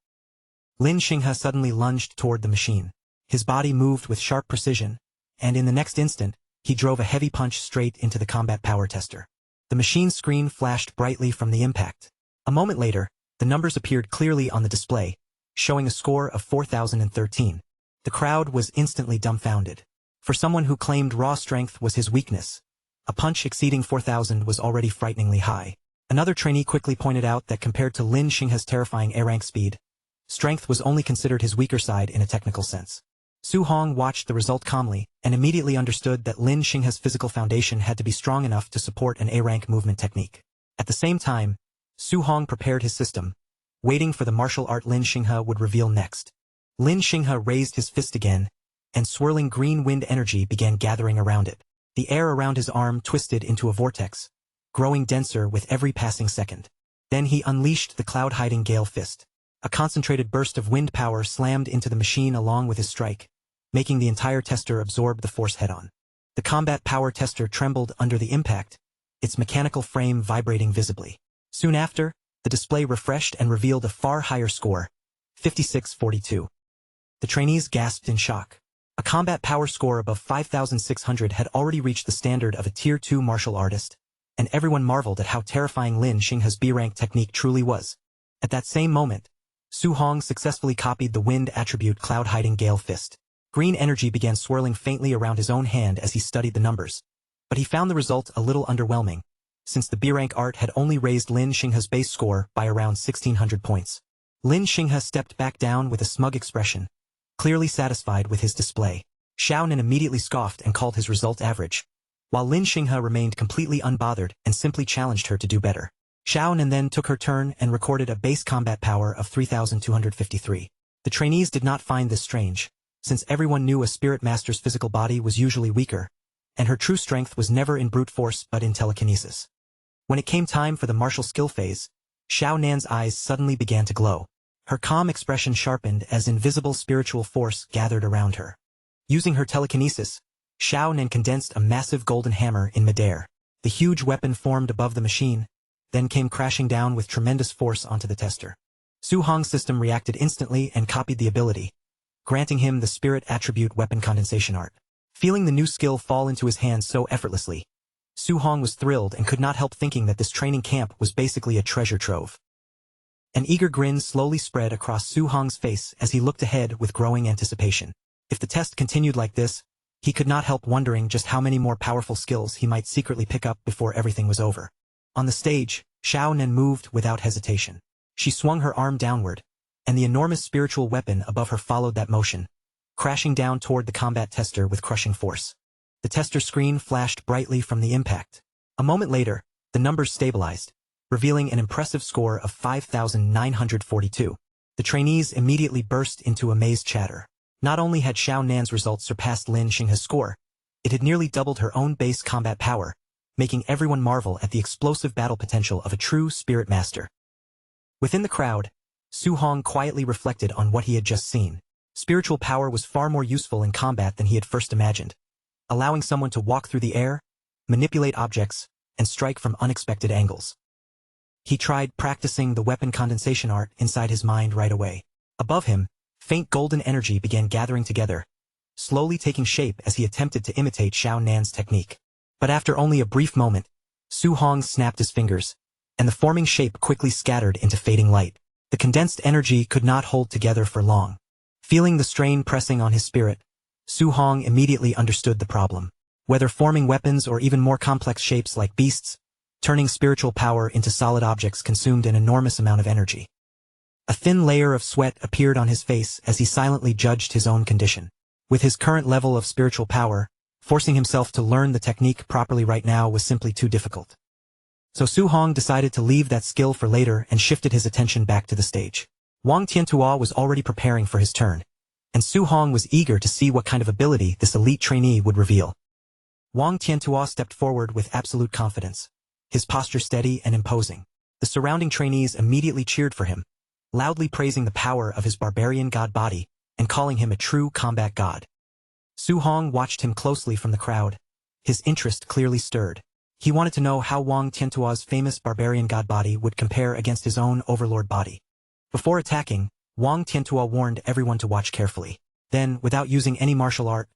Speaker 1: Lin Xinghe suddenly lunged toward the machine. His body moved with sharp precision, and in the next instant, he drove a heavy punch straight into the combat power tester. The machine's screen flashed brightly from the impact. A moment later, the numbers appeared clearly on the display, showing a score of 4,013. The crowd was instantly dumbfounded. For someone who claimed raw strength was his weakness, a punch exceeding 4,000 was already frighteningly high. Another trainee quickly pointed out that compared to Lin Xinghe's terrifying A-rank speed, strength was only considered his weaker side in a technical sense. Su Hong watched the result calmly and immediately understood that Lin Xinghe's physical foundation had to be strong enough to support an A-rank movement technique. At the same time, Su Hong prepared his system, waiting for the martial art Lin Xinghe would reveal next. Lin Xinghe raised his fist again, and swirling green wind energy began gathering around it. The air around his arm twisted into a vortex, growing denser with every passing second. Then he unleashed the cloud-hiding gale fist. A concentrated burst of wind power slammed into the machine along with his strike, making the entire tester absorb the force head-on. The combat power tester trembled under the impact, its mechanical frame vibrating visibly. Soon after, the display refreshed and revealed a far higher score, 5642. The trainees gasped in shock. A combat power score above 5,600 had already reached the standard of a Tier 2 martial artist, and everyone marveled at how terrifying Lin Xinghe's B-rank technique truly was. At that same moment, Su Hong successfully copied the wind attribute cloud-hiding gale fist. Green energy began swirling faintly around his own hand as he studied the numbers, but he found the result a little underwhelming, since the B-rank art had only raised Lin Xinghe's base score by around 1,600 points. Lin Xinghe stepped back down with a smug expression, clearly satisfied with his display. Xiao Nan immediately scoffed and called his result average, while Lin Xinghe remained completely unbothered and simply challenged her to do better. Xiao Nan then took her turn and recorded a base combat power of 3,253. The trainees did not find this strange, since everyone knew a spirit master's physical body was usually weaker, and her true strength was never in brute force but in telekinesis. When it came time for the martial skill phase, Xiao Nan's eyes suddenly began to glow. Her calm expression sharpened as invisible spiritual force gathered around her. Using her telekinesis, Xiao Nan condensed a massive golden hammer in midair. The huge weapon formed above the machine, then came crashing down with tremendous force onto the tester. Su Hong's system reacted instantly and copied the ability, granting him the spirit attribute weapon condensation art. Feeling the new skill fall into his hands so effortlessly, Su Hong was thrilled and could not help thinking that this training camp was basically a treasure trove. An eager grin slowly spread across Su Hong's face as he looked ahead with growing anticipation. If the test continued like this, he could not help wondering just how many more powerful skills he might secretly pick up before everything was over. On the stage, Xiao Nan moved without hesitation. She swung her arm downward, and the enormous spiritual weapon above her followed that motion, crashing down toward the combat tester with crushing force. The tester screen flashed brightly from the impact. A moment later, the numbers stabilized, revealing an impressive score of 5,942. The trainees immediately burst into amazed chatter. Not only had Xiao Nan's results surpassed Lin Xinghe's score, it had nearly doubled her own base combat power, making everyone marvel at the explosive battle potential of a true spirit master. Within the crowd, Su Hong quietly reflected on what he had just seen. Spiritual power was far more useful in combat than he had first imagined, allowing someone to walk through the air, manipulate objects, and strike from unexpected angles. He tried practicing the weapon condensation art inside his mind right away. Above him, faint golden energy began gathering together, slowly taking shape as he attempted to imitate Xiao Nan's technique. But after only a brief moment, Su Hong snapped his fingers, and the forming shape quickly scattered into fading light. The condensed energy could not hold together for long. Feeling the strain pressing on his spirit, Su Hong immediately understood the problem. Whether forming weapons or even more complex shapes like beasts, turning spiritual power into solid objects consumed an enormous amount of energy. A thin layer of sweat appeared on his face as he silently judged his own condition. With his current level of spiritual power, forcing himself to learn the technique properly right now was simply too difficult. So Su Hong decided to leave that skill for later and shifted his attention back to the stage. Wang Tiantuo was already preparing for his turn, and Su Hong was eager to see what kind of ability this elite trainee would reveal. Wang Tiantua stepped forward with absolute confidence, his posture steady and imposing. The surrounding trainees immediately cheered for him, loudly praising the power of his barbarian god body and calling him a true combat god. Su Hong watched him closely from the crowd, his interest clearly stirred. He wanted to know how Wang Tiantua's famous barbarian god body would compare against his own overlord body. Before attacking, Wang Tiantua warned everyone to watch carefully. Then, without using any martial art,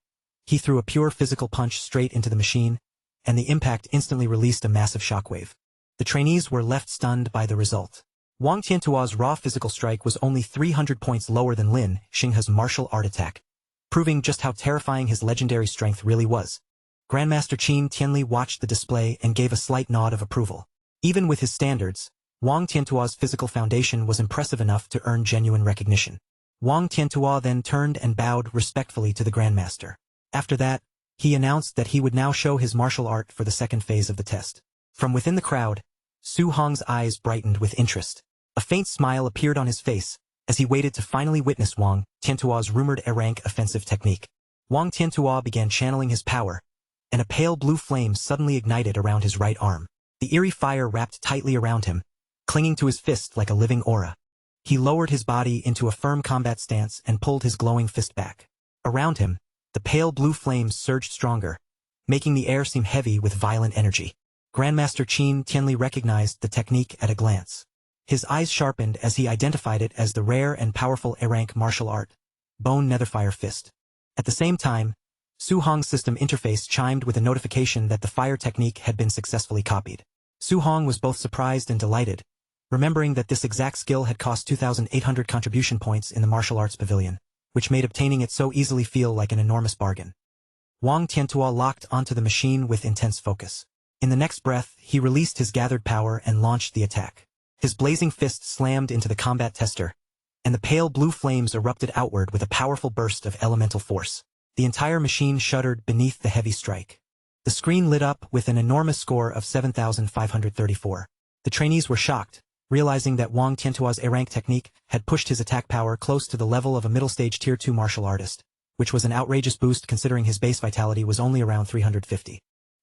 Speaker 1: he threw a pure physical punch straight into the machine, and the impact instantly released a massive shockwave. The trainees were left stunned by the result. Wang Tiantua's raw physical strike was only 300 points lower than Lin Xinghe's martial art attack, proving just how terrifying his legendary strength really was. Grandmaster Qin Tianli watched the display and gave a slight nod of approval. Even with his standards, Wang Tiantua's physical foundation was impressive enough to earn genuine recognition. Wang Tiantua then turned and bowed respectfully to the Grandmaster. After that, he announced that he would now show his martial art for the second phase of the test. From within the crowd, Su Hong's eyes brightened with interest. A faint smile appeared on his face as he waited to finally witness Wang Tiantua's rumored A-rank offensive technique. Wang Tiantua began channeling his power, and a pale blue flame suddenly ignited around his right arm. The eerie fire wrapped tightly around him, clinging to his fist like a living aura. He lowered his body into a firm combat stance and pulled his glowing fist back. Around him, the pale blue flames surged stronger, making the air seem heavy with violent energy. Grandmaster Qin Tianli recognized the technique at a glance. His eyes sharpened as he identified it as the rare and powerful A-rank martial art, Bone Netherfire Fist. At the same time, Su Hong's system interface chimed with a notification that the fire technique had been successfully copied. Su Hong was both surprised and delighted, remembering that this exact skill had cost 2,800 contribution points in the martial arts pavilion, which made obtaining it so easily feel like an enormous bargain. Wang Tiantua locked onto the machine with intense focus. In the next breath, he released his gathered power and launched the attack. His blazing fist slammed into the combat tester, and the pale blue flames erupted outward with a powerful burst of elemental force. The entire machine shuddered beneath the heavy strike. The screen lit up with an enormous score of 7,534. The trainees were shocked, realizing that Wang Tiantua's A-rank technique had pushed his attack power close to the level of a middle-stage Tier 2 martial artist, which was an outrageous boost considering his base vitality was only around 350.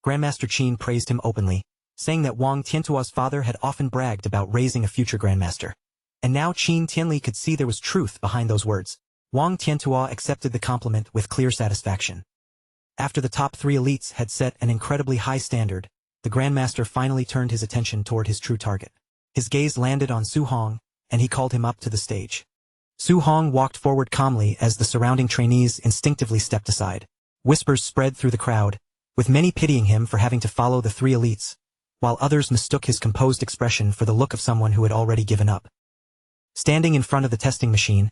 Speaker 1: Grandmaster Qin praised him openly, saying that Wang Tiantua's father had often bragged about raising a future grandmaster. And now Qin Tianli could see there was truth behind those words. Wang Tiantua accepted the compliment with clear satisfaction. After the top 3 elites had set an incredibly high standard, the grandmaster finally turned his attention toward his true target. His gaze landed on Su Hong, and he called him up to the stage. Su Hong walked forward calmly as the surrounding trainees instinctively stepped aside. Whispers spread through the crowd, with many pitying him for having to follow the 3 elites, while others mistook his composed expression for the look of someone who had already given up. Standing in front of the testing machine,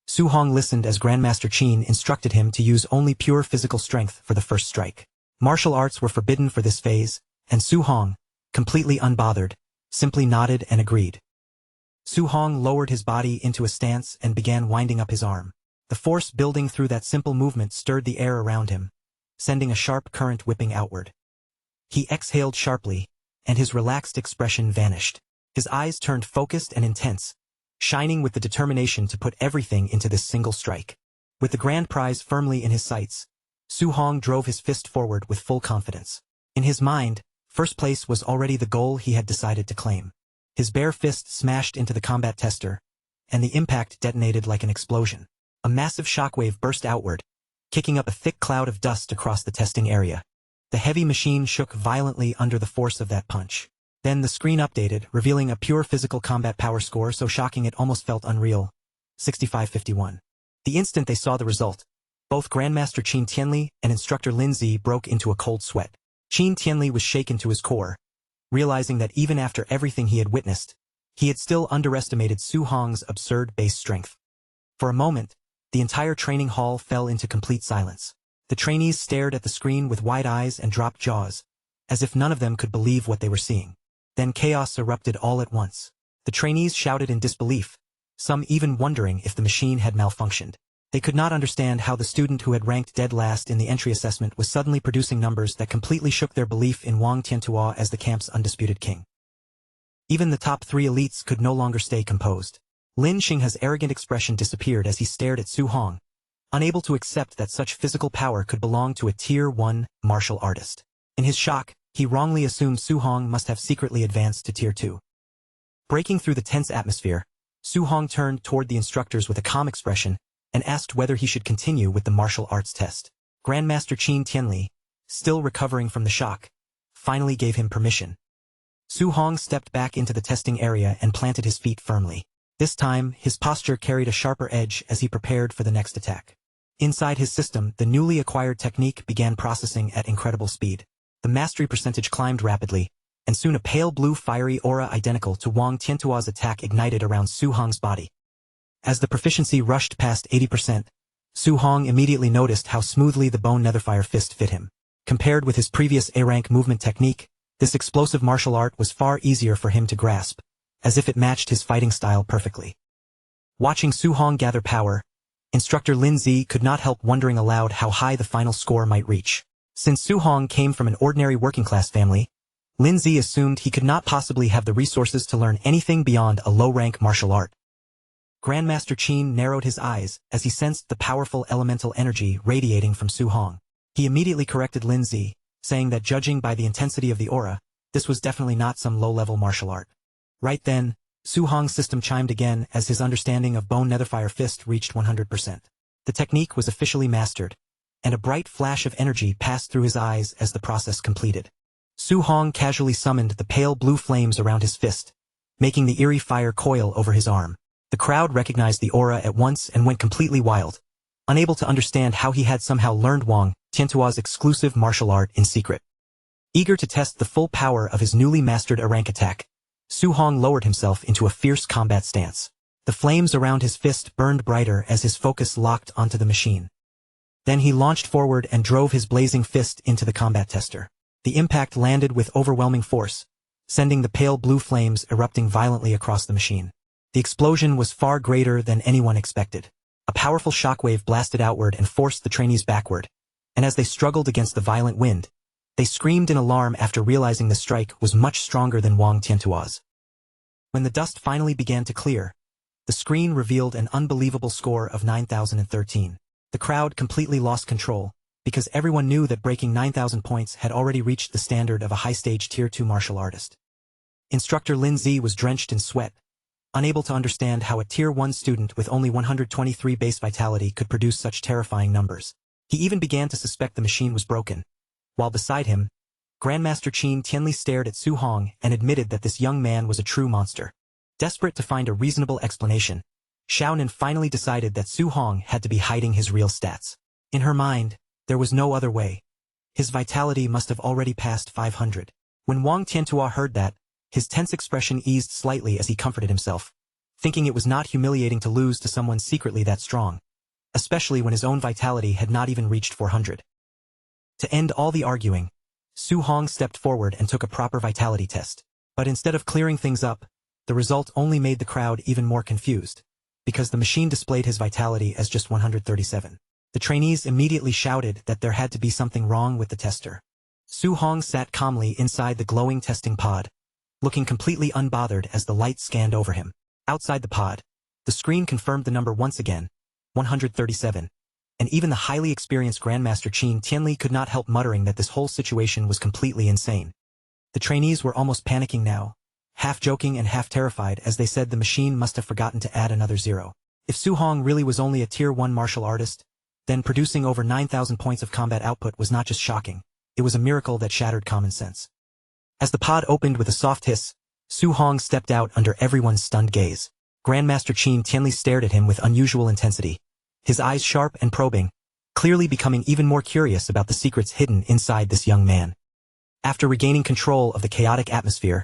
Speaker 1: Su Hong listened as Grandmaster Qin instructed him to use only pure physical strength for the first strike. Martial arts were forbidden for this phase, and Su Hong, completely unbothered, simply nodded and agreed. Su Hong lowered his body into a stance and began winding up his arm. The force building through that simple movement stirred the air around him, sending a sharp current whipping outward. He exhaled sharply, and his relaxed expression vanished. His eyes turned focused and intense, shining with the determination to put everything into this single strike. With the grand prize firmly in his sights, Su Hong drove his fist forward with full confidence. In his mind, first place was already the goal he had decided to claim. His bare fist smashed into the combat tester, and the impact detonated like an explosion. A massive shockwave burst outward, kicking up a thick cloud of dust across the testing area. The heavy machine shook violently under the force of that punch. Then the screen updated, revealing a pure physical combat power score so shocking it almost felt unreal. 6551. The instant they saw the result, both Grandmaster Qin Tianli and Instructor Lin Zi broke into a cold sweat. Qin Tianli was shaken to his core, realizing that even after everything he had witnessed, he had still underestimated Su Hong's absurd base strength. For a moment, the entire training hall fell into complete silence. The trainees stared at the screen with wide eyes and dropped jaws, as if none of them could believe what they were seeing. Then chaos erupted all at once. The trainees shouted in disbelief, some even wondering if the machine had malfunctioned. They could not understand how the student who had ranked dead last in the entry assessment was suddenly producing numbers that completely shook their belief in Wang Tiantua as the camp's undisputed king. Even the top 3 elites could no longer stay composed. Lin Xinghe's arrogant expression disappeared as he stared at Su Hong, unable to accept that such physical power could belong to a Tier 1 martial artist. In his shock, he wrongly assumed Su Hong must have secretly advanced to Tier 2. Breaking through the tense atmosphere, Su Hong turned toward the instructors with a calm expression and asked whether he should continue with the martial arts test. Grandmaster Qin Tianli, still recovering from the shock, finally gave him permission. Su Hong stepped back into the testing area and planted his feet firmly. This time, his posture carried a sharper edge as he prepared for the next attack. Inside his system, the newly acquired technique began processing at incredible speed. The mastery percentage climbed rapidly, and soon a pale blue fiery aura identical to Wang Tiantuo's attack ignited around Su Hong's body. As the proficiency rushed past 80%, Su Hong immediately noticed how smoothly the bone netherfire fist fit him. Compared with his previous A-rank movement technique, this explosive martial art was far easier for him to grasp, as if it matched his fighting style perfectly. Watching Su Hong gather power, Instructor Lin Zi could not help wondering aloud how high the final score might reach. Since Su Hong came from an ordinary working-class family, Lin Zi assumed he could not possibly have the resources to learn anything beyond a low-rank martial art. Grandmaster Qin narrowed his eyes as he sensed the powerful elemental energy radiating from Su Hong. He immediately corrected Lin Zi, saying that judging by the intensity of the aura, this was definitely not some low-level martial art. Right then, Su Hong's system chimed again as his understanding of Bone Netherfire Fist reached 100%. The technique was officially mastered, and a bright flash of energy passed through his eyes as the process completed. Su Hong casually summoned the pale blue flames around his fist, making the eerie fire coil over his arm. The crowd recognized the aura at once and went completely wild, unable to understand how he had somehow learned Wang Tiantuo's exclusive martial art in secret. Eager to test the full power of his newly mastered A-rank attack, Su Hong lowered himself into a fierce combat stance. The flames around his fist burned brighter as his focus locked onto the machine. Then he launched forward and drove his blazing fist into the combat tester. The impact landed with overwhelming force, sending the pale blue flames erupting violently across the machine. The explosion was far greater than anyone expected. A powerful shockwave blasted outward and forced the trainees backward, and as they struggled against the violent wind, they screamed in alarm after realizing the strike was much stronger than Wang Tiantuo's. When the dust finally began to clear, the screen revealed an unbelievable score of 9,013. The crowd completely lost control, because everyone knew that breaking 9,000 points had already reached the standard of a high-stage Tier 2 martial artist. Instructor Lin Zi was drenched in sweat, unable to understand how a Tier 1 student with only 123 base vitality could produce such terrifying numbers. He even began to suspect the machine was broken. While beside him, Grandmaster Qin Tianli stared at Su Hong and admitted that this young man was a true monster. Desperate to find a reasonable explanation, Xiaonan finally decided that Su Hong had to be hiding his real stats. In her mind, there was no other way. His vitality must have already passed 500. When Wang Tiantuo heard that, his tense expression eased slightly as he comforted himself, thinking it was not humiliating to lose to someone secretly that strong, especially when his own vitality had not even reached 400. To end all the arguing, Su Hong stepped forward and took a proper vitality test. But instead of clearing things up, the result only made the crowd even more confused, because the machine displayed his vitality as just 137. The trainees immediately shouted that there had to be something wrong with the tester. Su Hong sat calmly inside the glowing testing pod, looking completely unbothered as the light scanned over him. Outside the pod, the screen confirmed the number once again, 137. And even the highly experienced Grandmaster Qin Tianli could not help muttering that this whole situation was completely insane. The trainees were almost panicking now, half joking and half terrified as they said the machine must have forgotten to add another zero. If Su Hong really was only a Tier 1 martial artist, then producing over 9,000 points of combat output was not just shocking, it was a miracle that shattered common sense. As the pod opened with a soft hiss, Su Hong stepped out under everyone's stunned gaze. Grandmaster Qin Tianli stared at him with unusual intensity, his eyes sharp and probing, clearly becoming even more curious about the secrets hidden inside this young man. After regaining control of the chaotic atmosphere,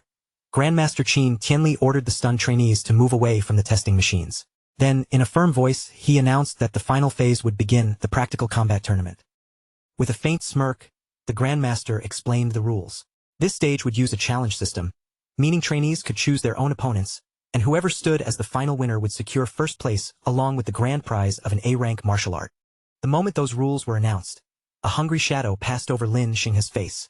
Speaker 1: Grandmaster Qin Tianli ordered the stunned trainees to move away from the testing machines. Then, in a firm voice, he announced that the final phase would begin, the practical combat tournament. With a faint smirk, the Grandmaster explained the rules. This stage would use a challenge system, meaning trainees could choose their own opponents, and whoever stood as the final winner would secure first place along with the grand prize of an A-rank martial art. The moment those rules were announced, a hungry shadow passed over Lin Xinghe's face.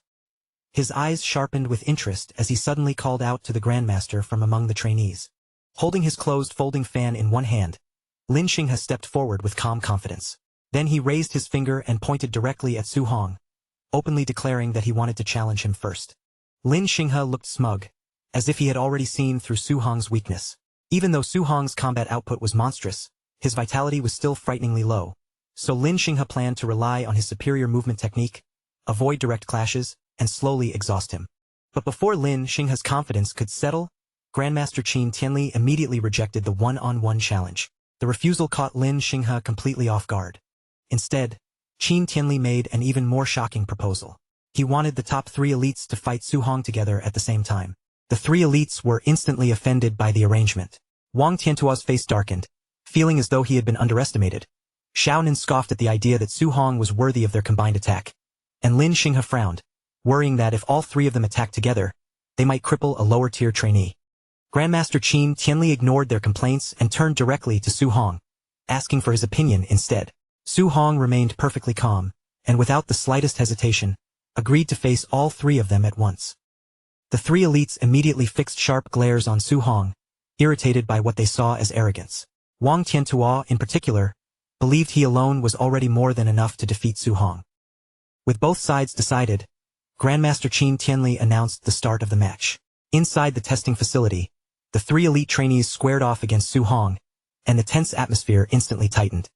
Speaker 1: His eyes sharpened with interest as he suddenly called out to the Grandmaster from among the trainees. Holding his closed folding fan in one hand, Lin Xinghe stepped forward with calm confidence. Then he raised his finger and pointed directly at Su Hong, openly declaring that he wanted to challenge him first. Lin Xinghe looked smug, as if he had already seen through Su Hong's weakness. Even though Su Hong's combat output was monstrous, his vitality was still frighteningly low, so Lin Xinghe planned to rely on his superior movement technique, avoid direct clashes, and slowly exhaust him. But before Lin Xinghe's confidence could settle, Grandmaster Qin Tianli immediately rejected the one-on-one challenge. The refusal caught Lin Xinghe completely off guard. Instead, Qin Tianli made an even more shocking proposal. He wanted the top 3 elites to fight Su Hong together at the same time. The 3 elites were instantly offended by the arrangement. Wang Tiantuo's face darkened, feeling as though he had been underestimated. Xiao Nan scoffed at the idea that Su Hong was worthy of their combined attack, and Lin Xinghe frowned, worrying that if all 3 of them attacked together, they might cripple a lower-tier trainee. Grandmaster Qin Tianli ignored their complaints and turned directly to Su Hong, asking for his opinion instead. Su Hong remained perfectly calm, and without the slightest hesitation, agreed to face all 3 of them at once. The 3 elites immediately fixed sharp glares on Su Hong, irritated by what they saw as arrogance. Wang Tiantuo, in particular, believed he alone was already more than enough to defeat Su Hong. With both sides decided, Grandmaster Qin Tianli announced the start of the match. Inside the testing facility, the 3 elite trainees squared off against Su Hong, and the tense atmosphere instantly tightened.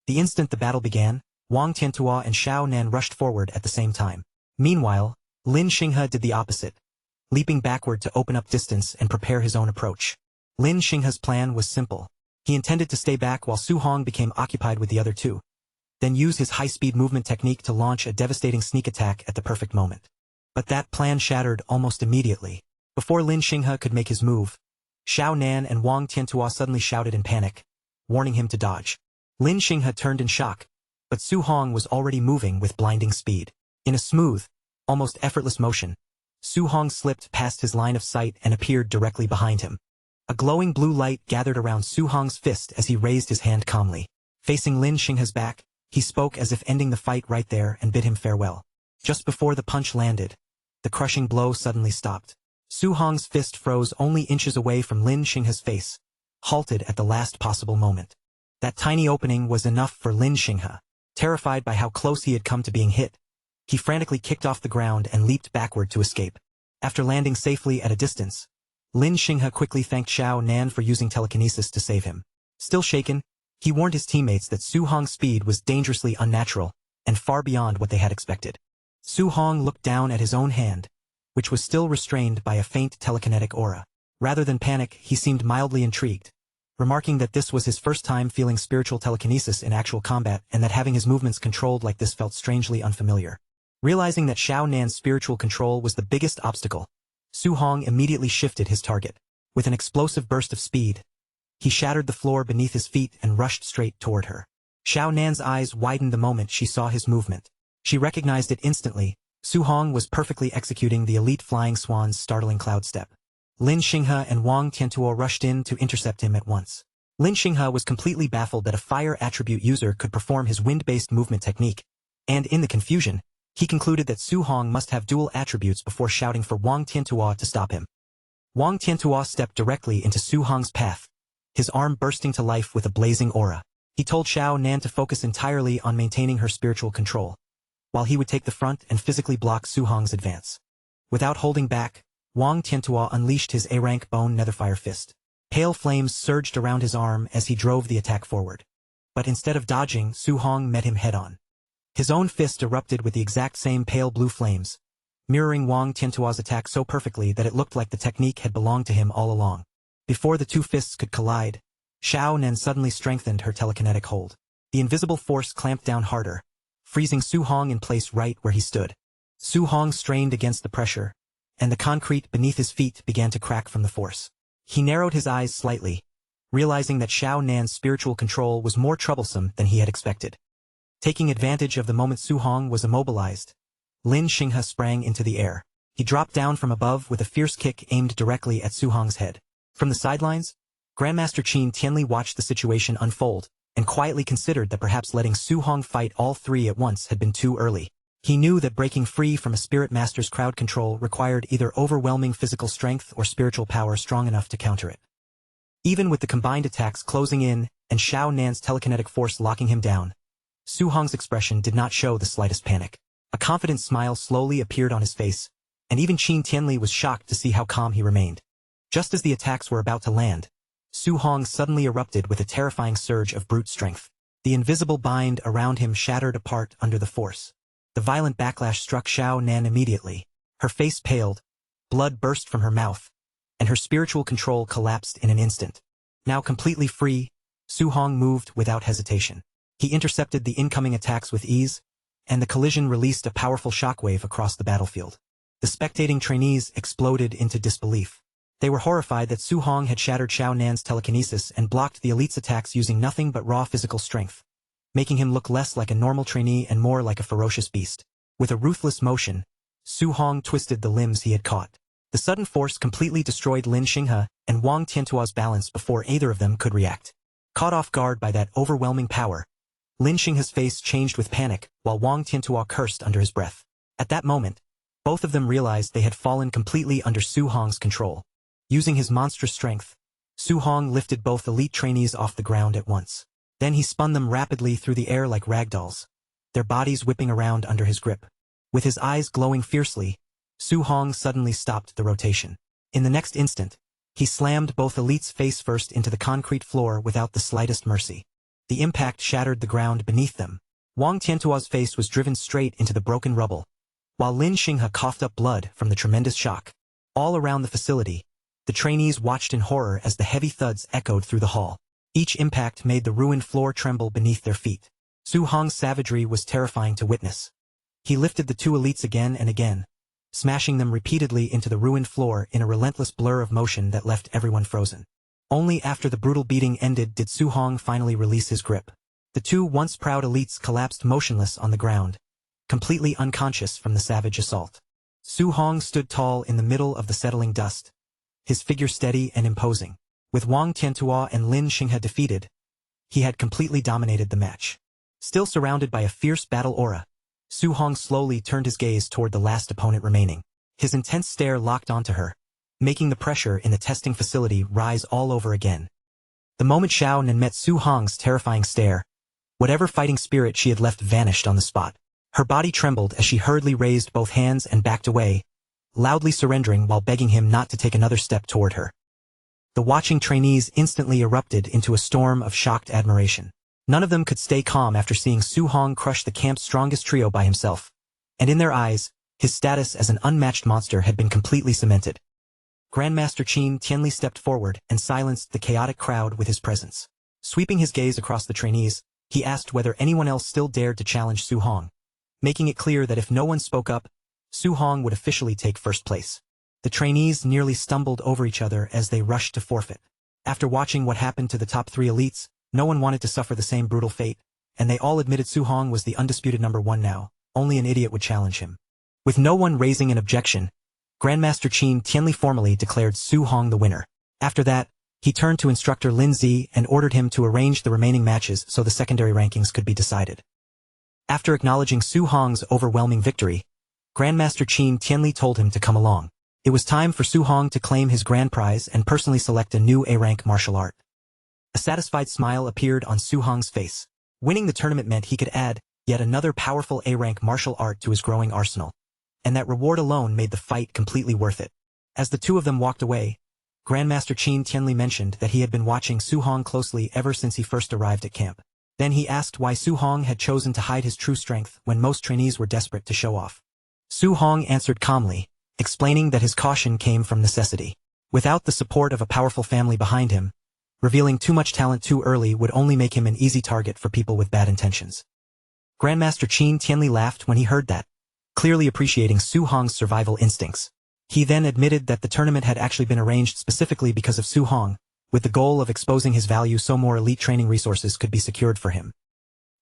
Speaker 1: The instant the battle began, Wang Tiantuo and Xiao Nan rushed forward at the same time. Meanwhile, Lin Xinghe did the opposite, leaping backward to open up distance and prepare his own approach. Lin Xinghe's plan was simple. He intended to stay back while Su Hong became occupied with the other 2, then use his high-speed movement technique to launch a devastating sneak attack at the perfect moment. But that plan shattered almost immediately. Before Lin Xinghe could make his move, Xiao Nan and Wang Tiantuo suddenly shouted in panic, warning him to dodge. Lin Xinghe turned in shock, but Su Hong was already moving with blinding speed. In a smooth, almost effortless motion, Su Hong slipped past his line of sight and appeared directly behind him. A glowing blue light gathered around Su Hong's fist as he raised his hand calmly. Facing Lin Xinghe's back, he spoke as if ending the fight right there and bid him farewell. Just before the punch landed, the crushing blow suddenly stopped. Su Hong's fist froze only inches away from Lin Xinghe's face, halted at the last possible moment. That tiny opening was enough for Lin Xinghe. Terrified by how close he had come to being hit, he frantically kicked off the ground and leaped backward to escape. After landing safely at a distance, Lin Xinghe quickly thanked Xiao Nan for using telekinesis to save him. Still shaken, he warned his teammates that Su Hong's speed was dangerously unnatural and far beyond what they had expected. Su Hong looked down at his own hand, which was still restrained by a faint telekinetic aura. Rather than panic, he seemed mildly intrigued, remarking that this was his first time feeling spiritual telekinesis in actual combat and that having his movements controlled like this felt strangely unfamiliar. Realizing that Xiao Nan's spiritual control was the biggest obstacle, Su Hong immediately shifted his target. With an explosive burst of speed, he shattered the floor beneath his feet and rushed straight toward her. Xiao Nan's eyes widened the moment she saw his movement. She recognized it instantly. Su Hong was perfectly executing the elite flying swan's startling cloud step. Lin Xinghe and Wang Tiantuo rushed in to intercept him at once. Lin Xinghe was completely baffled that a fire attribute user could perform his wind-based movement technique, and in the confusion, he concluded that Su Hong must have dual attributes before shouting for Wang Tiantuo to stop him. Wang Tiantuo stepped directly into Su Hong's path, his arm bursting to life with a blazing aura. He told Xiao Nan to focus entirely on maintaining her spiritual control, while he would take the front and physically block Su Hong's advance. Without holding back, Wang Tiantuo unleashed his A-rank bone netherfire fist. Pale flames surged around his arm as he drove the attack forward. But instead of dodging, Su Hong met him head-on. His own fist erupted with the exact same pale blue flames, mirroring Wang Tiantuo's attack so perfectly that it looked like the technique had belonged to him all along. Before the 2 fists could collide, Xiao Nan suddenly strengthened her telekinetic hold. The invisible force clamped down harder, freezing Su Hong in place right where he stood. Su Hong strained against the pressure, and the concrete beneath his feet began to crack from the force. He narrowed his eyes slightly, realizing that Xiao Nan's spiritual control was more troublesome than he had expected. Taking advantage of the moment Su Hong was immobilized, Lin Xinghe sprang into the air. He dropped down from above with a fierce kick aimed directly at Su Hong's head. From the sidelines, Grandmaster Qin Tianli watched the situation unfold, and quietly considered that perhaps letting Su Hong fight all 3 at once had been too early. He knew that breaking free from a spirit master's crowd control required either overwhelming physical strength or spiritual power strong enough to counter it. Even with the combined attacks closing in and Xiao Nan's telekinetic force locking him down, Su Hong's expression did not show the slightest panic. A confident smile slowly appeared on his face, and even Qin Tianli was shocked to see how calm he remained. Just as the attacks were about to land, Su Hong suddenly erupted with a terrifying surge of brute strength. The invisible bind around him shattered apart under the force. The violent backlash struck Xiao Nan immediately. Her face paled, blood burst from her mouth, and her spiritual control collapsed in an instant. Now completely free, Su Hong moved without hesitation. He intercepted the incoming attacks with ease, and the collision released a powerful shockwave across the battlefield. The spectating trainees exploded into disbelief. They were horrified that Su Hong had shattered Xiao Nan's telekinesis and blocked the elite's attacks using nothing but raw physical strength, making him look less like a normal trainee and more like a ferocious beast. With a ruthless motion, Su Hong twisted the limbs he had caught. The sudden force completely destroyed Lin Xinghe and Wang Tiantuo's balance before either of them could react. Caught off guard by that overwhelming power, Lin Xinghe's face changed with panic while Wang Tiantuo cursed under his breath. At that moment, both of them realized they had fallen completely under Su Hong's control. Using his monstrous strength, Su Hong lifted both elite trainees off the ground at once. Then he spun them rapidly through the air like ragdolls, their bodies whipping around under his grip. With his eyes glowing fiercely, Su Hong suddenly stopped the rotation. In the next instant, he slammed both elites face first into the concrete floor without the slightest mercy. The impact shattered the ground beneath them. Wang Tiantuo's face was driven straight into the broken rubble, while Lin Xinghe coughed up blood from the tremendous shock. All around the facility, the trainees watched in horror as the heavy thuds echoed through the hall. Each impact made the ruined floor tremble beneath their feet. Su Hong's savagery was terrifying to witness. He lifted the two elites again and again, smashing them repeatedly into the ruined floor in a relentless blur of motion that left everyone frozen. Only after the brutal beating ended did Su Hong finally release his grip. The two once proud elites collapsed motionless on the ground, completely unconscious from the savage assault. Su Hong stood tall in the middle of the settling dust, his figure steady and imposing. With Wang Tiantuo and Lin Xinghe defeated, he had completely dominated the match. Still surrounded by a fierce battle aura, Su Hong slowly turned his gaze toward the last opponent remaining. His intense stare locked onto her, making the pressure in the testing facility rise all over again. The moment Xiao Nan met Su Hong's terrifying stare, whatever fighting spirit she had left vanished on the spot. Her body trembled as she hurriedly raised both hands and backed away, loudly surrendering while begging him not to take another step toward her. The watching trainees instantly erupted into a storm of shocked admiration. None of them could stay calm after seeing Su Hong crush the camp's strongest trio by himself, and in their eyes, his status as an unmatched monster had been completely cemented. Grandmaster Qin Tianli stepped forward and silenced the chaotic crowd with his presence. Sweeping his gaze across the trainees, he asked whether anyone else still dared to challenge Su Hong, making it clear that if no one spoke up, Su Hong would officially take first place. The trainees nearly stumbled over each other as they rushed to forfeit. After watching what happened to the top three elites, no one wanted to suffer the same brutal fate, and they all admitted Su Hong was the undisputed number one now. Only an idiot would challenge him. With no one raising an objection, Grandmaster Qin Tianli formally declared Su Hong the winner. After that, he turned to instructor Lin Zi and ordered him to arrange the remaining matches so the secondary rankings could be decided. After acknowledging Su Hong's overwhelming victory, Grandmaster Qin Tianli told him to come along. It was time for Su Hong to claim his grand prize and personally select a new A-rank martial art. A satisfied smile appeared on Su Hong's face. Winning the tournament meant he could add yet another powerful A-rank martial art to his growing arsenal, and that reward alone made the fight completely worth it. As the two of them walked away, Grandmaster Qin Tianli mentioned that he had been watching Su Hong closely ever since he first arrived at camp. Then he asked why Su Hong had chosen to hide his true strength when most trainees were desperate to show off. Su Hong answered calmly, explaining that his caution came from necessity. Without the support of a powerful family behind him, revealing too much talent too early would only make him an easy target for people with bad intentions. Grandmaster Qin Tianli laughed when he heard that, clearly appreciating Su Hong's survival instincts. He then admitted that the tournament had actually been arranged specifically because of Su Hong, with the goal of exposing his value so more elite training resources could be secured for him.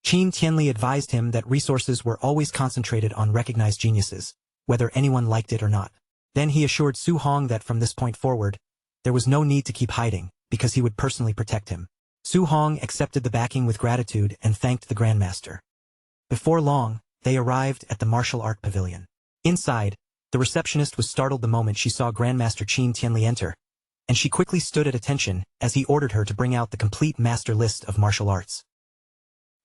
Speaker 1: Qin Tianli advised him that resources were always concentrated on recognized geniuses, whether anyone liked it or not. Then he assured Su Hong that from this point forward, there was no need to keep hiding, because he would personally protect him. Su Hong accepted the backing with gratitude and thanked the Grandmaster. Before long, they arrived at the martial art pavilion. Inside, the receptionist was startled the moment she saw Grandmaster Qin Tianli enter, and she quickly stood at attention as he ordered her to bring out the complete master list of martial arts.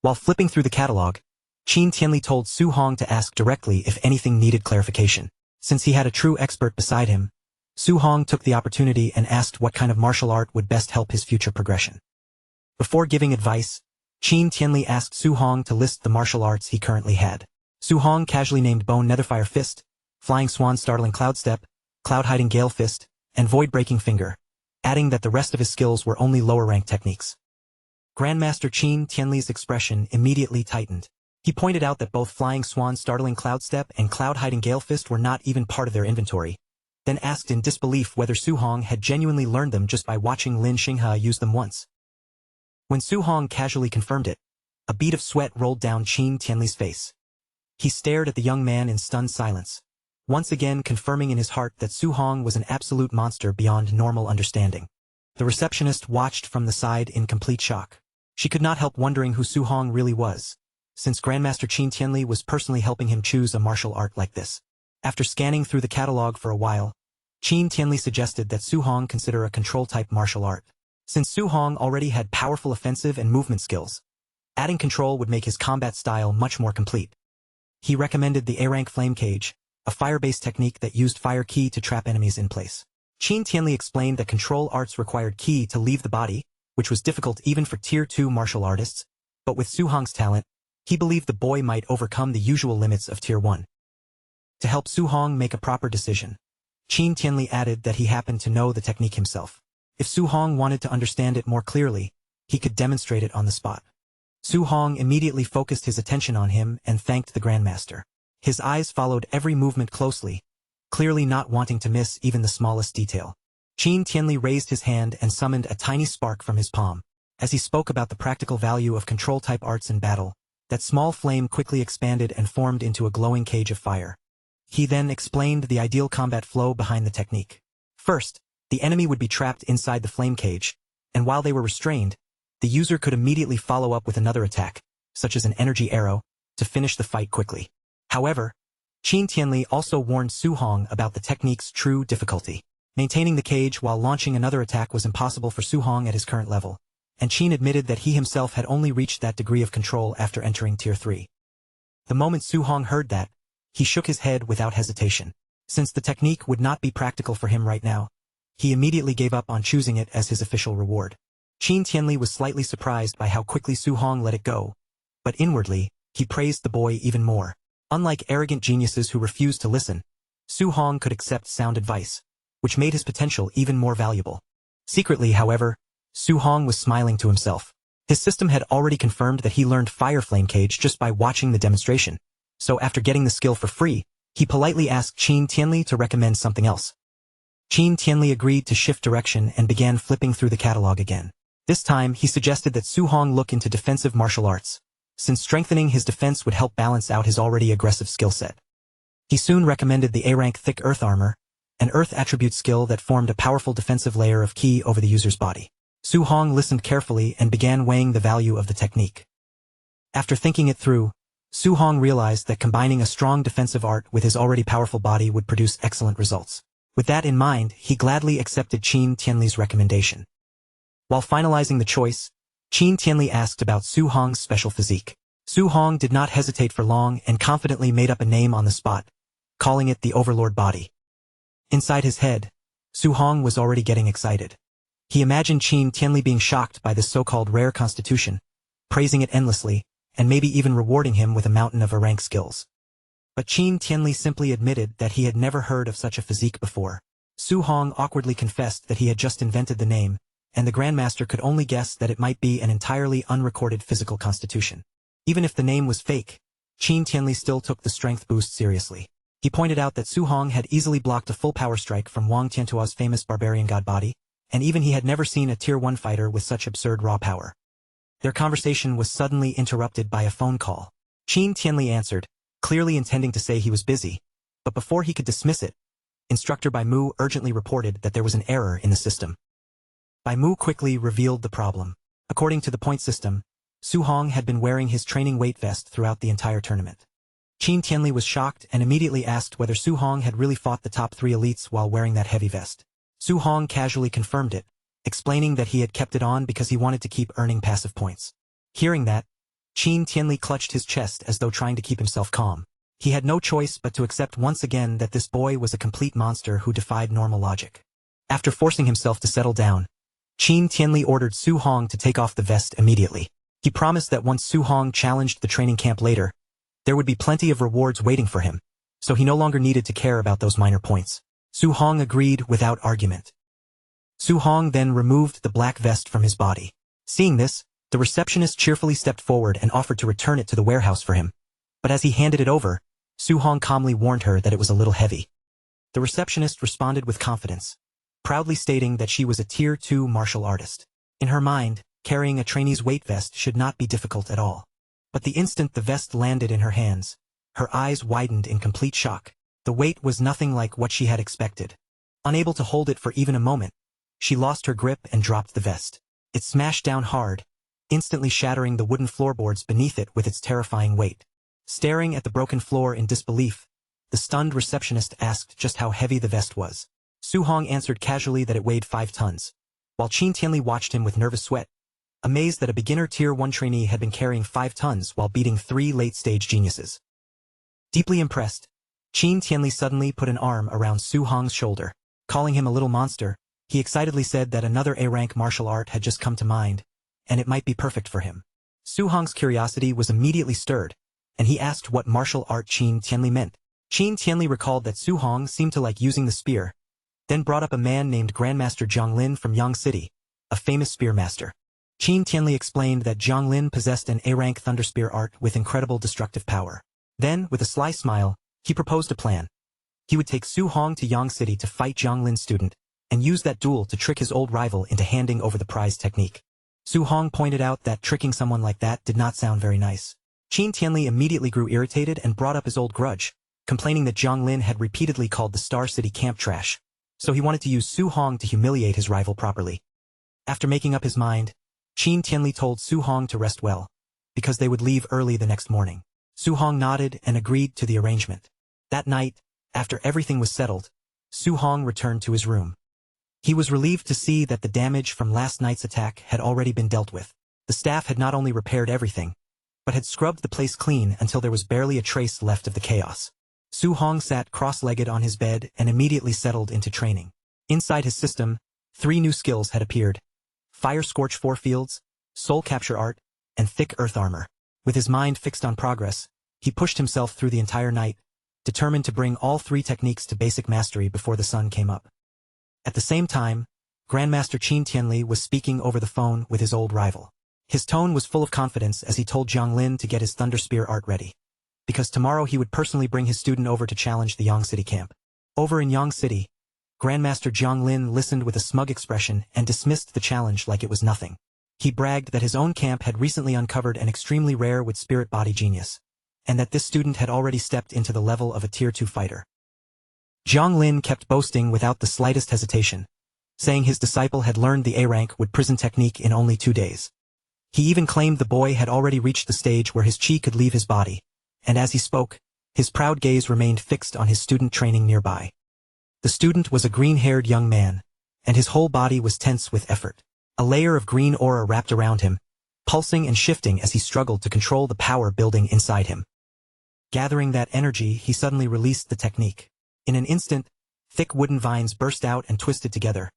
Speaker 1: While flipping through the catalog, Qin Tianli told Su Hong to ask directly if anything needed clarification. Since he had a true expert beside him, Su Hong took the opportunity and asked what kind of martial art would best help his future progression. Before giving advice, Qin Tianli asked Su Hong to list the martial arts he currently had. Su Hong casually named Bone Netherfire Fist, Flying Swan Startling Cloud Step, Cloud Hiding Gale Fist, and Void Breaking Finger, adding that the rest of his skills were only lower-ranked techniques. Grandmaster Qin Tianli's expression immediately tightened. He pointed out that both Flying Swan Startling Cloud Step and Cloud Hiding Gale Fist were not even part of their inventory, then asked in disbelief whether Su Hong had genuinely learned them just by watching Lin Xinghe use them once. When Su Hong casually confirmed it, a bead of sweat rolled down Qin Tianli's face. He stared at the young man in stunned silence, once again confirming in his heart that Su Hong was an absolute monster beyond normal understanding. The receptionist watched from the side in complete shock. She could not help wondering who Su Hong really was, since Grandmaster Qin Tianli was personally helping him choose a martial art like this. After scanning through the catalog for a while, Qin Tianli suggested that Su Hong consider a control-type martial art. Since Su Hong already had powerful offensive and movement skills, adding control would make his combat style much more complete. He recommended the A-rank Flame Cage, a fire-based technique that used fire ki to trap enemies in place. Qin Tianli explained that control arts required ki to leave the body, which was difficult even for Tier 2 martial artists, but with Su Hong's talent, he believed the boy might overcome the usual limits of Tier 1. To help Su Hong make a proper decision, Qin Tianli added that he happened to know the technique himself. If Su Hong wanted to understand it more clearly, he could demonstrate it on the spot. Su Hong immediately focused his attention on him and thanked the Grandmaster. His eyes followed every movement closely, clearly not wanting to miss even the smallest detail. Qin Tianli raised his hand and summoned a tiny spark from his palm. As he spoke about the practical value of control-type arts in battle, that small flame quickly expanded and formed into a glowing cage of fire. He then explained the ideal combat flow behind the technique. First, the enemy would be trapped inside the flame cage, and while they were restrained, the user could immediately follow up with another attack, such as an energy arrow, to finish the fight quickly. However, Qin Tianli also warned Su Hong about the technique's true difficulty. Maintaining the cage while launching another attack was impossible for Su Hong at his current level, and Qin admitted that he himself had only reached that degree of control after entering Tier 3. The moment Su Hong heard that, he shook his head without hesitation. Since the technique would not be practical for him right now, he immediately gave up on choosing it as his official reward. Qin Tianli was slightly surprised by how quickly Su Hong let it go, but inwardly, he praised the boy even more. Unlike arrogant geniuses who refused to listen, Su Hong could accept sound advice, which made his potential even more valuable. Secretly, however, Su Hong was smiling to himself. His system had already confirmed that he learned Fire Flame Cage just by watching the demonstration, so after getting the skill for free, he politely asked Qin Tianli to recommend something else. Qin Tianli agreed to shift direction and began flipping through the catalog again. This time, he suggested that Su Hong look into defensive martial arts, since strengthening his defense would help balance out his already aggressive skill set. He soon recommended the A-rank Thick Earth Armor, an earth attribute skill that formed a powerful defensive layer of ki over the user's body. Su Hong listened carefully and began weighing the value of the technique. After thinking it through, Su Hong realized that combining a strong defensive art with his already powerful body would produce excellent results. With that in mind, he gladly accepted Qin Tianli's recommendation. While finalizing the choice, Qin Tianli asked about Su Hong's special physique. Su Hong did not hesitate for long and confidently made up a name on the spot, calling it the Overlord Body. Inside his head, Su Hong was already getting excited. He imagined Qin Tianli being shocked by this so-called rare constitution, praising it endlessly, and maybe even rewarding him with a mountain of A-rank skills. But Qin Tianli simply admitted that he had never heard of such a physique before. Su Hong awkwardly confessed that he had just invented the name, and the Grandmaster could only guess that it might be an entirely unrecorded physical constitution. Even if the name was fake, Qin Tianli still took the strength boost seriously. He pointed out that Su Hong had easily blocked a full power strike from Wang Tiantuo's famous barbarian god body, and even he had never seen a Tier 1 fighter with such absurd raw power. Their conversation was suddenly interrupted by a phone call. Qin Tianli answered, clearly intending to say he was busy, but before he could dismiss it, Instructor Bai Mu urgently reported that there was an error in the system. Bai Mu quickly revealed the problem. According to the point system, Su Hong had been wearing his training weight vest throughout the entire tournament. Qin Tianli was shocked and immediately asked whether Su Hong had really fought the top 3 elites while wearing that heavy vest. Su Hong casually confirmed it, explaining that he had kept it on because he wanted to keep earning passive points. Hearing that, Qin Tianli clutched his chest as though trying to keep himself calm. He had no choice but to accept once again that this boy was a complete monster who defied normal logic. After forcing himself to settle down, Qin Tianli ordered Su Hong to take off the vest immediately. He promised that once Su Hong challenged the training camp later, there would be plenty of rewards waiting for him, so he no longer needed to care about those minor points. Su Hong agreed without argument. Su Hong then removed the black vest from his body. Seeing this, the receptionist cheerfully stepped forward and offered to return it to the warehouse for him. But as he handed it over, Su Hong calmly warned her that it was a little heavy. The receptionist responded with confidence, proudly stating that she was a Tier 2 martial artist. In her mind, carrying a trainee's weight vest should not be difficult at all. But the instant the vest landed in her hands, her eyes widened in complete shock. The weight was nothing like what she had expected. Unable to hold it for even a moment, she lost her grip and dropped the vest. It smashed down hard, instantly shattering the wooden floorboards beneath it with its terrifying weight. Staring at the broken floor in disbelief, the stunned receptionist asked just how heavy the vest was. Su Hong answered casually that it weighed 5 tons, while Qin Tianli watched him with nervous sweat, amazed that a beginner Tier 1 trainee had been carrying 5 tons while beating 3 late-stage geniuses. Deeply impressed, Qin Tianli suddenly put an arm around Su Hong's shoulder. Calling him a little monster, he excitedly said that another A-rank martial art had just come to mind, and it might be perfect for him. Su Hong's curiosity was immediately stirred, and he asked what martial art Qin Tianli meant. Qin Tianli recalled that Su Hong seemed to like using the spear, then brought up a man named Grandmaster Zhang Lin from Yang City, a famous spear master. Qin Tianli explained that Zhang Lin possessed an A-rank thunder spear art with incredible destructive power. Then, with a sly smile, he proposed a plan. He would take Su Hong to Yang City to fight Zhang Lin's student, and use that duel to trick his old rival into handing over the prize technique. Su Hong pointed out that tricking someone like that did not sound very nice. Qin Tianli immediately grew irritated and brought up his old grudge, complaining that Zhang Lin had repeatedly called the Star City camp trash, so he wanted to use Su Hong to humiliate his rival properly. After making up his mind, Qin Tianli told Su Hong to rest well, because they would leave early the next morning. Su Hong nodded and agreed to the arrangement. That night, after everything was settled, Su Hong returned to his room. He was relieved to see that the damage from last night's attack had already been dealt with. The staff had not only repaired everything, but had scrubbed the place clean until there was barely a trace left of the chaos. Su Hong sat cross-legged on his bed and immediately settled into training. Inside his system, 3 new skills had appeared: Fire Scorch 4 Fields, Soul Capture Art, and Thick Earth Armor. With his mind fixed on progress, he pushed himself through the entire night, determined to bring all 3 techniques to basic mastery before the sun came up. At the same time, Grandmaster Qin Tianli was speaking over the phone with his old rival. His tone was full of confidence as he told Zhang Lin to get his Thunder Spear art ready, because tomorrow he would personally bring his student over to challenge the Yang City camp. Over in Yang City, Grandmaster Zhang Lin listened with a smug expression and dismissed the challenge like it was nothing. He bragged that his own camp had recently uncovered an extremely rare with spirit body genius, and that this student had already stepped into the level of a Tier 2 fighter. Zhang Lin kept boasting without the slightest hesitation, saying his disciple had learned the A-rank with prison technique in only 2 days. He even claimed the boy had already reached the stage where his chi could leave his body, and as he spoke, his proud gaze remained fixed on his student training nearby. The student was a green-haired young man, and his whole body was tense with effort. A layer of green aura wrapped around him, pulsing and shifting as he struggled to control the power building inside him. Gathering that energy, he suddenly released the technique. In an instant, thick wooden vines burst out and twisted together,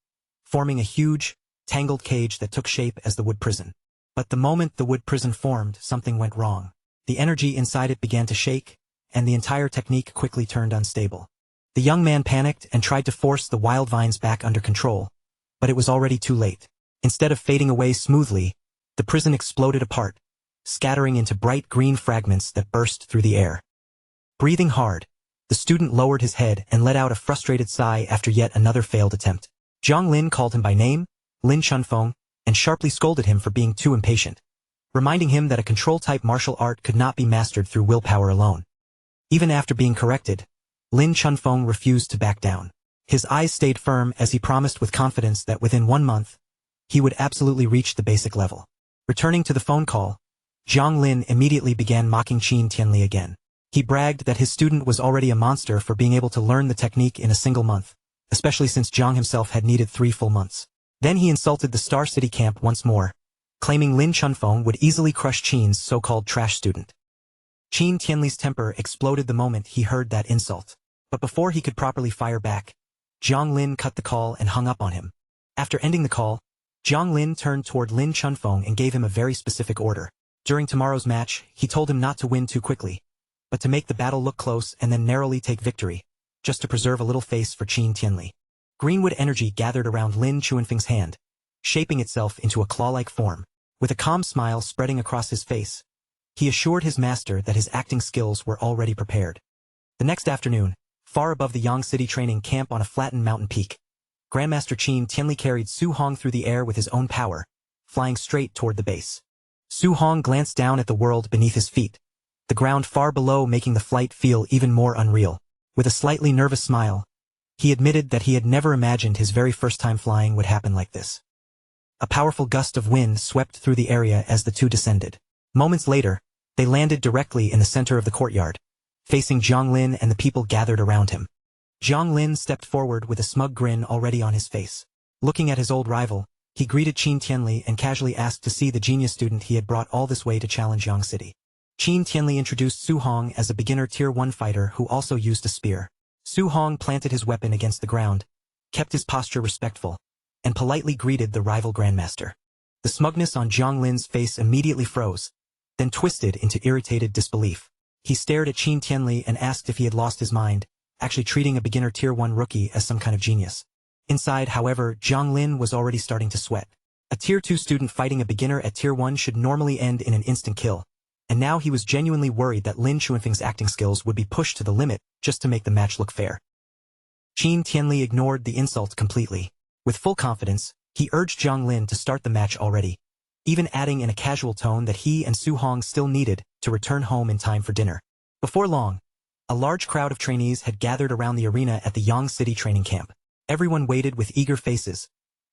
Speaker 1: forming a huge, tangled cage that took shape as the wood prison. But the moment the wood prison formed, something went wrong. The energy inside it began to shake, and the entire technique quickly turned unstable. The young man panicked and tried to force the wild vines back under control, but it was already too late. Instead of fading away smoothly, the prison exploded apart, scattering into bright green fragments that burst through the air. Breathing hard, the student lowered his head and let out a frustrated sigh after yet another failed attempt. Zhang Lin called him by name, Lin Chunfeng, and sharply scolded him for being too impatient, reminding him that a control-type martial art could not be mastered through willpower alone. Even after being corrected, Lin Chunfeng refused to back down. His eyes stayed firm as he promised with confidence that within 1 month, he would absolutely reach the basic level. Returning to the phone call, Zhang Lin immediately began mocking Qin Tianli again. He bragged that his student was already a monster for being able to learn the technique in a single month, especially since Zhang himself had needed 3 full months. Then he insulted the Star City camp once more, claiming Lin Chunfeng would easily crush Qin's so-called trash student. Qin Tianli's temper exploded the moment he heard that insult. But before he could properly fire back, Jiang Lin cut the call and hung up on him. After ending the call, Jiang Lin turned toward Lin Chunfeng and gave him a very specific order. During tomorrow's match, he told him not to win too quickly, but to make the battle look close and then narrowly take victory, just to preserve a little face for Qin Tianli. Greenwood energy gathered around Lin Chunfeng's hand, shaping itself into a claw-like form. With a calm smile spreading across his face, he assured his master that his acting skills were already prepared. The next afternoon, far above the Yang City training camp on a flattened mountain peak, Grandmaster Qin Tianli carried Su Hong through the air with his own power, flying straight toward the base. Su Hong glanced down at the world beneath his feet, the ground far below making the flight feel even more unreal. With a slightly nervous smile, he admitted that he had never imagined his very first time flying would happen like this. A powerful gust of wind swept through the area as the two descended. Moments later, they landed directly in the center of the courtyard, facing Jiang Lin and the people gathered around him. Jiang Lin stepped forward with a smug grin already on his face. Looking at his old rival, he greeted Qin Tianli and casually asked to see the genius student he had brought all this way to challenge Yang City. Qin Tianli introduced Su Hong as a beginner Tier 1 fighter who also used a spear. Su Hong planted his weapon against the ground, kept his posture respectful, and politely greeted the rival grandmaster. The smugness on Jiang Lin's face immediately froze, then twisted into irritated disbelief. He stared at Qin Tianli and asked if he had lost his mind, actually treating a beginner Tier 1 rookie as some kind of genius. Inside, however, Jiang Lin was already starting to sweat. A Tier 2 student fighting a beginner at Tier 1 should normally end in an instant kill, and now he was genuinely worried that Lin Chunfeng's acting skills would be pushed to the limit just to make the match look fair. Qin Tianli ignored the insult completely. With full confidence, he urged Jiang Lin to start the match already, even adding in a casual tone that he and Su Hong still needed to return home in time for dinner. Before long, a large crowd of trainees had gathered around the arena at the Yang City training camp. Everyone waited with eager faces,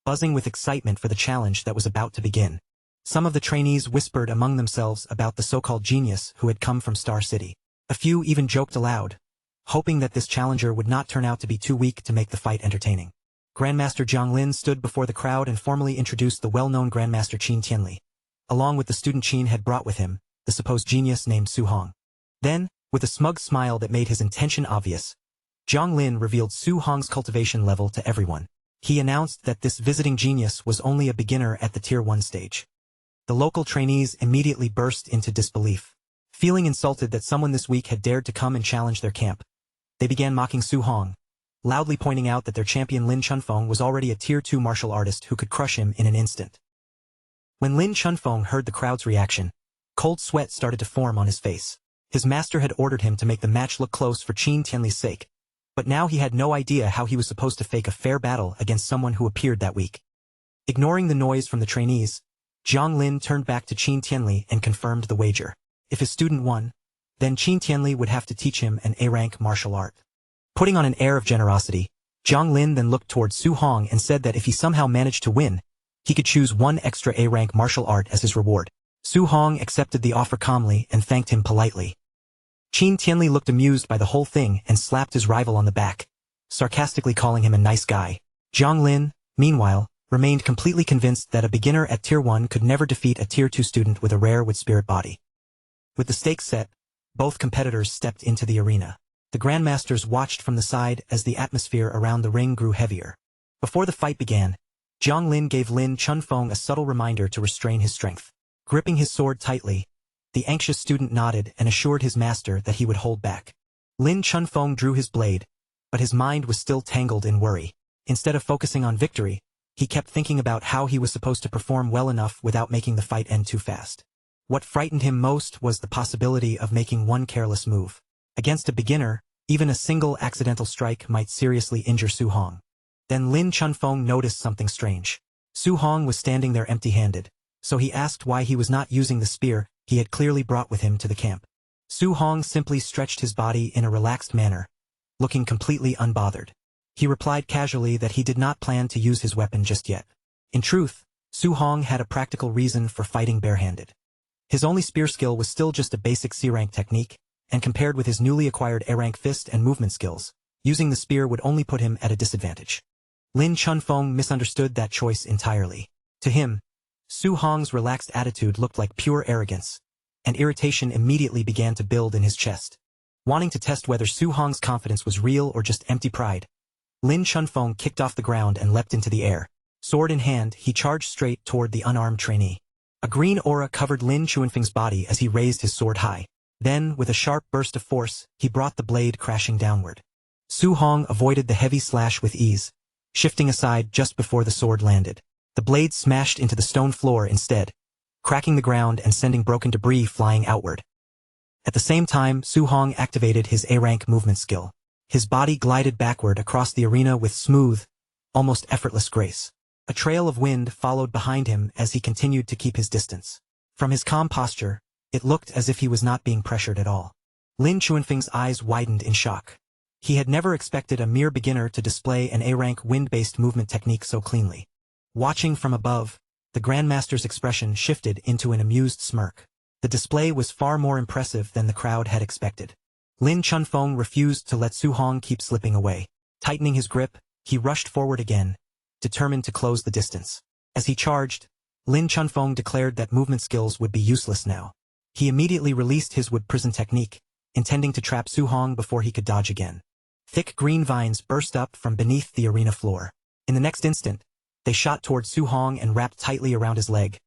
Speaker 1: buzzing with excitement for the challenge that was about to begin. Some of the trainees whispered among themselves about the so-called genius who had come from Star City. A few even joked aloud, hoping that this challenger would not turn out to be too weak to make the fight entertaining. Grandmaster Jiang Lin stood before the crowd and formally introduced the well-known Grandmaster Qin Tianli, along with the student Qin had brought with him, the supposed genius named Su Hong. Then, with a smug smile that made his intention obvious, Jiang Lin revealed Su Hong's cultivation level to everyone. He announced that this visiting genius was only a beginner at the Tier 1 stage. The local trainees immediately burst into disbelief. Feeling insulted that someone this week had dared to come and challenge their camp, they began mocking Su Hong, loudly pointing out that their champion Lin Chunfeng was already a Tier 2 martial artist who could crush him in an instant. When Lin Chunfeng heard the crowd's reaction, cold sweat started to form on his face. His master had ordered him to make the match look close for Qin Tianli's sake, but now he had no idea how he was supposed to fake a fair battle against someone who appeared that weak. Ignoring the noise from the trainees, Jiang Lin turned back to Qin Tianli and confirmed the wager. If his student won, then Qin Tianli would have to teach him an A-rank martial art. Putting on an air of generosity, Jiang Lin then looked toward Su Hong and said that if he somehow managed to win, he could choose one extra A-rank martial art as his reward. Su Hong accepted the offer calmly and thanked him politely. Qin Tianli looked amused by the whole thing and slapped his rival on the back, sarcastically calling him a nice guy. Jiang Lin, meanwhile, remained completely convinced that a beginner at Tier 1 could never defeat a Tier 2 student with a rare wood-spirit body. With the stakes set, both competitors stepped into the arena. The grandmasters watched from the side as the atmosphere around the ring grew heavier. Before the fight began, Jiang Lin gave Lin Chunfeng a subtle reminder to restrain his strength. Gripping his sword tightly, the anxious student nodded and assured his master that he would hold back. Lin Chunfeng drew his blade, but his mind was still tangled in worry. Instead of focusing on victory, he kept thinking about how he was supposed to perform well enough without making the fight end too fast. What frightened him most was the possibility of making one careless move. Against a beginner, even a single accidental strike might seriously injure Su Hong. Then Lin Chunfeng noticed something strange. Su Hong was standing there empty-handed, so he asked why he was not using the spear he had clearly brought with him to the camp. Su Hong simply stretched his body in a relaxed manner, looking completely unbothered. He replied casually that he did not plan to use his weapon just yet. In truth, Su Hong had a practical reason for fighting barehanded. His only spear skill was still just a basic C-rank technique, and compared with his newly acquired A-rank fist and movement skills, using the spear would only put him at a disadvantage. Lin Chunfeng misunderstood that choice entirely. To him, Su Hong's relaxed attitude looked like pure arrogance, and irritation immediately began to build in his chest. Wanting to test whether Su Hong's confidence was real or just empty pride, Lin Chunfeng kicked off the ground and leapt into the air. Sword in hand, he charged straight toward the unarmed trainee. A green aura covered Lin Chunfeng's body as he raised his sword high. Then, with a sharp burst of force, he brought the blade crashing downward. Su Hong avoided the heavy slash with ease, shifting aside just before the sword landed. The blade smashed into the stone floor instead, cracking the ground and sending broken debris flying outward. At the same time, Su Hong activated his A-rank movement skill. His body glided backward across the arena with smooth, almost effortless grace. A trail of wind followed behind him as he continued to keep his distance. From his calm posture, it looked as if he was not being pressured at all. Lin Chunfeng's eyes widened in shock. He had never expected a mere beginner to display an A-rank wind-based movement technique so cleanly. Watching from above, the Grandmaster's expression shifted into an amused smirk. The display was far more impressive than the crowd had expected. Lin Chunfeng refused to let Su Hong keep slipping away. Tightening his grip, he rushed forward again, determined to close the distance. As he charged, Lin Chunfeng declared that movement skills would be useless now. He immediately released his wood prison technique, intending to trap Su Hong before he could dodge again. Thick green vines burst up from beneath the arena floor. In the next instant, they shot toward Su Hong and wrapped tightly around his leg,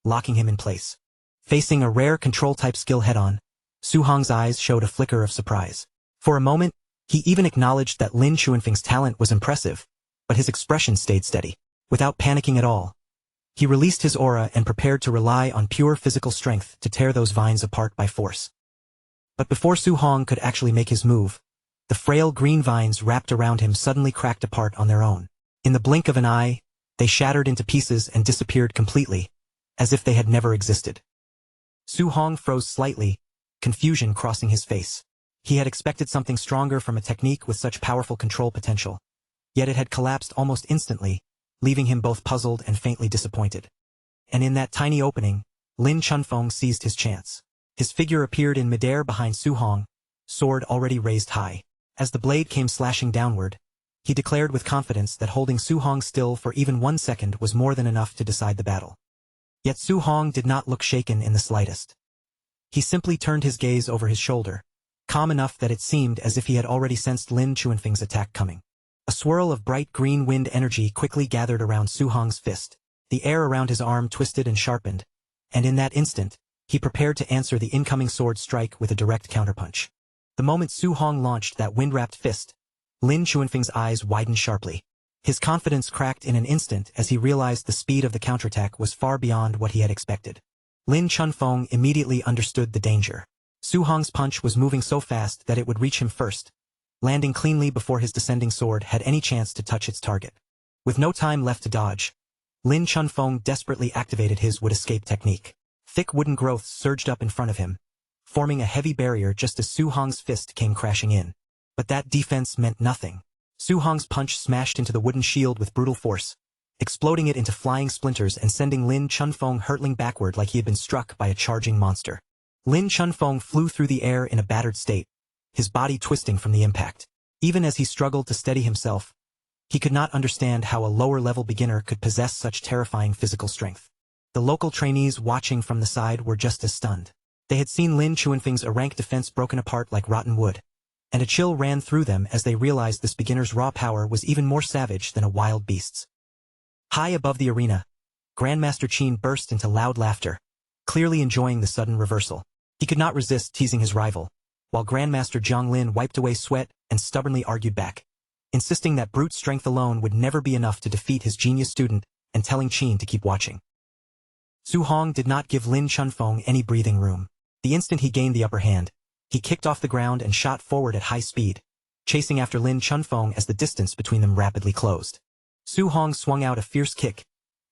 Speaker 1: locking him in place. Facing a rare control-type skill head-on, Su Hong's eyes showed a flicker of surprise. For a moment, he even acknowledged that Lin Chunfeng's talent was impressive, but his expression stayed steady. Without panicking at all, he released his aura and prepared to rely on pure physical strength to tear those vines apart by force. But before Su Hong could actually make his move, the frail green vines wrapped around him suddenly cracked apart on their own. In the blink of an eye, they shattered into pieces and disappeared completely, as if they had never existed. Su Hong froze slightly, confusion crossing his face. He had expected something stronger from a technique with such powerful control potential, yet it had collapsed almost instantly, leaving him both puzzled and faintly disappointed. And in that tiny opening, Lin Chunfeng seized his chance. His figure appeared in midair behind Su Hong, sword already raised high. As the blade came slashing downward, he declared with confidence that holding Su Hong still for even 1 second was more than enough to decide the battle. Yet Su Hong did not look shaken in the slightest. He simply turned his gaze over his shoulder, calm enough that it seemed as if he had already sensed Lin Chunfeng's attack coming. A swirl of bright green wind energy quickly gathered around Su Hong's fist. The air around his arm twisted and sharpened, and in that instant, he prepared to answer the incoming sword strike with a direct counterpunch. The moment Su Hong launched that wind-wrapped fist, Lin Chunfeng's eyes widened sharply. His confidence cracked in an instant as he realized the speed of the counterattack was far beyond what he had expected. Lin Chunfeng immediately understood the danger. Su Hong's punch was moving so fast that it would reach him first, landing cleanly before his descending sword had any chance to touch its target. With no time left to dodge, Lin Chunfeng desperately activated his would-escape technique. Thick wooden growths surged up in front of him, forming a heavy barrier just as Su Hong's fist came crashing in. But that defense meant nothing. Su Hong's punch smashed into the wooden shield with brutal force, exploding it into flying splinters and sending Lin Chunfeng hurtling backward like he had been struck by a charging monster. Lin Chunfeng flew through the air in a battered state, his body twisting from the impact. Even as he struggled to steady himself, he could not understand how a lower-level beginner could possess such terrifying physical strength. The local trainees watching from the side were just as stunned. They had seen Lin Chunfeng's A-rank defense broken apart like rotten wood, and a chill ran through them as they realized this beginner's raw power was even more savage than a wild beast's. High above the arena, Grandmaster Qin burst into loud laughter, clearly enjoying the sudden reversal. He could not resist teasing his rival, while Grandmaster Jiang Lin wiped away sweat and stubbornly argued back, insisting that brute strength alone would never be enough to defeat his genius student and telling Qin to keep watching. Su Hong did not give Lin Chunfeng any breathing room. The instant he gained the upper hand, he kicked off the ground and shot forward at high speed, chasing after Lin Chunfeng as the distance between them rapidly closed. Su Hong swung out a fierce kick,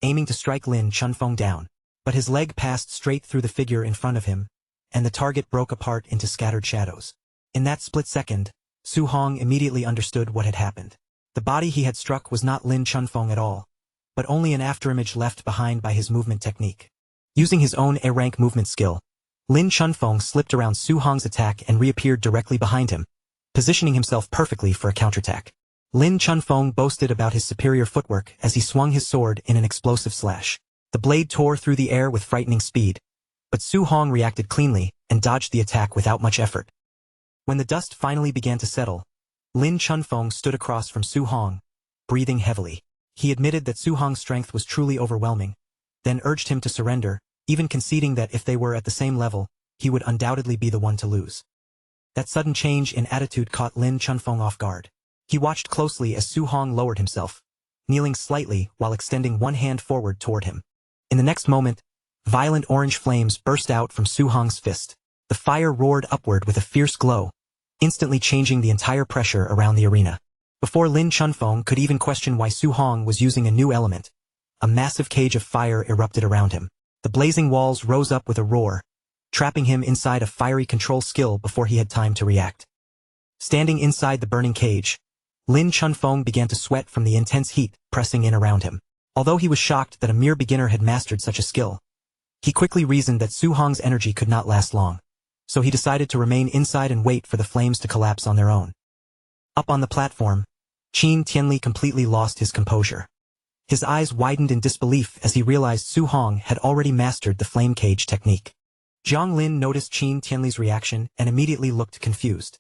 Speaker 1: aiming to strike Lin Chunfeng down, but his leg passed straight through the figure in front of him, and the target broke apart into scattered shadows. In that split second, Su Hong immediately understood what had happened. The body he had struck was not Lin Chunfeng at all, but only an afterimage left behind by his movement technique. Using his own A-rank movement skill, Lin Chunfeng slipped around Su Hong's attack and reappeared directly behind him, positioning himself perfectly for a counterattack. Lin Chunfeng boasted about his superior footwork as he swung his sword in an explosive slash. The blade tore through the air with frightening speed, but Su Hong reacted cleanly and dodged the attack without much effort. When the dust finally began to settle, Lin Chunfeng stood across from Su Hong, breathing heavily. He admitted that Su Hong's strength was truly overwhelming, then urged him to surrender, even conceding that if they were at the same level, he would undoubtedly be the one to lose. That sudden change in attitude caught Lin Chunfeng off guard. He watched closely as Su Hong lowered himself, kneeling slightly while extending one hand forward toward him. In the next moment, violent orange flames burst out from Su Hong's fist. The fire roared upward with a fierce glow, instantly changing the entire pressure around the arena. Before Lin Chunfeng could even question why Su Hong was using a new element, a massive cage of fire erupted around him. The blazing walls rose up with a roar, trapping him inside a fiery control skill before he had time to react. Standing inside the burning cage, Lin Chunfeng began to sweat from the intense heat pressing in around him. Although he was shocked that a mere beginner had mastered such a skill, he quickly reasoned that Su Hong's energy could not last long, so he decided to remain inside and wait for the flames to collapse on their own. Up on the platform, Qin Tianli completely lost his composure. His eyes widened in disbelief as he realized Su Hong had already mastered the flame cage technique. Jiang Lin noticed Qin Tianli's reaction and immediately looked confused.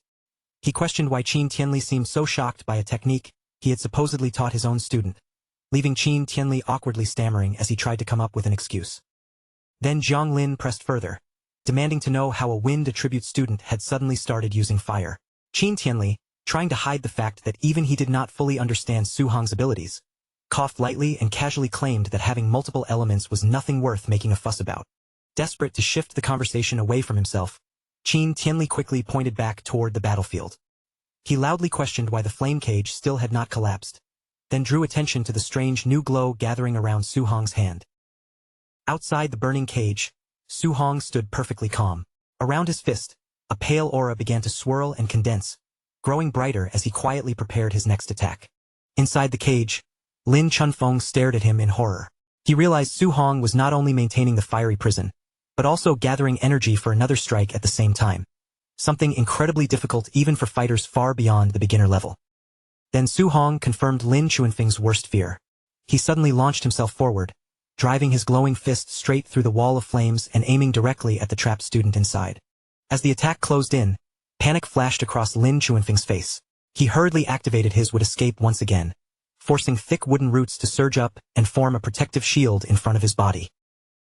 Speaker 1: He questioned why Qin Tianli seemed so shocked by a technique he had supposedly taught his own student, leaving Qin Tianli awkwardly stammering as he tried to come up with an excuse. Then Jiang Lin pressed further, demanding to know how a wind attribute student had suddenly started using fire. Qin Tianli, trying to hide the fact that even he did not fully understand Su Hong's abilities, coughed lightly and casually claimed that having multiple elements was nothing worth making a fuss about. Desperate to shift the conversation away from himself, Qin Tianli quickly pointed back toward the battlefield. He loudly questioned why the flame cage still had not collapsed, then drew attention to the strange new glow gathering around Su Hong's hand. Outside the burning cage, Su Hong stood perfectly calm. Around his fist, a pale aura began to swirl and condense, growing brighter as he quietly prepared his next attack. Inside the cage, Lin Chunfeng stared at him in horror. He realized Su Hong was not only maintaining the fiery prison, but also gathering energy for another strike at the same time, something incredibly difficult even for fighters far beyond the beginner level. Then Su Hong confirmed Lin Chunfeng's worst fear. He suddenly launched himself forward, driving his glowing fist straight through the wall of flames and aiming directly at the trapped student inside. As the attack closed in, panic flashed across Lin Chunfeng's face. He hurriedly activated his would escape once again, forcing thick wooden roots to surge up and form a protective shield in front of his body.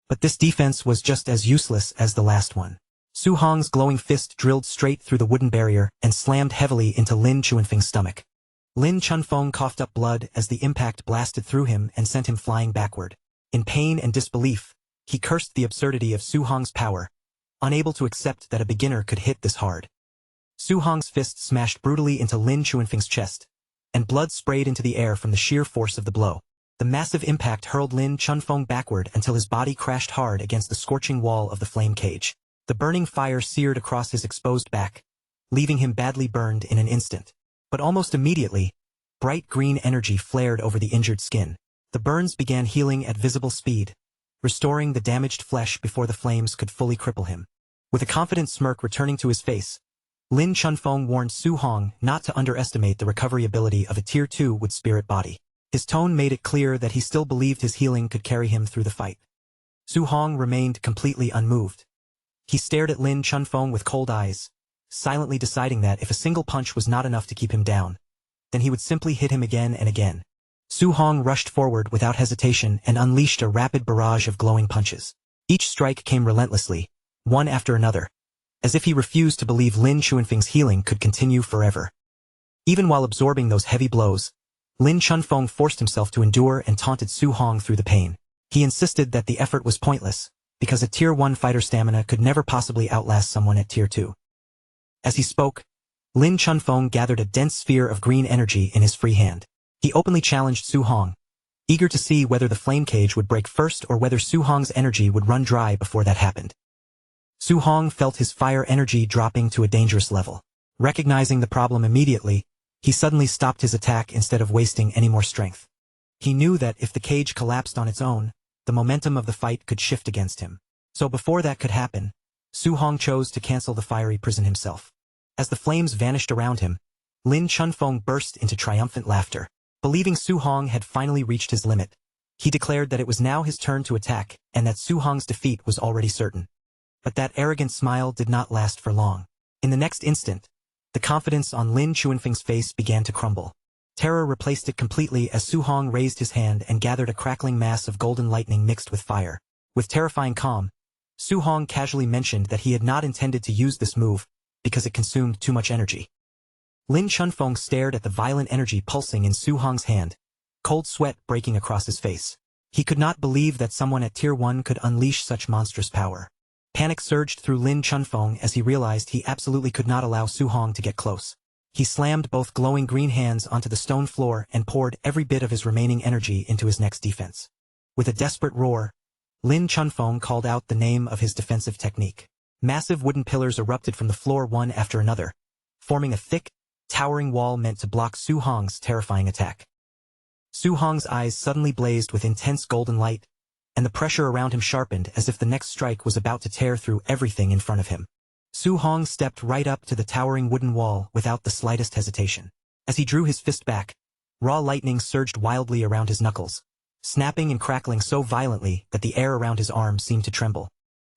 Speaker 1: But this defense was just as useless as the last one. Su Hong's glowing fist drilled straight through the wooden barrier and slammed heavily into Lin Chunfeng's stomach. Lin Chunfeng coughed up blood as the impact blasted through him and sent him flying backward. In pain and disbelief, he cursed the absurdity of Su Hong's power, unable to accept that a beginner could hit this hard. Su Hong's fist smashed brutally into Lin Chunfeng's chest, and blood sprayed into the air from the sheer force of the blow. The massive impact hurled Lin Chunfeng backward until his body crashed hard against the scorching wall of the flame cage. The burning fire seared across his exposed back, leaving him badly burned in an instant. But almost immediately, bright green energy flared over the injured skin. The burns began healing at visible speed, restoring the damaged flesh before the flames could fully cripple him. With a confident smirk returning to his face, Lin Chunfeng warned Su Hong not to underestimate the recovery ability of a Tier 2 wood spirit body. His tone made it clear that he still believed his healing could carry him through the fight. Su Hong remained completely unmoved. He stared at Lin Chunfeng with cold eyes, silently deciding that if a single punch was not enough to keep him down, then he would simply hit him again and again. Su Hong rushed forward without hesitation and unleashed a rapid barrage of glowing punches. Each strike came relentlessly, one after another, as if he refused to believe Lin Chunfeng's healing could continue forever. Even while absorbing those heavy blows, Lin Chunfeng forced himself to endure and taunted Su Hong through the pain. He insisted that the effort was pointless, because a Tier 1 fighter stamina could never possibly outlast someone at Tier 2. As he spoke, Lin Chunfeng gathered a dense sphere of green energy in his free hand. He openly challenged Su Hong, eager to see whether the flame cage would break first or whether Su Hong's energy would run dry before that happened. Su Hong felt his fire energy dropping to a dangerous level. Recognizing the problem immediately, he suddenly stopped his attack instead of wasting any more strength. He knew that if the cage collapsed on its own, the momentum of the fight could shift against him. So before that could happen, Su Hong chose to cancel the fiery prison himself. As the flames vanished around him, Lin Chunfeng burst into triumphant laughter. Believing Su Hong had finally reached his limit, He declared that it was now his turn to attack and that Su Hong's defeat was already certain. But that arrogant smile did not last for long. In the next instant, the confidence on Lin Chuanfeng's face began to crumble. Terror replaced it completely as Su Hong raised his hand and gathered a crackling mass of golden lightning mixed with fire. With terrifying calm, Su Hong casually mentioned that he had not intended to use this move because it consumed too much energy. Lin Chunfeng stared at the violent energy pulsing in Su Hong's hand, cold sweat breaking across his face. He could not believe that someone at Tier 1 could unleash such monstrous power. Panic surged through Lin Chunfeng as he realized he absolutely could not allow Su Hong to get close. He slammed both glowing green hands onto the stone floor and poured every bit of his remaining energy into his next defense. With a desperate roar, Lin Chunfeng called out the name of his defensive technique. Massive wooden pillars erupted from the floor one after another, forming a thick, towering wall meant to block Su Hong's terrifying attack. Su Hong's eyes suddenly blazed with intense golden light, and the pressure around him sharpened as if the next strike was about to tear through everything in front of him. Su Hong stepped right up to the towering wooden wall without the slightest hesitation. As he drew his fist back, raw lightning surged wildly around his knuckles, snapping and crackling so violently that the air around his arm seemed to tremble.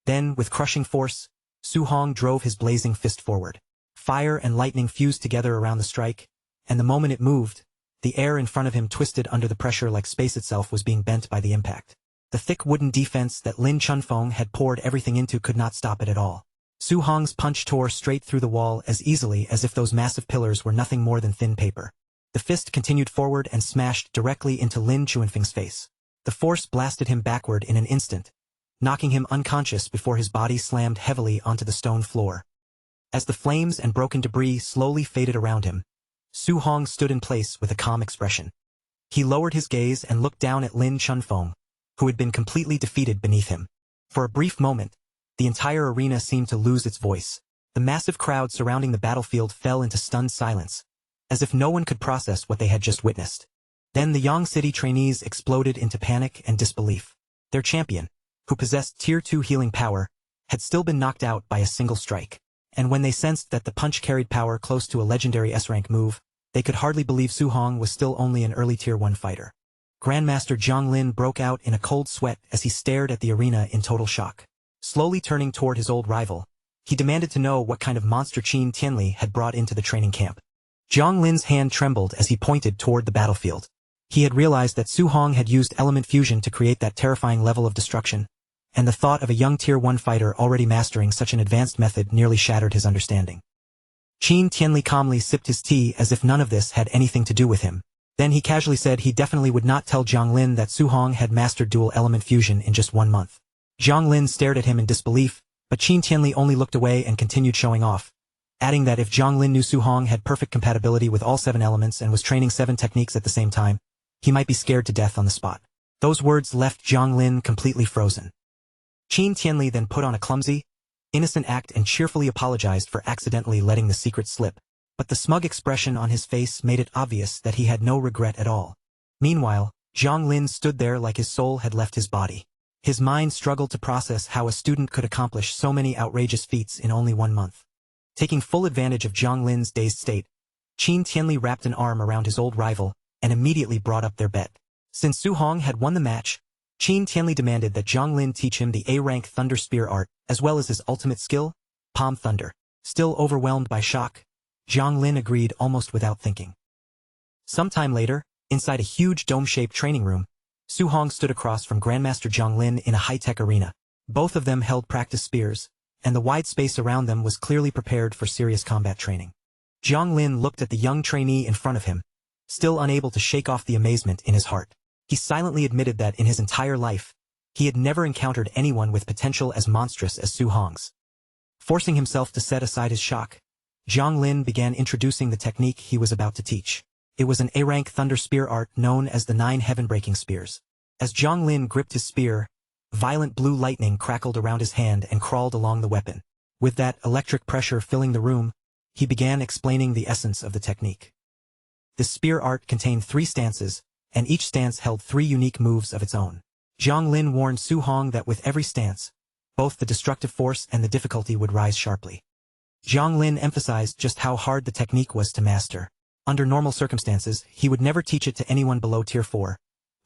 Speaker 1: Then, with crushing force, Su Hong drove his blazing fist forward. Fire and lightning fused together around the strike, and the moment it moved, the air in front of him twisted under the pressure like space itself was being bent by the impact. The thick wooden defense that Lin Chunfeng had poured everything into could not stop it at all. Su Hong's punch tore straight through the wall as easily as if those massive pillars were nothing more than thin paper. The fist continued forward and smashed directly into Lin Chuanfeng's face. The force blasted him backward in an instant, knocking him unconscious before his body slammed heavily onto the stone floor. As the flames and broken debris slowly faded around him, Su Hong stood in place with a calm expression. He lowered his gaze and looked down at Lin Chunfeng, who had been completely defeated beneath him. For a brief moment, the entire arena seemed to lose its voice. The massive crowd surrounding the battlefield fell into stunned silence, as if no one could process what they had just witnessed. Then the Yang City trainees exploded into panic and disbelief. Their champion, who possessed Tier 2 healing power, had still been knocked out by a single strike. And when they sensed that the punch carried power close to a legendary S-rank move, they could hardly believe Su Hong was still only an early Tier 1 fighter. Grandmaster Zhang Lin broke out in a cold sweat as he stared at the arena in total shock. Slowly turning toward his old rival, he demanded to know what kind of monster Qin Tianli had brought into the training camp. Zhang Lin's hand trembled as he pointed toward the battlefield. He had realized that Su Hong had used element fusion to create that terrifying level of destruction, and the thought of a young Tier 1 fighter already mastering such an advanced method nearly shattered his understanding. Qin Tianli calmly sipped his tea as if none of this had anything to do with him. Then he casually said he definitely would not tell Zhang Lin that Su Hong had mastered dual element fusion in just 1 month. Zhang Lin stared at him in disbelief, but Qin Tianli only looked away and continued showing off, adding that if Zhang Lin knew Su Hong had perfect compatibility with all 7 elements and was training 7 techniques at the same time, he might be scared to death on the spot. Those words left Zhang Lin completely frozen. Qin Tianli then put on a clumsy, innocent act and cheerfully apologized for accidentally letting the secret slip, but the smug expression on his face made it obvious that he had no regret at all. Meanwhile, Zhang Lin stood there like his soul had left his body. His mind struggled to process how a student could accomplish so many outrageous feats in only 1 month. Taking full advantage of Zhang Lin's dazed state, Qin Tianli wrapped an arm around his old rival and immediately brought up their bet. Since Su Hong had won the match, Qin Tianli demanded that Zhang Lin teach him the A-rank Thunder Spear art, as well as his ultimate skill, Palm Thunder. Still overwhelmed by shock, Zhang Lin agreed almost without thinking. Sometime later, inside a huge dome-shaped training room, Su Hong stood across from Grandmaster Zhang Lin in a high-tech arena. Both of them held practice spears, and the wide space around them was clearly prepared for serious combat training. Zhang Lin looked at the young trainee in front of him, still unable to shake off the amazement in his heart. He silently admitted that in his entire life, he had never encountered anyone with potential as monstrous as Su Hong's. Forcing himself to set aside his shock, Zhang Lin began introducing the technique he was about to teach. It was an A-rank Thunder Spear art known as the 9 Heaven-Breaking Spears. As Zhang Lin gripped his spear, violent blue lightning crackled around his hand and crawled along the weapon. With that electric pressure filling the room, he began explaining the essence of the technique. The spear art contained 3 stances, and each stance held 3 unique moves of its own. Zhang Lin warned Su Hong that with every stance, both the destructive force and the difficulty would rise sharply. Zhang Lin emphasized just how hard the technique was to master. Under normal circumstances, he would never teach it to anyone below Tier 4,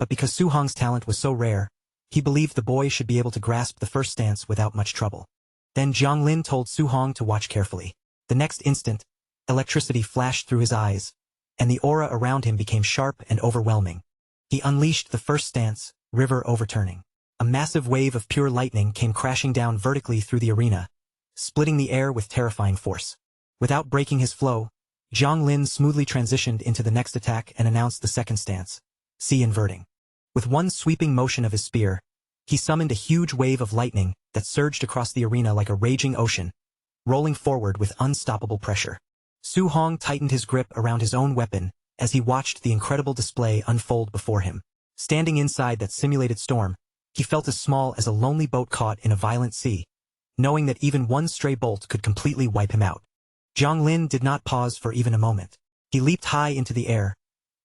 Speaker 1: but because Su Hong's talent was so rare, he believed the boy should be able to grasp the first stance without much trouble. Then Jiang Lin told Su Hong to watch carefully. The next instant, electricity flashed through his eyes, and the aura around him became sharp and overwhelming. He unleashed the first stance, river overturning. A massive wave of pure lightning came crashing down vertically through the arena, splitting the air with terrifying force. Without breaking his flow, Jiang Lin smoothly transitioned into the next attack and announced the second stance, sea inverting. With one sweeping motion of his spear, he summoned a huge wave of lightning that surged across the arena like a raging ocean, rolling forward with unstoppable pressure. Su Hong tightened his grip around his own weapon as he watched the incredible display unfold before him. Standing inside that simulated storm, he felt as small as a lonely boat caught in a violent sea, knowing that even one stray bolt could completely wipe him out. Jiang Lin did not pause for even a moment. He leaped high into the air,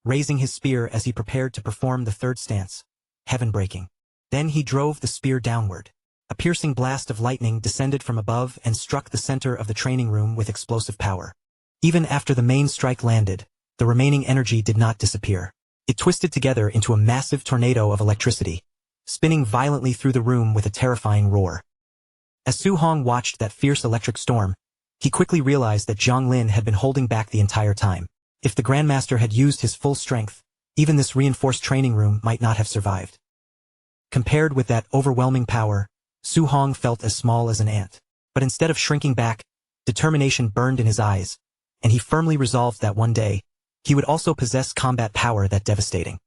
Speaker 1: raising his spear as he prepared to perform the third stance, heaven-breaking. Then he drove the spear downward. A piercing blast of lightning descended from above and struck the center of the training room with explosive power. Even after the main strike landed, the remaining energy did not disappear. It twisted together into a massive tornado of electricity, spinning violently through the room with a terrifying roar. As Su Hong watched that fierce electric storm, he quickly realized that Jiang Lin had been holding back the entire time. If the Grandmaster had used his full strength, even this reinforced training room might not have survived. Compared with that overwhelming power, Su Hong felt as small as an ant. But instead of shrinking back, determination burned in his eyes, and he firmly resolved that one day, he would also possess combat power that devastating.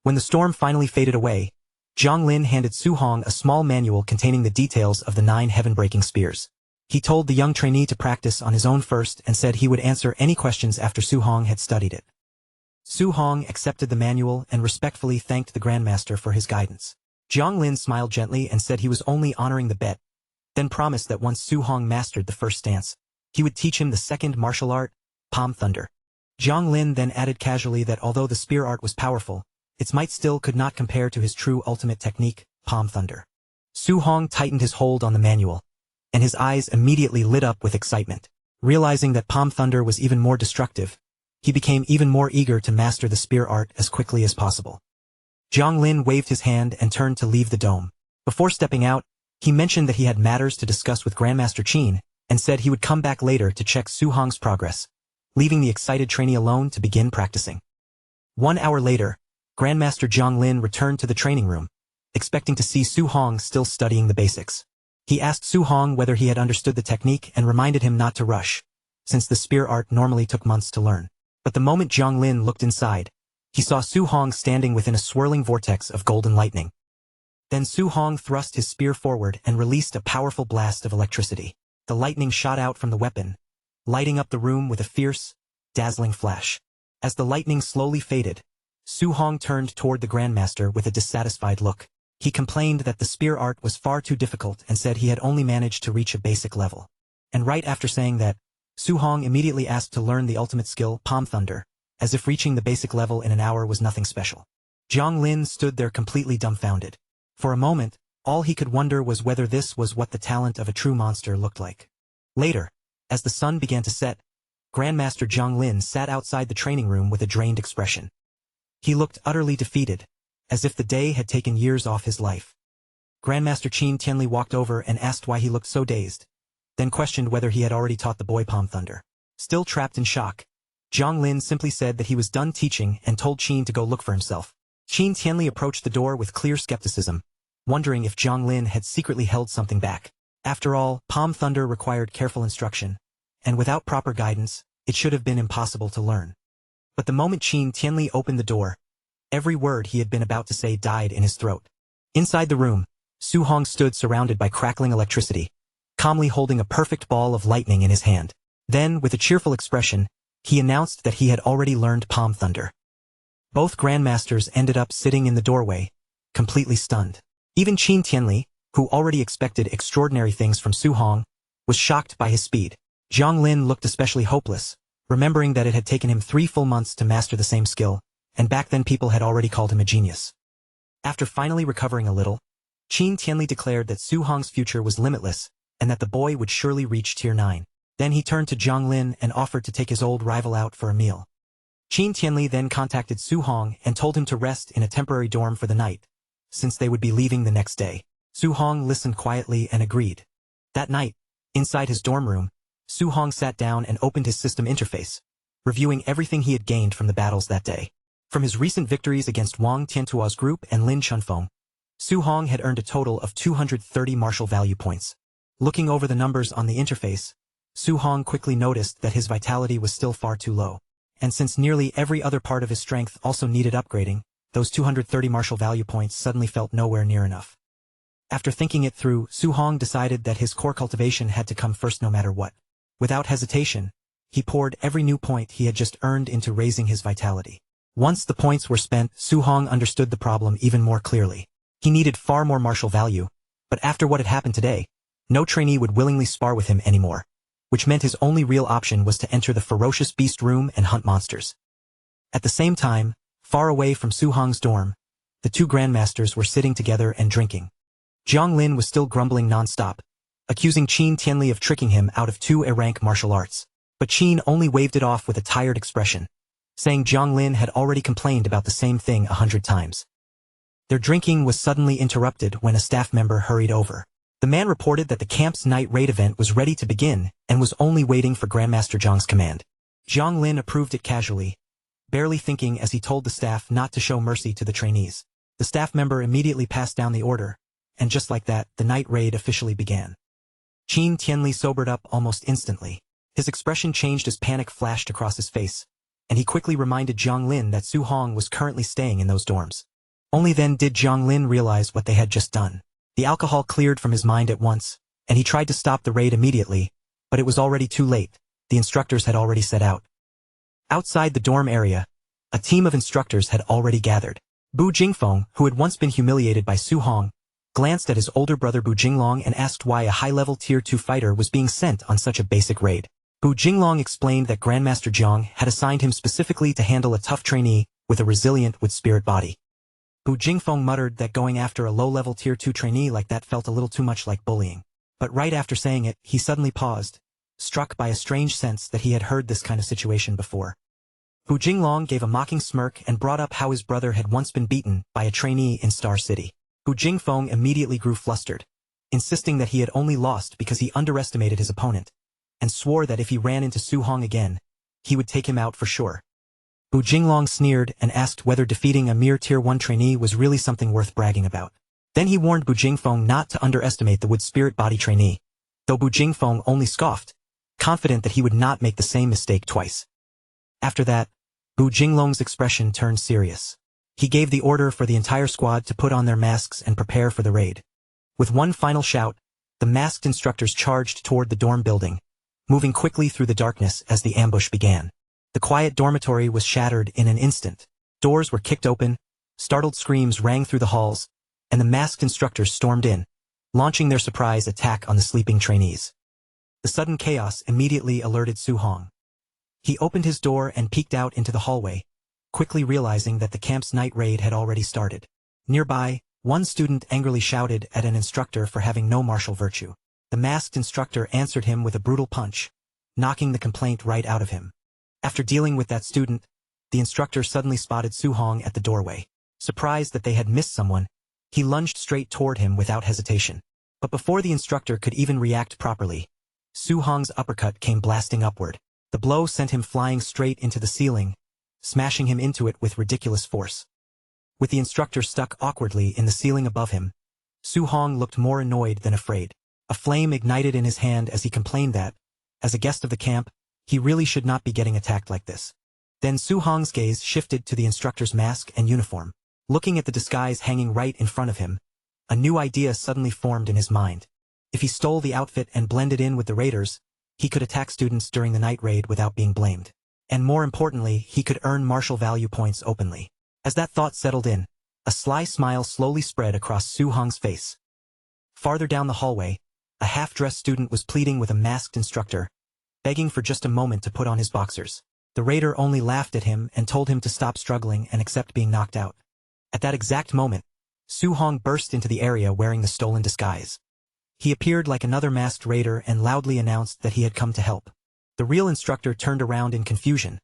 Speaker 1: When the storm finally faded away, Jiang Lin handed Su Hong a small manual containing the details of the 9 heaven-breaking spears. He told the young trainee to practice on his own first and said he would answer any questions after Su Hong had studied it. Su Hong accepted the manual and respectfully thanked the Grandmaster for his guidance. Jiang Lin smiled gently and said he was only honoring the bet, then promised that once Su Hong mastered the first stance, he would teach him the second martial art, Palm Thunder. Jiang Lin then added casually that although the spear art was powerful, its might still could not compare to his true ultimate technique, Palm Thunder. Su Hong tightened his hold on the manual, and his eyes immediately lit up with excitement. Realizing that Palm Thunder was even more destructive, he became even more eager to master the spear art as quickly as possible. Jiang Lin waved his hand and turned to leave the dome. Before stepping out, he mentioned that he had matters to discuss with Grandmaster Qin, and said he would come back later to check Su Hong's progress, leaving the excited trainee alone to begin practicing. 1 hour later, Grandmaster Jiang Lin returned to the training room, expecting to see Su Hong still studying the basics. He asked Su Hong whether he had understood the technique and reminded him not to rush, since the spear art normally took months to learn. But the moment Jiang Lin looked inside, he saw Su Hong standing within a swirling vortex of golden lightning. Then Su Hong thrust his spear forward and released a powerful blast of electricity. The lightning shot out from the weapon, lighting up the room with a fierce, dazzling flash. As the lightning slowly faded, Su Hong turned toward the Grandmaster with a dissatisfied look. He complained that the spear art was far too difficult and said he had only managed to reach a basic level. And right after saying that, Su Hong immediately asked to learn the ultimate skill, Palm Thunder, as if reaching the basic level in an hour was nothing special. Jiang Lin stood there completely dumbfounded. For a moment, all he could wonder was whether this was what the talent of a true monster looked like. Later, as the sun began to set, Grandmaster Jiang Lin sat outside the training room with a drained expression. He looked utterly defeated, as if the day had taken years off his life. Grandmaster Qin Tianli walked over and asked why he looked so dazed, then questioned whether he had already taught the boy Palm Thunder. Still trapped in shock, Jiang Lin simply said that he was done teaching and told Qin to go look for himself. Qin Tianli approached the door with clear skepticism, wondering if Jiang Lin had secretly held something back. After all, Palm Thunder required careful instruction, and without proper guidance, it should have been impossible to learn. But the moment Qin Tianli opened the door, every word he had been about to say died in his throat. Inside the room, Su Hong stood surrounded by crackling electricity, calmly holding a perfect ball of lightning in his hand. Then, with a cheerful expression, he announced that he had already learned Palm Thunder. Both Grandmasters ended up sitting in the doorway, completely stunned. Even Qin Tianli, who already expected extraordinary things from Su Hong, was shocked by his speed. Jiang Lin looked especially hopeless, remembering that it had taken him 3 full months to master the same skill, and back then people had already called him a genius. After finally recovering a little, Qin Tianli declared that Su Hong's future was limitless, and that the boy would surely reach Tier 9. Then he turned to Jiang Lin and offered to take his old rival out for a meal. Qin Tianli then contacted Su Hong and told him to rest in a temporary dorm for the night, since they would be leaving the next day. Su Hong listened quietly and agreed. That night, inside his dorm room, Su Hong sat down and opened his system interface, reviewing everything he had gained from the battles that day. From his recent victories against Wang Tiantuo's group and Lin Chunfeng, Su Hong had earned a total of 230 martial value points. Looking over the numbers on the interface, Su Hong quickly noticed that his vitality was still far too low. And since nearly every other part of his strength also needed upgrading, those 230 martial value points suddenly felt nowhere near enough. After thinking it through, Su Hong decided that his core cultivation had to come first no matter what. Without hesitation, he poured every new point he had just earned into raising his vitality. Once the points were spent, Su Hong understood the problem even more clearly. He needed far more martial value, but after what had happened today, no trainee would willingly spar with him anymore, which meant his only real option was to enter the ferocious beast room and hunt monsters. At the same time, far away from Su Hong's dorm, the two grandmasters were sitting together and drinking. Jiang Lin was still grumbling non-stop, accusing Qin Tianli of tricking him out of 2 A-rank martial arts. But Qin only waved it off with a tired expression, saying Jiang Lin had already complained about the same thing 100 times. Their drinking was suddenly interrupted when a staff member hurried over. The man reported that the camp's night raid event was ready to begin and was only waiting for Grandmaster Zhang's command. Jiang Lin approved it casually, barely thinking as he told the staff not to show mercy to the trainees. The staff member immediately passed down the order, and just like that, the night raid officially began. Qin Tianli sobered up almost instantly. His expression changed as panic flashed across his face, and he quickly reminded Jiang Lin that Su Hong was currently staying in those dorms. Only then did Jiang Lin realize what they had just done. The alcohol cleared from his mind at once, and he tried to stop the raid immediately, but it was already too late. The instructors had already set out. Outside the dorm area, a team of instructors had already gathered. Bu Jingfeng, who had once been humiliated by Su Hong, glanced at his older brother Bu Jinglong and asked why a high-level Tier 2 fighter was being sent on such a basic raid. Bu Jinglong explained that Grandmaster Zhang had assigned him specifically to handle a tough trainee with a resilient spirit body. Bu Jingfeng muttered that going after a low-level Tier 2 trainee like that felt a little too much like bullying. But right after saying it, he suddenly paused, struck by a strange sense that he had heard this kind of situation before. Bu Jinglong gave a mocking smirk and brought up how his brother had once been beaten by a trainee in Star City. Bu Jingfeng immediately grew flustered, insisting that he had only lost because he underestimated his opponent, and swore that if he ran into Su Hong again, he would take him out for sure. Bu Jinglong sneered and asked whether defeating a mere Tier 1 trainee was really something worth bragging about. Then he warned Bu Jingfeng not to underestimate the wood spirit body trainee, though Bu Jingfeng only scoffed, confident that he would not make the same mistake twice. After that, Bu Jinglong's expression turned serious. He gave the order for the entire squad to put on their masks and prepare for the raid. With one final shout, the masked instructors charged toward the dorm building, moving quickly through the darkness as the ambush began. The quiet dormitory was shattered in an instant. Doors were kicked open, startled screams rang through the halls, and the masked instructors stormed in, launching their surprise attack on the sleeping trainees. The sudden chaos immediately alerted Su Hong. He opened his door and peeked out into the hallway, quickly realizing that the camp's night raid had already started. Nearby, one student angrily shouted at an instructor for having no martial virtue. The masked instructor answered him with a brutal punch, knocking the complaint right out of him. After dealing with that student, the instructor suddenly spotted Su Hong at the doorway. Surprised that they had missed someone, he lunged straight toward him without hesitation. But before the instructor could even react properly, Su Hong's uppercut came blasting upward. The blow sent him flying straight into the ceiling, smashing him into it with ridiculous force. With the instructor stuck awkwardly in the ceiling above him, Su Hong looked more annoyed than afraid. A flame ignited in his hand as he complained that, as a guest of the camp, he really should not be getting attacked like this. Then Su Hong's gaze shifted to the instructor's mask and uniform. Looking at the disguise hanging right in front of him, a new idea suddenly formed in his mind. If he stole the outfit and blended in with the raiders, he could attack students during the night raid without being blamed. And more importantly, he could earn martial value points openly. As that thought settled in, a sly smile slowly spread across Su Hong's face. Farther down the hallway, a half-dressed student was pleading with a masked instructor, begging for just a moment to put on his boxers. The raider only laughed at him and told him to stop struggling and accept being knocked out. At that exact moment, Su Hong burst into the area wearing the stolen disguise. He appeared like another masked raider and loudly announced that he had come to help. The real instructor turned around in confusion,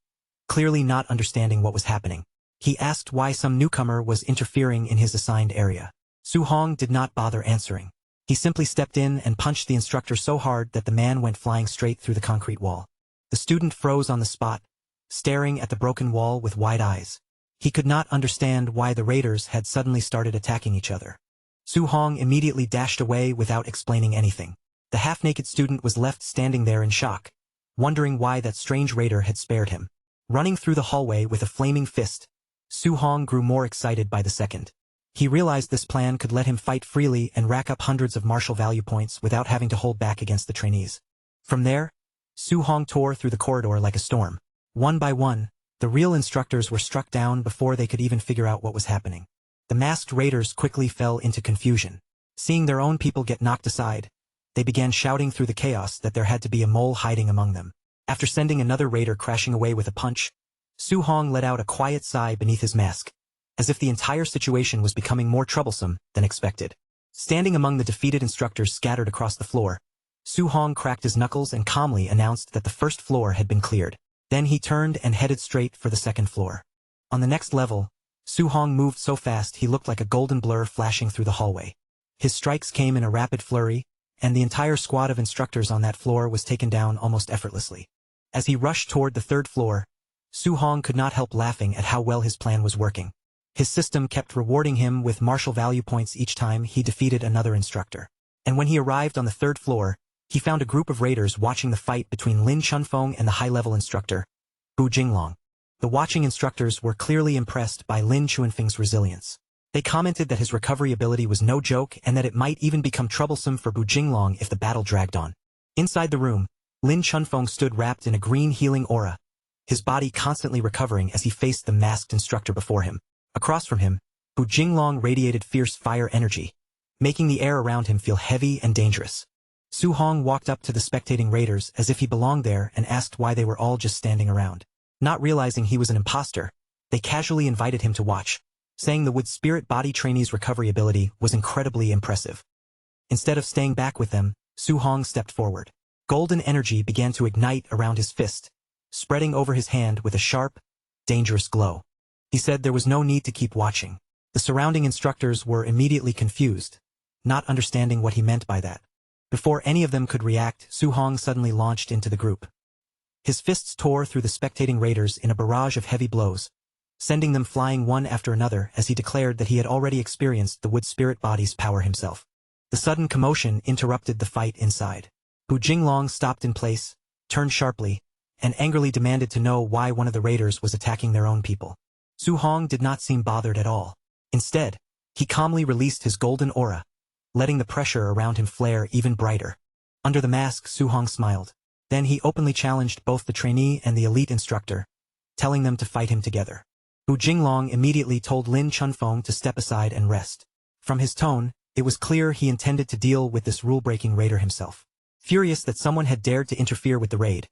Speaker 1: clearly not understanding what was happening. He asked why some newcomer was interfering in his assigned area. Su Hong did not bother answering. He simply stepped in and punched the instructor so hard that the man went flying straight through the concrete wall. The student froze on the spot, staring at the broken wall with wide eyes. He could not understand why the raiders had suddenly started attacking each other. Su Hong immediately dashed away without explaining anything. The half-naked student was left standing there in shock, wondering why that strange raider had spared him. Running through the hallway with a flaming fist, Su Hong grew more excited by the second. He realized this plan could let him fight freely and rack up hundreds of martial value points without having to hold back against the trainees. From there, Su Hong tore through the corridor like a storm. One by one, the real instructors were struck down before they could even figure out what was happening. The masked raiders quickly fell into confusion. Seeing their own people get knocked aside, they began shouting through the chaos that there had to be a mole hiding among them. After sending another raider crashing away with a punch, Su Hong let out a quiet sigh beneath his mask, as if the entire situation was becoming more troublesome than expected. Standing among the defeated instructors scattered across the floor, Su Hong cracked his knuckles and calmly announced that the first floor had been cleared. Then he turned and headed straight for the second floor. On the next level, Su Hong moved so fast he looked like a golden blur flashing through the hallway. His strikes came in a rapid flurry, and the entire squad of instructors on that floor was taken down almost effortlessly. As he rushed toward the third floor, Su Hong could not help laughing at how well his plan was working. His system kept rewarding him with martial value points each time he defeated another instructor. And when he arrived on the third floor, he found a group of raiders watching the fight between Lin Chunfeng and the high-level instructor, Bu Jinglong. The watching instructors were clearly impressed by Lin Chunfeng's resilience. They commented that his recovery ability was no joke and that it might even become troublesome for Bu Jinglong if the battle dragged on. Inside the room, Lin Chunfeng stood wrapped in a green healing aura, his body constantly recovering as he faced the masked instructor before him. Across from him, Bu Jinglong radiated fierce fire energy, making the air around him feel heavy and dangerous. Su Hong walked up to the spectating raiders as if he belonged there and asked why they were all just standing around. Not realizing he was an imposter, they casually invited him to watch, saying the wood spirit body trainee's recovery ability was incredibly impressive. Instead of staying back with them, Su Hong stepped forward. Golden energy began to ignite around his fist, spreading over his hand with a sharp, dangerous glow. He said there was no need to keep watching. The surrounding instructors were immediately confused, not understanding what he meant by that. Before any of them could react, Su Hong suddenly launched into the group. His fists tore through the spectating raiders in a barrage of heavy blows, sending them flying one after another as he declared that he had already experienced the wood spirit body's power himself. The sudden commotion interrupted the fight inside. Bu Jinglong stopped in place, turned sharply, and angrily demanded to know why one of the raiders was attacking their own people. Su Hong did not seem bothered at all. Instead, he calmly released his golden aura, letting the pressure around him flare even brighter. Under the mask, Su Hong smiled. Then he openly challenged both the trainee and the elite instructor, telling them to fight him together. Bu Jinglong immediately told Lin Chunfeng to step aside and rest. From his tone, it was clear he intended to deal with this rule-breaking raider himself. Furious that someone had dared to interfere with the raid,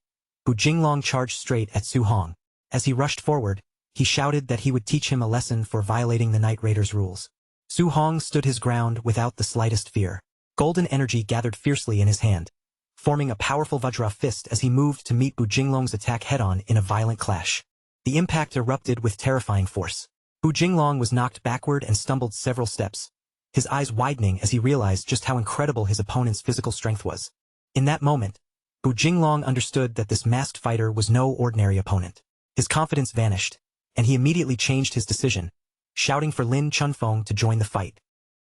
Speaker 1: Bu Jinglong charged straight at Su Hong. As he rushed forward, he shouted that he would teach him a lesson for violating the Night Raider's rules. Su Hong stood his ground without the slightest fear. Golden energy gathered fiercely in his hand, forming a powerful Vajra fist as he moved to meet Bu Jinglong's attack head-on in a violent clash. The impact erupted with terrifying force. Bu Jinglong was knocked backward and stumbled several steps, his eyes widening as he realized just how incredible his opponent's physical strength was. In that moment, Bu Jinglong understood that this masked fighter was no ordinary opponent. His confidence vanished, and he immediately changed his decision, shouting for Lin Chunfeng to join the fight.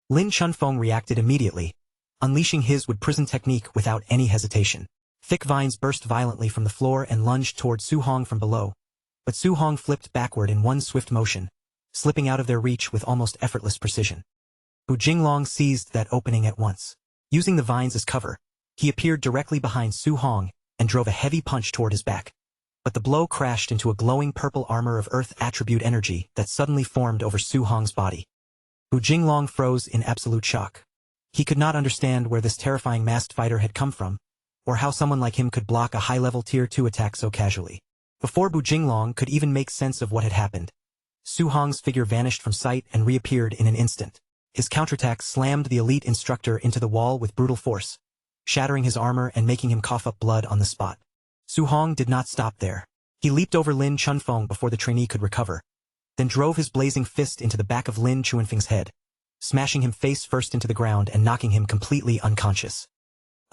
Speaker 1: Lin Chunfeng reacted immediately, unleashing his wood prison technique without any hesitation. Thick vines burst violently from the floor and lunged toward Su Hong from below, but Su Hong flipped backward in one swift motion, slipping out of their reach with almost effortless precision. Bu Jinglong seized that opening at once. Using the vines as cover, he appeared directly behind Su Hong and drove a heavy punch toward his back. But the blow crashed into a glowing purple armor of earth attribute energy that suddenly formed over Su Hong's body. Bu Jinglong froze in absolute shock. He could not understand where this terrifying masked fighter had come from, or how someone like him could block a high-level Tier 2 attack so casually. Before Bu Jinglong could even make sense of what had happened, Su Hong's figure vanished from sight and reappeared in an instant. His counterattack slammed the elite instructor into the wall with brutal force, shattering his armor and making him cough up blood on the spot. Su Hong did not stop there. He leaped over Lin Chunfeng before the trainee could recover, then drove his blazing fist into the back of Lin Chuanfeng's head, smashing him face first into the ground and knocking him completely unconscious.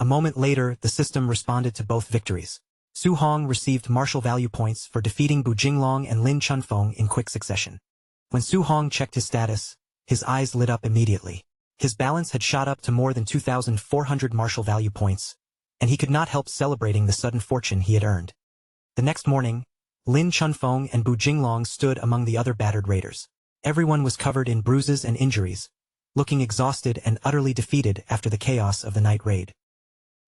Speaker 1: A moment later, the system responded to both victories. Su Hong received martial value points for defeating Bu Jinglong and Lin Chunfeng in quick succession. When Su Hong checked his status, his eyes lit up immediately. His balance had shot up to more than 2,400 martial value points, and he could not help celebrating the sudden fortune he had earned. The next morning, Lin Chunfeng and Bu Jinglong stood among the other battered raiders. Everyone was covered in bruises and injuries, looking exhausted and utterly defeated after the chaos of the night raid.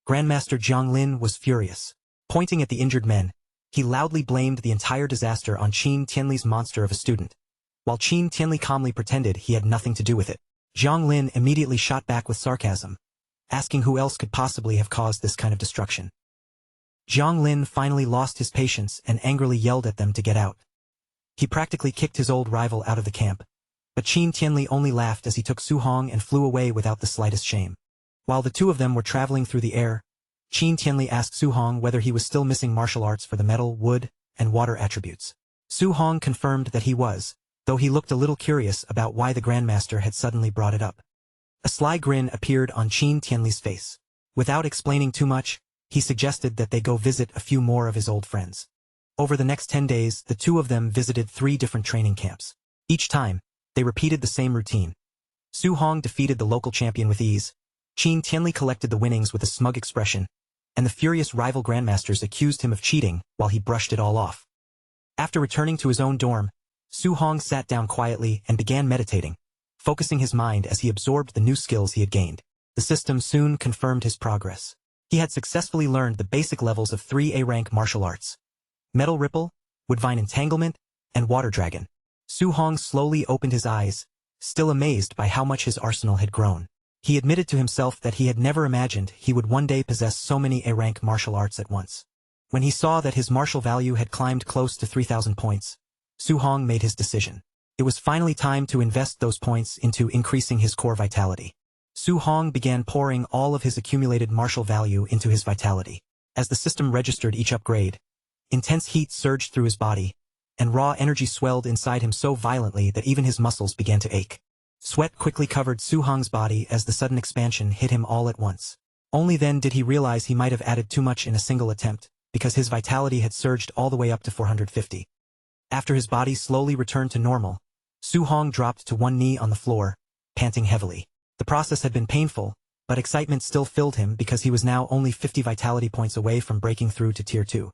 Speaker 1: Grandmaster Jiang Lin was furious. Pointing at the injured men, he loudly blamed the entire disaster on Qin Tianli's monster of a student, while Qin Tianli calmly pretended he had nothing to do with it. Jiang Lin immediately shot back with sarcasm, asking who else could possibly have caused this kind of destruction. Jiang Lin finally lost his patience and angrily yelled at them to get out. He practically kicked his old rival out of the camp, but Qin Tianli only laughed as he took Su Hong and flew away without the slightest shame. While the two of them were traveling through the air, Qin Tianli asked Su Hong whether he was still missing martial arts for the metal, wood, and water attributes. Su Hong confirmed that he was, though he looked a little curious about why the Grandmaster had suddenly brought it up. A sly grin appeared on Qin Tianli's face. Without explaining too much, he suggested that they go visit a few more of his old friends. Over the next 10 days, the two of them visited 3 different training camps. Each time, they repeated the same routine. Su Hong defeated the local champion with ease, Qin Tianli collected the winnings with a smug expression, and the furious rival grandmasters accused him of cheating while he brushed it all off. After returning to his own dorm, Su Hong sat down quietly and began meditating, focusing his mind as he absorbed the new skills he had gained. The system soon confirmed his progress. He had successfully learned the basic levels of 3 A-rank martial arts: Metal Ripple, Woodvine Entanglement, and Water Dragon. Su Hong slowly opened his eyes, still amazed by how much his arsenal had grown. He admitted to himself that he had never imagined he would one day possess so many A-rank martial arts at once. When he saw that his martial value had climbed close to 3,000 points, Su Hong made his decision. It was finally time to invest those points into increasing his core vitality. Su Hong began pouring all of his accumulated martial value into his vitality. As the system registered each upgrade, intense heat surged through his body, and raw energy swelled inside him so violently that even his muscles began to ache. Sweat quickly covered Su Hong's body as the sudden expansion hit him all at once. Only then did he realize he might have added too much in a single attempt, because his vitality had surged all the way up to 450. After his body slowly returned to normal, Su Hong dropped to one knee on the floor, panting heavily. The process had been painful, but excitement still filled him because he was now only 50 vitality points away from breaking through to Tier 2.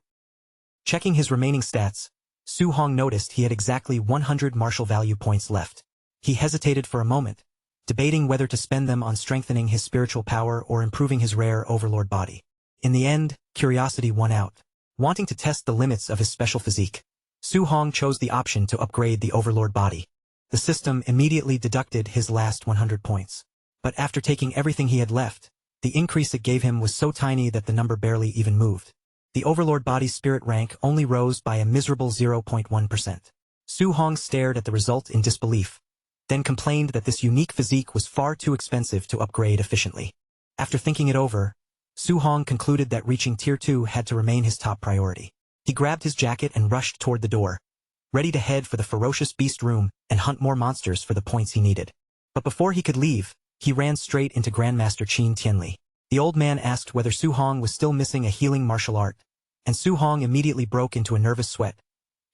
Speaker 1: Checking his remaining stats, Su Hong noticed he had exactly 100 martial value points left. He hesitated for a moment, debating whether to spend them on strengthening his spiritual power or improving his rare overlord body. In the end, curiosity won out. Wanting to test the limits of his special physique, Su Hong chose the option to upgrade the overlord body. The system immediately deducted his last 100 points. But after taking everything he had left, the increase it gave him was so tiny that the number barely even moved. The overlord body's spirit rank only rose by a miserable 0.1%. Su Hong stared at the result in disbelief, then complained that this unique physique was far too expensive to upgrade efficiently. After thinking it over, Su Hong concluded that reaching Tier 2 had to remain his top priority. He grabbed his jacket and rushed toward the door, ready to head for the ferocious beast room and hunt more monsters for the points he needed. But before he could leave, he ran straight into Grandmaster Qin Tianli. The old man asked whether Su Hong was still missing a healing martial art, and Su Hong immediately broke into a nervous sweat,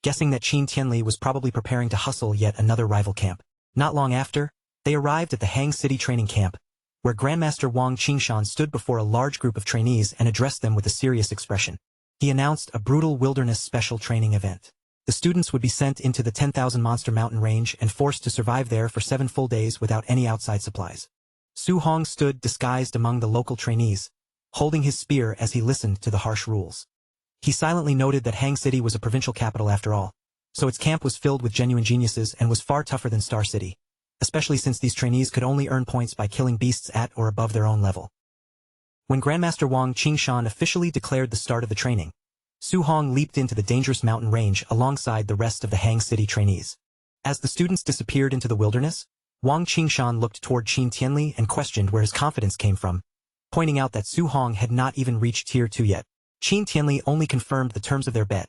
Speaker 1: guessing that Qin Tianli was probably preparing to hustle yet another rival camp. Not long after, they arrived at the Hang City training camp, where Grandmaster Wang Qingshan stood before a large group of trainees and addressed them with a serious expression. He announced a brutal wilderness special training event. The students would be sent into the 10,000 monster mountain range and forced to survive there for 7 full days without any outside supplies. Su Hong stood disguised among the local trainees, holding his spear as he listened to the harsh rules. He silently noted that Hang City was a provincial capital after all, so its camp was filled with genuine geniuses and was far tougher than Star City, especially since these trainees could only earn points by killing beasts at or above their own level. When Grandmaster Wang Qingshan officially declared the start of the training, Su Hong leaped into the dangerous mountain range alongside the rest of the Hang City trainees. As the students disappeared into the wilderness, Wang Qingshan looked toward Qin Tianli and questioned where his confidence came from, pointing out that Su Hong had not even reached Tier 2 yet. Qin Tianli only confirmed the terms of their bet.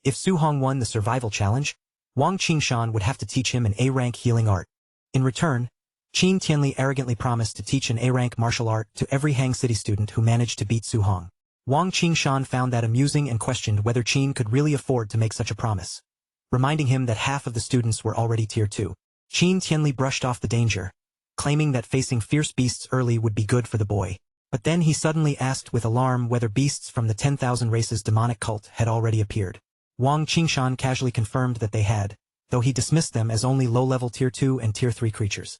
Speaker 1: If Su Hong won the survival challenge, Wang Qingshan would have to teach him an A-rank healing art. In return, Qin Tianli arrogantly promised to teach an A-rank martial art to every Hang City student who managed to beat Su Hong. Wang Qingshan found that amusing and questioned whether Qin could really afford to make such a promise, reminding him that half of the students were already Tier 2. Qin Tianli brushed off the danger, claiming that facing fierce beasts early would be good for the boy. But then he suddenly asked with alarm whether beasts from the 10,000 Races demonic cult had already appeared. Wang Qingshan casually confirmed that they had, though he dismissed them as only low-level Tier 2 and Tier 3 creatures.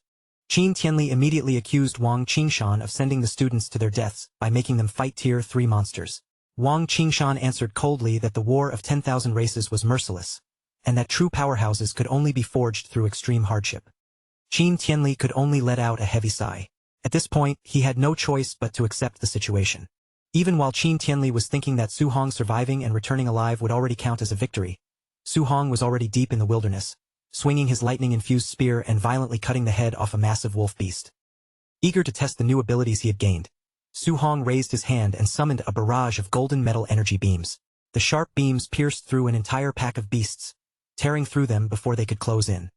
Speaker 1: Qin Tianli immediately accused Wang Qingshan of sending the students to their deaths by making them fight Tier 3 monsters. Wang Qingshan answered coldly that the War of 10,000 Races was merciless, and that true powerhouses could only be forged through extreme hardship. Qin Tianli could only let out a heavy sigh. At this point, he had no choice but to accept the situation. Even while Qin Tianli was thinking that Su Hong surviving and returning alive would already count as a victory, Su Hong was already deep in the wilderness, swinging his lightning-infused spear and violently cutting the head off a massive wolf beast. Eager to test the new abilities he had gained, Su Hong raised his hand and summoned a barrage of golden metal energy beams. The sharp beams pierced through an entire pack of beasts, tearing through them before they could close in.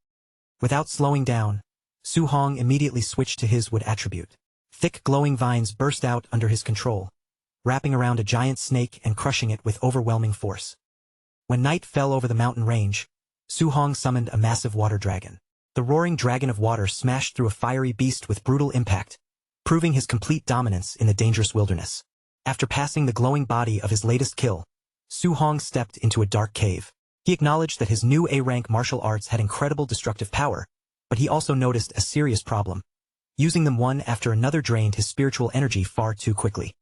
Speaker 1: Without slowing down, Su Hong immediately switched to his wood attribute. Thick glowing vines burst out under his control, wrapping around a giant snake and crushing it with overwhelming force. When night fell over the mountain range, Su Hong summoned a massive water dragon. The roaring dragon of water smashed through a fiery beast with brutal impact, proving his complete dominance in the dangerous wilderness. After passing the glowing body of his latest kill, Su Hong stepped into a dark cave. He acknowledged that his new A-rank martial arts had incredible destructive power, but he also noticed a serious problem. Using them one after another drained his spiritual energy far too quickly.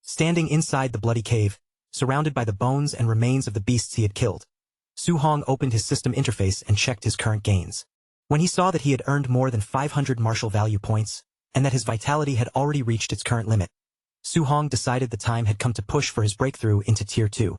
Speaker 1: Standing inside the bloody cave, surrounded by the bones and remains of the beasts he had killed, Su Hong opened his system interface and checked his current gains. When he saw that he had earned more than 500 martial value points, and that his vitality had already reached its current limit, Su Hong decided the time had come to push for his breakthrough into Tier 2.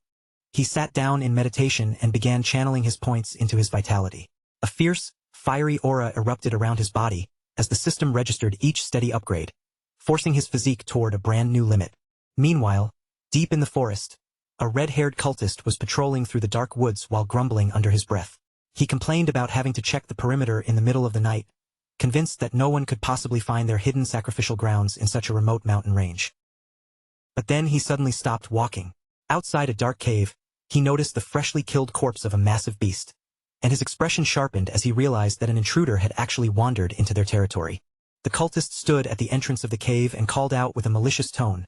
Speaker 1: He sat down in meditation and began channeling his points into his vitality. A fierce, fiery aura erupted around his body as the system registered each steady upgrade, forcing his physique toward a brand new limit. Meanwhile, deep in the forest, a red-haired cultist was patrolling through the dark woods while grumbling under his breath. He complained about having to check the perimeter in the middle of the night, convinced that no one could possibly find their hidden sacrificial grounds in such a remote mountain range. But then he suddenly stopped walking. Outside a dark cave, he noticed the freshly killed corpse of a massive beast, and his expression sharpened as he realized that an intruder had actually wandered into their territory. The cultist stood at the entrance of the cave and called out with a malicious tone,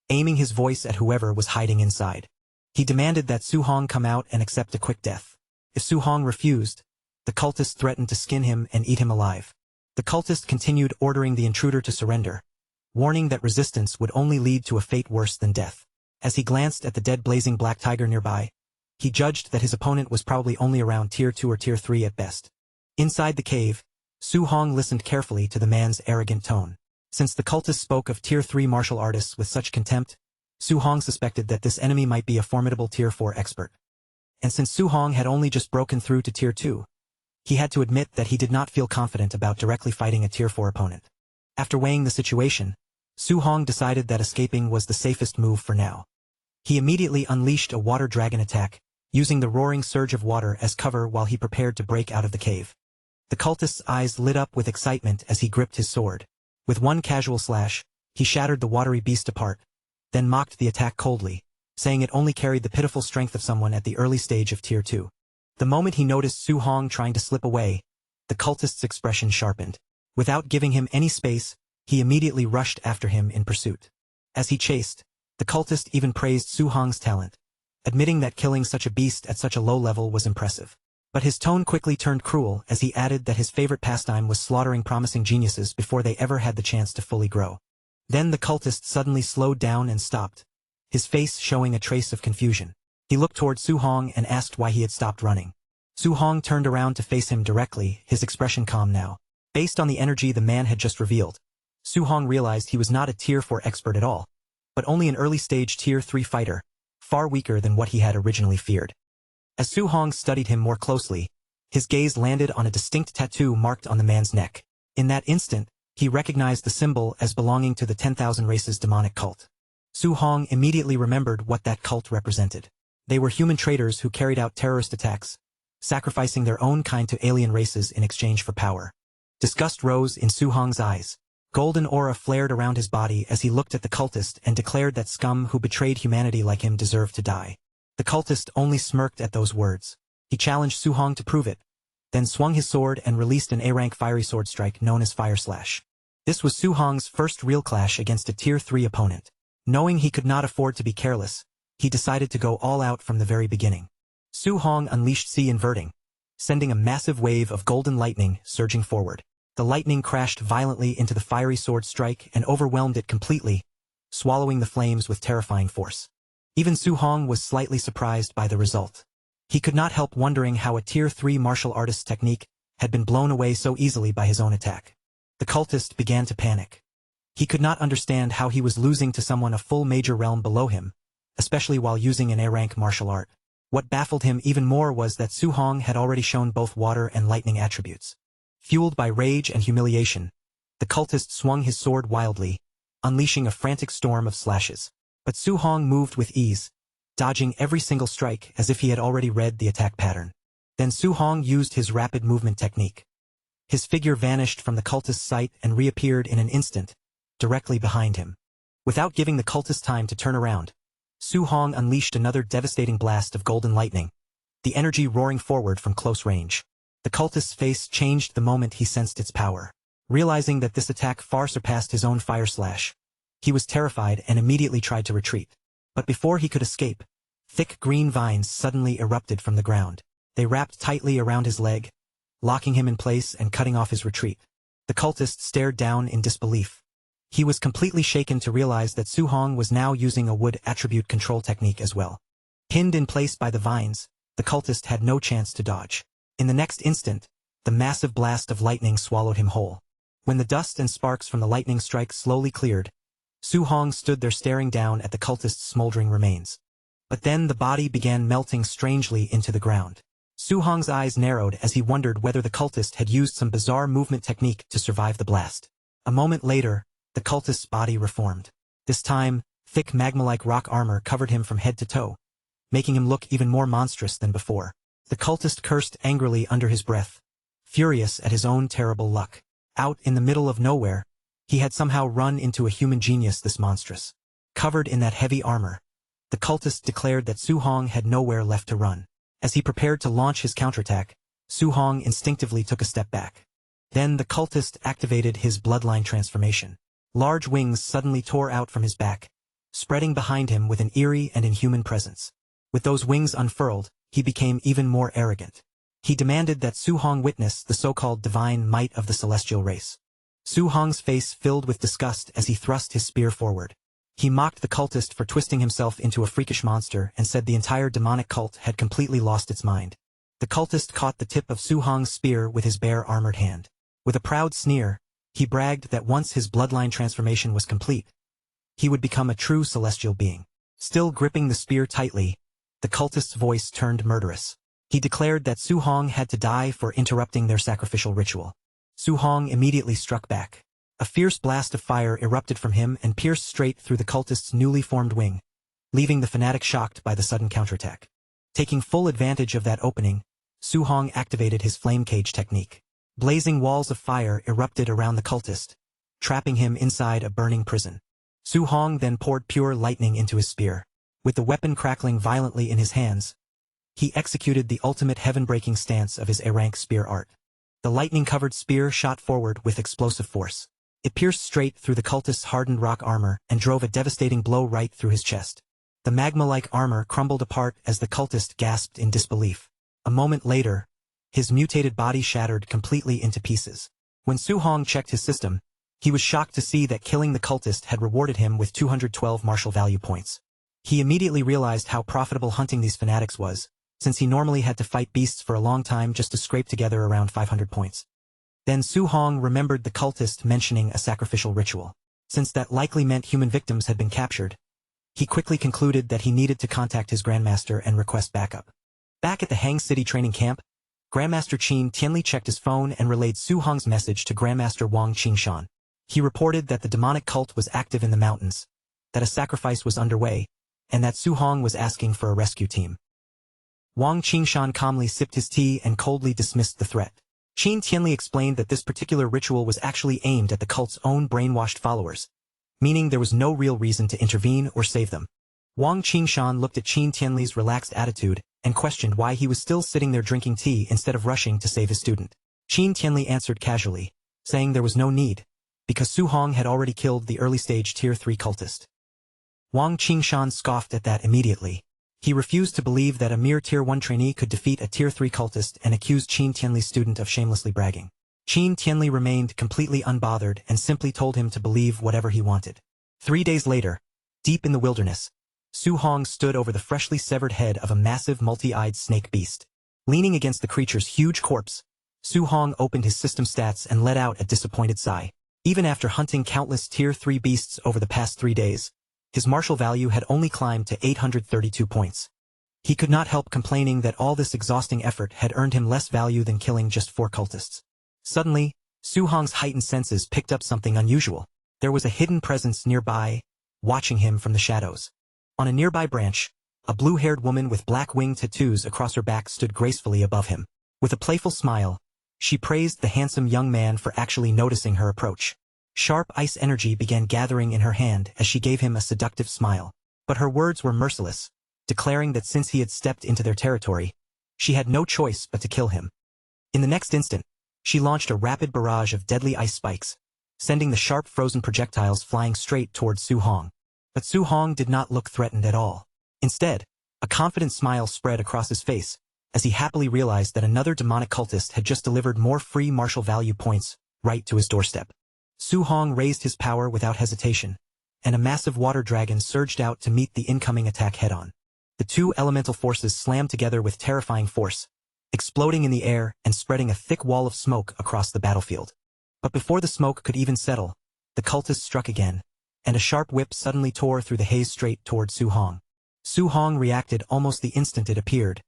Speaker 1: aiming his voice at whoever was hiding inside. He demanded that Su Hong come out and accept a quick death. If Su Hong refused, the cultist threatened to skin him and eat him alive. The cultist continued ordering the intruder to surrender, warning that resistance would only lead to a fate worse than death. As he glanced at the dead blazing black tiger nearby, he judged that his opponent was probably only around Tier 2 or Tier 3 at best. Inside the cave, Su Hong listened carefully to the man's arrogant tone. Since the cultist spoke of Tier 3 martial artists with such contempt, Su Hong suspected that this enemy might be a formidable Tier 4 expert. And since Su Hong had only just broken through to Tier 2, he had to admit that he did not feel confident about directly fighting a Tier 4 opponent. After weighing the situation, Su Hong decided that escaping was the safest move for now. He immediately unleashed a water dragon attack, using the roaring surge of water as cover while he prepared to break out of the cave. The cultist's eyes lit up with excitement as he gripped his sword. With one casual slash, he shattered the watery beast apart, then mocked the attack coldly, saying it only carried the pitiful strength of someone at the early stage of Tier 2. The moment he noticed Su Hong trying to slip away, the cultist's expression sharpened. Without giving him any space, he immediately rushed after him in pursuit. As he chased, the cultist even praised Su Hong's talent, admitting that killing such a beast at such a low level was impressive. But his tone quickly turned cruel as he added that his favorite pastime was slaughtering promising geniuses before they ever had the chance to fully grow. Then the cultist suddenly slowed down and stopped, his face showing a trace of confusion. He looked toward Su Hong and asked why he had stopped running. Su Hong turned around to face him directly, his expression calm now. Based on the energy the man had just revealed, Su Hong realized he was not a Tier 4 expert at all, but only an early-stage Tier 3 fighter, far weaker than what he had originally feared. As Su Hong studied him more closely, his gaze landed on a distinct tattoo marked on the man's neck. In that instant, he recognized the symbol as belonging to the 10,000 Races demonic cult. Su Hong immediately remembered what that cult represented. They were human traitors who carried out terrorist attacks, sacrificing their own kind to alien races in exchange for power. Disgust rose in Su-hong's eyes. Golden aura flared around his body as he looked at the cultist and declared that scum who betrayed humanity like him deserved to die. The cultist only smirked at those words. He challenged Su-hong to prove it, then swung his sword and released an A-rank fiery sword strike known as Fire Slash. This was Su-hong's first real clash against a Tier 3 opponent. Knowing he could not afford to be careless, he decided to go all out from the very beginning. Su-hong unleashed C-inverting, sending a massive wave of golden lightning surging forward. The lightning crashed violently into the fiery sword strike and overwhelmed it completely, swallowing the flames with terrifying force. Even Su-hong was slightly surprised by the result. He could not help wondering how a Tier 3 martial artist's technique had been blown away so easily by his own attack. The cultist began to panic. He could not understand how he was losing to someone a full major realm below him, especially while using an A-rank martial art. What baffled him even more was that Su-hong had already shown both water and lightning attributes. Fueled by rage and humiliation, the cultist swung his sword wildly, unleashing a frantic storm of slashes. But Su-hong moved with ease, dodging every single strike as if he had already read the attack pattern. Then Su-hong used his rapid movement technique. His figure vanished from the cultist's sight and reappeared in an instant, directly behind him. Without giving the cultist time to turn around, Su-hong unleashed another devastating blast of golden lightning, the energy roaring forward from close range. The cultist's face changed the moment he sensed its power. Realizing that this attack far surpassed his own fire slash, he was terrified and immediately tried to retreat. But before he could escape, thick green vines suddenly erupted from the ground. They wrapped tightly around his leg, locking him in place and cutting off his retreat. The cultist stared down in disbelief. He was completely shaken to realize that Su-hong was now using a wood attribute control technique as well. Pinned in place by the vines, the cultist had no chance to dodge. In the next instant, the massive blast of lightning swallowed him whole. When the dust and sparks from the lightning strike slowly cleared, Su-hong stood there staring down at the cultist's smoldering remains. But then the body began melting strangely into the ground. Su-hong's eyes narrowed as he wondered whether the cultist had used some bizarre movement technique to survive the blast. A moment later, the cultist's body reformed. This time, thick magma-like rock armor covered him from head to toe, making him look even more monstrous than before. The cultist cursed angrily under his breath, furious at his own terrible luck. Out in the middle of nowhere, he had somehow run into a human genius this monstrous. Covered in that heavy armor, the cultist declared that Su-hong had nowhere left to run. As he prepared to launch his counterattack, Su-hong instinctively took a step back. Then the cultist activated his bloodline transformation. Large wings suddenly tore out from his back, spreading behind him with an eerie and inhuman presence. With those wings unfurled, he became even more arrogant. He demanded that Su-hong witness the so-called divine might of the celestial race. Su-hong's face filled with disgust as he thrust his spear forward. He mocked the cultist for twisting himself into a freakish monster and said the entire demonic cult had completely lost its mind. The cultist caught the tip of Su-hong's spear with his bare armored hand. With a proud sneer, he bragged that once his bloodline transformation was complete, he would become a true celestial being. Still gripping the spear tightly, the cultist's voice turned murderous. He declared that Su-hong had to die for interrupting their sacrificial ritual. Su-hong immediately struck back. A fierce blast of fire erupted from him and pierced straight through the cultist's newly formed wing, leaving the fanatic shocked by the sudden counterattack. Taking full advantage of that opening, Su-hong activated his flame cage technique. Blazing walls of fire erupted around the cultist, trapping him inside a burning prison. Su-hong then poured pure lightning into his spear. With the weapon crackling violently in his hands, he executed the ultimate heaven-breaking stance of his A-rank spear art. The lightning-covered spear shot forward with explosive force. It pierced straight through the cultist's hardened rock armor and drove a devastating blow right through his chest. The magma-like armor crumbled apart as the cultist gasped in disbelief. A moment later, his mutated body shattered completely into pieces. When Su-hong checked his system, he was shocked to see that killing the cultist had rewarded him with 212 martial value points. He immediately realized how profitable hunting these fanatics was, since he normally had to fight beasts for a long time just to scrape together around 500 points. Then Su-hong remembered the cultist mentioning a sacrificial ritual. Since that likely meant human victims had been captured, he quickly concluded that he needed to contact his grandmaster and request backup. Back at the Hang City training camp, Grandmaster Qin Tianli checked his phone and relayed Su-hong's message to Grandmaster Wang Qingshan. He reported that the demonic cult was active in the mountains, that a sacrifice was underway, and that Su Hong was asking for a rescue team. Wang Qingshan calmly sipped his tea and coldly dismissed the threat. Qin Tianli explained that this particular ritual was actually aimed at the cult's own brainwashed followers, meaning there was no real reason to intervene or save them. Wang Qingshan looked at Qin Tianli's relaxed attitude and questioned why he was still sitting there drinking tea instead of rushing to save his student. Qin Tianli answered casually, saying there was no need, because Su Hong had already killed the early-stage Tier 3 cultist. Wang Qingshan scoffed at that immediately. He refused to believe that a mere Tier 1 trainee could defeat a Tier 3 cultist and accused Qin Tianli's student of shamelessly bragging. Qin Tianli remained completely unbothered and simply told him to believe whatever he wanted. 3 days later, deep in the wilderness, Su Hong stood over the freshly severed head of a massive multi-eyed snake beast. Leaning against the creature's huge corpse, Su Hong opened his system stats and let out a disappointed sigh. Even after hunting countless Tier 3 beasts over the past 3 days, his martial value had only climbed to 832 points. He could not help complaining that all this exhausting effort had earned him less value than killing just 4 cultists. Suddenly, Su Hong's heightened senses picked up something unusual. There was a hidden presence nearby, watching him from the shadows. On a nearby branch, a blue-haired woman with black wing tattoos across her back stood gracefully above him. With a playful smile, she praised the handsome young man for actually noticing her approach. Sharp ice energy began gathering in her hand as she gave him a seductive smile. But her words were merciless, declaring that since he had stepped into their territory, she had no choice but to kill him. In the next instant, she launched a rapid barrage of deadly ice spikes, sending the sharp frozen projectiles flying straight towards Su Hong. But Su Hong did not look threatened at all. Instead, a confident smile spread across his face, as he happily realized that another demonic cultist had just delivered more free martial value points right to his doorstep. Su Hong raised his power without hesitation, and a massive water dragon surged out to meet the incoming attack head-on. The two elemental forces slammed together with terrifying force, exploding in the air and spreading a thick wall of smoke across the battlefield. But before the smoke could even settle, the cultist struck again, and a sharp whip suddenly tore through the haze straight toward Su Hong. Su Hong reacted almost the instant it appeared,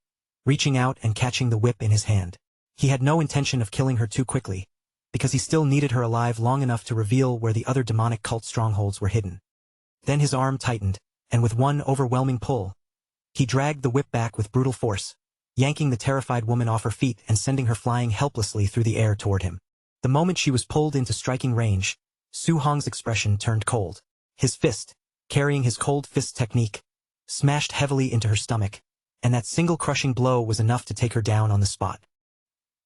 Speaker 1: reaching out and catching the whip in his hand. He had no intention of killing her too quickly, because he still needed her alive long enough to reveal where the other demonic cult strongholds were hidden. Then his arm tightened, and with one overwhelming pull, he dragged the whip back with brutal force, yanking the terrified woman off her feet and sending her flying helplessly through the air toward him. The moment she was pulled into striking range, Su Hong's expression turned cold. His fist, carrying his cold fist technique, smashed heavily into her stomach, and that single crushing blow was enough to take her down on the spot.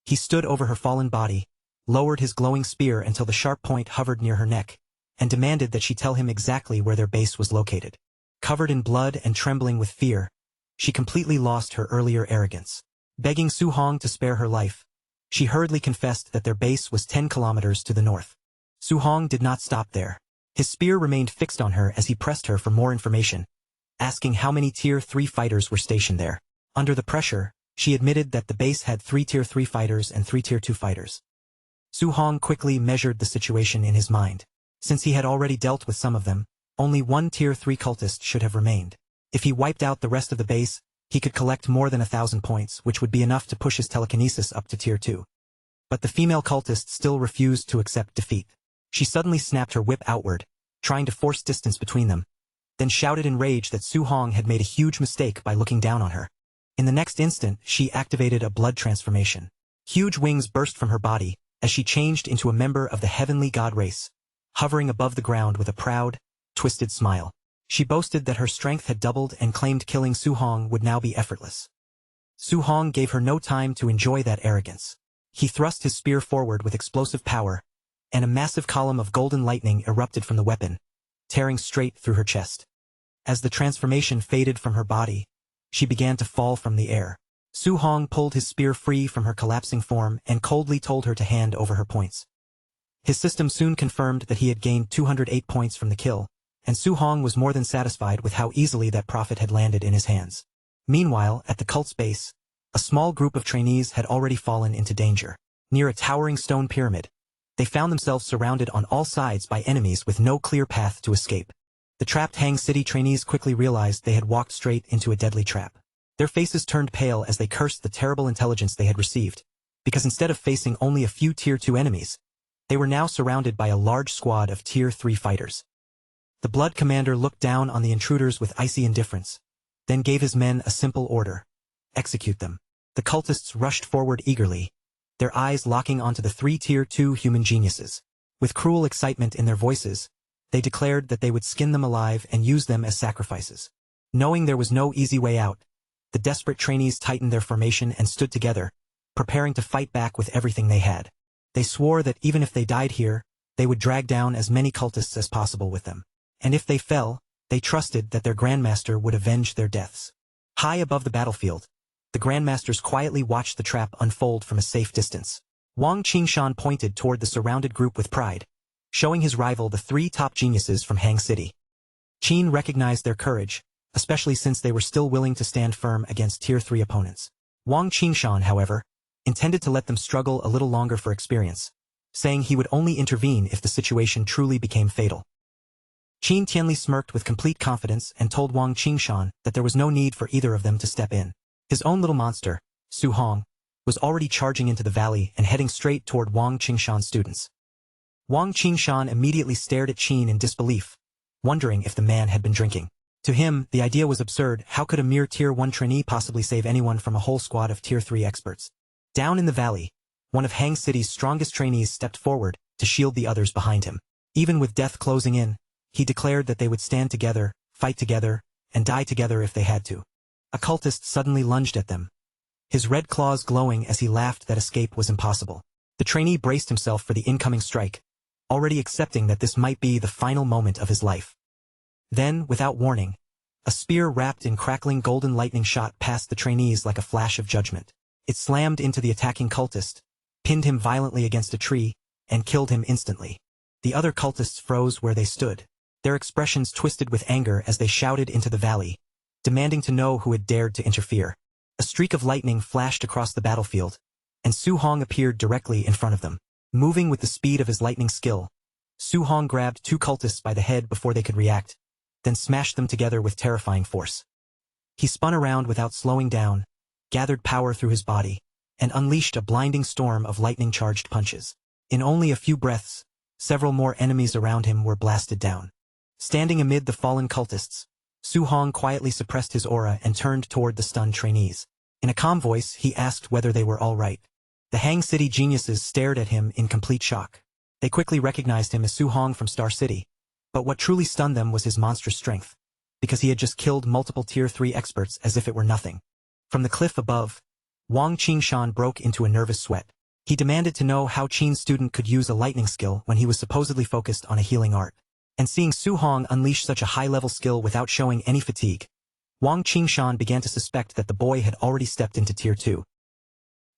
Speaker 1: He stood over her fallen body, lowered his glowing spear until the sharp point hovered near her neck, and demanded that she tell him exactly where their base was located. Covered in blood and trembling with fear, she completely lost her earlier arrogance. Begging Su Hong to spare her life, she hurriedly confessed that their base was 10 kilometers to the north. Su Hong did not stop there. His spear remained fixed on her as he pressed her for more information, asking how many Tier 3 fighters were stationed there. Under the pressure, she admitted that the base had 3 Tier 3 fighters and 3 Tier 2 fighters. Su Hong quickly measured the situation in his mind. Since he had already dealt with some of them, only 1 Tier 3 cultist should have remained. If he wiped out the rest of the base, he could collect more than 1,000 points, which would be enough to push his telekinesis up to Tier 2. But the female cultist still refused to accept defeat. She suddenly snapped her whip outward, trying to force distance between them, then shouted in rage that Su Hong had made a huge mistake by looking down on her. In the next instant, she activated a blood transformation. Huge wings burst from her body as she changed into a member of the heavenly god race, hovering above the ground with a proud, twisted smile. She boasted that her strength had doubled and claimed killing Su Hong would now be effortless. Su Hong gave her no time to enjoy that arrogance. He thrust his spear forward with explosive power, and a massive column of golden lightning erupted from the weapon, tearing straight through her chest. As the transformation faded from her body, she began to fall from the air. Su Hong pulled his spear free from her collapsing form and coldly told her to hand over her points. His system soon confirmed that he had gained 208 points from the kill, and Su Hong was more than satisfied with how easily that profit had landed in his hands. Meanwhile, at the cult's base, a small group of trainees had already fallen into danger. Near a towering stone pyramid, they found themselves surrounded on all sides by enemies with no clear path to escape. The trapped Hang City trainees quickly realized they had walked straight into a deadly trap. Their faces turned pale as they cursed the terrible intelligence they had received, because instead of facing only a few Tier 2 enemies, they were now surrounded by a large squad of Tier 3 fighters. The Blood Commander looked down on the intruders with icy indifference, then gave his men a simple order: execute them. The cultists rushed forward eagerly, their eyes locking onto the 3 Tier 2 human geniuses. With cruel excitement in their voices, they declared that they would skin them alive and use them as sacrifices. Knowing there was no easy way out, the desperate trainees tightened their formation and stood together, preparing to fight back with everything they had. They swore that even if they died here, they would drag down as many cultists as possible with them. And if they fell, they trusted that their Grandmaster would avenge their deaths. High above the battlefield, the Grandmasters quietly watched the trap unfold from a safe distance. Wang Qingshan pointed toward the surrounded group with pride, showing his rival the 3 top geniuses from Hang City. Qin recognized their courage, especially since they were still willing to stand firm against Tier 3 opponents. Wang Qingshan, however, intended to let them struggle a little longer for experience, saying he would only intervene if the situation truly became fatal. Qin Tianli smirked with complete confidence and told Wang Qingshan that there was no need for either of them to step in. His own little monster, Su Hong, was already charging into the valley and heading straight toward Wang Qingshan's students. Wang Qingshan immediately stared at Qin in disbelief, wondering if the man had been drinking. To him, the idea was absurd. How could a mere Tier 1 trainee possibly save anyone from a whole squad of Tier 3 experts? Down in the valley, one of Hang City's strongest trainees stepped forward to shield the others behind him. Even with death closing in, he declared that they would stand together, fight together, and die together if they had to. A cultist suddenly lunged at them, his red claws glowing as he laughed that escape was impossible. The trainee braced himself for the incoming strike, already accepting that this might be the final moment of his life. Then, without warning, a spear wrapped in crackling golden lightning shot past the trainees like a flash of judgment. It slammed into the attacking cultist, pinned him violently against a tree, and killed him instantly. The other cultists froze where they stood, their expressions twisted with anger as they shouted into the valley, demanding to know who had dared to interfere. A streak of lightning flashed across the battlefield, and Su Hong appeared directly in front of them. Moving with the speed of his lightning skill, Su Hong grabbed 2 cultists by the head before they could react, then smashed them together with terrifying force. He spun around without slowing down, gathered power through his body, and unleashed a blinding storm of lightning-charged punches. In only a few breaths, several more enemies around him were blasted down. Standing amid the fallen cultists, Su Hong quietly suppressed his aura and turned toward the stunned trainees. In a calm voice, he asked whether they were all right. The Hang City geniuses stared at him in complete shock. They quickly recognized him as Su Hong from Star City, but what truly stunned them was his monstrous strength, because he had just killed multiple Tier 3 experts as if it were nothing. From the cliff above, Wang Qingshan broke into a nervous sweat. He demanded to know how Qin's student could use a lightning skill when he was supposedly focused on a healing art. And seeing Su Hong unleash such a high-level skill without showing any fatigue, Wang Qingshan began to suspect that the boy had already stepped into Tier 2.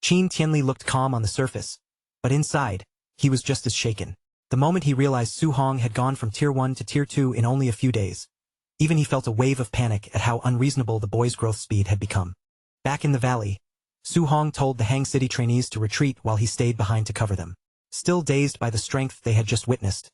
Speaker 1: Qin Tianli looked calm on the surface, but inside, he was just as shaken. The moment he realized Su Hong had gone from Tier 1 to Tier 2 in only a few days, even he felt a wave of panic at how unreasonable the boy's growth speed had become. Back in the valley, Su Hong told the Hang City trainees to retreat while he stayed behind to cover them. Still dazed by the strength they had just witnessed,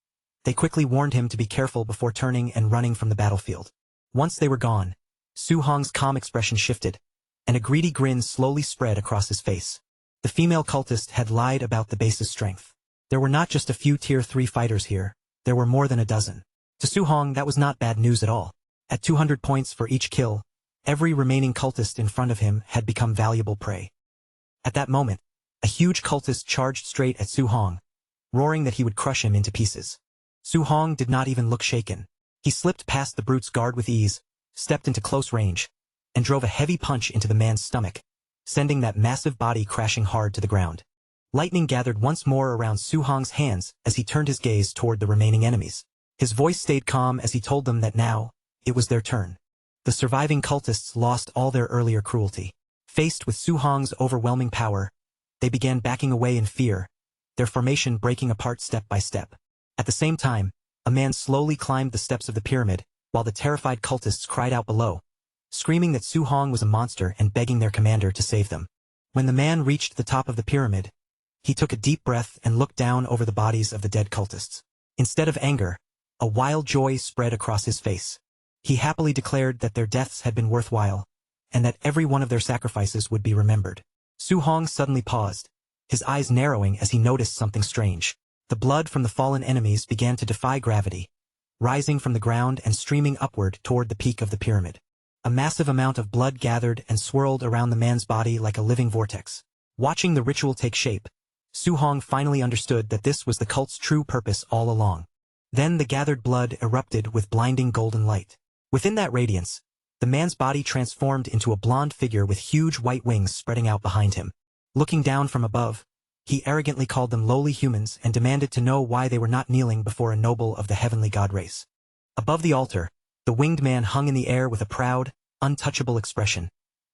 Speaker 1: they quickly warned him to be careful before turning and running from the battlefield. Once they were gone, Su Hong's calm expression shifted, and a greedy grin slowly spread across his face. The female cultist had lied about the base's strength. There were not just a few Tier 3 fighters here, there were more than a dozen. To Su Hong, that was not bad news at all. At 200 points for each kill, every remaining cultist in front of him had become valuable prey. At that moment, a huge cultist charged straight at Su Hong, roaring that he would crush him into pieces. Su Hong did not even look shaken. He slipped past the brute's guard with ease, stepped into close range, and drove a heavy punch into the man's stomach, sending that massive body crashing hard to the ground. Lightning gathered once more around Su Hong's hands as he turned his gaze toward the remaining enemies. His voice stayed calm as he told them that now, it was their turn. The surviving cultists lost all their earlier cruelty. Faced with Su Hong's overwhelming power, they began backing away in fear, their formation breaking apart step by step. At the same time, a man slowly climbed the steps of the pyramid, while the terrified cultists cried out below, screaming that Su Hong was a monster and begging their commander to save them. When the man reached the top of the pyramid, he took a deep breath and looked down over the bodies of the dead cultists. Instead of anger, a wild joy spread across his face. He happily declared that their deaths had been worthwhile, and that every one of their sacrifices would be remembered. Su Hong suddenly paused, his eyes narrowing as he noticed something strange. The blood from the fallen enemies began to defy gravity, rising from the ground and streaming upward toward the peak of the pyramid. A massive amount of blood gathered and swirled around the man's body like a living vortex. Watching the ritual take shape, Su-hong finally understood that this was the cult's true purpose all along. Then the gathered blood erupted with blinding golden light. Within that radiance, the man's body transformed into a blonde figure with huge white wings spreading out behind him. Looking down from above, he arrogantly called them lowly humans and demanded to know why they were not kneeling before a noble of the heavenly god race. Above the altar, the winged man hung in the air with a proud, untouchable expression,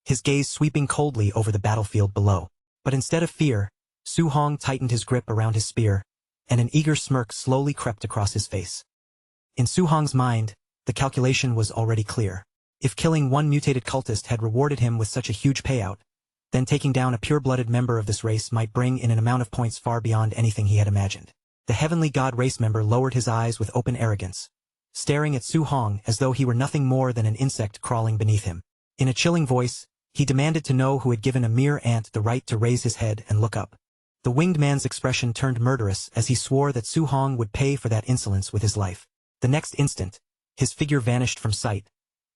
Speaker 1: his gaze sweeping coldly over the battlefield below. But instead of fear, Su-hong tightened his grip around his spear, and an eager smirk slowly crept across his face. In Su-hong's mind, the calculation was already clear. If killing one mutated cultist had rewarded him with such a huge payout, then taking down a pure-blooded member of this race might bring in an amount of points far beyond anything he had imagined. The heavenly god race member lowered his eyes with open arrogance, staring at Su-hong as though he were nothing more than an insect crawling beneath him. In a chilling voice, he demanded to know who had given a mere ant the right to raise his head and look up. The winged man's expression turned murderous as he swore that Su-hong would pay for that insolence with his life. The next instant, his figure vanished from sight,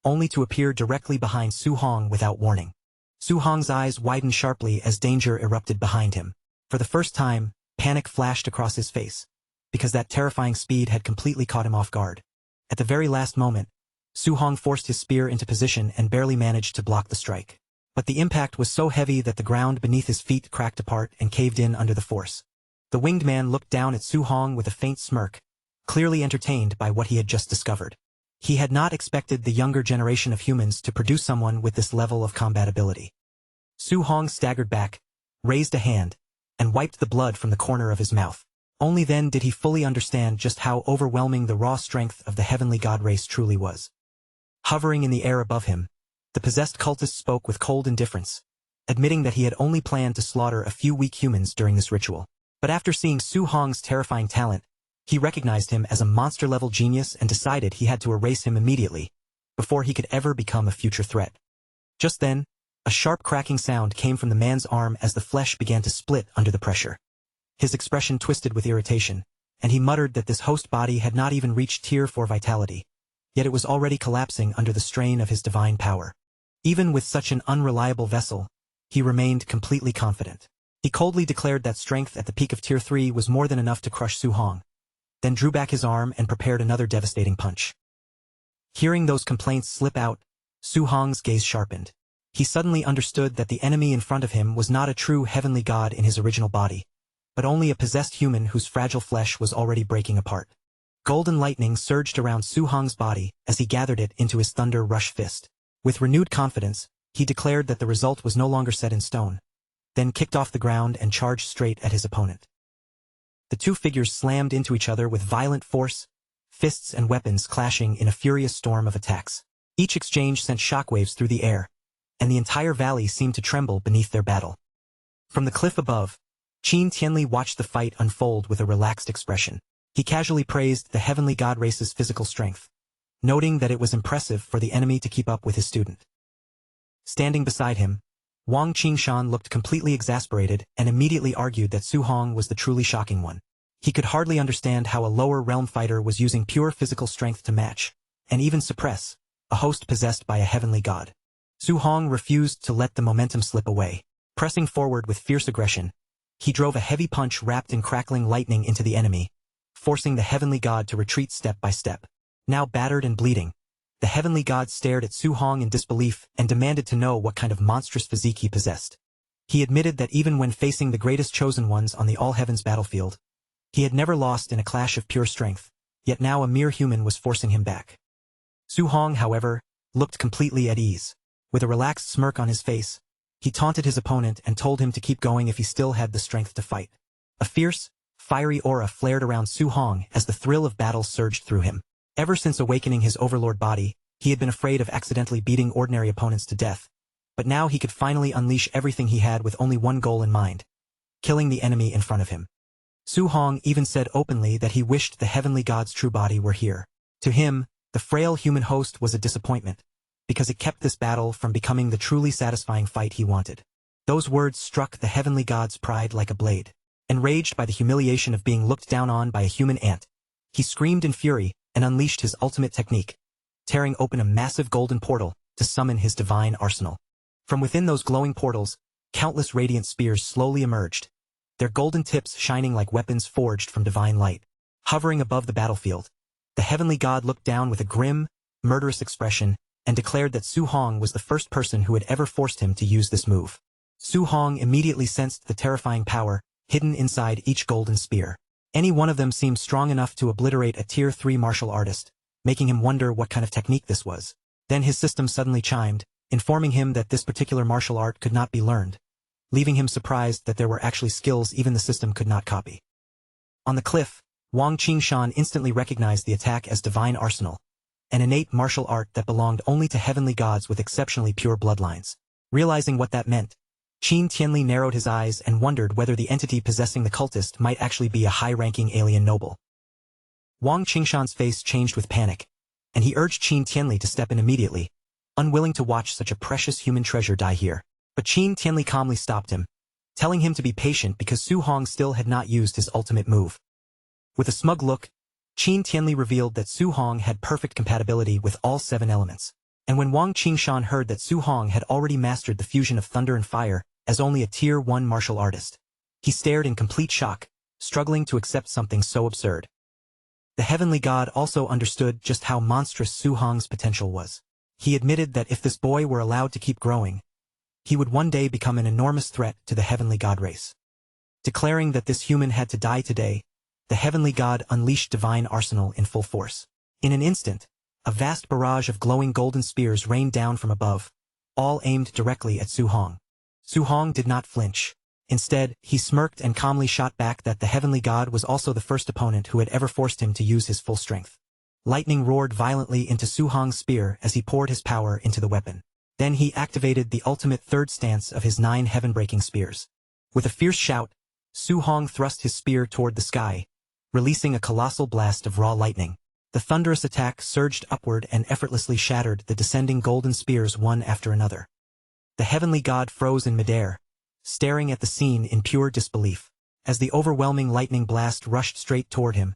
Speaker 1: only to appear directly behind Su-hong without warning. Su-hong's eyes widened sharply as danger erupted behind him. For the first time, panic flashed across his face, because that terrifying speed had completely caught him off guard. At the very last moment, Su-hong forced his spear into position and barely managed to block the strike. But the impact was so heavy that the ground beneath his feet cracked apart and caved in under the force. The winged man looked down at Su-hong with a faint smirk, clearly entertained by what he had just discovered. He had not expected the younger generation of humans to produce someone with this level of combat ability. Su-hong staggered back, raised a hand, and wiped the blood from the corner of his mouth. Only then did he fully understand just how overwhelming the raw strength of the heavenly god race truly was. Hovering in the air above him, the possessed cultist spoke with cold indifference, admitting that he had only planned to slaughter a few weak humans during this ritual. But after seeing Su-hong's terrifying talent, he recognized him as a monster-level genius and decided he had to erase him immediately, before he could ever become a future threat. Just then, a sharp cracking sound came from the man's arm as the flesh began to split under the pressure. His expression twisted with irritation, and he muttered that this host body had not even reached Tier 4 vitality, yet it was already collapsing under the strain of his divine power. Even with such an unreliable vessel, he remained completely confident. He coldly declared that strength at the peak of Tier 3 was more than enough to crush Su-hong, then drew back his arm and prepared another devastating punch. Hearing those complaints slip out, Su-hong's gaze sharpened. He suddenly understood that the enemy in front of him was not a true heavenly god in his original body, but only a possessed human whose fragile flesh was already breaking apart. Golden lightning surged around Su-hong's body as he gathered it into his thunder rush fist. With renewed confidence, he declared that the result was no longer set in stone, then kicked off the ground and charged straight at his opponent. The two figures slammed into each other with violent force, fists and weapons clashing in a furious storm of attacks. Each exchange sent shockwaves through the air, and the entire valley seemed to tremble beneath their battle. From the cliff above, Qin Tianli watched the fight unfold with a relaxed expression. He casually praised the heavenly god race's physical strength, noting that it was impressive for the enemy to keep up with his student. Standing beside him, Wang Qingshan looked completely exasperated and immediately argued that Su-hong was the truly shocking one. He could hardly understand how a lower realm fighter was using pure physical strength to match, and even suppress, a host possessed by a heavenly god. Su-hong refused to let the momentum slip away. Pressing forward with fierce aggression, he drove a heavy punch wrapped in crackling lightning into the enemy, forcing the heavenly god to retreat step by step. Now battered and bleeding, the heavenly god stared at Su-hong in disbelief and demanded to know what kind of monstrous physique he possessed. He admitted that even when facing the greatest chosen ones on the all-heavens battlefield, he had never lost in a clash of pure strength, yet now a mere human was forcing him back. Su-hong, however, looked completely at ease. With a relaxed smirk on his face, he taunted his opponent and told him to keep going if he still had the strength to fight. A fierce, fiery aura flared around Su-hong as the thrill of battle surged through him. Ever since awakening his overlord body, he had been afraid of accidentally beating ordinary opponents to death, but now he could finally unleash everything he had with only one goal in mind: killing the enemy in front of him. Su-hong even said openly that he wished the heavenly god's true body were here. To him, the frail human host was a disappointment, because it kept this battle from becoming the truly satisfying fight he wanted. Those words struck the heavenly god's pride like a blade. Enraged by the humiliation of being looked down on by a human ant, he screamed in fury, and unleashed his ultimate technique, tearing open a massive golden portal to summon his divine arsenal. From within those glowing portals, countless radiant spears slowly emerged, their golden tips shining like weapons forged from divine light. Hovering above the battlefield, the heavenly god looked down with a grim, murderous expression and declared that Su Hong was the first person who had ever forced him to use this move. Su Hong immediately sensed the terrifying power hidden inside each golden spear. Any one of them seemed strong enough to obliterate a Tier 3 martial artist, making him wonder what kind of technique this was. Then his system suddenly chimed, informing him that this particular martial art could not be learned, leaving him surprised that there were actually skills even the system could not copy. On the cliff, Wang Qingshan instantly recognized the attack as divine arsenal, an innate martial art that belonged only to heavenly gods with exceptionally pure bloodlines. Realizing what that meant, Qin Tianli narrowed his eyes and wondered whether the entity possessing the cultist might actually be a high-ranking alien noble. Wang Qingshan's face changed with panic, and he urged Qin Tianli to step in immediately, unwilling to watch such a precious human treasure die here. But Qin Tianli calmly stopped him, telling him to be patient because Su Hong still had not used his ultimate move. With a smug look, Qin Tianli revealed that Su Hong had perfect compatibility with all 7 elements. And when Wang Qingshan heard that Su Hong had already mastered the fusion of thunder and fire as only a Tier 1 martial artist, he stared in complete shock, struggling to accept something so absurd. The heavenly god also understood just how monstrous Su Hong's potential was. He admitted that if this boy were allowed to keep growing, he would one day become an enormous threat to the heavenly god race. Declaring that this human had to die today, the heavenly god unleashed divine arsenal in full force. In an instant, a vast barrage of glowing golden spears rained down from above, all aimed directly at Su Hong. Su Hong did not flinch. Instead, he smirked and calmly shot back that the heavenly god was also the first opponent who had ever forced him to use his full strength. Lightning roared violently into Su Hong's spear as he poured his power into the weapon. Then he activated the ultimate third stance of his 9 heaven-breaking spears. With a fierce shout, Su Hong thrust his spear toward the sky, releasing a colossal blast of raw lightning. The thunderous attack surged upward and effortlessly shattered the descending golden spears one after another. The heavenly god froze in midair, staring at the scene in pure disbelief. As the overwhelming lightning blast rushed straight toward him,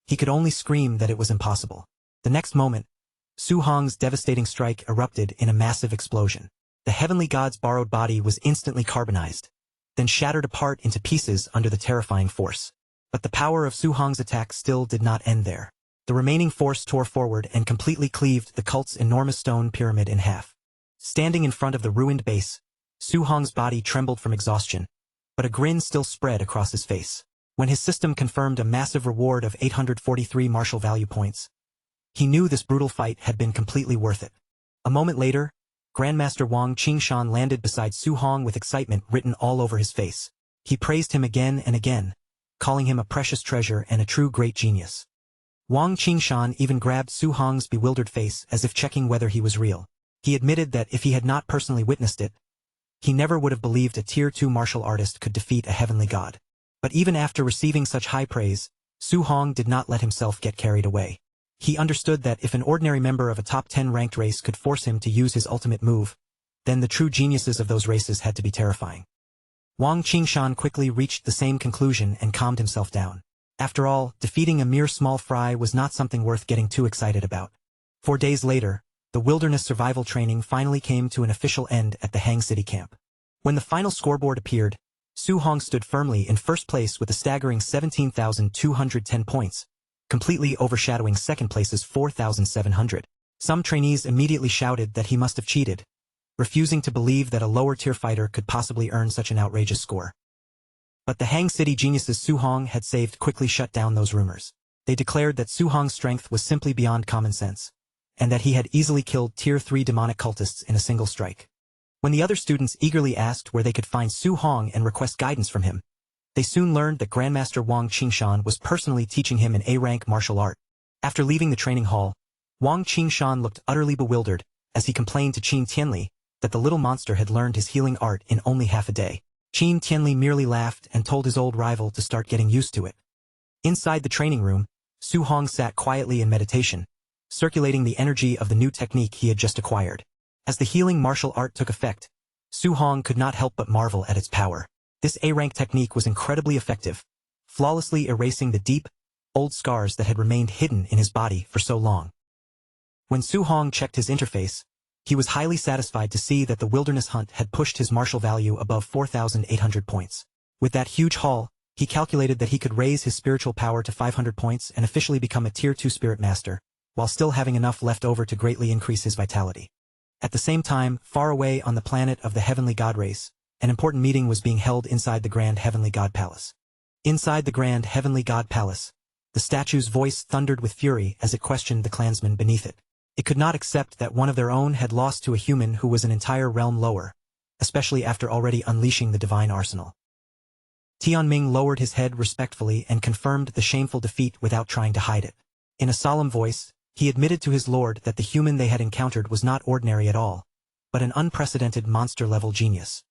Speaker 1: he could only scream that it was impossible. The next moment, Su Hong's devastating strike erupted in a massive explosion. The heavenly god's borrowed body was instantly carbonized, then shattered apart into pieces under the terrifying force. But the power of Su Hong's attack still did not end there. The remaining force tore forward and completely cleaved the cult's enormous stone pyramid in half. Standing in front of the ruined base, Su Hong's body trembled from exhaustion, but a grin still spread across his face. When his system confirmed a massive reward of 843 martial value points, he knew this brutal fight had been completely worth it. A moment later, Grandmaster Wang Qingshan landed beside Su Hong with excitement written all over his face. He praised him again and again, calling him a precious treasure and a true great genius. Wang Qingshan even grabbed Su Hong's bewildered face as if checking whether he was real. He admitted that if he had not personally witnessed it, he never would have believed a Tier 2 martial artist could defeat a heavenly god. But even after receiving such high praise, Su Hong did not let himself get carried away. He understood that if an ordinary member of a top 10 ranked race could force him to use his ultimate move, then the true geniuses of those races had to be terrifying. Wang Qingshan quickly reached the same conclusion and calmed himself down. After all, defeating a mere small fry was not something worth getting too excited about. 4 days later, the wilderness survival training finally came to an official end at the Hang City camp. When the final scoreboard appeared, Su Hong stood firmly in first place with a staggering 17,210 points, completely overshadowing second place's 4,700. Some trainees immediately shouted that he must have cheated, refusing to believe that a lower-tier fighter could possibly earn such an outrageous score. But the Hang City geniuses Su Hong had saved quickly shut down those rumors. They declared that Su Hong's strength was simply beyond common sense, and that he had easily killed Tier 3 demonic cultists in a single strike. When the other students eagerly asked where they could find Su Hong and request guidance from him, they soon learned that Grandmaster Wang Qingshan was personally teaching him an A-rank martial art. After leaving the training hall, Wang Qingshan looked utterly bewildered as he complained to Qin Tianli that the little monster had learned his healing art in only half a day. Qin Tianli merely laughed and told his old rival to start getting used to it. Inside the training room, Su Hong sat quietly in meditation, circulating the energy of the new technique he had just acquired. As the healing martial art took effect, Su Hong could not help but marvel at its power. This A-rank technique was incredibly effective, flawlessly erasing the deep, old scars that had remained hidden in his body for so long. When Su Hong checked his interface, he was highly satisfied to see that the wilderness hunt had pushed his martial value above 4,800 points. With that huge haul, he calculated that he could raise his spiritual power to 500 points and officially become a Tier 2 Spirit Master, while still having enough left over to greatly increase his vitality. At the same time, far away on the planet of the Heavenly God race, an important meeting was being held inside the Grand Heavenly God Palace. Inside the Grand Heavenly God Palace, the statue's voice thundered with fury as it questioned the clansmen beneath it. It could not accept that one of their own had lost to a human who was an entire realm lower, especially after already unleashing the divine arsenal. Tianming lowered his head respectfully and confirmed the shameful defeat without trying to hide it. In a solemn voice, he admitted to his lord that the human they had encountered was not ordinary at all, but an unprecedented monster-level genius.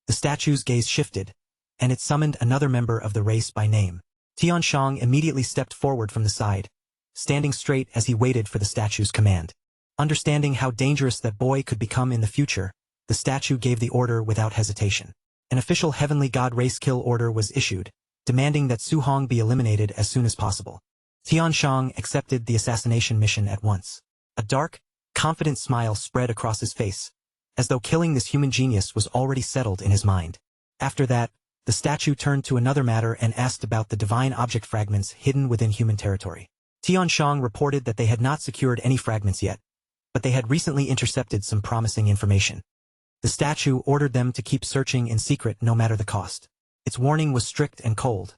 Speaker 1: The statue's gaze shifted, and it summoned another member of the race by name. Tianshang immediately stepped forward from the side, standing straight as he waited for the statue's command. Understanding how dangerous that boy could become in the future, the statue gave the order without hesitation. An official Heavenly God race kill order was issued, demanding that Su Hong be eliminated as soon as possible. Tianshang accepted the assassination mission at once. A dark, confident smile spread across his face, as though killing this human genius was already settled in his mind. After that, the statue turned to another matter and asked about the divine object fragments hidden within human territory. Tianshang reported that they had not secured any fragments yet, but they had recently intercepted some promising information. The statue ordered them to keep searching in secret no matter the cost. Its warning was strict and cold.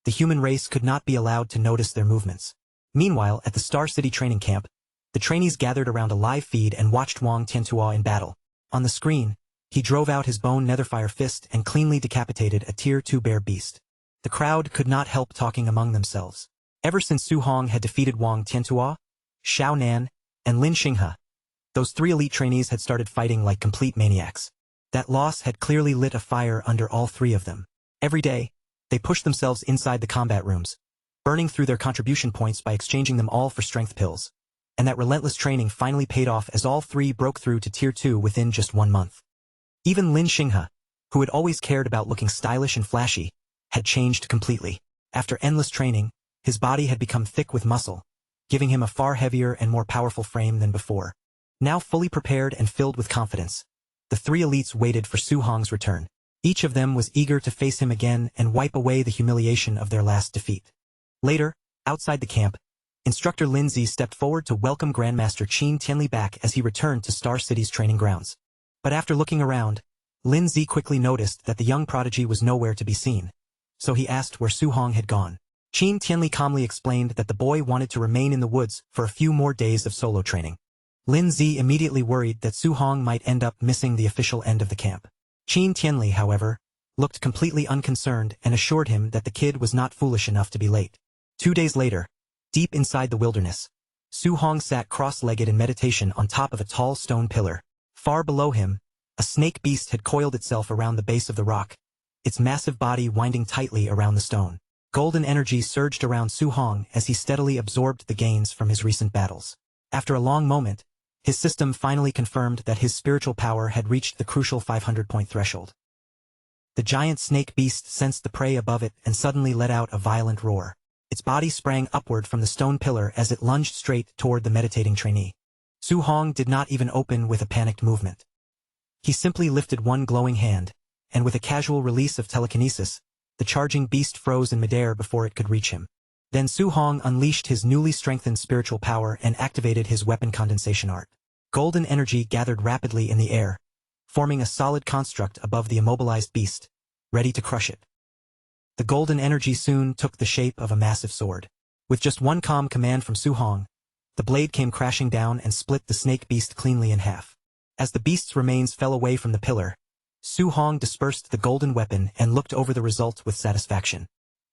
Speaker 1: The human race could not be allowed to notice their movements. Meanwhile, at the Star City training camp, the trainees gathered around a live feed and watched Wang Tiantua in battle. On the screen, he drove out his bone netherfire fist and cleanly decapitated a Tier 2 bear beast. The crowd could not help talking among themselves. Ever since Su Hong had defeated Wang Tiantua, Xiao Nan, and Lin Xinghe, those three elite trainees had started fighting like complete maniacs. That loss had clearly lit a fire under all three of them. Every day, they pushed themselves inside the combat rooms, burning through their contribution points by exchanging them all for strength pills. And that relentless training finally paid off as all three broke through to Tier 2 within just 1 month. Even Lin Xinghe, who had always cared about looking stylish and flashy, had changed completely. After endless training, his body had become thick with muscle, giving him a far heavier and more powerful frame than before. Now fully prepared and filled with confidence, the three elites waited for Su Hong's return. Each of them was eager to face him again and wipe away the humiliation of their last defeat. Later, outside the camp, Instructor Lindsay stepped forward to welcome Grandmaster Qin Tianli back as he returned to Star City's training grounds. But after looking around, Lindsay quickly noticed that the young prodigy was nowhere to be seen, so he asked where Su Hong had gone. Qin Tianli calmly explained that the boy wanted to remain in the woods for a few more days of solo training. Lin Zi immediately worried that Su Hong might end up missing the official end of the camp. Qin Tianli, however, looked completely unconcerned and assured him that the kid was not foolish enough to be late. 2 days later, deep inside the wilderness, Su Hong sat cross-legged in meditation on top of a tall stone pillar. Far below him, a snake beast had coiled itself around the base of the rock, its massive body winding tightly around the stone. Golden energy surged around Su Hong as he steadily absorbed the gains from his recent battles. After a long moment, his system finally confirmed that his spiritual power had reached the crucial 500-point threshold. The giant snake beast sensed the prey above it and suddenly let out a violent roar. Its body sprang upward from the stone pillar as it lunged straight toward the meditating trainee. Su Hong did not even open with a panicked movement. He simply lifted one glowing hand, and with a casual release of telekinesis, the charging beast froze in midair before it could reach him. Then Su Hong unleashed his newly strengthened spiritual power and activated his weapon condensation art. Golden energy gathered rapidly in the air, forming a solid construct above the immobilized beast, ready to crush it. The golden energy soon took the shape of a massive sword. With just one calm command from Su Hong, the blade came crashing down and split the snake beast cleanly in half. As the beast's remains fell away from the pillar, Su Hong dispersed the golden weapon and looked over the result with satisfaction.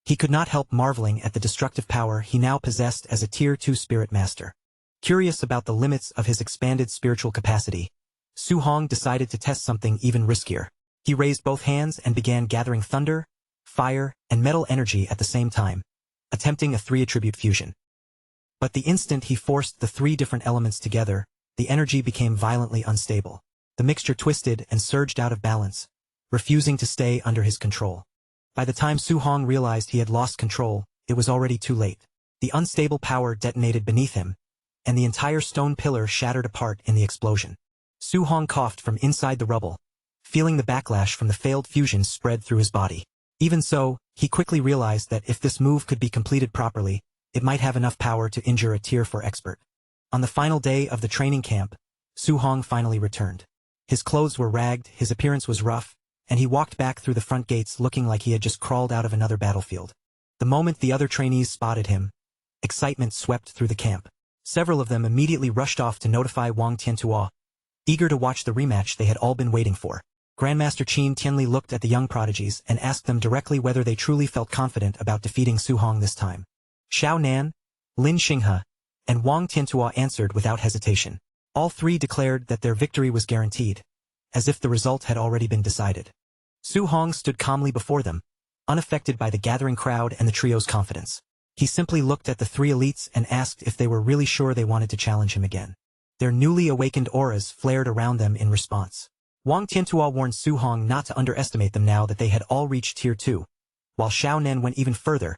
Speaker 1: He could not help marveling at the destructive power he now possessed as a Tier 2 Spirit Master. Curious about the limits of his expanded spiritual capacity, Su Hong decided to test something even riskier. He raised both hands and began gathering thunder, fire, and metal energy at the same time, attempting a 3-attribute fusion. But the instant he forced the 3 different elements together, the energy became violently unstable. The mixture twisted and surged out of balance, refusing to stay under his control. By the time Su Hong realized he had lost control, it was already too late. The unstable power detonated beneath him, and the entire stone pillar shattered apart in the explosion. Su Hong coughed from inside the rubble, feeling the backlash from the failed fusion spread through his body. Even so, he quickly realized that if this move could be completed properly, it might have enough power to injure a Tier 4 expert. On the final day of the training camp, Su Hong finally returned. His clothes were ragged, his appearance was rough, and he walked back through the front gates looking like he had just crawled out of another battlefield. The moment the other trainees spotted him, excitement swept through the camp. Several of them immediately rushed off to notify Wang Tiantuo, eager to watch the rematch they had all been waiting for. Grandmaster Qin Tianli looked at the young prodigies and asked them directly whether they truly felt confident about defeating Su Hong this time. Xiao Nan, Lin Xinghe, and Wang Tiantuo answered without hesitation. All three declared that their victory was guaranteed, as if the result had already been decided. Su Hong stood calmly before them, unaffected by the gathering crowd and the trio's confidence. He simply looked at the three elites and asked if they were really sure they wanted to challenge him again. Their newly awakened auras flared around them in response. Wang Tiantuo warned Su Hong not to underestimate them now that they had all reached Tier 2, while Xiao Nan went even further,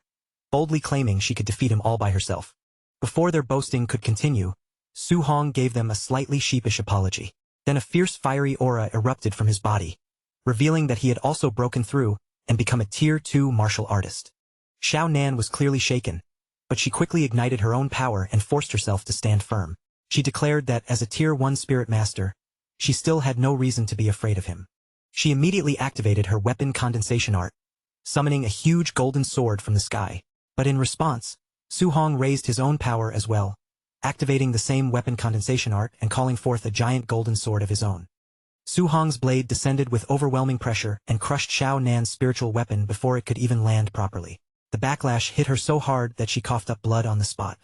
Speaker 1: boldly claiming she could defeat him all by herself. Before their boasting could continue, Su Hong gave them a slightly sheepish apology. Then a fierce fiery aura erupted from his body, revealing that he had also broken through and become a Tier 2 martial artist. Xiao Nan was clearly shaken, but she quickly ignited her own power and forced herself to stand firm. She declared that as a Tier 1 spirit master, she still had no reason to be afraid of him. She immediately activated her weapon condensation art, summoning a huge golden sword from the sky. But in response, Su Hong raised his own power as well, activating the same weapon condensation art and calling forth a giant golden sword of his own. Su Hong's blade descended with overwhelming pressure and crushed Xiao Nan's spiritual weapon before it could even land properly. The backlash hit her so hard that she coughed up blood on the spot.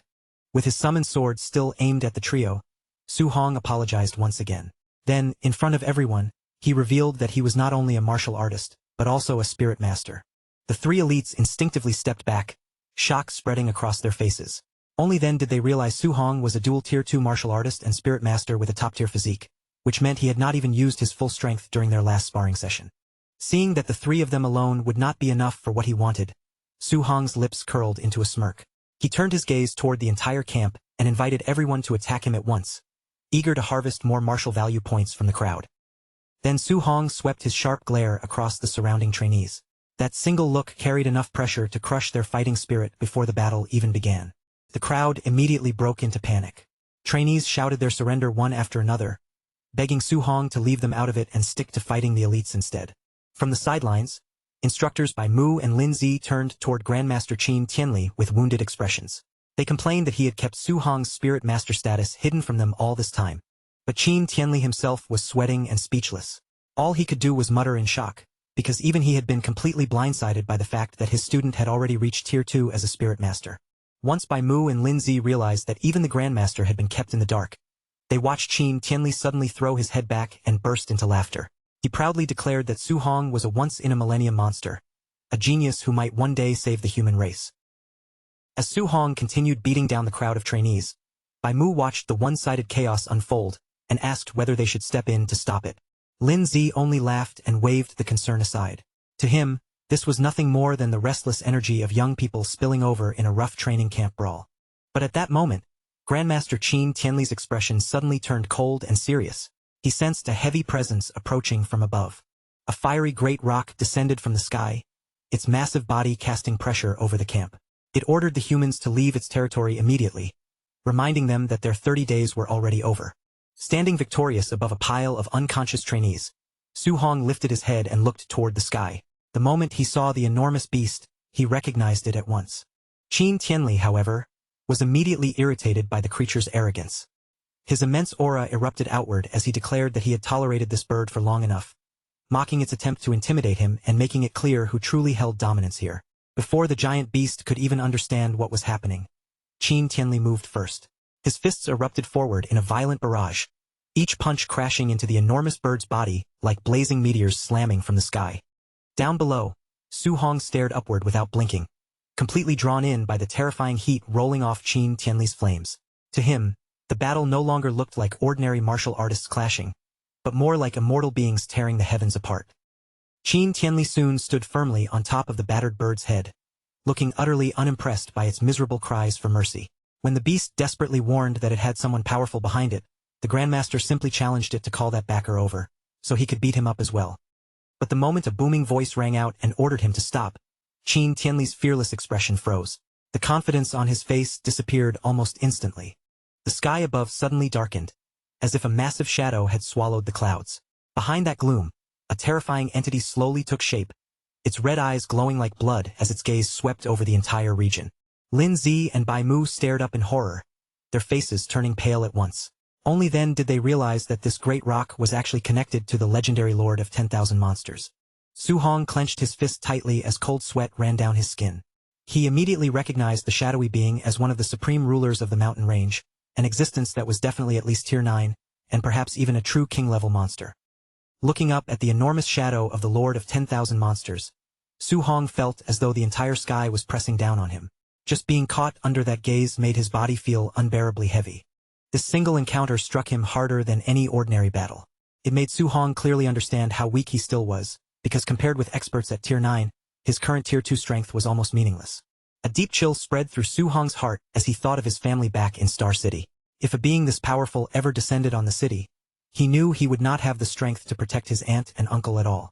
Speaker 1: With his summoned sword still aimed at the trio, Su Hong apologized once again. Then, in front of everyone, he revealed that he was not only a martial artist, but also a spirit master. The three elites instinctively stepped back, shock spreading across their faces. Only then did they realize Su Hong was a dual Tier 2 martial artist and spirit master with a top-tier physique, which meant he had not even used his full strength during their last sparring session. Seeing that the three of them alone would not be enough for what he wanted, Su Hong's lips curled into a smirk. He turned his gaze toward the entire camp and invited everyone to attack him at once, eager to harvest more martial value points from the crowd. Then Su Hong swept his sharp glare across the surrounding trainees. That single look carried enough pressure to crush their fighting spirit before the battle even began. The crowd immediately broke into panic. Trainees shouted their surrender one after another, begging Su Hong to leave them out of it and stick to fighting the elites instead. From the sidelines, instructors Bai Mu and Lin Zi turned toward Grandmaster Qin Tianli with wounded expressions. They complained that he had kept Su Hong's spirit master status hidden from them all this time. But Qin Tianli himself was sweating and speechless. All he could do was mutter in shock, because even he had been completely blindsided by the fact that his student had already reached Tier 2 as a spirit master. Once Bai Mu and Lin Zi realized that even the Grandmaster had been kept in the dark, they watched Qin Tianli suddenly throw his head back and burst into laughter. He proudly declared that Su Hong was a once-in-a-millennium monster, a genius who might one day save the human race. As Su Hong continued beating down the crowd of trainees, Bai Mu watched the one-sided chaos unfold and asked whether they should step in to stop it. Lin Zi only laughed and waved the concern aside. To him, this was nothing more than the restless energy of young people spilling over in a rough training camp brawl. But at that moment, Grandmaster Qin Tianli's expression suddenly turned cold and serious. He sensed a heavy presence approaching from above. A fiery great rock descended from the sky, its massive body casting pressure over the camp. It ordered the humans to leave its territory immediately, reminding them that their 30 days were already over. Standing victorious above a pile of unconscious trainees, Su Hong lifted his head and looked toward the sky. The moment he saw the enormous beast, he recognized it at once. Qin Tianli, however, was immediately irritated by the creature's arrogance. His immense aura erupted outward as he declared that he had tolerated this bird for long enough, mocking its attempt to intimidate him and making it clear who truly held dominance here. Before the giant beast could even understand what was happening, Qin Tianli moved first. His fists erupted forward in a violent barrage, each punch crashing into the enormous bird's body like blazing meteors slamming from the sky. Down below, Su Hong stared upward without blinking, completely drawn in by the terrifying heat rolling off Qin Tianli's flames. To him, the battle no longer looked like ordinary martial artists clashing, but more like immortal beings tearing the heavens apart. Qin Tianli soon stood firmly on top of the battered bird's head, looking utterly unimpressed by its miserable cries for mercy. When the beast desperately warned that it had someone powerful behind it, the Grandmaster simply challenged it to call that backer over, so he could beat him up as well. But the moment a booming voice rang out and ordered him to stop, Qin Tianli's fearless expression froze. The confidence on his face disappeared almost instantly. The sky above suddenly darkened, as if a massive shadow had swallowed the clouds. Behind that gloom, a terrifying entity slowly took shape, its red eyes glowing like blood as its gaze swept over the entire region. Lin Zi and Bai Mu stared up in horror, their faces turning pale at once. Only then did they realize that this great rock was actually connected to the legendary Lord of 10,000 Monsters. Su Hong clenched his fist tightly as cold sweat ran down his skin. He immediately recognized the shadowy being as one of the supreme rulers of the mountain range, an existence that was definitely at least tier 9, and perhaps even a true king-level monster. Looking up at the enormous shadow of the Lord of 10,000 Monsters, Su Hong felt as though the entire sky was pressing down on him. Just being caught under that gaze made his body feel unbearably heavy. This single encounter struck him harder than any ordinary battle. It made Su Hong clearly understand how weak he still was, because compared with experts at tier 9, his current tier 2 strength was almost meaningless. A deep chill spread through Su Hong's heart as he thought of his family back in Star City. If a being this powerful ever descended on the city, he knew he would not have the strength to protect his aunt and uncle at all.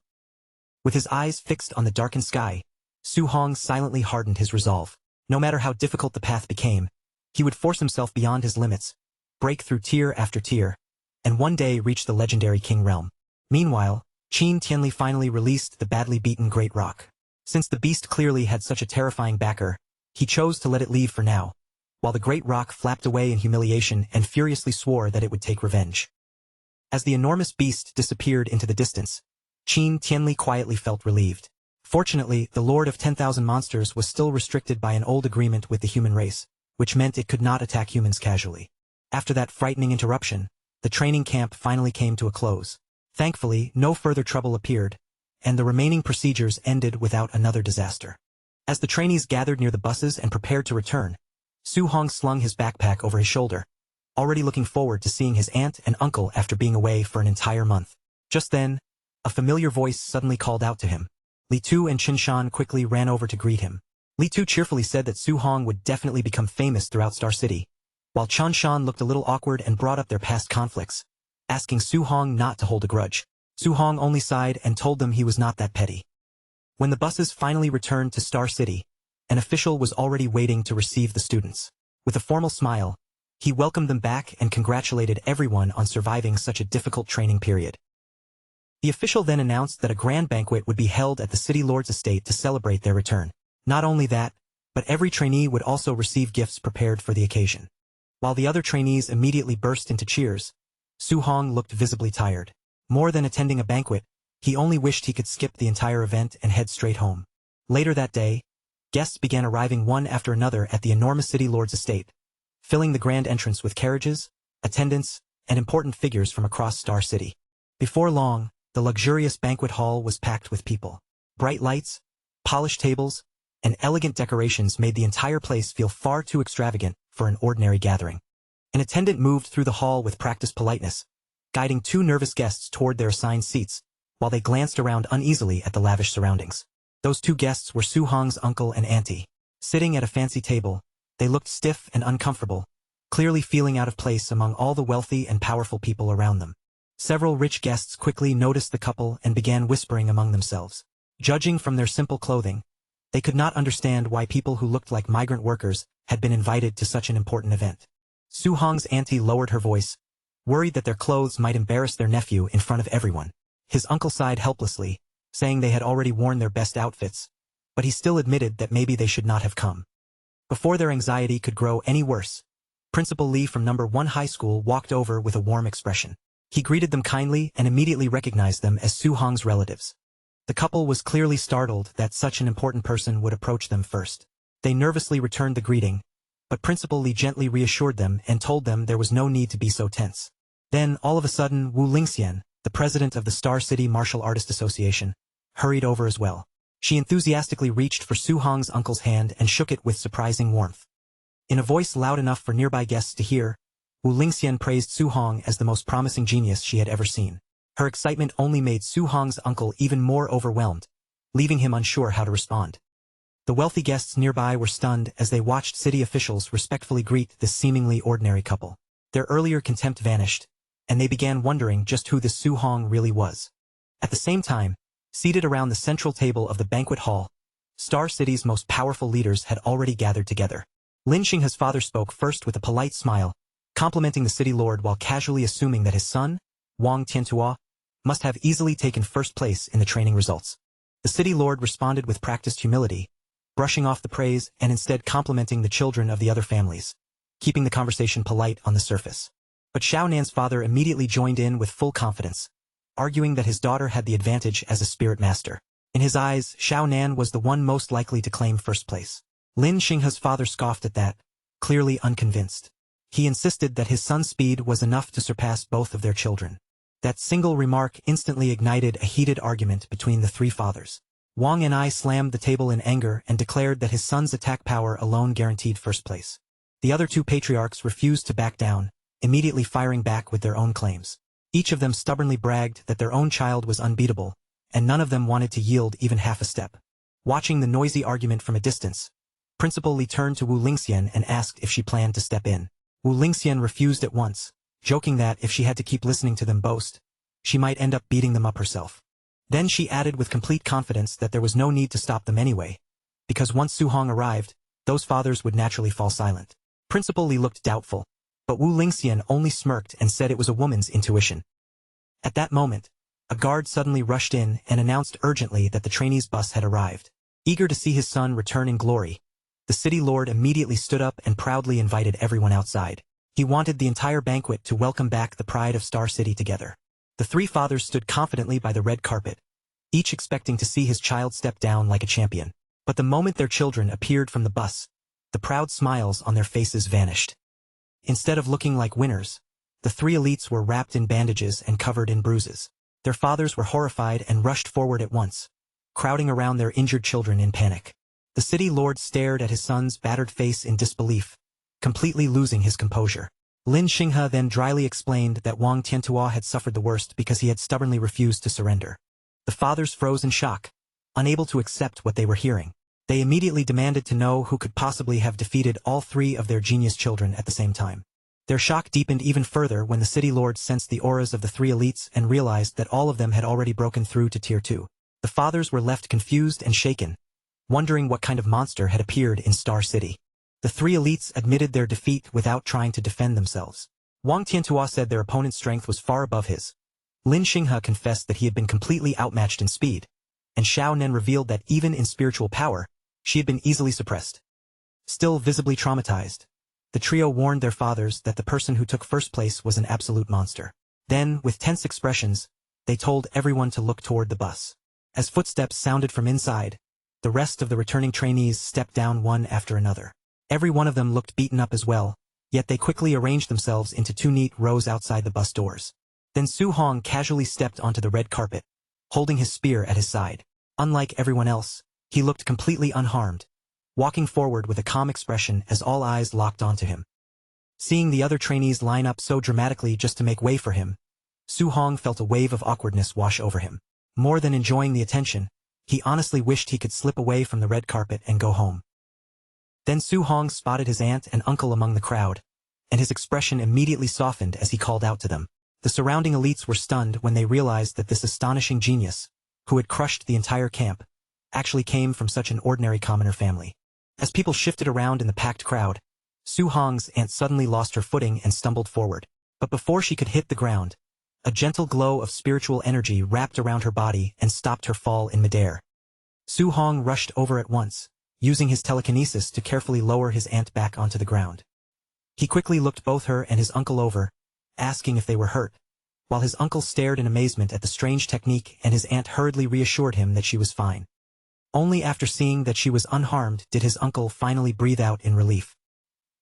Speaker 1: With his eyes fixed on the darkened sky, Su Hong silently hardened his resolve. No matter how difficult the path became, he would force himself beyond his limits, break through tier after tier, and one day reach the legendary King Realm. Meanwhile, Qin Tianli finally released the badly beaten Great Rock. Since the beast clearly had such a terrifying backer, he chose to let it leave for now, while the Great Rock flapped away in humiliation and furiously swore that it would take revenge. As the enormous beast disappeared into the distance, Qin Tianli quietly felt relieved. Fortunately, the Lord of 10,000 Monsters was still restricted by an old agreement with the human race, which meant it could not attack humans casually. After that frightening interruption, the training camp finally came to a close. Thankfully, no further trouble appeared, and the remaining procedures ended without another disaster. As the trainees gathered near the buses and prepared to return, Su Hong slung his backpack over his shoulder, already looking forward to seeing his aunt and uncle after being away for an entire month. Just then, a familiar voice suddenly called out to him. Li Tu and Chen Shan quickly ran over to greet him. Li Tu cheerfully said that Su Hong would definitely become famous throughout Star City, while Chen Shan looked a little awkward and brought up their past conflicts, asking Su Hong not to hold a grudge. Su Hong only sighed and told them he was not that petty. When the buses finally returned to Star City, an official was already waiting to receive the students. With a formal smile, he welcomed them back and congratulated everyone on surviving such a difficult training period. The official then announced that a grand banquet would be held at the city lord's estate to celebrate their return. Not only that, but every trainee would also receive gifts prepared for the occasion. While the other trainees immediately burst into cheers, Su Hong looked visibly tired. More than attending a banquet, he only wished he could skip the entire event and head straight home. Later that day, guests began arriving one after another at the enormous city lord's estate, filling the grand entrance with carriages, attendants, and important figures from across Star City. Before long, the luxurious banquet hall was packed with people. Bright lights, polished tables, and elegant decorations made the entire place feel far too extravagant for an ordinary gathering. An attendant moved through the hall with practiced politeness, guiding two nervous guests toward their assigned seats, while they glanced around uneasily at the lavish surroundings. Those two guests were Su Hong's uncle and auntie. Sitting at a fancy table, they looked stiff and uncomfortable, clearly feeling out of place among all the wealthy and powerful people around them. Several rich guests quickly noticed the couple and began whispering among themselves. Judging from their simple clothing, they could not understand why people who looked like migrant workers had been invited to such an important event. Su Hong's auntie lowered her voice, worried that their clothes might embarrass their nephew in front of everyone. His uncle sighed helplessly, saying they had already worn their best outfits, but he still admitted that maybe they should not have come. Before their anxiety could grow any worse, Principal Lee from No. 1 High School walked over with a warm expression. He greeted them kindly and immediately recognized them as Su Hong's relatives. The couple was clearly startled that such an important person would approach them first. They nervously returned the greeting, but Principal Lee gently reassured them and told them there was no need to be so tense. Then, all of a sudden, Wu Lingxian, the president of the Star City Martial Artist Association, hurried over as well. She enthusiastically reached for Su Hong's uncle's hand and shook it with surprising warmth. In a voice loud enough for nearby guests to hear, Wu Lingxian praised Su Hong as the most promising genius she had ever seen. Her excitement only made Su Hong's uncle even more overwhelmed, leaving him unsure how to respond. The wealthy guests nearby were stunned as they watched city officials respectfully greet this seemingly ordinary couple. Their earlier contempt vanished, and they began wondering just who this Su Hong really was. At the same time, seated around the central table of the banquet hall, Star City's most powerful leaders had already gathered together. Lin Xinghe's father spoke first with a polite smile, complimenting the city lord while casually assuming that his son, Wang Tiantua, must have easily taken first place in the training results. The city lord responded with practiced humility, brushing off the praise and instead complimenting the children of the other families, keeping the conversation polite on the surface. But Xiao Nan's father immediately joined in with full confidence, arguing that his daughter had the advantage as a spirit master. In his eyes, Xiao Nan was the one most likely to claim first place. Lin Xinghe's father scoffed at that, clearly unconvinced. He insisted that his son's speed was enough to surpass both of their children. That single remark instantly ignited a heated argument between the three fathers. Wang and I slammed the table in anger and declared that his son's attack power alone guaranteed first place. The other two patriarchs refused to back down, immediately firing back with their own claims. Each of them stubbornly bragged that their own child was unbeatable, and none of them wanted to yield even half a step. Watching the noisy argument from a distance, Principal Li turned to Wu Lingxian and asked if she planned to step in. Wu Lingxian refused at once, joking that if she had to keep listening to them boast, she might end up beating them up herself. Then she added with complete confidence that there was no need to stop them anyway, because once Su Hong arrived, those fathers would naturally fall silent. Principal Li looked doubtful, but Wu Lingxian only smirked and said it was a woman's intuition. At that moment, a guard suddenly rushed in and announced urgently that the trainee's bus had arrived. Eager to see his son return in glory, the city lord immediately stood up and proudly invited everyone outside. He wanted the entire banquet to welcome back the pride of Star City together. The three fathers stood confidently by the red carpet, each expecting to see his child step down like a champion. But the moment their children appeared from the bus, the proud smiles on their faces vanished. Instead of looking like winners, the three elites were wrapped in bandages and covered in bruises. Their fathers were horrified and rushed forward at once, crowding around their injured children in panic. The city lord stared at his son's battered face in disbelief, completely losing his composure. Lin Xinghe then dryly explained that Wang Tiantua had suffered the worst because he had stubbornly refused to surrender. The fathers froze in shock, unable to accept what they were hearing. They immediately demanded to know who could possibly have defeated all three of their genius children at the same time. Their shock deepened even further when the city lord sensed the auras of the three elites and realized that all of them had already broken through to Tier 2. The fathers were left confused and shaken, wondering what kind of monster had appeared in Star City. The three elites admitted their defeat without trying to defend themselves. Wang Tiantua said their opponent's strength was far above his. Lin Xinghe confessed that he had been completely outmatched in speed, and Xiao Nan revealed that even in spiritual power, she had been easily suppressed. Still visibly traumatized, the trio warned their fathers that the person who took first place was an absolute monster. Then, with tense expressions, they told everyone to look toward the bus. As footsteps sounded from inside, the rest of the returning trainees stepped down one after another. Every one of them looked beaten up as well, yet they quickly arranged themselves into two neat rows outside the bus doors. Then Su Hong casually stepped onto the red carpet, holding his spear at his side. Unlike everyone else, he looked completely unharmed, walking forward with a calm expression as all eyes locked onto him. Seeing the other trainees line up so dramatically just to make way for him, Su Hong felt a wave of awkwardness wash over him. More than enjoying the attention, he honestly wished he could slip away from the red carpet and go home. Then Su Hong spotted his aunt and uncle among the crowd, and his expression immediately softened as he called out to them. The surrounding elites were stunned when they realized that this astonishing genius, who had crushed the entire camp, actually came from such an ordinary commoner family. As people shifted around in the packed crowd, Su Hong's aunt suddenly lost her footing and stumbled forward. But before she could hit the ground, a gentle glow of spiritual energy wrapped around her body and stopped her fall in midair. Su Hong rushed over at once, using his telekinesis to carefully lower his aunt back onto the ground. He quickly looked both her and his uncle over, asking if they were hurt, while his uncle stared in amazement at the strange technique and his aunt hurriedly reassured him that she was fine. Only after seeing that she was unharmed did his uncle finally breathe out in relief.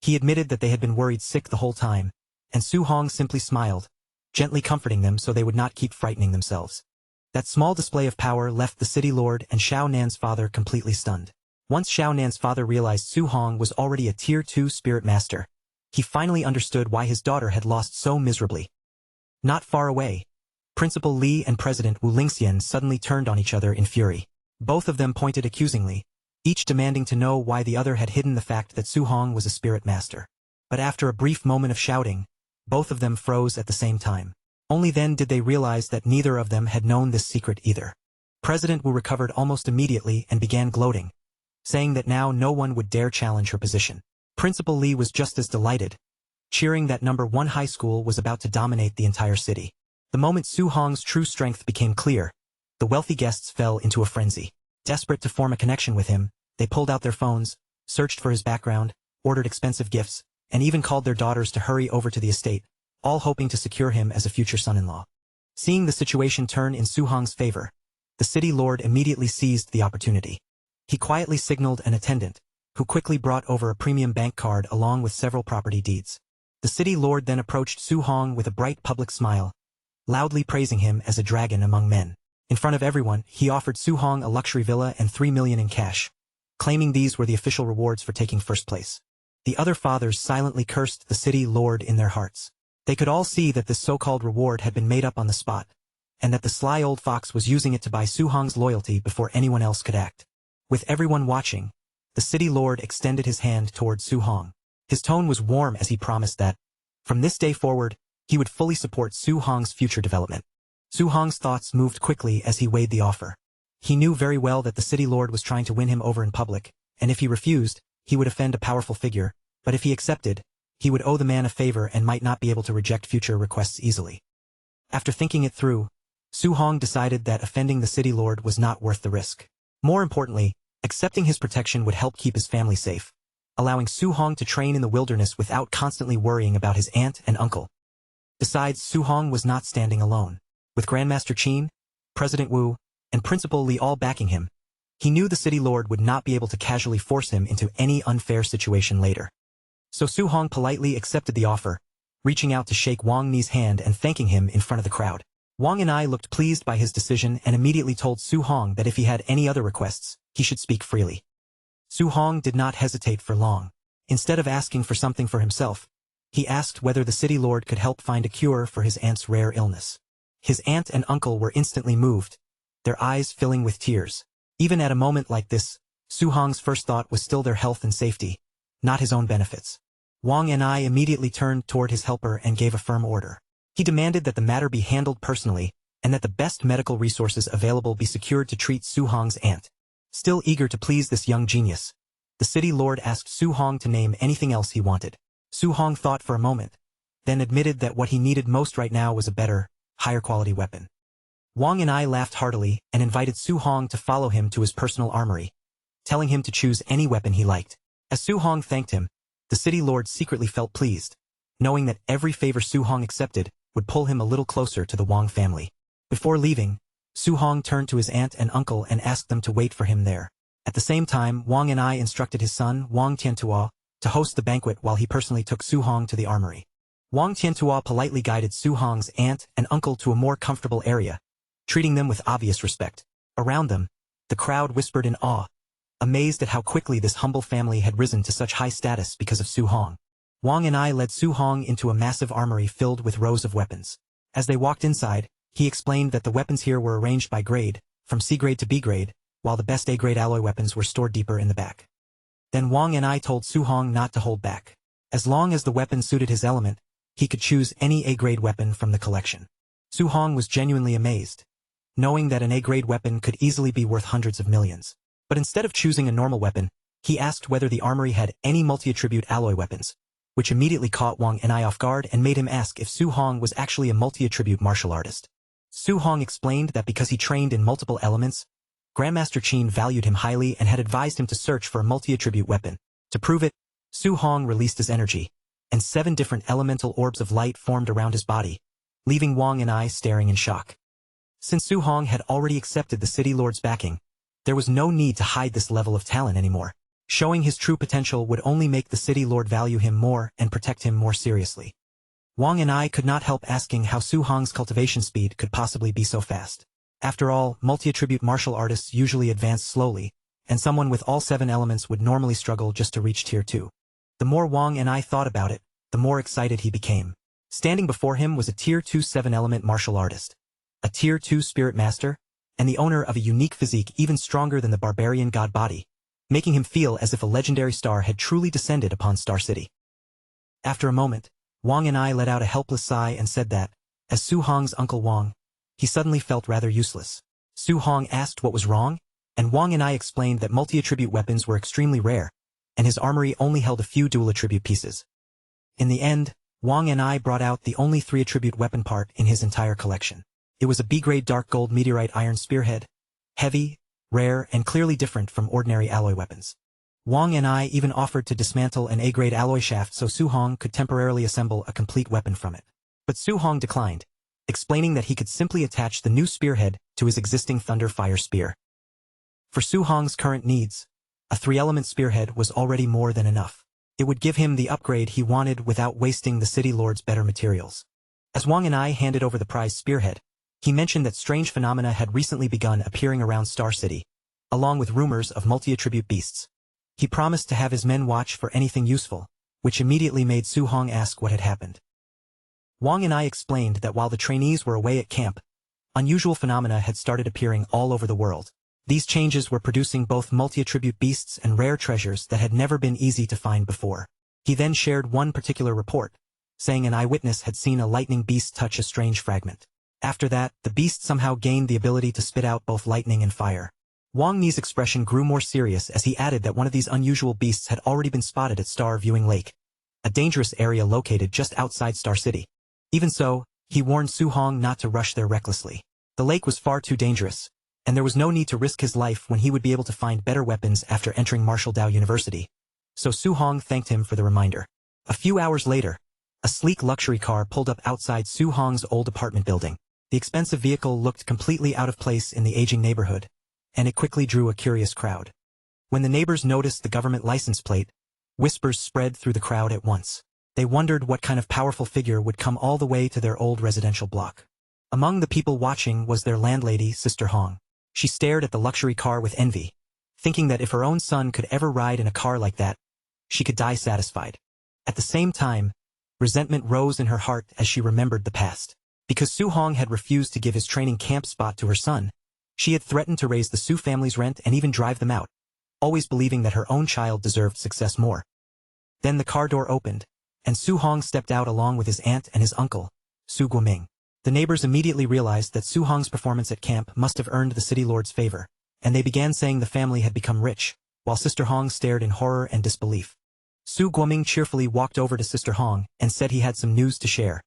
Speaker 1: He admitted that they had been worried sick the whole time, and Su Hong simply smiled, gently comforting them so they would not keep frightening themselves. That small display of power left the city lord and Xiao Nan's father completely stunned. Once Xiao Nan's father realized Su Hong was already a Tier 2 spirit master, he finally understood why his daughter had lost so miserably. Not far away, Principal Li and President Wu Lingxian suddenly turned on each other in fury. Both of them pointed accusingly, each demanding to know why the other had hidden the fact that Su-hong was a spirit master. But after a brief moment of shouting, both of them froze at the same time. Only then did they realize that neither of them had known this secret either. President Wu recovered almost immediately and began gloating, saying that now no one would dare challenge her position. Principal Li was just as delighted, cheering that number 1 high school was about to dominate the entire city. The moment Su-hong's true strength became clear, the wealthy guests fell into a frenzy. Desperate to form a connection with him, they pulled out their phones, searched for his background, ordered expensive gifts, and even called their daughters to hurry over to the estate, all hoping to secure him as a future son-in-law. Seeing the situation turn in Su-hong's favor, the city lord immediately seized the opportunity. He quietly signaled an attendant, who quickly brought over a premium bank card along with several property deeds. The city lord then approached Su-hong with a bright public smile, loudly praising him as a dragon among men. In front of everyone, he offered Su-hong a luxury villa and 3 million in cash, claiming these were the official rewards for taking first place. The other fathers silently cursed the city lord in their hearts. They could all see that this so-called reward had been made up on the spot, and that the sly old fox was using it to buy Su-hong's loyalty before anyone else could act. With everyone watching, the city lord extended his hand toward Su-hong. His tone was warm as he promised that, from this day forward, he would fully support Su-hong's future development. Su-hong's thoughts moved quickly as he weighed the offer. He knew very well that the city lord was trying to win him over in public, and if he refused, he would offend a powerful figure, but if he accepted, he would owe the man a favor and might not be able to reject future requests easily. After thinking it through, Su-hong decided that offending the city lord was not worth the risk. More importantly, accepting his protection would help keep his family safe, allowing Su-hong to train in the wilderness without constantly worrying about his aunt and uncle. Besides, Su-hong was not standing alone. With Grandmaster Qin, President Wu, and Principal Li all backing him, he knew the city lord would not be able to casually force him into any unfair situation later. So Su-hong politely accepted the offer, reaching out to shake Wang Ni's hand and thanking him in front of the crowd. Wang and I looked pleased by his decision and immediately told Su-hong that if he had any other requests, he should speak freely. Su-hong did not hesitate for long. Instead of asking for something for himself, he asked whether the city lord could help find a cure for his aunt's rare illness. His aunt and uncle were instantly moved, their eyes filling with tears. Even at a moment like this, Su-hong's first thought was still their health and safety, not his own benefits. Wang and I immediately turned toward his helper and gave a firm order. He demanded that the matter be handled personally, and that the best medical resources available be secured to treat Su-hong's aunt. Still eager to please this young genius, the city lord asked Su-hong to name anything else he wanted. Su-hong thought for a moment, then admitted that what he needed most right now was a better, higher quality weapon. Wang and I laughed heartily and invited Su-hong to follow him to his personal armory, telling him to choose any weapon he liked. As Su-hong thanked him, the city lord secretly felt pleased, knowing that every favor Su-hong accepted would pull him a little closer to the Wang family. Before leaving, Su-hong turned to his aunt and uncle and asked them to wait for him there. At the same time, Wang and I instructed his son, Wang Tiantua, to host the banquet while he personally took Su-hong to the armory. Wang Tiantua politely guided Su-hong's aunt and uncle to a more comfortable area, treating them with obvious respect. Around them, the crowd whispered in awe, amazed at how quickly this humble family had risen to such high status because of Su-hong. Wang and I led Su-hong into a massive armory filled with rows of weapons. As they walked inside, he explained that the weapons here were arranged by grade, from C grade to B grade, while the best A grade alloy weapons were stored deeper in the back. Then Wang and I told Su-hong not to hold back. As long as the weapon suited his element, he could choose any A grade weapon from the collection. Su-hong was genuinely amazed, knowing that an A grade weapon could easily be worth hundreds of millions. But instead of choosing a normal weapon, he asked whether the armory had any multi-attribute alloy weapons, which immediately caught Wang and I off guard and made him ask if Su-hong was actually a multi-attribute martial artist. Su-hong explained that because he trained in multiple elements, Grandmaster Qin valued him highly and had advised him to search for a multi-attribute weapon. To prove it, Su-hong released his energy, and 7 different elemental orbs of light formed around his body, leaving Wang and I staring in shock. Since Su-hong had already accepted the city lord's backing, there was no need to hide this level of talent anymore. Showing his true potential would only make the city lord value him more and protect him more seriously. Wang and I could not help asking how Su-hong's cultivation speed could possibly be so fast. After all, multi-attribute martial artists usually advance slowly, and someone with all 7 elements would normally struggle just to reach Tier 2. The more Wang and I thought about it, the more excited he became. Standing before him was a Tier 2 7-element martial artist, a Tier 2 spirit master, and the owner of a unique physique even stronger than the barbarian god body, making him feel as if a legendary star had truly descended upon Star City. After a moment, Wang and I let out a helpless sigh and said that, as Su Hong's uncle Wang, he suddenly felt rather useless. Su Hong asked what was wrong, and Wang and I explained that multi-attribute weapons were extremely rare, and his armory only held a few dual-attribute pieces. In the end, Wang and I brought out the only 3-attribute weapon part in his entire collection. It was a B-grade dark gold meteorite iron spearhead, heavy, rare, and clearly different from ordinary alloy weapons. Wang and I even offered to dismantle an A-grade alloy shaft so Su Hong could temporarily assemble a complete weapon from it. But Su Hong declined, explaining that he could simply attach the new spearhead to his existing Thunder Fire spear. For Su Hong's current needs, a 3-element spearhead was already more than enough. It would give him the upgrade he wanted without wasting the City Lord's better materials. As Wang and I handed over the prize spearhead, he mentioned that strange phenomena had recently begun appearing around Star City, along with rumors of multi-attribute beasts. He promised to have his men watch for anything useful, which immediately made Su Hong ask what had happened. Wang and I explained that while the trainees were away at camp, unusual phenomena had started appearing all over the world. These changes were producing both multi-attribute beasts and rare treasures that had never been easy to find before. He then shared one particular report, saying an eyewitness had seen a lightning beast touch a strange fragment. After that, the beast somehow gained the ability to spit out both lightning and fire. Wang Ni's expression grew more serious as he added that one of these unusual beasts had already been spotted at Star Viewing Lake, a dangerous area located just outside Star City. Even so, he warned Su Hong not to rush there recklessly. The lake was far too dangerous, and there was no need to risk his life when he would be able to find better weapons after entering Martial Dao University. So Su Hong thanked him for the reminder. A few hours later, a sleek luxury car pulled up outside Su Hong's old apartment building. The expensive vehicle looked completely out of place in the aging neighborhood, and it quickly drew a curious crowd. When the neighbors noticed the government license plate, whispers spread through the crowd at once. They wondered what kind of powerful figure would come all the way to their old residential block. Among the people watching was their landlady, Sister Hong. She stared at the luxury car with envy, thinking that if her own son could ever ride in a car like that, she could die satisfied. At the same time, resentment rose in her heart as she remembered the past. Because Su Hong had refused to give his training camp spot to her son, she had threatened to raise the Su family's rent and even drive them out, always believing that her own child deserved success more. Then the car door opened, and Su Hong stepped out along with his aunt and his uncle, Su Guoming. The neighbors immediately realized that Su Hong's performance at camp must have earned the city lord's favor, and they began saying the family had become rich, while Sister Hong stared in horror and disbelief. Su Guoming cheerfully walked over to Sister Hong and said he had some news to share.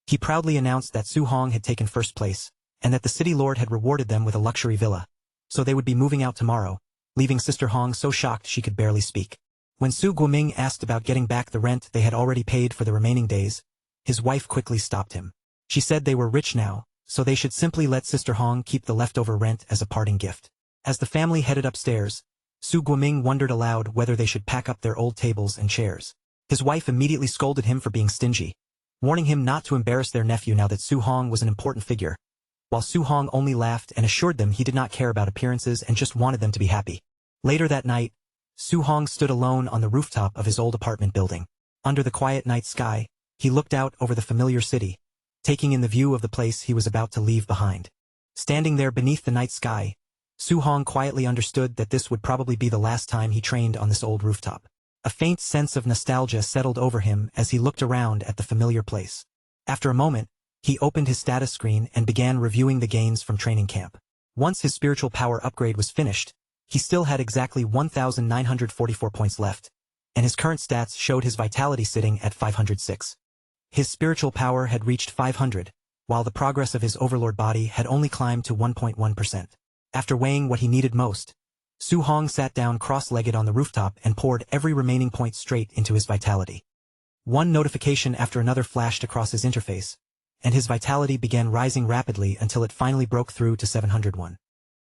Speaker 1: He proudly announced that Su Hong had taken first place, and that the city lord had rewarded them with a luxury villa, so they would be moving out tomorrow, leaving Sister Hong so shocked she could barely speak. When Su Guoming asked about getting back the rent they had already paid for the remaining days, his wife quickly stopped him. She said they were rich now, so they should simply let Sister Hong keep the leftover rent as a parting gift. As the family headed upstairs, Su Guoming wondered aloud whether they should pack up their old tables and chairs. His wife immediately scolded him for being stingy, warning him not to embarrass their nephew now that Su Hong was an important figure, while Su Hong only laughed and assured them he did not care about appearances and just wanted them to be happy. Later that night, Su Hong stood alone on the rooftop of his old apartment building. Under the quiet night sky, he looked out over the familiar city, taking in the view of the place he was about to leave behind. Standing there beneath the night sky, Su Hong quietly understood that this would probably be the last time he trained on this old rooftop. A faint sense of nostalgia settled over him as he looked around at the familiar place. After a moment, he opened his status screen and began reviewing the gains from training camp. Once his spiritual power upgrade was finished, he still had exactly 1,944 points left, and his current stats showed his vitality sitting at 506. His spiritual power had reached 500, while the progress of his overlord body had only climbed to 1.1%. After weighing what he needed most, Su Hong sat down cross-legged on the rooftop and poured every remaining point straight into his vitality. One notification after another flashed across his interface, and his vitality began rising rapidly until it finally broke through to 701.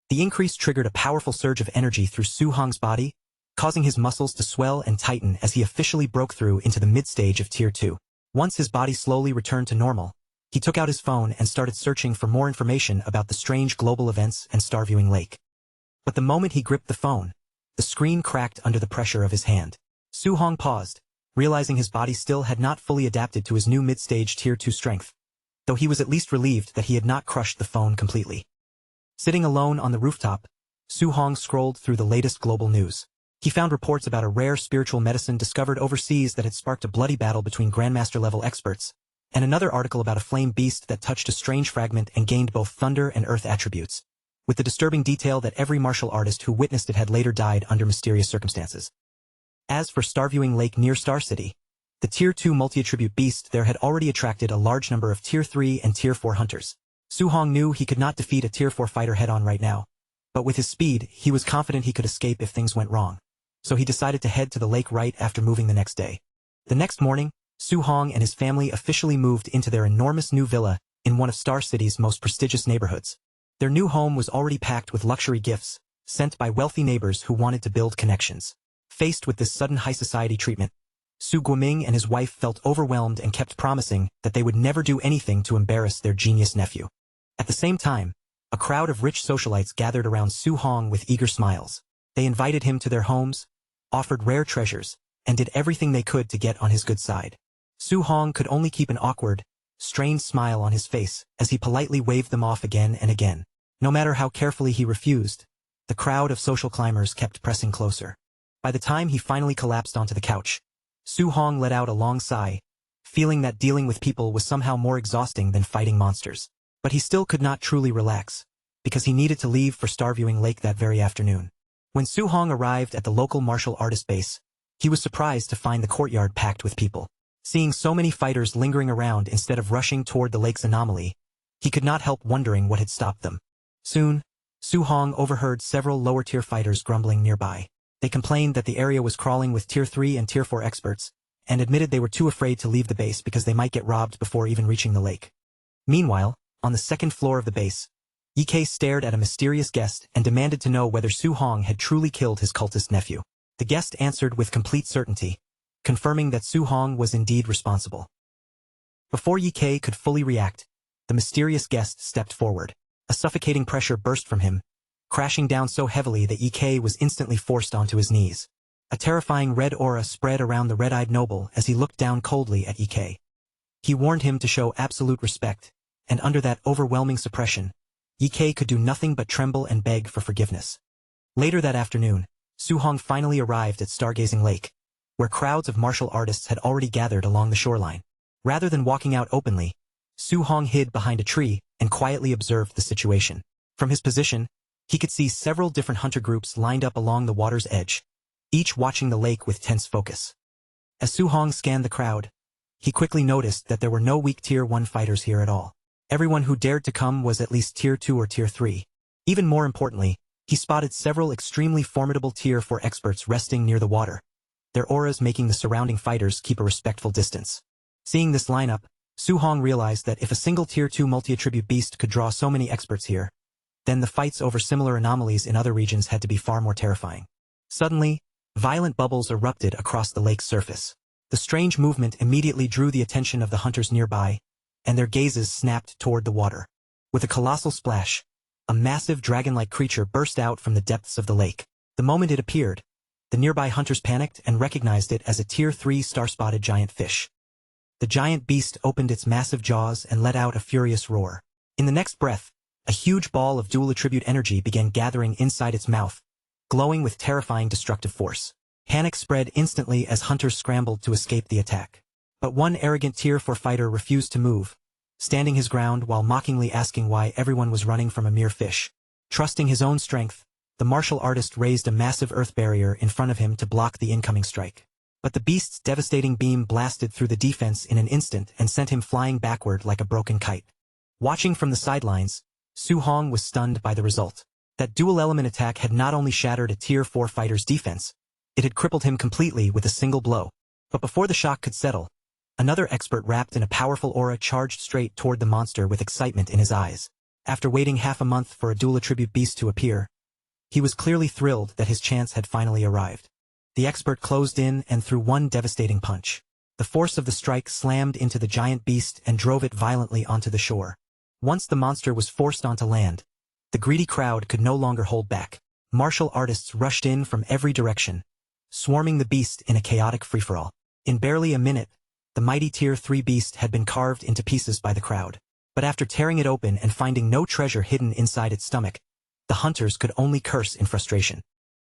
Speaker 1: The increase triggered a powerful surge of energy through Su Hong's body, causing his muscles to swell and tighten as he officially broke through into the mid-stage of Tier 2. Once his body slowly returned to normal, he took out his phone and started searching for more information about the strange global events and Star Viewing Lake. But the moment he gripped the phone, the screen cracked under the pressure of his hand. Su Hong paused, realizing his body still had not fully adapted to his new mid-stage Tier 2 strength, though he was at least relieved that he had not crushed the phone completely. Sitting alone on the rooftop, Su Hong scrolled through the latest global news. He found reports about a rare spiritual medicine discovered overseas that had sparked a bloody battle between Grandmaster-level experts, and another article about a flame beast that touched a strange fragment and gained both thunder and earth attributes, with the disturbing detail that every martial artist who witnessed it had later died under mysterious circumstances. As for Starviewing Lake near Star City, the Tier 2 multi-attribute beast there had already attracted a large number of Tier 3 and Tier 4 hunters. Su-hong knew he could not defeat a Tier 4 fighter head-on right now, but with his speed, he was confident he could escape if things went wrong, so he decided to head to the lake right after moving the next day. The next morning, Su-hong and his family officially moved into their enormous new villa in one of Star City's most prestigious neighborhoods. Their new home was already packed with luxury gifts, sent by wealthy neighbors who wanted to build connections. Faced with this sudden high society treatment, Su Guoming and his wife felt overwhelmed and kept promising that they would never do anything to embarrass their genius nephew. At the same time, a crowd of rich socialites gathered around Su-hong with eager smiles. They invited him to their homes, offered rare treasures, and did everything they could to get on his good side. Su-hong could only keep an awkward, strained smile on his face as he politely waved them off again and again. No matter how carefully he refused, the crowd of social climbers kept pressing closer. By the time he finally collapsed onto the couch, Su-hong let out a long sigh, feeling that dealing with people was somehow more exhausting than fighting monsters. But he still could not truly relax, because he needed to leave for Starviewing Lake that very afternoon. When Su-hong arrived at the local martial artist base, he was surprised to find the courtyard packed with people. Seeing so many fighters lingering around instead of rushing toward the lake's anomaly, he could not help wondering what had stopped them. Soon, Su-hong overheard several lower-tier fighters grumbling nearby. They complained that the area was crawling with Tier 3 and Tier 4 experts, and admitted they were too afraid to leave the base because they might get robbed before even reaching the lake. Meanwhile, on the second floor of the base, Ye stared at a mysterious guest and demanded to know whether Su-hong had truly killed his cultist nephew. The guest answered with complete certainty, confirming that Su-hong was indeed responsible. Before Ye could fully react, the mysterious guest stepped forward. A suffocating pressure burst from him, crashing down so heavily that Ye was instantly forced onto his knees. A terrifying red aura spread around the red-eyed noble as he looked down coldly at Ye. He warned him to show absolute respect, and under that overwhelming suppression, Ye could do nothing but tremble and beg for forgiveness. Later that afternoon, Su-hong finally arrived at Stargazing Lake, where crowds of martial artists had already gathered along the shoreline. Rather than walking out openly, Su-hong hid behind a tree and quietly observed the situation. From his position, he could see several different hunter groups lined up along the water's edge, each watching the lake with tense focus. As Su-hong scanned the crowd, he quickly noticed that there were no weak Tier 1 fighters here at all. Everyone who dared to come was at least Tier 2 or Tier 3. Even more importantly, he spotted several extremely formidable Tier 4 experts resting near the water, their auras making the surrounding fighters keep a respectful distance. Seeing this lineup, Su-hong realized that if a single Tier 2 multi-attribute beast could draw so many experts here, then the fights over similar anomalies in other regions had to be far more terrifying. Suddenly, violent bubbles erupted across the lake's surface. The strange movement immediately drew the attention of the hunters nearby, and their gazes snapped toward the water. With a colossal splash, a massive dragon-like creature burst out from the depths of the lake. The moment it appeared, the nearby hunters panicked and recognized it as a Tier 3 star-spotted giant fish. The giant beast opened its massive jaws and let out a furious roar. In the next breath, a huge ball of dual-attribute energy began gathering inside its mouth, glowing with terrifying destructive force. Panic spread instantly as hunters scrambled to escape the attack. But one arrogant Tier 4 fighter refused to move, standing his ground while mockingly asking why everyone was running from a mere fish. Trusting his own strength, the martial artist raised a massive earth barrier in front of him to block the incoming strike. But the beast's devastating beam blasted through the defense in an instant and sent him flying backward like a broken kite. Watching from the sidelines, Su-hong was stunned by the result. That dual-element attack had not only shattered a Tier 4 fighter's defense, it had crippled him completely with a single blow. But before the shock could settle, another expert wrapped in a powerful aura charged straight toward the monster with excitement in his eyes. After waiting half a month for a dual-attribute beast to appear, he was clearly thrilled that his chance had finally arrived. The expert closed in and threw one devastating punch. The force of the strike slammed into the giant beast and drove it violently onto the shore. Once the monster was forced onto land, the greedy crowd could no longer hold back. Martial artists rushed in from every direction, swarming the beast in a chaotic free-for-all. In barely a minute, the mighty Tier 3 beast had been carved into pieces by the crowd. But after tearing it open and finding no treasure hidden inside its stomach, the hunters could only curse in frustration.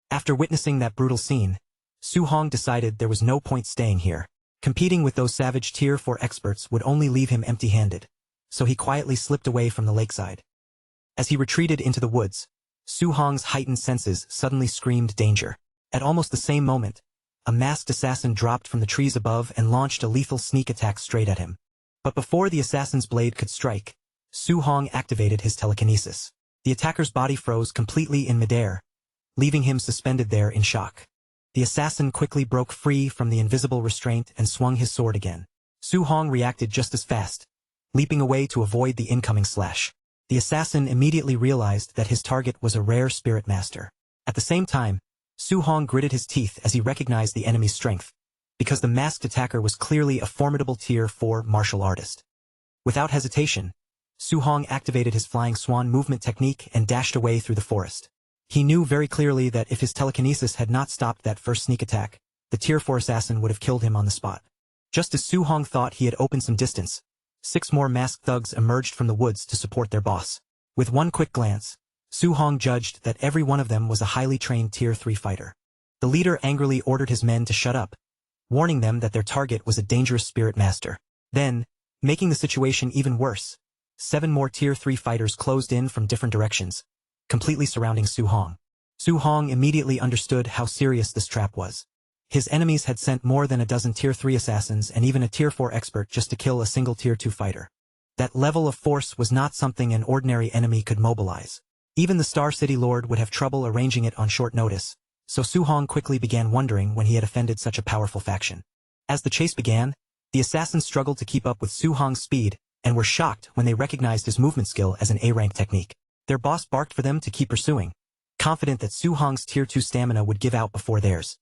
Speaker 1: After witnessing that brutal scene, Su Hong decided there was no point staying here. Competing with those savage Tier 4 experts would only leave him empty-handed, so he quietly slipped away from the lakeside. As he retreated into the woods, Su Hong's heightened senses suddenly screamed danger. At almost the same moment, a masked assassin dropped from the trees above and launched a lethal sneak attack straight at him. But before the assassin's blade could strike, Su Hong activated his telekinesis. The attacker's body froze completely in midair, leaving him suspended there in shock. The assassin quickly broke free from the invisible restraint and swung his sword again. Su Hong reacted just as fast, leaping away to avoid the incoming slash. The assassin immediately realized that his target was a rare spirit master. At the same time, Su Hong gritted his teeth as he recognized the enemy's strength, because the masked attacker was clearly a formidable Tier 4 martial artist. Without hesitation, Su Hong activated his flying swan movement technique and dashed away through the forest. He knew very clearly that if his telekinesis had not stopped that first sneak attack, the Tier 4 assassin would have killed him on the spot. Just as Su Hong thought he had opened some distance, 6 more masked thugs emerged from the woods to support their boss. With one quick glance, Su Hong judged that every one of them was a highly trained Tier 3 fighter. The leader angrily ordered his men to shut up, warning them that their target was a dangerous spirit master. Then, making the situation even worse, 7 more Tier 3 fighters closed in from different directions, completely surrounding Su Hong. Su Hong immediately understood how serious this trap was. His enemies had sent more than a dozen Tier 3 assassins and even a Tier 4 expert just to kill a single Tier 2 fighter. That level of force was not something an ordinary enemy could mobilize. Even the Star City Lord would have trouble arranging it on short notice, so Su Hong quickly began wondering when he had offended such a powerful faction. As the chase began, the assassins struggled to keep up with Su Hong's speed and were shocked when they recognized his movement skill as an A-rank technique. Their boss barked for them to keep pursuing, confident that Su Hong's Tier 2 stamina would give out before theirs.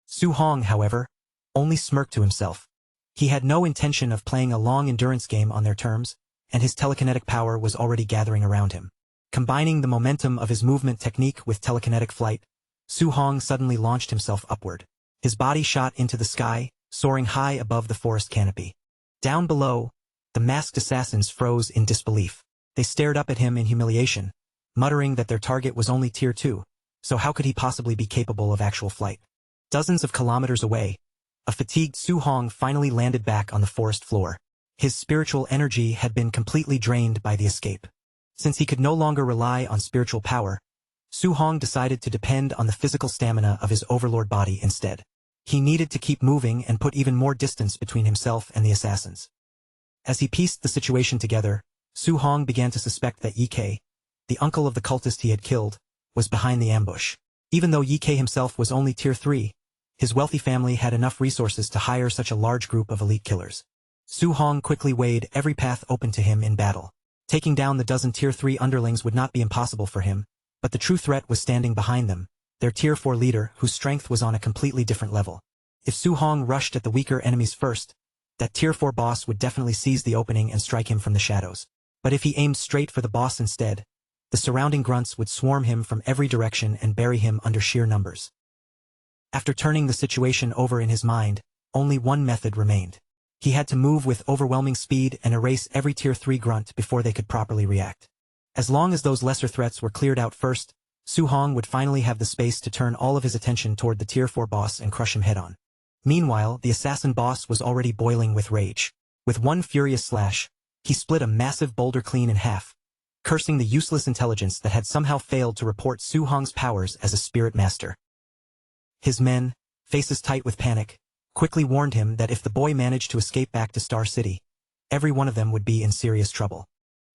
Speaker 1: Su Hong, however, only smirked to himself. He had no intention of playing a long endurance game on their terms, and his telekinetic power was already gathering around him. Combining the momentum of his movement technique with telekinetic flight, Su Hong suddenly launched himself upward. His body shot into the sky, soaring high above the forest canopy. Down below, the masked assassins froze in disbelief. They stared up at him in humiliation, muttering that their target was only Tier 2, so how could he possibly be capable of actual flight? Dozens of kilometers away, a fatigued Su Hong finally landed back on the forest floor. His spiritual energy had been completely drained by the escape. Since he could no longer rely on spiritual power, Su Hong decided to depend on the physical stamina of his overlord body instead. He needed to keep moving and put even more distance between himself and the assassins. As he pieced the situation together, Su Hong began to suspect that Ye Kei, the uncle of the cultist he had killed, was behind the ambush. Even though Ye Kei himself was only Tier 3, his wealthy family had enough resources to hire such a large group of elite killers. Su Hong quickly weighed every path open to him in battle. Taking down the dozen Tier 3 underlings would not be impossible for him, but the true threat was standing behind them, their Tier 4 leader whose strength was on a completely different level. If Su Hong rushed at the weaker enemies first, that Tier 4 boss would definitely seize the opening and strike him from the shadows. But if he aimed straight for the boss instead, the surrounding grunts would swarm him from every direction and bury him under sheer numbers. After turning the situation over in his mind, only one method remained. He had to move with overwhelming speed and erase every Tier 3 grunt before they could properly react. As long as those lesser threats were cleared out first, Su Hong would finally have the space to turn all of his attention toward the Tier 4 boss and crush him head-on. Meanwhile, the assassin boss was already boiling with rage. With one furious slash, he split a massive boulder clean in half, cursing the useless intelligence that had somehow failed to report Su Hong's powers as a spirit master. His men, faces tight with panic, quickly warned him that if the boy managed to escape back to Star City, every one of them would be in serious trouble.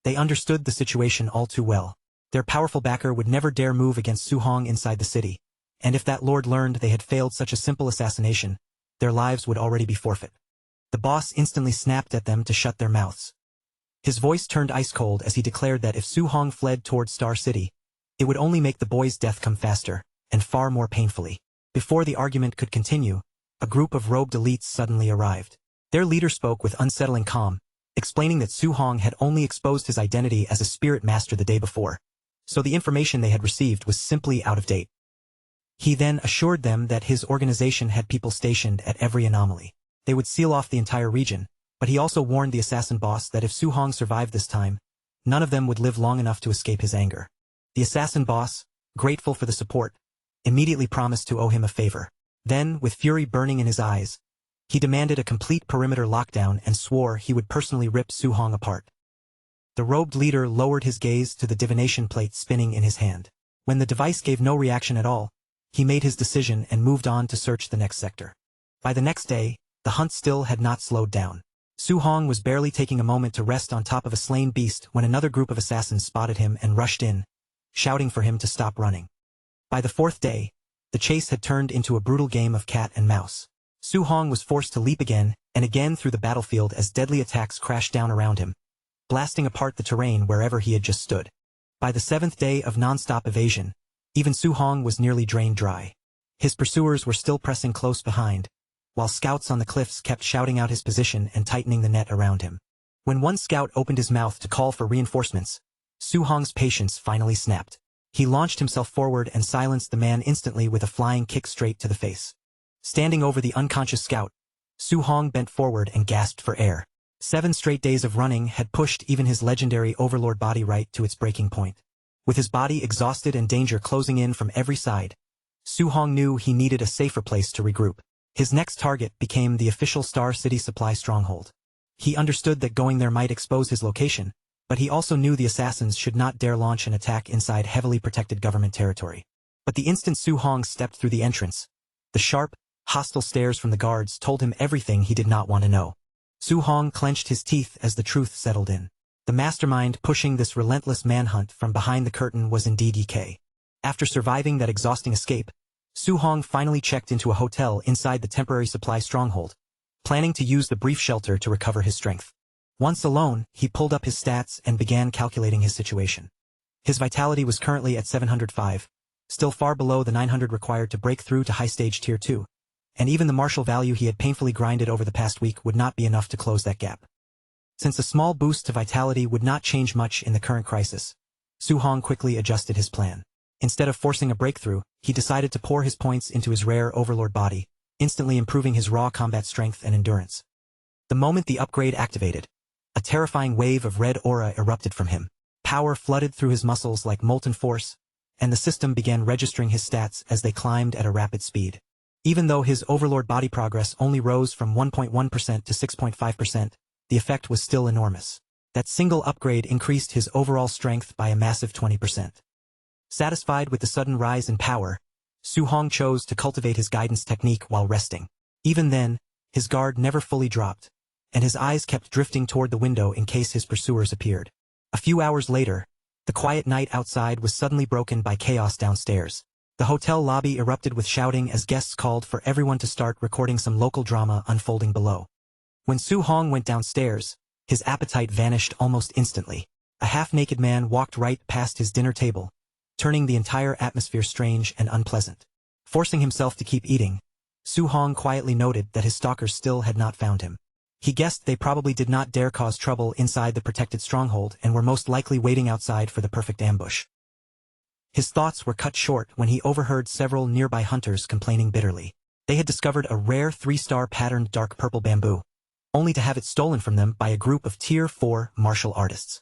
Speaker 1: They understood the situation all too well. Their powerful backer would never dare move against Su Hong inside the city, and if that lord learned they had failed such a simple assassination, their lives would already be forfeit. The boss instantly snapped at them to shut their mouths. His voice turned ice-cold as he declared that if Su Hong fled toward Star City, it would only make the boy's death come faster, and far more painfully. Before the argument could continue, a group of robed elites suddenly arrived. Their leader spoke with unsettling calm, explaining that Su Hong had only exposed his identity as a spirit master the day before, so the information they had received was simply out of date. He then assured them that his organization had people stationed at every anomaly. They would seal off the entire region, but he also warned the assassin boss that if Su Hong survived this time, none of them would live long enough to escape his anger. The assassin boss, grateful for the support, immediately promised to owe him a favor. Then, with fury burning in his eyes, he demanded a complete perimeter lockdown and swore he would personally rip Su-hong apart. The robed leader lowered his gaze to the divination plate spinning in his hand. When the device gave no reaction at all, he made his decision and moved on to search the next sector. By the next day, the hunt still had not slowed down. Su-hong was barely taking a moment to rest on top of a slain beast when another group of assassins spotted him and rushed in, shouting for him to stop running. By the fourth day, the chase had turned into a brutal game of cat and mouse. Su-hong was forced to leap again and again through the battlefield as deadly attacks crashed down around him, blasting apart the terrain wherever he had just stood. By the seventh day of non-stop evasion, even Su-hong was nearly drained dry. His pursuers were still pressing close behind, while scouts on the cliffs kept shouting out his position and tightening the net around him. When one scout opened his mouth to call for reinforcements, Su-hong's patience finally snapped. He launched himself forward and silenced the man instantly with a flying kick straight to the face. Standing over the unconscious scout, Su-hong bent forward and gasped for air. 7 straight days of running had pushed even his legendary overlord body right to its breaking point. With his body exhausted and danger closing in from every side, Su-hong knew he needed a safer place to regroup. His next target became the official Star City supply stronghold. He understood that going there might expose his location, but he also knew the assassins should not dare launch an attack inside heavily protected government territory. But the instant Su-hong stepped through the entrance, the sharp, hostile stares from the guards told him everything he did not want to know. Su-hong clenched his teeth as the truth settled in. The mastermind pushing this relentless manhunt from behind the curtain was indeed Ye. After surviving that exhausting escape, Su-hong finally checked into a hotel inside the temporary supply stronghold, planning to use the brief shelter to recover his strength. Once alone, he pulled up his stats and began calculating his situation. His vitality was currently at 705, still far below the 900 required to break through to high stage tier 2, and even the martial value he had painfully grinded over the past week would not be enough to close that gap. Since a small boost to vitality would not change much in the current crisis, Su-hong quickly adjusted his plan. Instead of forcing a breakthrough, he decided to pour his points into his rare overlord body, instantly improving his raw combat strength and endurance. The moment the upgrade activated, a terrifying wave of red aura erupted from him. Power flooded through his muscles like molten force, and the system began registering his stats as they climbed at a rapid speed. Even though his overlord body progress only rose from 1.1% to 6.5%, the effect was still enormous. That single upgrade increased his overall strength by a massive 20%. Satisfied with the sudden rise in power, Su-hong chose to cultivate his guidance technique while resting. Even then, his guard never fully dropped, and his eyes kept drifting toward the window in case his pursuers appeared. A few hours later, the quiet night outside was suddenly broken by chaos downstairs. The hotel lobby erupted with shouting as guests called for everyone to start recording some local drama unfolding below. When Su-hong went downstairs, his appetite vanished almost instantly. A half-naked man walked right past his dinner table, turning the entire atmosphere strange and unpleasant. Forcing himself to keep eating, Su-hong quietly noted that his stalkers still had not found him. He guessed they probably did not dare cause trouble inside the protected stronghold and were most likely waiting outside for the perfect ambush. His thoughts were cut short when he overheard several nearby hunters complaining bitterly. They had discovered a rare 3-star patterned dark purple bamboo, only to have it stolen from them by a group of Tier 4 martial artists.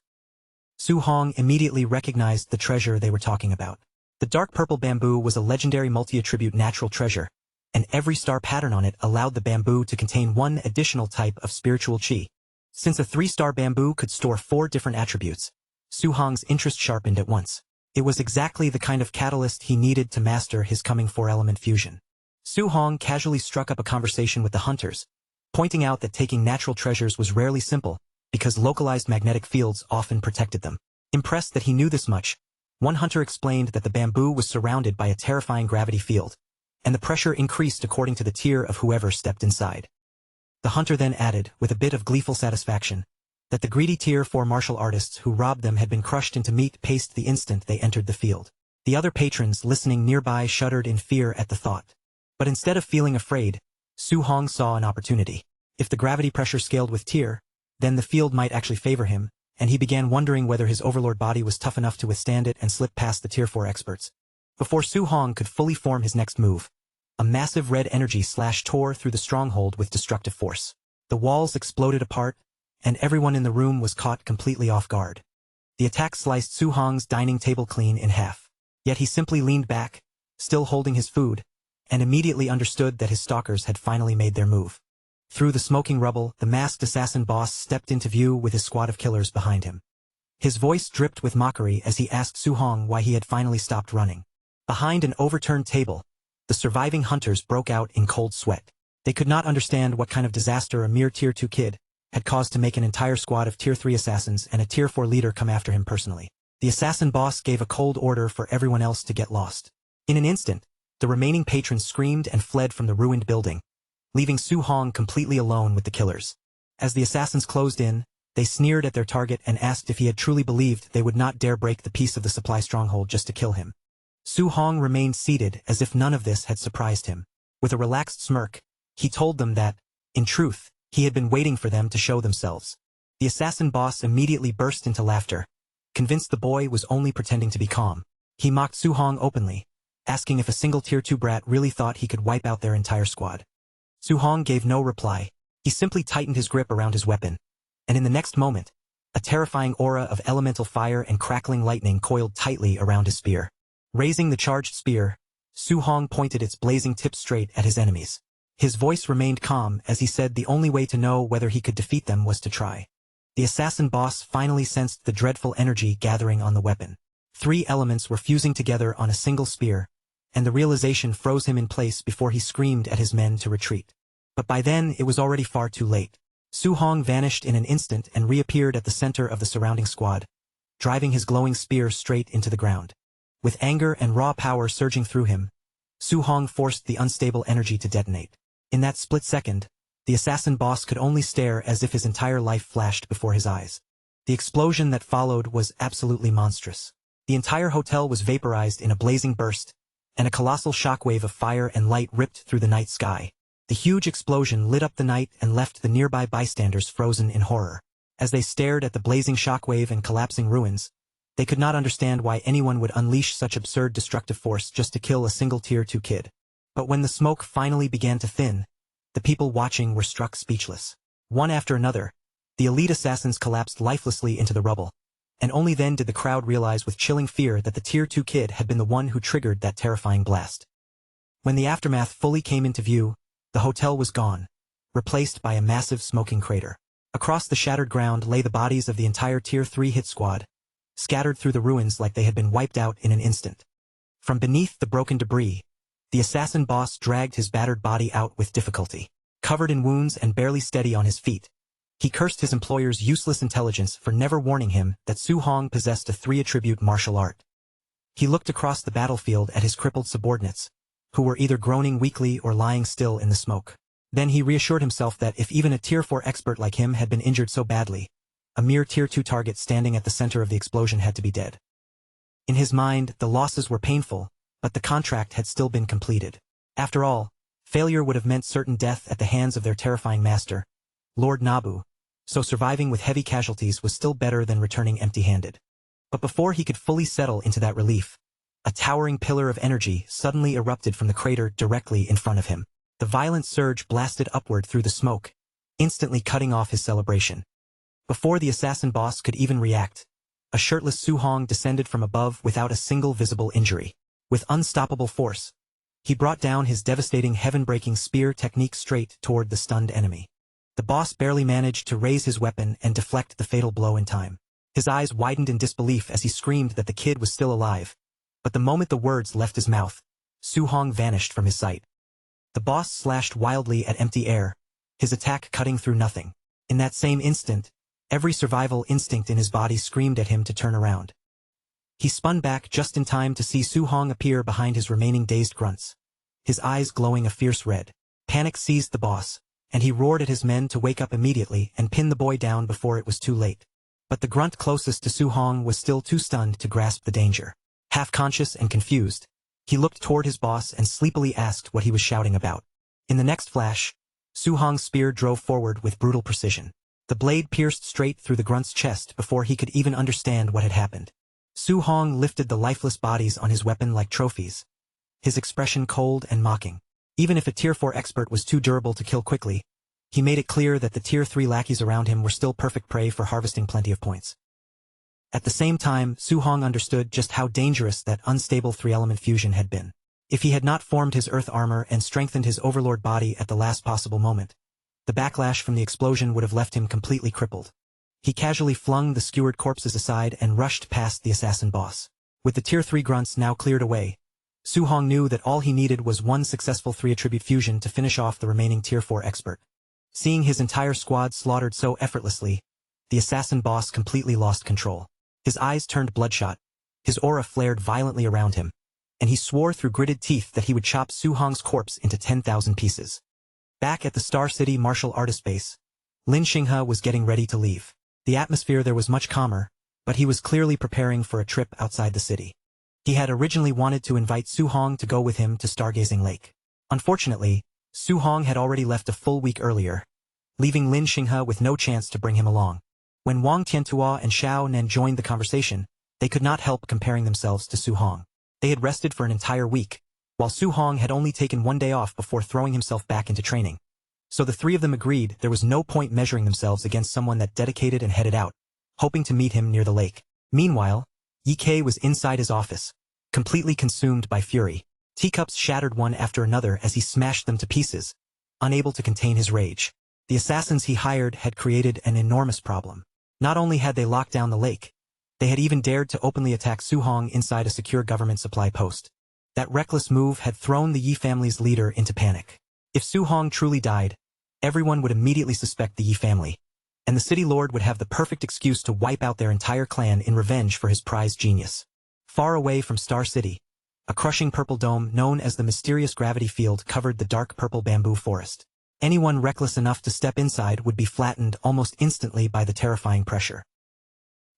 Speaker 1: Su-hong immediately recognized the treasure they were talking about. The dark purple bamboo was a legendary multi-attribute natural treasure, and every star pattern on it allowed the bamboo to contain one additional type of spiritual chi. Since a 3-star bamboo could store 4 different attributes, Su-hong's interest sharpened at once. It was exactly the kind of catalyst he needed to master his coming 4-element fusion. Su-hong casually struck up a conversation with the hunters, pointing out that taking natural treasures was rarely simple, because localized magnetic fields often protected them. Impressed that he knew this much, one hunter explained that the bamboo was surrounded by a terrifying gravity field, and the pressure increased according to the tier of whoever stepped inside. The hunter then added, with a bit of gleeful satisfaction, that the greedy Tier 4 martial artists who robbed them had been crushed into meat paste the instant they entered the field. The other patrons listening nearby shuddered in fear at the thought. But instead of feeling afraid, Su-hong saw an opportunity. If the gravity pressure scaled with tier, then the field might actually favor him, and he began wondering whether his overlord body was tough enough to withstand it and slip past the Tier 4 experts. Before Su-hong could fully form his next move, a massive red energy slash tore through the stronghold with destructive force. The walls exploded apart, and everyone in the room was caught completely off guard. The attack sliced Su-hong's dining table clean in half. Yet he simply leaned back, still holding his food, and immediately understood that his stalkers had finally made their move. Through the smoking rubble, the masked assassin boss stepped into view with his squad of killers behind him. His voice dripped with mockery as he asked Su Hong why he had finally stopped running. Behind an overturned table, the surviving hunters broke out in cold sweat. They could not understand what kind of disaster a mere Tier 2 kid had caused to make an entire squad of Tier 3 assassins and a Tier 4 leader come after him personally. The assassin boss gave a cold order for everyone else to get lost. In an instant, the remaining patrons screamed and fled from the ruined building, leaving Su Hong completely alone with the killers. As the assassins closed in, they sneered at their target and asked if he had truly believed they would not dare break the peace of the supply stronghold just to kill him. Su Hong remained seated as if none of this had surprised him. With a relaxed smirk, he told them that, in truth, he had been waiting for them to show themselves. The assassin boss immediately burst into laughter, convinced the boy was only pretending to be calm. He mocked Su Hong openly, asking if a single Tier 2 brat really thought he could wipe out their entire squad. Su Hong gave no reply. He simply tightened his grip around his weapon, and in the next moment, a terrifying aura of elemental fire and crackling lightning coiled tightly around his spear. Raising the charged spear, Su Hong pointed its blazing tip straight at his enemies. His voice remained calm as he said the only way to know whether he could defeat them was to try. The assassin boss finally sensed the dreadful energy gathering on the weapon. 3 elements were fusing together on a single spear, and the realization froze him in place before he screamed at his men to retreat. But by then it was already far too late. Su Hong vanished in an instant and reappeared at the center of the surrounding squad, driving his glowing spear straight into the ground. With anger and raw power surging through him, Su Hong forced the unstable energy to detonate. In that split second, the assassin boss could only stare as if his entire life flashed before his eyes. The explosion that followed was absolutely monstrous. The entire hotel was vaporized in a blazing burst, and a colossal shockwave of fire and light ripped through the night sky. The huge explosion lit up the night and left the nearby bystanders frozen in horror. As they stared at the blazing shockwave and collapsing ruins, they could not understand why anyone would unleash such absurd destructive force just to kill a single Tier 2 kid. But when the smoke finally began to thin, the people watching were struck speechless. One after another, the elite assassins collapsed lifelessly into the rubble, and only then did the crowd realize with chilling fear that the Tier 2 kid had been the one who triggered that terrifying blast. When the aftermath fully came into view, the hotel was gone, replaced by a massive smoking crater. Across the shattered ground lay the bodies of the entire Tier 3 hit squad, scattered through the ruins like they had been wiped out in an instant. From beneath the broken debris, the assassin boss dragged his battered body out with difficulty. Covered in wounds and barely steady on his feet, he cursed his employer's useless intelligence for never warning him that Su Hong possessed a 3-attribute martial art. He looked across the battlefield at his crippled subordinates, who were either groaning weakly or lying still in the smoke. Then he reassured himself that if even a Tier 4 expert like him had been injured so badly, a mere Tier 2 target standing at the center of the explosion had to be dead. In his mind, the losses were painful, but the contract had still been completed. After all, failure would have meant certain death at the hands of their terrifying master, Lord Nabu, so surviving with heavy casualties was still better than returning empty-handed. But before he could fully settle into that relief, a towering pillar of energy suddenly erupted from the crater directly in front of him. The violent surge blasted upward through the smoke, instantly cutting off his celebration. Before the assassin boss could even react, a shirtless Su Hong descended from above without a single visible injury. With unstoppable force, he brought down his devastating heaven-breaking spear technique straight toward the stunned enemy. The boss barely managed to raise his weapon and deflect the fatal blow in time. His eyes widened in disbelief as he screamed that the kid was still alive, but the moment the words left his mouth, Su Hong vanished from his sight. The boss slashed wildly at empty air, his attack cutting through nothing. In that same instant, every survival instinct in his body screamed at him to turn around. He spun back just in time to see Su Hong appear behind his remaining dazed grunts, his eyes glowing a fierce red. Panic seized the boss, and he roared at his men to wake up immediately and pin the boy down before it was too late. But the grunt closest to Su Hong was still too stunned to grasp the danger. Half-conscious and confused, he looked toward his boss and sleepily asked what he was shouting about. In the next flash, Su Hong's spear drove forward with brutal precision. The blade pierced straight through the grunt's chest before he could even understand what had happened. Su Hong lifted the lifeless bodies on his weapon like trophies, his expression cold and mocking. Even if a Tier 4 expert was too durable to kill quickly, he made it clear that the Tier 3 lackeys around him were still perfect prey for harvesting plenty of points. At the same time, Su Hong understood just how dangerous that unstable 3-element fusion had been. If he had not formed his earth armor and strengthened his overlord body at the last possible moment, the backlash from the explosion would have left him completely crippled. He casually flung the skewered corpses aside and rushed past the assassin boss. With the Tier 3 grunts now cleared away, Su-hong knew that all he needed was one successful 3-attribute fusion to finish off the remaining Tier 4 expert. Seeing his entire squad slaughtered so effortlessly, the assassin boss completely lost control. His eyes turned bloodshot, his aura flared violently around him, and he swore through gritted teeth that he would chop Su-hong's corpse into 10,000 pieces. Back at the Star City martial artist base, Lin Xinghe was getting ready to leave. The atmosphere there was much calmer, but he was clearly preparing for a trip outside the city. He had originally wanted to invite Su-hong to go with him to Stargazing Lake. Unfortunately, Su-hong had already left a full week earlier, leaving Lin Xinghe with no chance to bring him along. When Wang Tiantuo and Xiao Nen joined the conversation, they could not help comparing themselves to Su-hong. They had rested for an entire week, while Su-hong had only taken one day off before throwing himself back into training. So the three of them agreed there was no point measuring themselves against someone that dedicated and headed out, hoping to meet him near the lake. Meanwhile, Ye Kei was inside his office, completely consumed by fury. Teacups shattered one after another as he smashed them to pieces, unable to contain his rage. The assassins he hired had created an enormous problem. Not only had they locked down the lake, they had even dared to openly attack Su-hong inside a secure government supply post. That reckless move had thrown the Yi family's leader into panic. If Su-hong truly died, everyone would immediately suspect the Yi family, and the city lord would have the perfect excuse to wipe out their entire clan in revenge for his prized genius. Far away from Star City, a crushing purple dome known as the mysterious gravity field covered the dark purple bamboo forest. Anyone reckless enough to step inside would be flattened almost instantly by the terrifying pressure.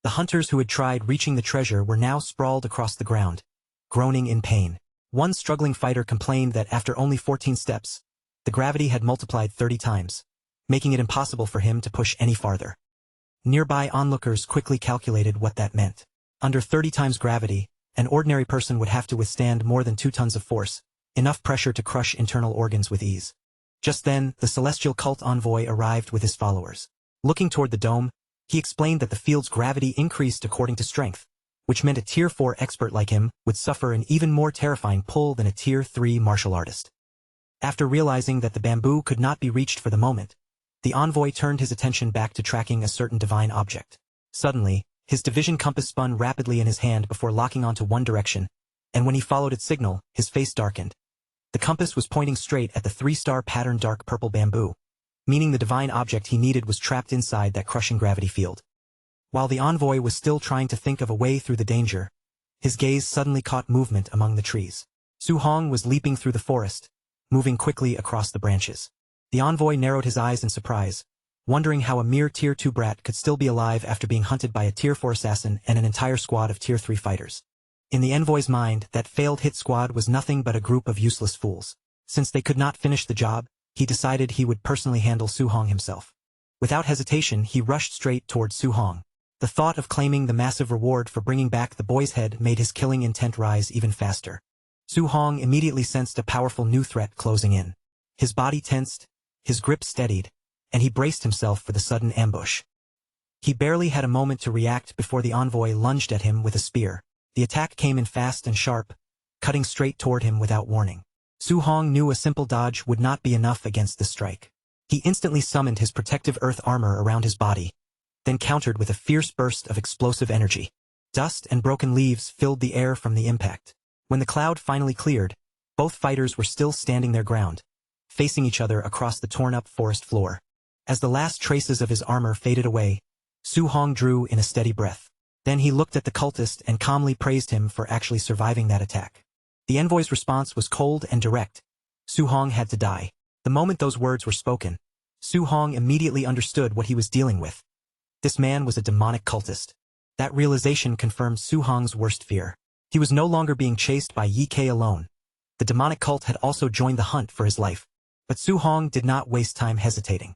Speaker 1: The hunters who had tried reaching the treasure were now sprawled across the ground, groaning in pain. One struggling fighter complained that after only 14 steps, the gravity had multiplied 30 times, making it impossible for him to push any farther. Nearby onlookers quickly calculated what that meant. Under 30 times gravity, an ordinary person would have to withstand more than 2 tons of force, enough pressure to crush internal organs with ease. Just then, the celestial cult envoy arrived with his followers. Looking toward the dome, he explained that the field's gravity increased according to strength, which meant a Tier 4 expert like him would suffer an even more terrifying pull than a Tier 3 martial artist. After realizing that the bamboo could not be reached for the moment, the envoy turned his attention back to tracking a certain divine object. Suddenly, his division compass spun rapidly in his hand before locking onto one direction, and when he followed its signal, his face darkened. The compass was pointing straight at the 3-star patterned dark purple bamboo, meaning the divine object he needed was trapped inside that crushing gravity field. While the envoy was still trying to think of a way through the danger, his gaze suddenly caught movement among the trees. Su-hong was leaping through the forest, moving quickly across the branches. The envoy narrowed his eyes in surprise, wondering how a mere Tier 2 brat could still be alive after being hunted by a Tier 4 assassin and an entire squad of Tier 3 fighters. In the envoy's mind, that failed hit squad was nothing but a group of useless fools. Since they could not finish the job, he decided he would personally handle Su-hong himself. Without hesitation, he rushed straight towards Su-hong. The thought of claiming the massive reward for bringing back the boy's head made his killing intent rise even faster. Su-hong immediately sensed a powerful new threat closing in. His body tensed, his grip steadied, and he braced himself for the sudden ambush. He barely had a moment to react before the envoy lunged at him with a spear. The attack came in fast and sharp, cutting straight toward him without warning. Su-hong knew a simple dodge would not be enough against this strike. He instantly summoned his protective earth armor around his body, then countered with a fierce burst of explosive energy. Dust and broken leaves filled the air from the impact. When the cloud finally cleared, both fighters were still standing their ground, facing each other across the torn-up forest floor. As the last traces of his armor faded away, Su-hong drew in a steady breath. Then he looked at the cultist and calmly praised him for actually surviving that attack. The envoy's response was cold and direct. Su-hong had to die. The moment those words were spoken, Su-hong immediately understood what he was dealing with. This man was a demonic cultist. That realization confirmed Su-hong's worst fear. He was no longer being chased by Ye Kei alone. The demonic cult had also joined the hunt for his life. But Su-hong did not waste time hesitating.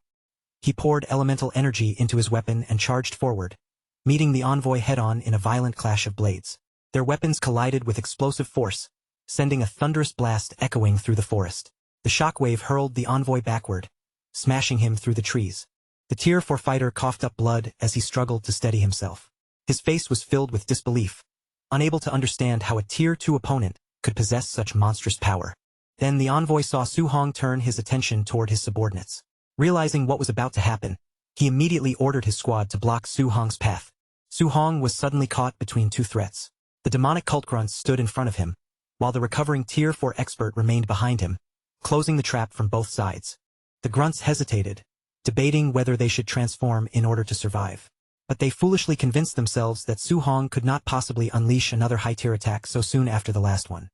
Speaker 1: He poured elemental energy into his weapon and charged forward, meeting the envoy head-on in a violent clash of blades. Their weapons collided with explosive force, sending a thunderous blast echoing through the forest. The shockwave hurled the envoy backward, smashing him through the trees. The Tier 4 fighter coughed up blood as he struggled to steady himself. His face was filled with disbelief, unable to understand how a Tier 2 opponent could possess such monstrous power. Then the envoy saw Su Hong turn his attention toward his subordinates. Realizing what was about to happen, he immediately ordered his squad to block Su Hong's path. Su Hong was suddenly caught between two threats. The demonic cult grunts stood in front of him, while the recovering Tier 4 expert remained behind him, closing the trap from both sides. The grunts hesitated, debating whether they should transform in order to survive. But they foolishly convinced themselves that Su Hong could not possibly unleash another high-tier attack so soon after the last one.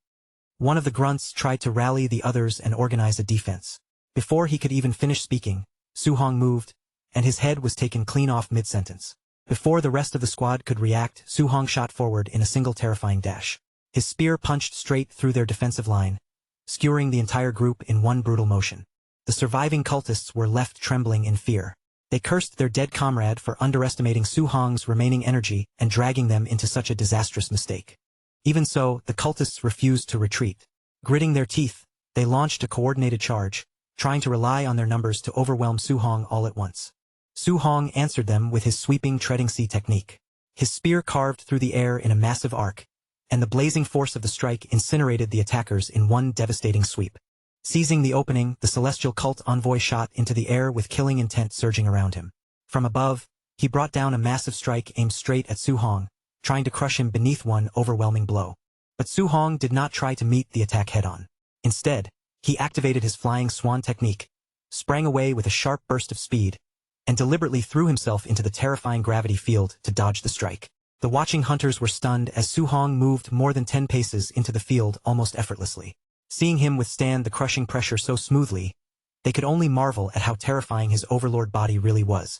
Speaker 1: One of the grunts tried to rally the others and organize a defense. Before he could even finish speaking, Su Hong moved, and his head was taken clean off mid-sentence. Before the rest of the squad could react, Su Hong shot forward in a single terrifying dash. His spear punched straight through their defensive line, skewering the entire group in one brutal motion. The surviving cultists were left trembling in fear. They cursed their dead comrade for underestimating Su Hong's remaining energy and dragging them into such a disastrous mistake. Even so, the cultists refused to retreat. Gritting their teeth, they launched a coordinated charge, trying to rely on their numbers to overwhelm Su Hong all at once. Su Hong answered them with his sweeping treading sea technique. His spear carved through the air in a massive arc, and the blazing force of the strike incinerated the attackers in one devastating sweep. Seizing the opening, the celestial cult envoy shot into the air with killing intent surging around him. From above, he brought down a massive strike aimed straight at Su Hong, trying to crush him beneath one overwhelming blow. But Su Hong did not try to meet the attack head-on. Instead, he activated his flying swan technique, sprang away with a sharp burst of speed, and deliberately threw himself into the terrifying gravity field to dodge the strike. The watching hunters were stunned as Su Hong moved more than 10 paces into the field almost effortlessly. Seeing him withstand the crushing pressure so smoothly, they could only marvel at how terrifying his overlord body really was.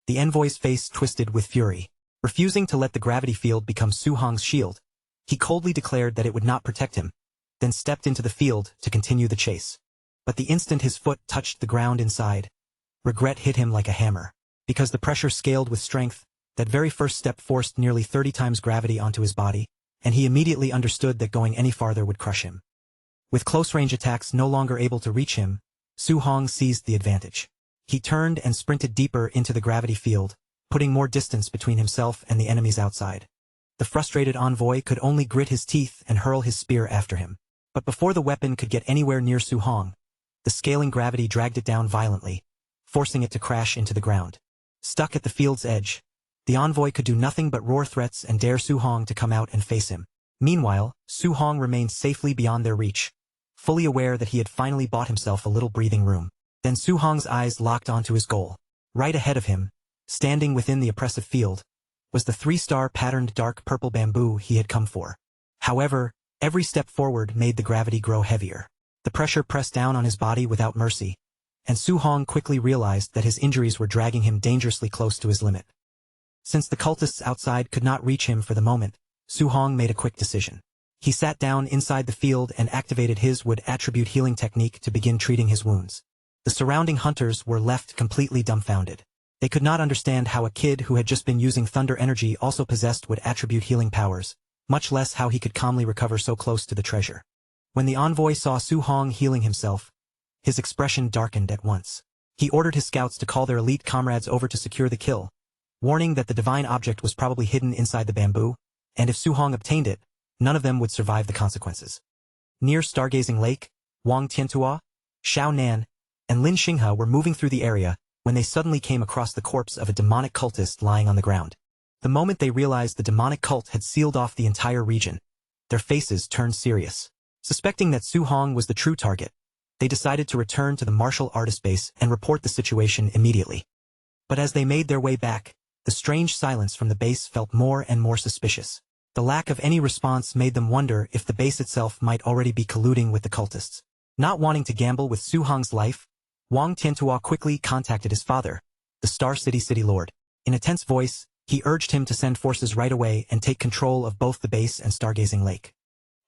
Speaker 1: The envoy's face twisted with fury. Refusing to let the gravity field become Su Hong's shield, he coldly declared that it would not protect him, then stepped into the field to continue the chase. But the instant his foot touched the ground inside, regret hit him like a hammer. Because the pressure scaled with strength, that very first step forced nearly 30 times gravity onto his body, and he immediately understood that going any farther would crush him. With close-range attacks no longer able to reach him, Su Hong seized the advantage. He turned and sprinted deeper into the gravity field, putting more distance between himself and the enemies outside. The frustrated envoy could only grit his teeth and hurl his spear after him. But before the weapon could get anywhere near Su Hong, the scaling gravity dragged it down violently, forcing it to crash into the ground. Stuck at the field's edge, the envoy could do nothing but roar threats and dare Su Hong to come out and face him. Meanwhile, Su Hong remained safely beyond their reach, fully aware that he had finally bought himself a little breathing room. Then Su Hong's eyes locked onto his goal. Right ahead of him, standing within the oppressive field, was the 3-star patterned dark purple bamboo he had come for. However, every step forward made the gravity grow heavier. The pressure pressed down on his body without mercy, and Su Hong quickly realized that his injuries were dragging him dangerously close to his limit. Since the cultists outside could not reach him for the moment, Su Hong made a quick decision. He sat down inside the field and activated his wood attribute healing technique to begin treating his wounds. The surrounding hunters were left completely dumbfounded. They could not understand how a kid who had just been using thunder energy also possessed wood attribute healing powers, much less how he could calmly recover so close to the treasure. When the envoy saw Su Hong healing himself, his expression darkened at once. He ordered his scouts to call their elite comrades over to secure the kill, warning that the divine object was probably hidden inside the bamboo, and if Su Hong obtained it, none of them would survive the consequences. Near Stargazing Lake, Wang Tiantua, Xiao Nan, and Lin Xinghe were moving through the area when they suddenly came across the corpse of a demonic cultist lying on the ground. The moment they realized the demonic cult had sealed off the entire region, their faces turned serious. Suspecting that Su Hong was the true target, they decided to return to the martial artist base and report the situation immediately. But as they made their way back, the strange silence from the base felt more and more suspicious. The lack of any response made them wonder if the base itself might already be colluding with the cultists. Not wanting to gamble with Su Hong's life, Wang Tiantua quickly contacted his father, the Star City Lord. In a tense voice, he urged him to send forces right away and take control of both the base and Stargazing Lake.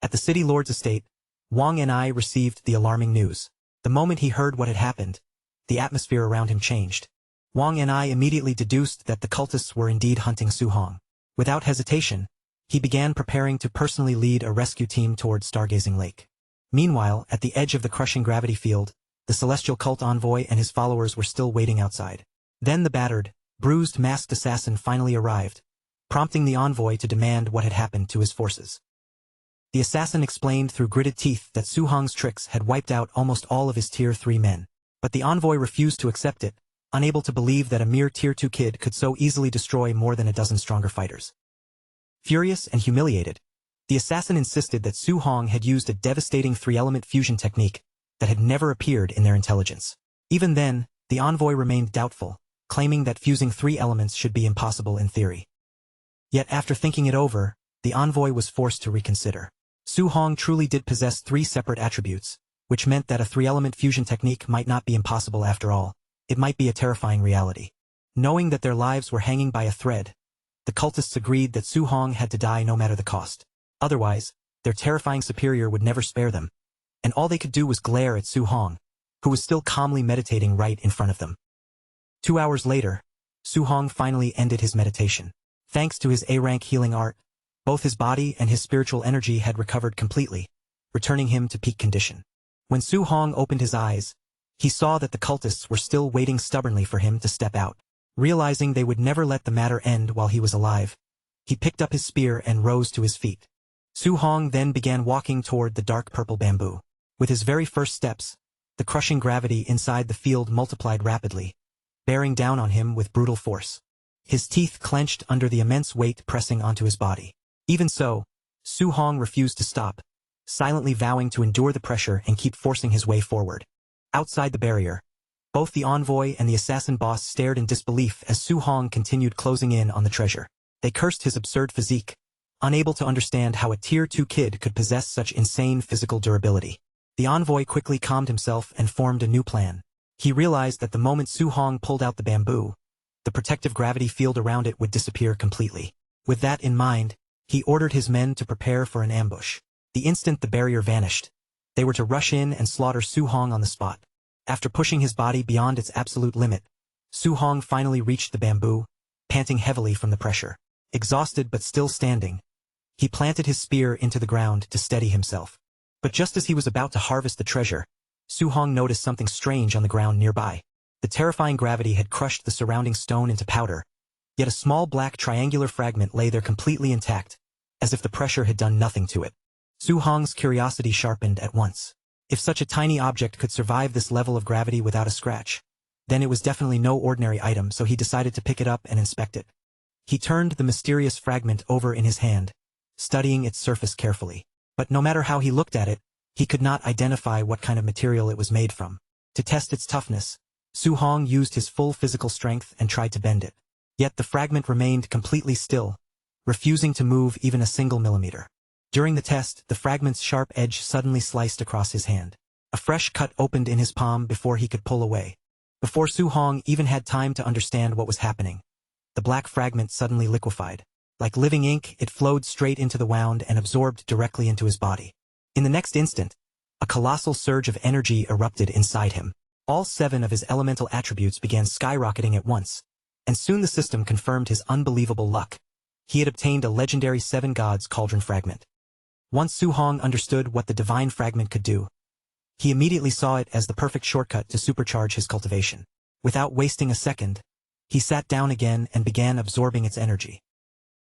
Speaker 1: At the City Lord's estate, Wang and I received the alarming news. The moment he heard what had happened, the atmosphere around him changed. Wang and I immediately deduced that the cultists were indeed hunting Su Hong. Without hesitation, he began preparing to personally lead a rescue team towards Stargazing Lake. Meanwhile, at the edge of the crushing gravity field, the celestial cult envoy and his followers were still waiting outside. Then the battered, bruised masked assassin finally arrived, prompting the envoy to demand what had happened to his forces. The assassin explained through gritted teeth that Su Hong's tricks had wiped out almost all of his Tier 3 men. But the envoy refused to accept it, unable to believe that a mere Tier 2 kid could so easily destroy more than a dozen stronger fighters. Furious and humiliated, the assassin insisted that Su Hong had used a devastating three-element fusion technique that had never appeared in their intelligence. Even then, the envoy remained doubtful, claiming that fusing 3 elements should be impossible in theory. Yet after thinking it over, the envoy was forced to reconsider. Su Hong truly did possess 3 separate attributes, which meant that a 3-element fusion technique might not be impossible after all. It might be a terrifying reality. Knowing that their lives were hanging by a thread, the cultists agreed that Su Hong had to die no matter the cost. Otherwise, their terrifying superior would never spare them, and all they could do was glare at Su Hong, who was still calmly meditating right in front of them. 2 hours later, Su Hong finally ended his meditation. Thanks to his A-rank healing art, both his body and his spiritual energy had recovered completely, returning him to peak condition. When Su Hong opened his eyes, he saw that the cultists were still waiting stubbornly for him to step out. Realizing they would never let the matter end while he was alive, he picked up his spear and rose to his feet. Su Hong then began walking toward the dark purple bamboo. With his very first steps, the crushing gravity inside the field multiplied rapidly, bearing down on him with brutal force. His teeth clenched under the immense weight pressing onto his body. Even so, Su Hong refused to stop, silently vowing to endure the pressure and keep forcing his way forward. Outside the barrier, both the envoy and the assassin boss stared in disbelief as Su Hong continued closing in on the treasure. They cursed his absurd physique, unable to understand how a Tier 2 kid could possess such insane physical durability. The envoy quickly calmed himself and formed a new plan. He realized that the moment Su Hong pulled out the bamboo, the protective gravity field around it would disappear completely. With that in mind, he ordered his men to prepare for an ambush. The instant the barrier vanished, they were to rush in and slaughter Su Hong on the spot. After pushing his body beyond its absolute limit, Su Hong finally reached the bamboo, panting heavily from the pressure. Exhausted but still standing, he planted his spear into the ground to steady himself. But just as he was about to harvest the treasure, Su Hong noticed something strange on the ground nearby. The terrifying gravity had crushed the surrounding stone into powder, yet a small black triangular fragment lay there completely intact, as if the pressure had done nothing to it. Su Hong's curiosity sharpened at once. If such a tiny object could survive this level of gravity without a scratch, then it was definitely no ordinary item, so he decided to pick it up and inspect it. He turned the mysterious fragment over in his hand, studying its surface carefully. But no matter how he looked at it, he could not identify what kind of material it was made from. To test its toughness, Su Hong used his full physical strength and tried to bend it. Yet the fragment remained completely still, refusing to move even a single millimeter. During the test, the fragment's sharp edge suddenly sliced across his hand. A fresh cut opened in his palm before he could pull away. Before Su Hong even had time to understand what was happening, the black fragment suddenly liquefied. Like living ink, it flowed straight into the wound and absorbed directly into his body. In the next instant, a colossal surge of energy erupted inside him. All 7 of his elemental attributes began skyrocketing at once, and soon the system confirmed his unbelievable luck. He had obtained a legendary 7 Gods Cauldron fragment. Once Su Hong understood what the divine fragment could do, he immediately saw it as the perfect shortcut to supercharge his cultivation. Without wasting a second, he sat down again and began absorbing its energy.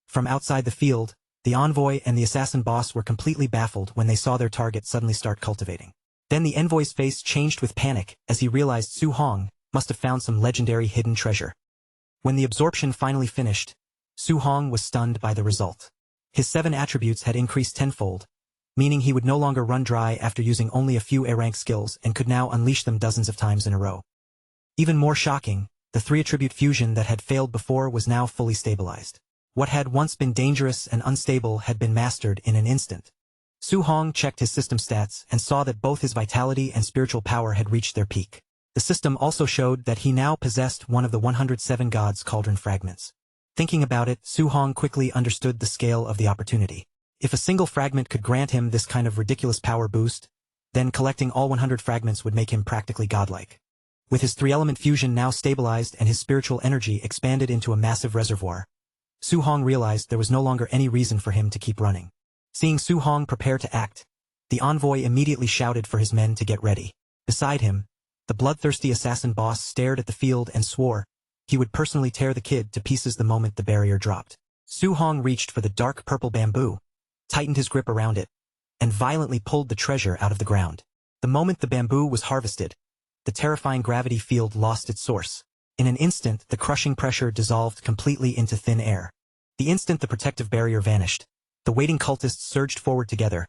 Speaker 1: From outside the field, the envoy and the assassin boss were completely baffled when they saw their target suddenly start cultivating. Then the envoy's face changed with panic as he realized Su Hong must have found some legendary hidden treasure. When the absorption finally finished, Su Hong was stunned by the result. His 7 attributes had increased tenfold, meaning he would no longer run dry after using only a few A-rank skills and could now unleash them dozens of times in a row. Even more shocking, the 3-attribute fusion that had failed before was now fully stabilized. What had once been dangerous and unstable had been mastered in an instant. Su Hong checked his system stats and saw that both his vitality and spiritual power had reached their peak. The system also showed that he now possessed one of the 107 Gods Cauldron fragments. Thinking about it, Su Hong quickly understood the scale of the opportunity. If a single fragment could grant him this kind of ridiculous power boost, then collecting all 100 fragments would make him practically godlike. With his 3-element fusion now stabilized and his spiritual energy expanded into a massive reservoir, Su Hong realized there was no longer any reason for him to keep running. Seeing Su Hong prepare to act, the envoy immediately shouted for his men to get ready. Beside him, the bloodthirsty assassin boss stared at the field and swore he would personally tear the kid to pieces the moment the barrier dropped. Su Hong reached for the dark purple bamboo, tightened his grip around it, and violently pulled the treasure out of the ground. The moment the bamboo was harvested, the terrifying gravity field lost its source. In an instant, the crushing pressure dissolved completely into thin air. The instant the protective barrier vanished, the waiting cultists surged forward together,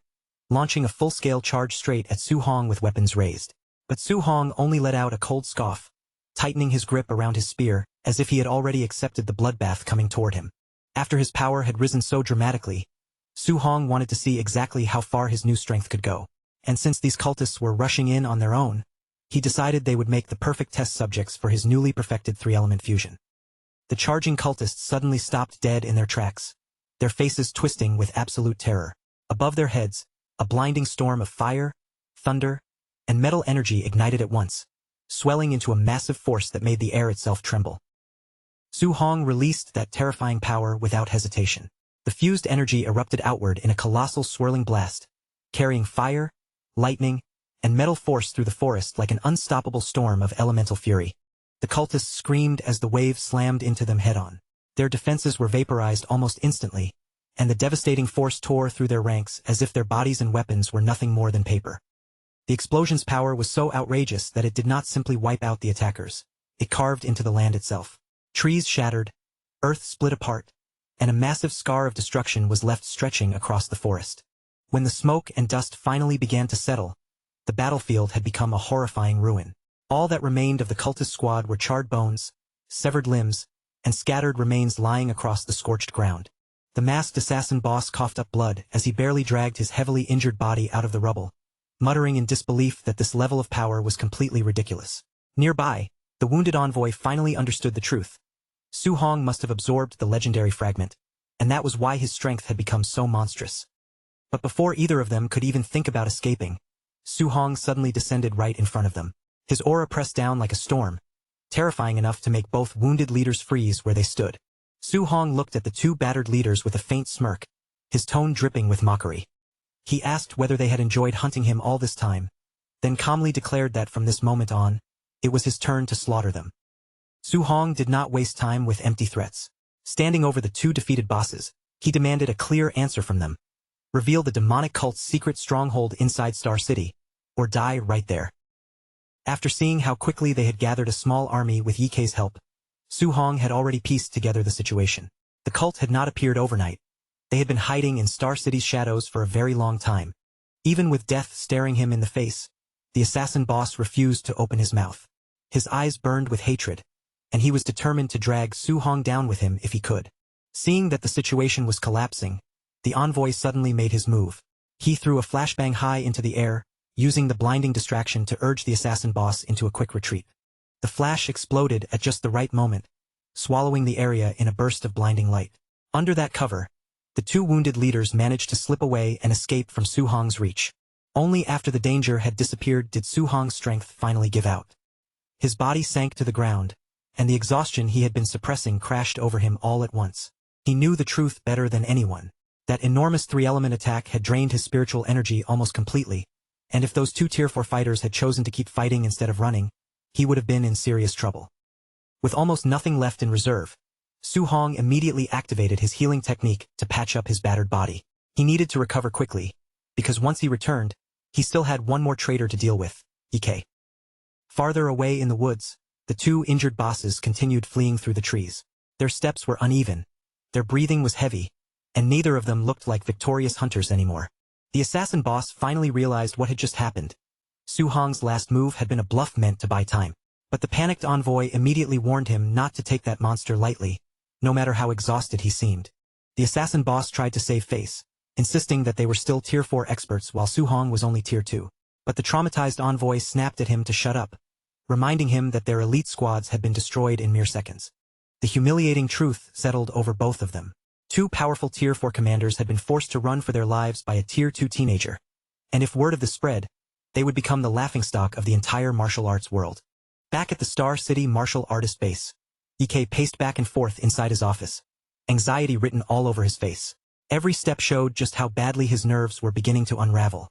Speaker 1: launching a full-scale charge straight at Su Hong with weapons raised. But Su Hong only let out a cold scoff, tightening his grip around his spear, as if he had already accepted the bloodbath coming toward him. After his power had risen so dramatically, Su Hong wanted to see exactly how far his new strength could go. And since these cultists were rushing in on their own, he decided they would make the perfect test subjects for his newly perfected three-element fusion. The charging cultists suddenly stopped dead in their tracks, their faces twisting with absolute terror. Above their heads, a blinding storm of fire, thunder, and metal energy ignited at once, swelling into a massive force that made the air itself tremble. Su Hong released that terrifying power without hesitation. The fused energy erupted outward in a colossal swirling blast, carrying fire, lightning, and metal force through the forest like an unstoppable storm of elemental fury. The cultists screamed as the wave slammed into them head-on. Their defenses were vaporized almost instantly, and the devastating force tore through their ranks as if their bodies and weapons were nothing more than paper. The explosion's power was so outrageous that it did not simply wipe out the attackers. It carved into the land itself. Trees shattered, earth split apart, and a massive scar of destruction was left stretching across the forest. When the smoke and dust finally began to settle, the battlefield had become a horrifying ruin. All that remained of the cultist squad were charred bones, severed limbs, and scattered remains lying across the scorched ground. The masked assassin boss coughed up blood as he barely dragged his heavily injured body out of the rubble, muttering in disbelief that this level of power was completely ridiculous. Nearby, the wounded envoy finally understood the truth. Su Hong must have absorbed the legendary fragment, and that was why his strength had become so monstrous. But before either of them could even think about escaping, Su Hong suddenly descended right in front of them. His aura pressed down like a storm, terrifying enough to make both wounded leaders freeze where they stood. Su Hong looked at the two battered leaders with a faint smirk, his tone dripping with mockery. He asked whether they had enjoyed hunting him all this time, then calmly declared that from this moment on, it was his turn to slaughter them. Su Hong did not waste time with empty threats. Standing over the two defeated bosses, he demanded a clear answer from them. Reveal the demonic cult's secret stronghold inside Star City, or die right there. After seeing how quickly they had gathered a small army with Ye Kei's help, Su Hong had already pieced together the situation. The cult had not appeared overnight. They had been hiding in Star City's shadows for a very long time. Even with death staring him in the face, the assassin boss refused to open his mouth. His eyes burned with hatred, and he was determined to drag Su Hong down with him if he could. Seeing that the situation was collapsing, the envoy suddenly made his move. He threw a flashbang high into the air, using the blinding distraction to urge the assassin boss into a quick retreat. The flash exploded at just the right moment, swallowing the area in a burst of blinding light. Under that cover, the two wounded leaders managed to slip away and escape from Su Hong's reach. Only after the danger had disappeared did Su Hong's strength finally give out. His body sank to the ground, and the exhaustion he had been suppressing crashed over him all at once. He knew the truth better than anyone. That enormous three-element attack had drained his spiritual energy almost completely, and if those two Tier 4 fighters had chosen to keep fighting instead of running, he would have been in serious trouble. With almost nothing left in reserve, Su Hong immediately activated his healing technique to patch up his battered body. He needed to recover quickly, because once he returned, he still had one more traitor to deal with, Ye Kei. Farther away in the woods, the two injured bosses continued fleeing through the trees. Their steps were uneven, their breathing was heavy, and neither of them looked like victorious hunters anymore. The assassin boss finally realized what had just happened. Su Hong's last move had been a bluff meant to buy time. But the panicked envoy immediately warned him not to take that monster lightly, no matter how exhausted he seemed. The assassin boss tried to save face, insisting that they were still Tier 4 experts while Su Hong was only Tier 2. But the traumatized envoy snapped at him to shut up, reminding him that their elite squads had been destroyed in mere seconds. The humiliating truth settled over both of them. Two powerful Tier 4 commanders had been forced to run for their lives by a Tier 2 teenager, and if word of this spread, they would become the laughingstock of the entire martial arts world. Back at the Star City martial artist base, Ye Kei paced back and forth inside his office, anxiety written all over his face. Every step showed just how badly his nerves were beginning to unravel.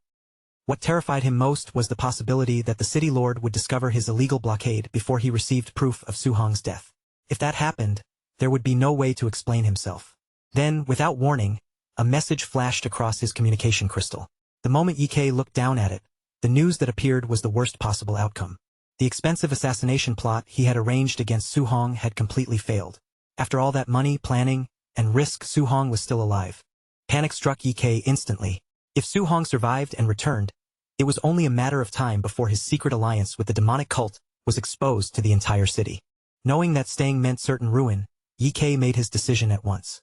Speaker 1: What terrified him most was the possibility that the city lord would discover his illegal blockade before he received proof of Su Hong's death. If that happened, there would be no way to explain himself. Then, without warning, a message flashed across his communication crystal. The moment Ye looked down at it, the news that appeared was the worst possible outcome. The expensive assassination plot he had arranged against Su Hong had completely failed. After all that money, planning, and risk, Su Hong was still alive. Panic struck Ye instantly. If Su Hong survived and returned, it was only a matter of time before his secret alliance with the demonic cult was exposed to the entire city. Knowing that staying meant certain ruin, Ye made his decision at once.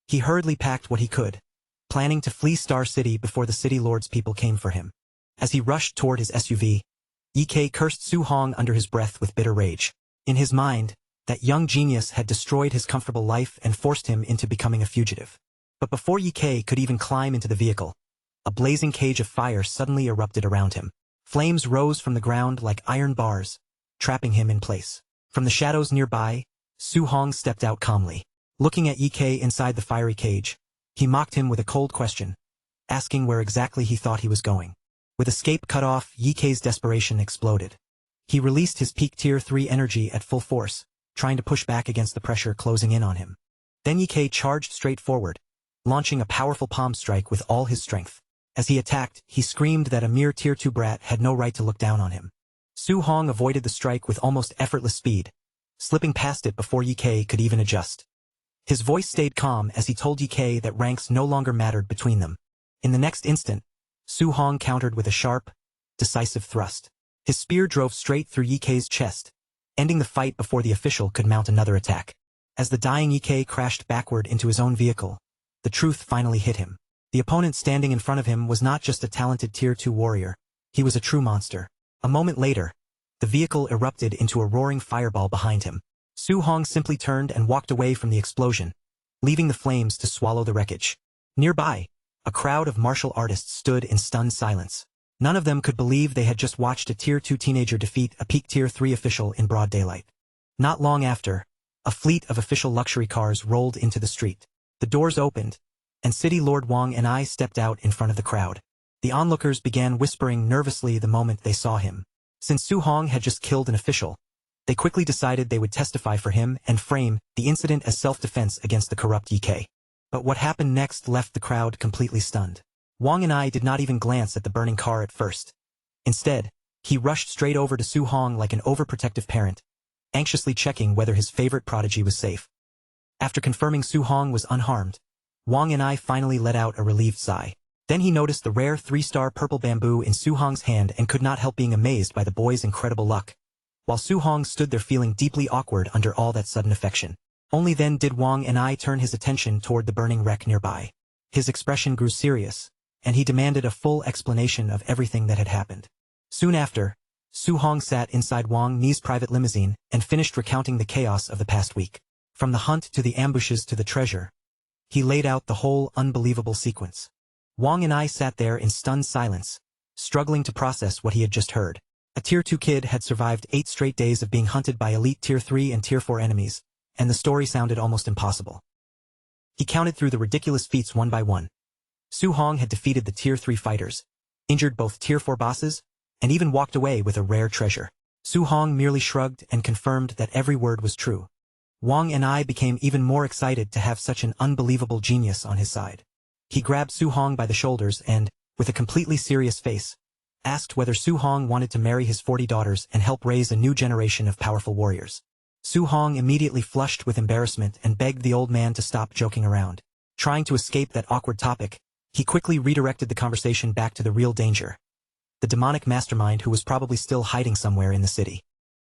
Speaker 1: He hurriedly packed what he could, planning to flee Star City before the city lord's people came for him. As he rushed toward his SUV, Ye cursed Su Hong under his breath with bitter rage. In his mind, that young genius had destroyed his comfortable life and forced him into becoming a fugitive. But before Ye could even climb into the vehicle, a blazing cage of fire suddenly erupted around him. Flames rose from the ground like iron bars, trapping him in place. From the shadows nearby, Su Hong stepped out calmly. Looking at Ye inside the fiery cage, he mocked him with a cold question, asking where exactly he thought he was going. With escape cut off, Ye's desperation exploded. He released his peak Tier 3 energy at full force, trying to push back against the pressure closing in on him. Then Ye charged straight forward, launching a powerful palm strike with all his strength. As he attacked, he screamed that a mere Tier 2 brat had no right to look down on him. Su Hong avoided the strike with almost effortless speed, slipping past it before Ye could even adjust. His voice stayed calm as he told Ye that ranks no longer mattered between them. In the next instant, Su Hong countered with a sharp, decisive thrust. His spear drove straight through Ye's chest, ending the fight before the official could mount another attack. As the dying Ye crashed backward into his own vehicle, the truth finally hit him. The opponent standing in front of him was not just a talented Tier 2 warrior, he was a true monster. A moment later, the vehicle erupted into a roaring fireball behind him. Su Hong simply turned and walked away from the explosion, leaving the flames to swallow the wreckage. Nearby, a crowd of martial artists stood in stunned silence. None of them could believe they had just watched a Tier 2 teenager defeat a peak Tier 3 official in broad daylight. Not long after, a fleet of official luxury cars rolled into the street. The doors opened, and City Lord Wang and I stepped out in front of the crowd. The onlookers began whispering nervously the moment they saw him. Since Su Hong had just killed an official, they quickly decided they would testify for him and frame the incident as self-defense against the corrupt Ye. But what happened next left the crowd completely stunned. Wang and I did not even glance at the burning car at first. Instead, he rushed straight over to Su Hong like an overprotective parent, anxiously checking whether his favorite prodigy was safe. After confirming Su Hong was unharmed, Wang and I finally let out a relieved sigh. Then he noticed the rare 3-star purple bamboo in Su Hong's hand and could not help being amazed by the boy's incredible luck. While Su Hong stood there feeling deeply awkward under all that sudden affection. Only then did Wang and I turn his attention toward the burning wreck nearby. His expression grew serious, and he demanded a full explanation of everything that had happened. Soon after, Su Hong sat inside Wang Ni's private limousine and finished recounting the chaos of the past week. From the hunt to the ambushes to the treasure, he laid out the whole unbelievable sequence. Wang and I sat there in stunned silence, struggling to process what he had just heard. A Tier 2 kid had survived 8 straight days of being hunted by elite Tier 3 and Tier 4 enemies, and the story sounded almost impossible. He counted through the ridiculous feats one by one. Su Hong had defeated the Tier 3 fighters, injured both Tier 4 bosses, and even walked away with a rare treasure. Su Hong merely shrugged and confirmed that every word was true. Wang and I became even more excited to have such an unbelievable genius on his side. He grabbed Su Hong by the shoulders and, with a completely serious face, asked whether Su Hong wanted to marry his 40 daughters and help raise a new generation of powerful warriors. Su Hong immediately flushed with embarrassment and begged the old man to stop joking around. Trying to escape that awkward topic, he quickly redirected the conversation back to the real danger, the demonic mastermind who was probably still hiding somewhere in the city.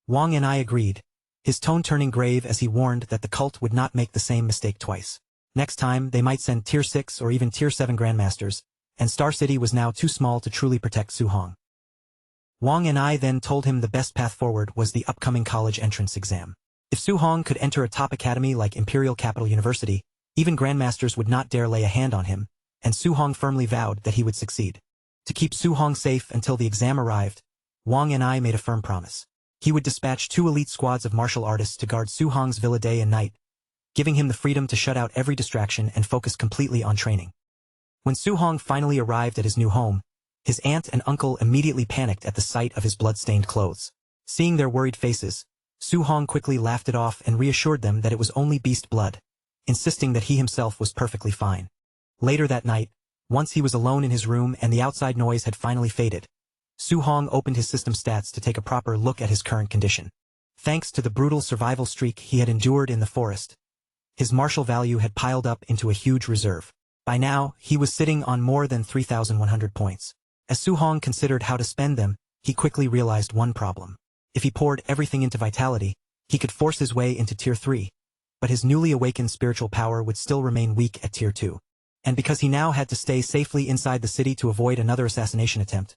Speaker 1: Wang and I agreed, his tone turning grave as he warned that the cult would not make the same mistake twice. Next time, they might send Tier 6 or even Tier 7 grandmasters, and Star City was now too small to truly protect Su Hong. Wang and I then told him the best path forward was the upcoming college entrance exam. If Su Hong could enter a top academy like Imperial Capital University, even grandmasters would not dare lay a hand on him, and Su Hong firmly vowed that he would succeed. To keep Su Hong safe until the exam arrived, Wang and I made a firm promise. He would dispatch 2 elite squads of martial artists to guard Su Hong's villa day and night, giving him the freedom to shut out every distraction and focus completely on training. When Su Hong finally arrived at his new home, his aunt and uncle immediately panicked at the sight of his blood-stained clothes. Seeing their worried faces, Su Hong quickly laughed it off and reassured them that it was only beast blood, insisting that he himself was perfectly fine. Later that night, Once he was alone in his room and the outside noise had finally faded, Su-hong opened his system stats to take a proper look at his current condition. Thanks to the brutal survival streak he had endured in the forest, his martial value had piled up into a huge reserve. By now, he was sitting on more than 3,100 points. As Su-hong considered how to spend them, he quickly realized one problem. If he poured everything into vitality, he could force his way into Tier 3, but his newly awakened spiritual power would still remain weak at Tier 2. And because he now had to stay safely inside the city to avoid another assassination attempt,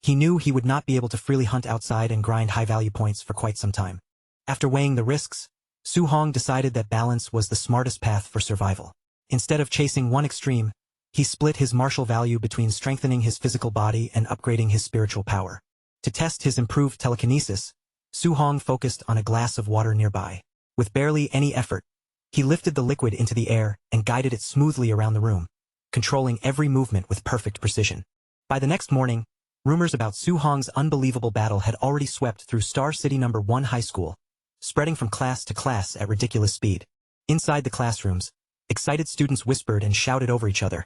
Speaker 1: he knew he would not be able to freely hunt outside and grind high-value points for quite some time. After weighing the risks, Su-hong decided that balance was the smartest path for survival. Instead of chasing one extreme, he split his martial value between strengthening his physical body and upgrading his spiritual power. To test his improved telekinesis, Su-hong focused on a glass of water nearby. With barely any effort, he lifted the liquid into the air and guided it smoothly around the room, controlling every movement with perfect precision. By the next morning, rumors about Su-hong's unbelievable battle had already swept through Star City No. 1 High School, spreading from class to class at ridiculous speed. Inside the classrooms, excited students whispered and shouted over each other,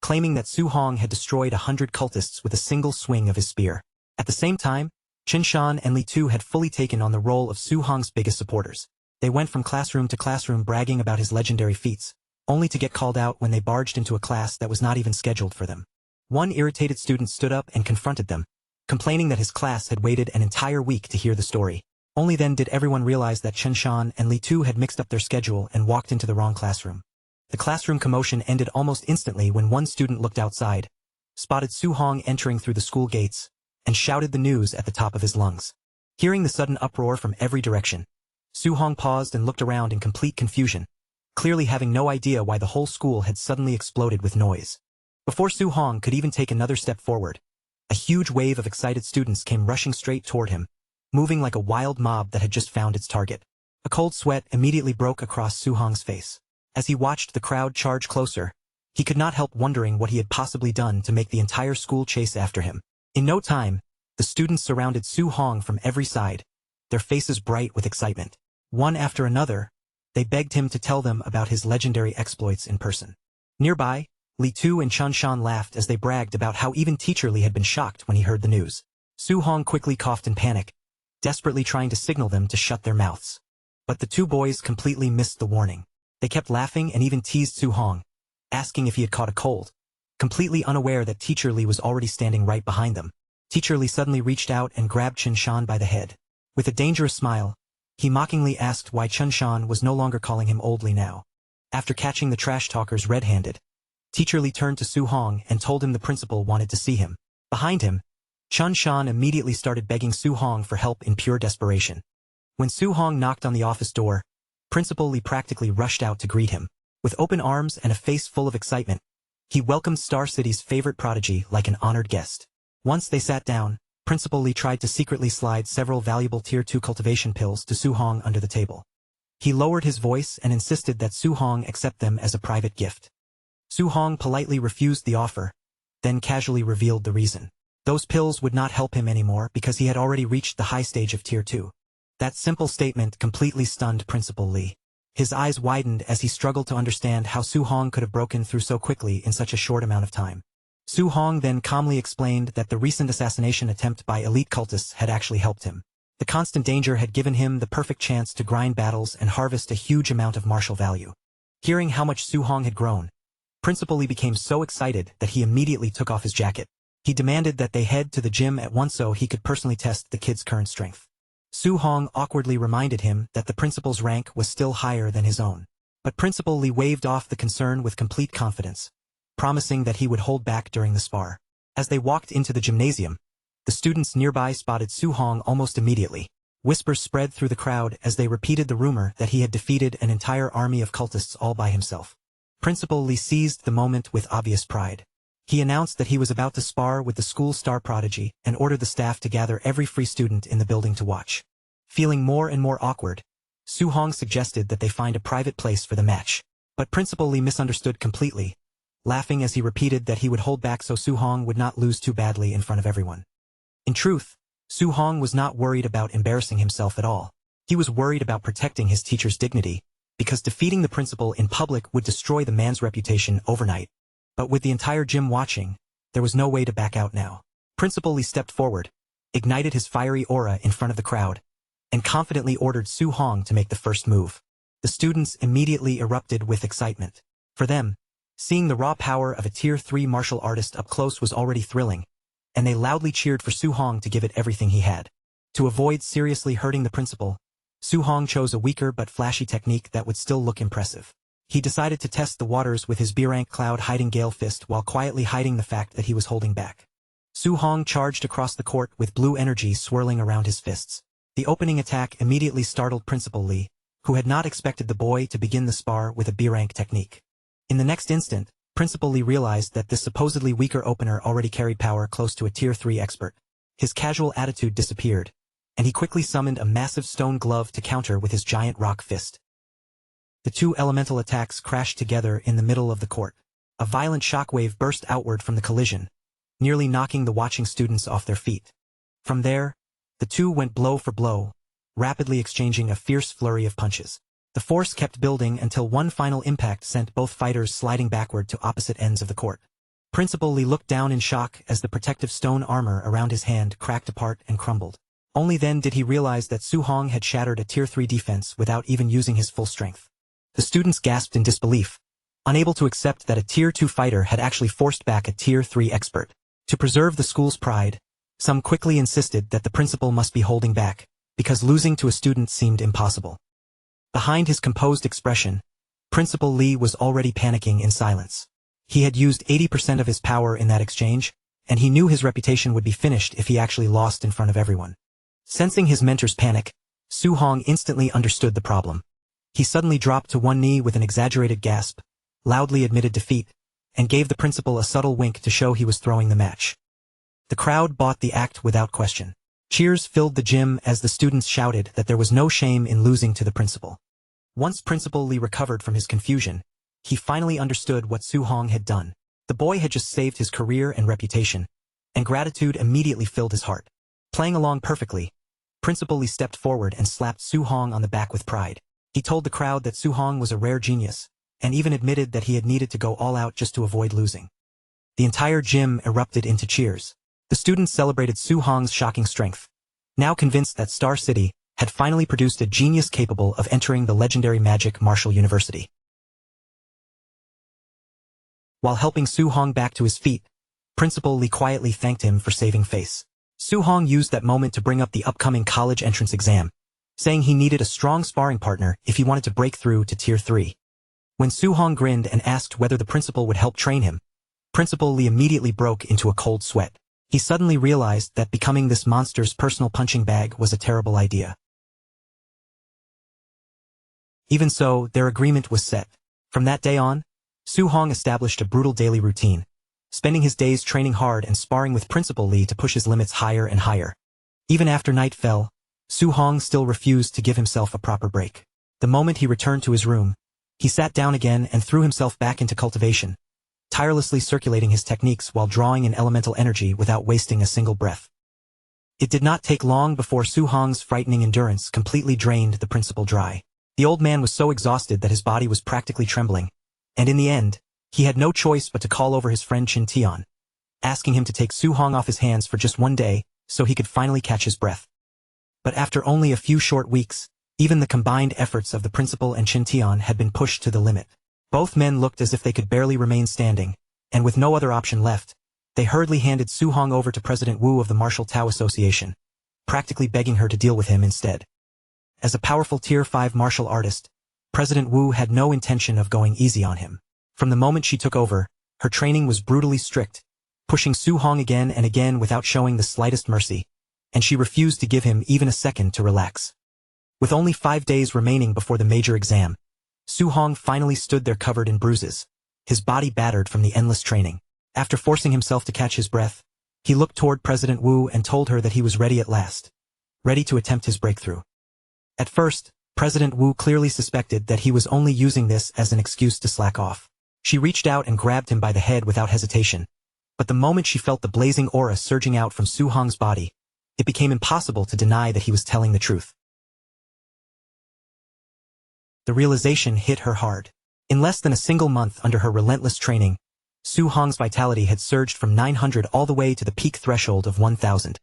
Speaker 1: claiming that Su-hong had destroyed 100 cultists with a single swing of his spear. At the same time, Qinshan and Li Tu had fully taken on the role of Su-hong's biggest supporters. They went from classroom to classroom bragging about his legendary feats, only to get called out when they barged into a class that was not even scheduled for them. One irritated student stood up and confronted them, complaining that his class had waited an entire week to hear the story. Only then did everyone realize that Qinshan and Li Tu had mixed up their schedule and walked into the wrong classroom. The classroom commotion ended almost instantly when one student looked outside, spotted Su-hong entering through the school gates, and shouted the news at the top of his lungs. Hearing the sudden uproar from every direction, Su-hong paused and looked around in complete confusion, clearly having no idea why the whole school had suddenly exploded with noise. Before Su-hong could even take another step forward, a huge wave of excited students came rushing straight toward him, moving like a wild mob that had just found its target. A cold sweat immediately broke across Su-hong's face. As he watched the crowd charge closer, he could not help wondering what he had possibly done to make the entire school chase after him. In no time, the students surrounded Su-hong from every side, their faces bright with excitement. One after another, they begged him to tell them about his legendary exploits in person. Nearby, Li Tu and Qinshan laughed as they bragged about how even Teacher Li had been shocked when he heard the news. Su-hong quickly coughed in panic, desperately trying to signal them to shut their mouths. But the two boys completely missed the warning. They kept laughing and even teased Su-hong, asking if he had caught a cold, completely unaware that Teacher Li was already standing right behind them. Teacher Li suddenly reached out and grabbed Qinshan by the head. With a dangerous smile, he mockingly asked why Qinshan was no longer calling him Old Li now. After catching the trash talkers red-handed, Teacher Li turned to Su-hong and told him the principal wanted to see him. Behind him, Qinshan immediately started begging Su-hong for help in pure desperation. When Su-hong knocked on the office door, Principal Li practically rushed out to greet him. With open arms and a face full of excitement, he welcomed Star City's favorite prodigy like an honored guest. Once they sat down, Principal Li tried to secretly slide several valuable Tier 2 cultivation pills to Su-hong under the table. He lowered his voice and insisted that Su-hong accept them as a private gift. Su-hong politely refused the offer, then casually revealed the reason. Those pills would not help him anymore because he had already reached the high stage of Tier 2. That simple statement completely stunned Principal Li. His eyes widened as he struggled to understand how Su-hong could have broken through so quickly in such a short amount of time. Su-hong then calmly explained that the recent assassination attempt by elite cultists had actually helped him. The constant danger had given him the perfect chance to grind battles and harvest a huge amount of martial value. Hearing how much Su-hong had grown, Principal Li became so excited that he immediately took off his jacket. He demanded that they head to the gym at once so he could personally test the kid's current strength. Su-hong awkwardly reminded him that the principal's rank was still higher than his own. But Principal Li waved off the concern with complete confidence, promising that he would hold back during the spar. As they walked into the gymnasium, the students nearby spotted Su-hong almost immediately. Whispers spread through the crowd as they repeated the rumor that he had defeated an entire army of cultists all by himself. Principal Li seized the moment with obvious pride. He announced that he was about to spar with the school star prodigy and ordered the staff to gather every free student in the building to watch. Feeling more and more awkward, Su-hong suggested that they find a private place for the match. But Principal Li misunderstood completely, laughing as he repeated that he would hold back so Su-hong would not lose too badly in front of everyone. In truth, Su-hong was not worried about embarrassing himself at all. He was worried about protecting his teacher's dignity, because defeating the principal in public would destroy the man's reputation overnight. But with the entire gym watching, there was no way to back out now. Principal Lee stepped forward, ignited his fiery aura in front of the crowd, and confidently ordered Su Hong to make the first move. The students immediately erupted with excitement. For them, seeing the raw power of a Tier 3 martial artist up close was already thrilling, and they loudly cheered for Su Hong to give it everything he had. To avoid seriously hurting the principal, Su Hong chose a weaker but flashy technique that would still look impressive. He decided to test the waters with his B-rank cloud-hiding gale fist while quietly hiding the fact that he was holding back. Su Hong charged across the court with blue energy swirling around his fists. The opening attack immediately startled Principal Lee, who had not expected the boy to begin the spar with a B-rank technique. In the next instant, Principal Lee realized that this supposedly weaker opener already carried power close to a Tier 3 expert. His casual attitude disappeared, and he quickly summoned a massive stone glove to counter with his giant rock fist. The two elemental attacks crashed together in the middle of the court. A violent shockwave burst outward from the collision, nearly knocking the watching students off their feet. From there, the two went blow for blow, rapidly exchanging a fierce flurry of punches. The force kept building until one final impact sent both fighters sliding backward to opposite ends of the court. Principal Lee looked down in shock as the protective stone armor around his hand cracked apart and crumbled. Only then did he realize that Su Hong had shattered a Tier 3 defense without even using his full strength. The students gasped in disbelief, unable to accept that a Tier 2 fighter had actually forced back a Tier 3 expert. To preserve the school's pride, some quickly insisted that the principal must be holding back, because losing to a student seemed impossible. Behind his composed expression, Principal Lee was already panicking in silence. He had used 80% of his power in that exchange, and he knew his reputation would be finished if he actually lost in front of everyone. Sensing his mentor's panic, Su Hong instantly understood the problem. He suddenly dropped to one knee with an exaggerated gasp, loudly admitted defeat, and gave the principal a subtle wink to show he was throwing the match. The crowd bought the act without question. Cheers filled the gym as the students shouted that there was no shame in losing to the principal. Once Principal Lee recovered from his confusion, he finally understood what Su Hong had done. The boy had just saved his career and reputation, and gratitude immediately filled his heart. Playing along perfectly, Principal Lee stepped forward and slapped Su Hong on the back with pride. He told the crowd that Su Hong was a rare genius, and even admitted that he had needed to go all out just to avoid losing. The entire gym erupted into cheers. The students celebrated Su Hong's shocking strength, now convinced that Star City had finally produced a genius capable of entering the legendary magic martial university. While helping Su Hong back to his feet, Principal Lee quietly thanked him for saving face. Su Hong used that moment to bring up the upcoming college entrance exam, saying he needed a strong sparring partner if he wanted to break through to Tier 3. When Su Hong grinned and asked whether the principal would help train him, Principal Lee immediately broke into a cold sweat. He suddenly realized that becoming this monster's personal punching bag was a terrible idea. Even so, their agreement was set. From that day on, Su Hong established a brutal daily routine, spending his days training hard and sparring with Principal Lee to push his limits higher and higher. Even after night fell, Su Hong still refused to give himself a proper break. The moment he returned to his room, he sat down again and threw himself back into cultivation, tirelessly circulating his techniques while drawing in elemental energy without wasting a single breath. It did not take long before Su Hong's frightening endurance completely drained the principal dry. The old man was so exhausted that his body was practically trembling, and in the end, he had no choice but to call over his friend Chin Tian, asking him to take Su Hong off his hands for just one day so he could finally catch his breath. But after only a few short weeks, even the combined efforts of the principal and Chin Tian had been pushed to the limit. Both men looked as if they could barely remain standing, and with no other option left, they hurriedly handed Su Hong over to President Wu of the Martial Tao Association, practically begging her to deal with him instead. As a powerful Tier 5 martial artist, President Wu had no intention of going easy on him. From the moment she took over, her training was brutally strict, pushing Su Hong again and again without showing the slightest mercy, and she refused to give him even a second to relax. With only 5 days remaining before the major exam, Su Hong finally stood there covered in bruises, his body battered from the endless training. After forcing himself to catch his breath, he looked toward President Wu and told her that he was ready at last, ready to attempt his breakthrough. At first, President Wu clearly suspected that he was only using this as an excuse to slack off. She reached out and grabbed him by the head without hesitation, but the moment she felt the blazing aura surging out from Su Hong's body, it became impossible to deny that he was telling the truth. The realization hit her hard. In less than a single month under her relentless training, Su Hong's vitality had surged from 900 all the way to the peak threshold of 1,000.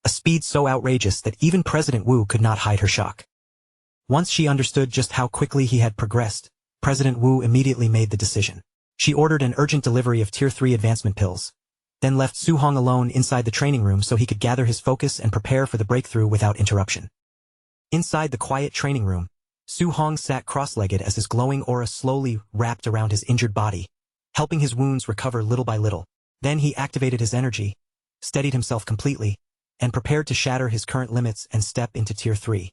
Speaker 1: A speed so outrageous that even President Wu could not hide her shock. Once she understood just how quickly he had progressed, President Wu immediately made the decision. She ordered an urgent delivery of Tier 3 advancement pills, then left Su Hong alone inside the training room so he could gather his focus and prepare for the breakthrough without interruption. Inside the quiet training room, Su Hong sat cross-legged as his glowing aura slowly wrapped around his injured body, helping his wounds recover little by little. Then he activated his energy, steadied himself completely, and prepared to shatter his current limits and step into Tier 3.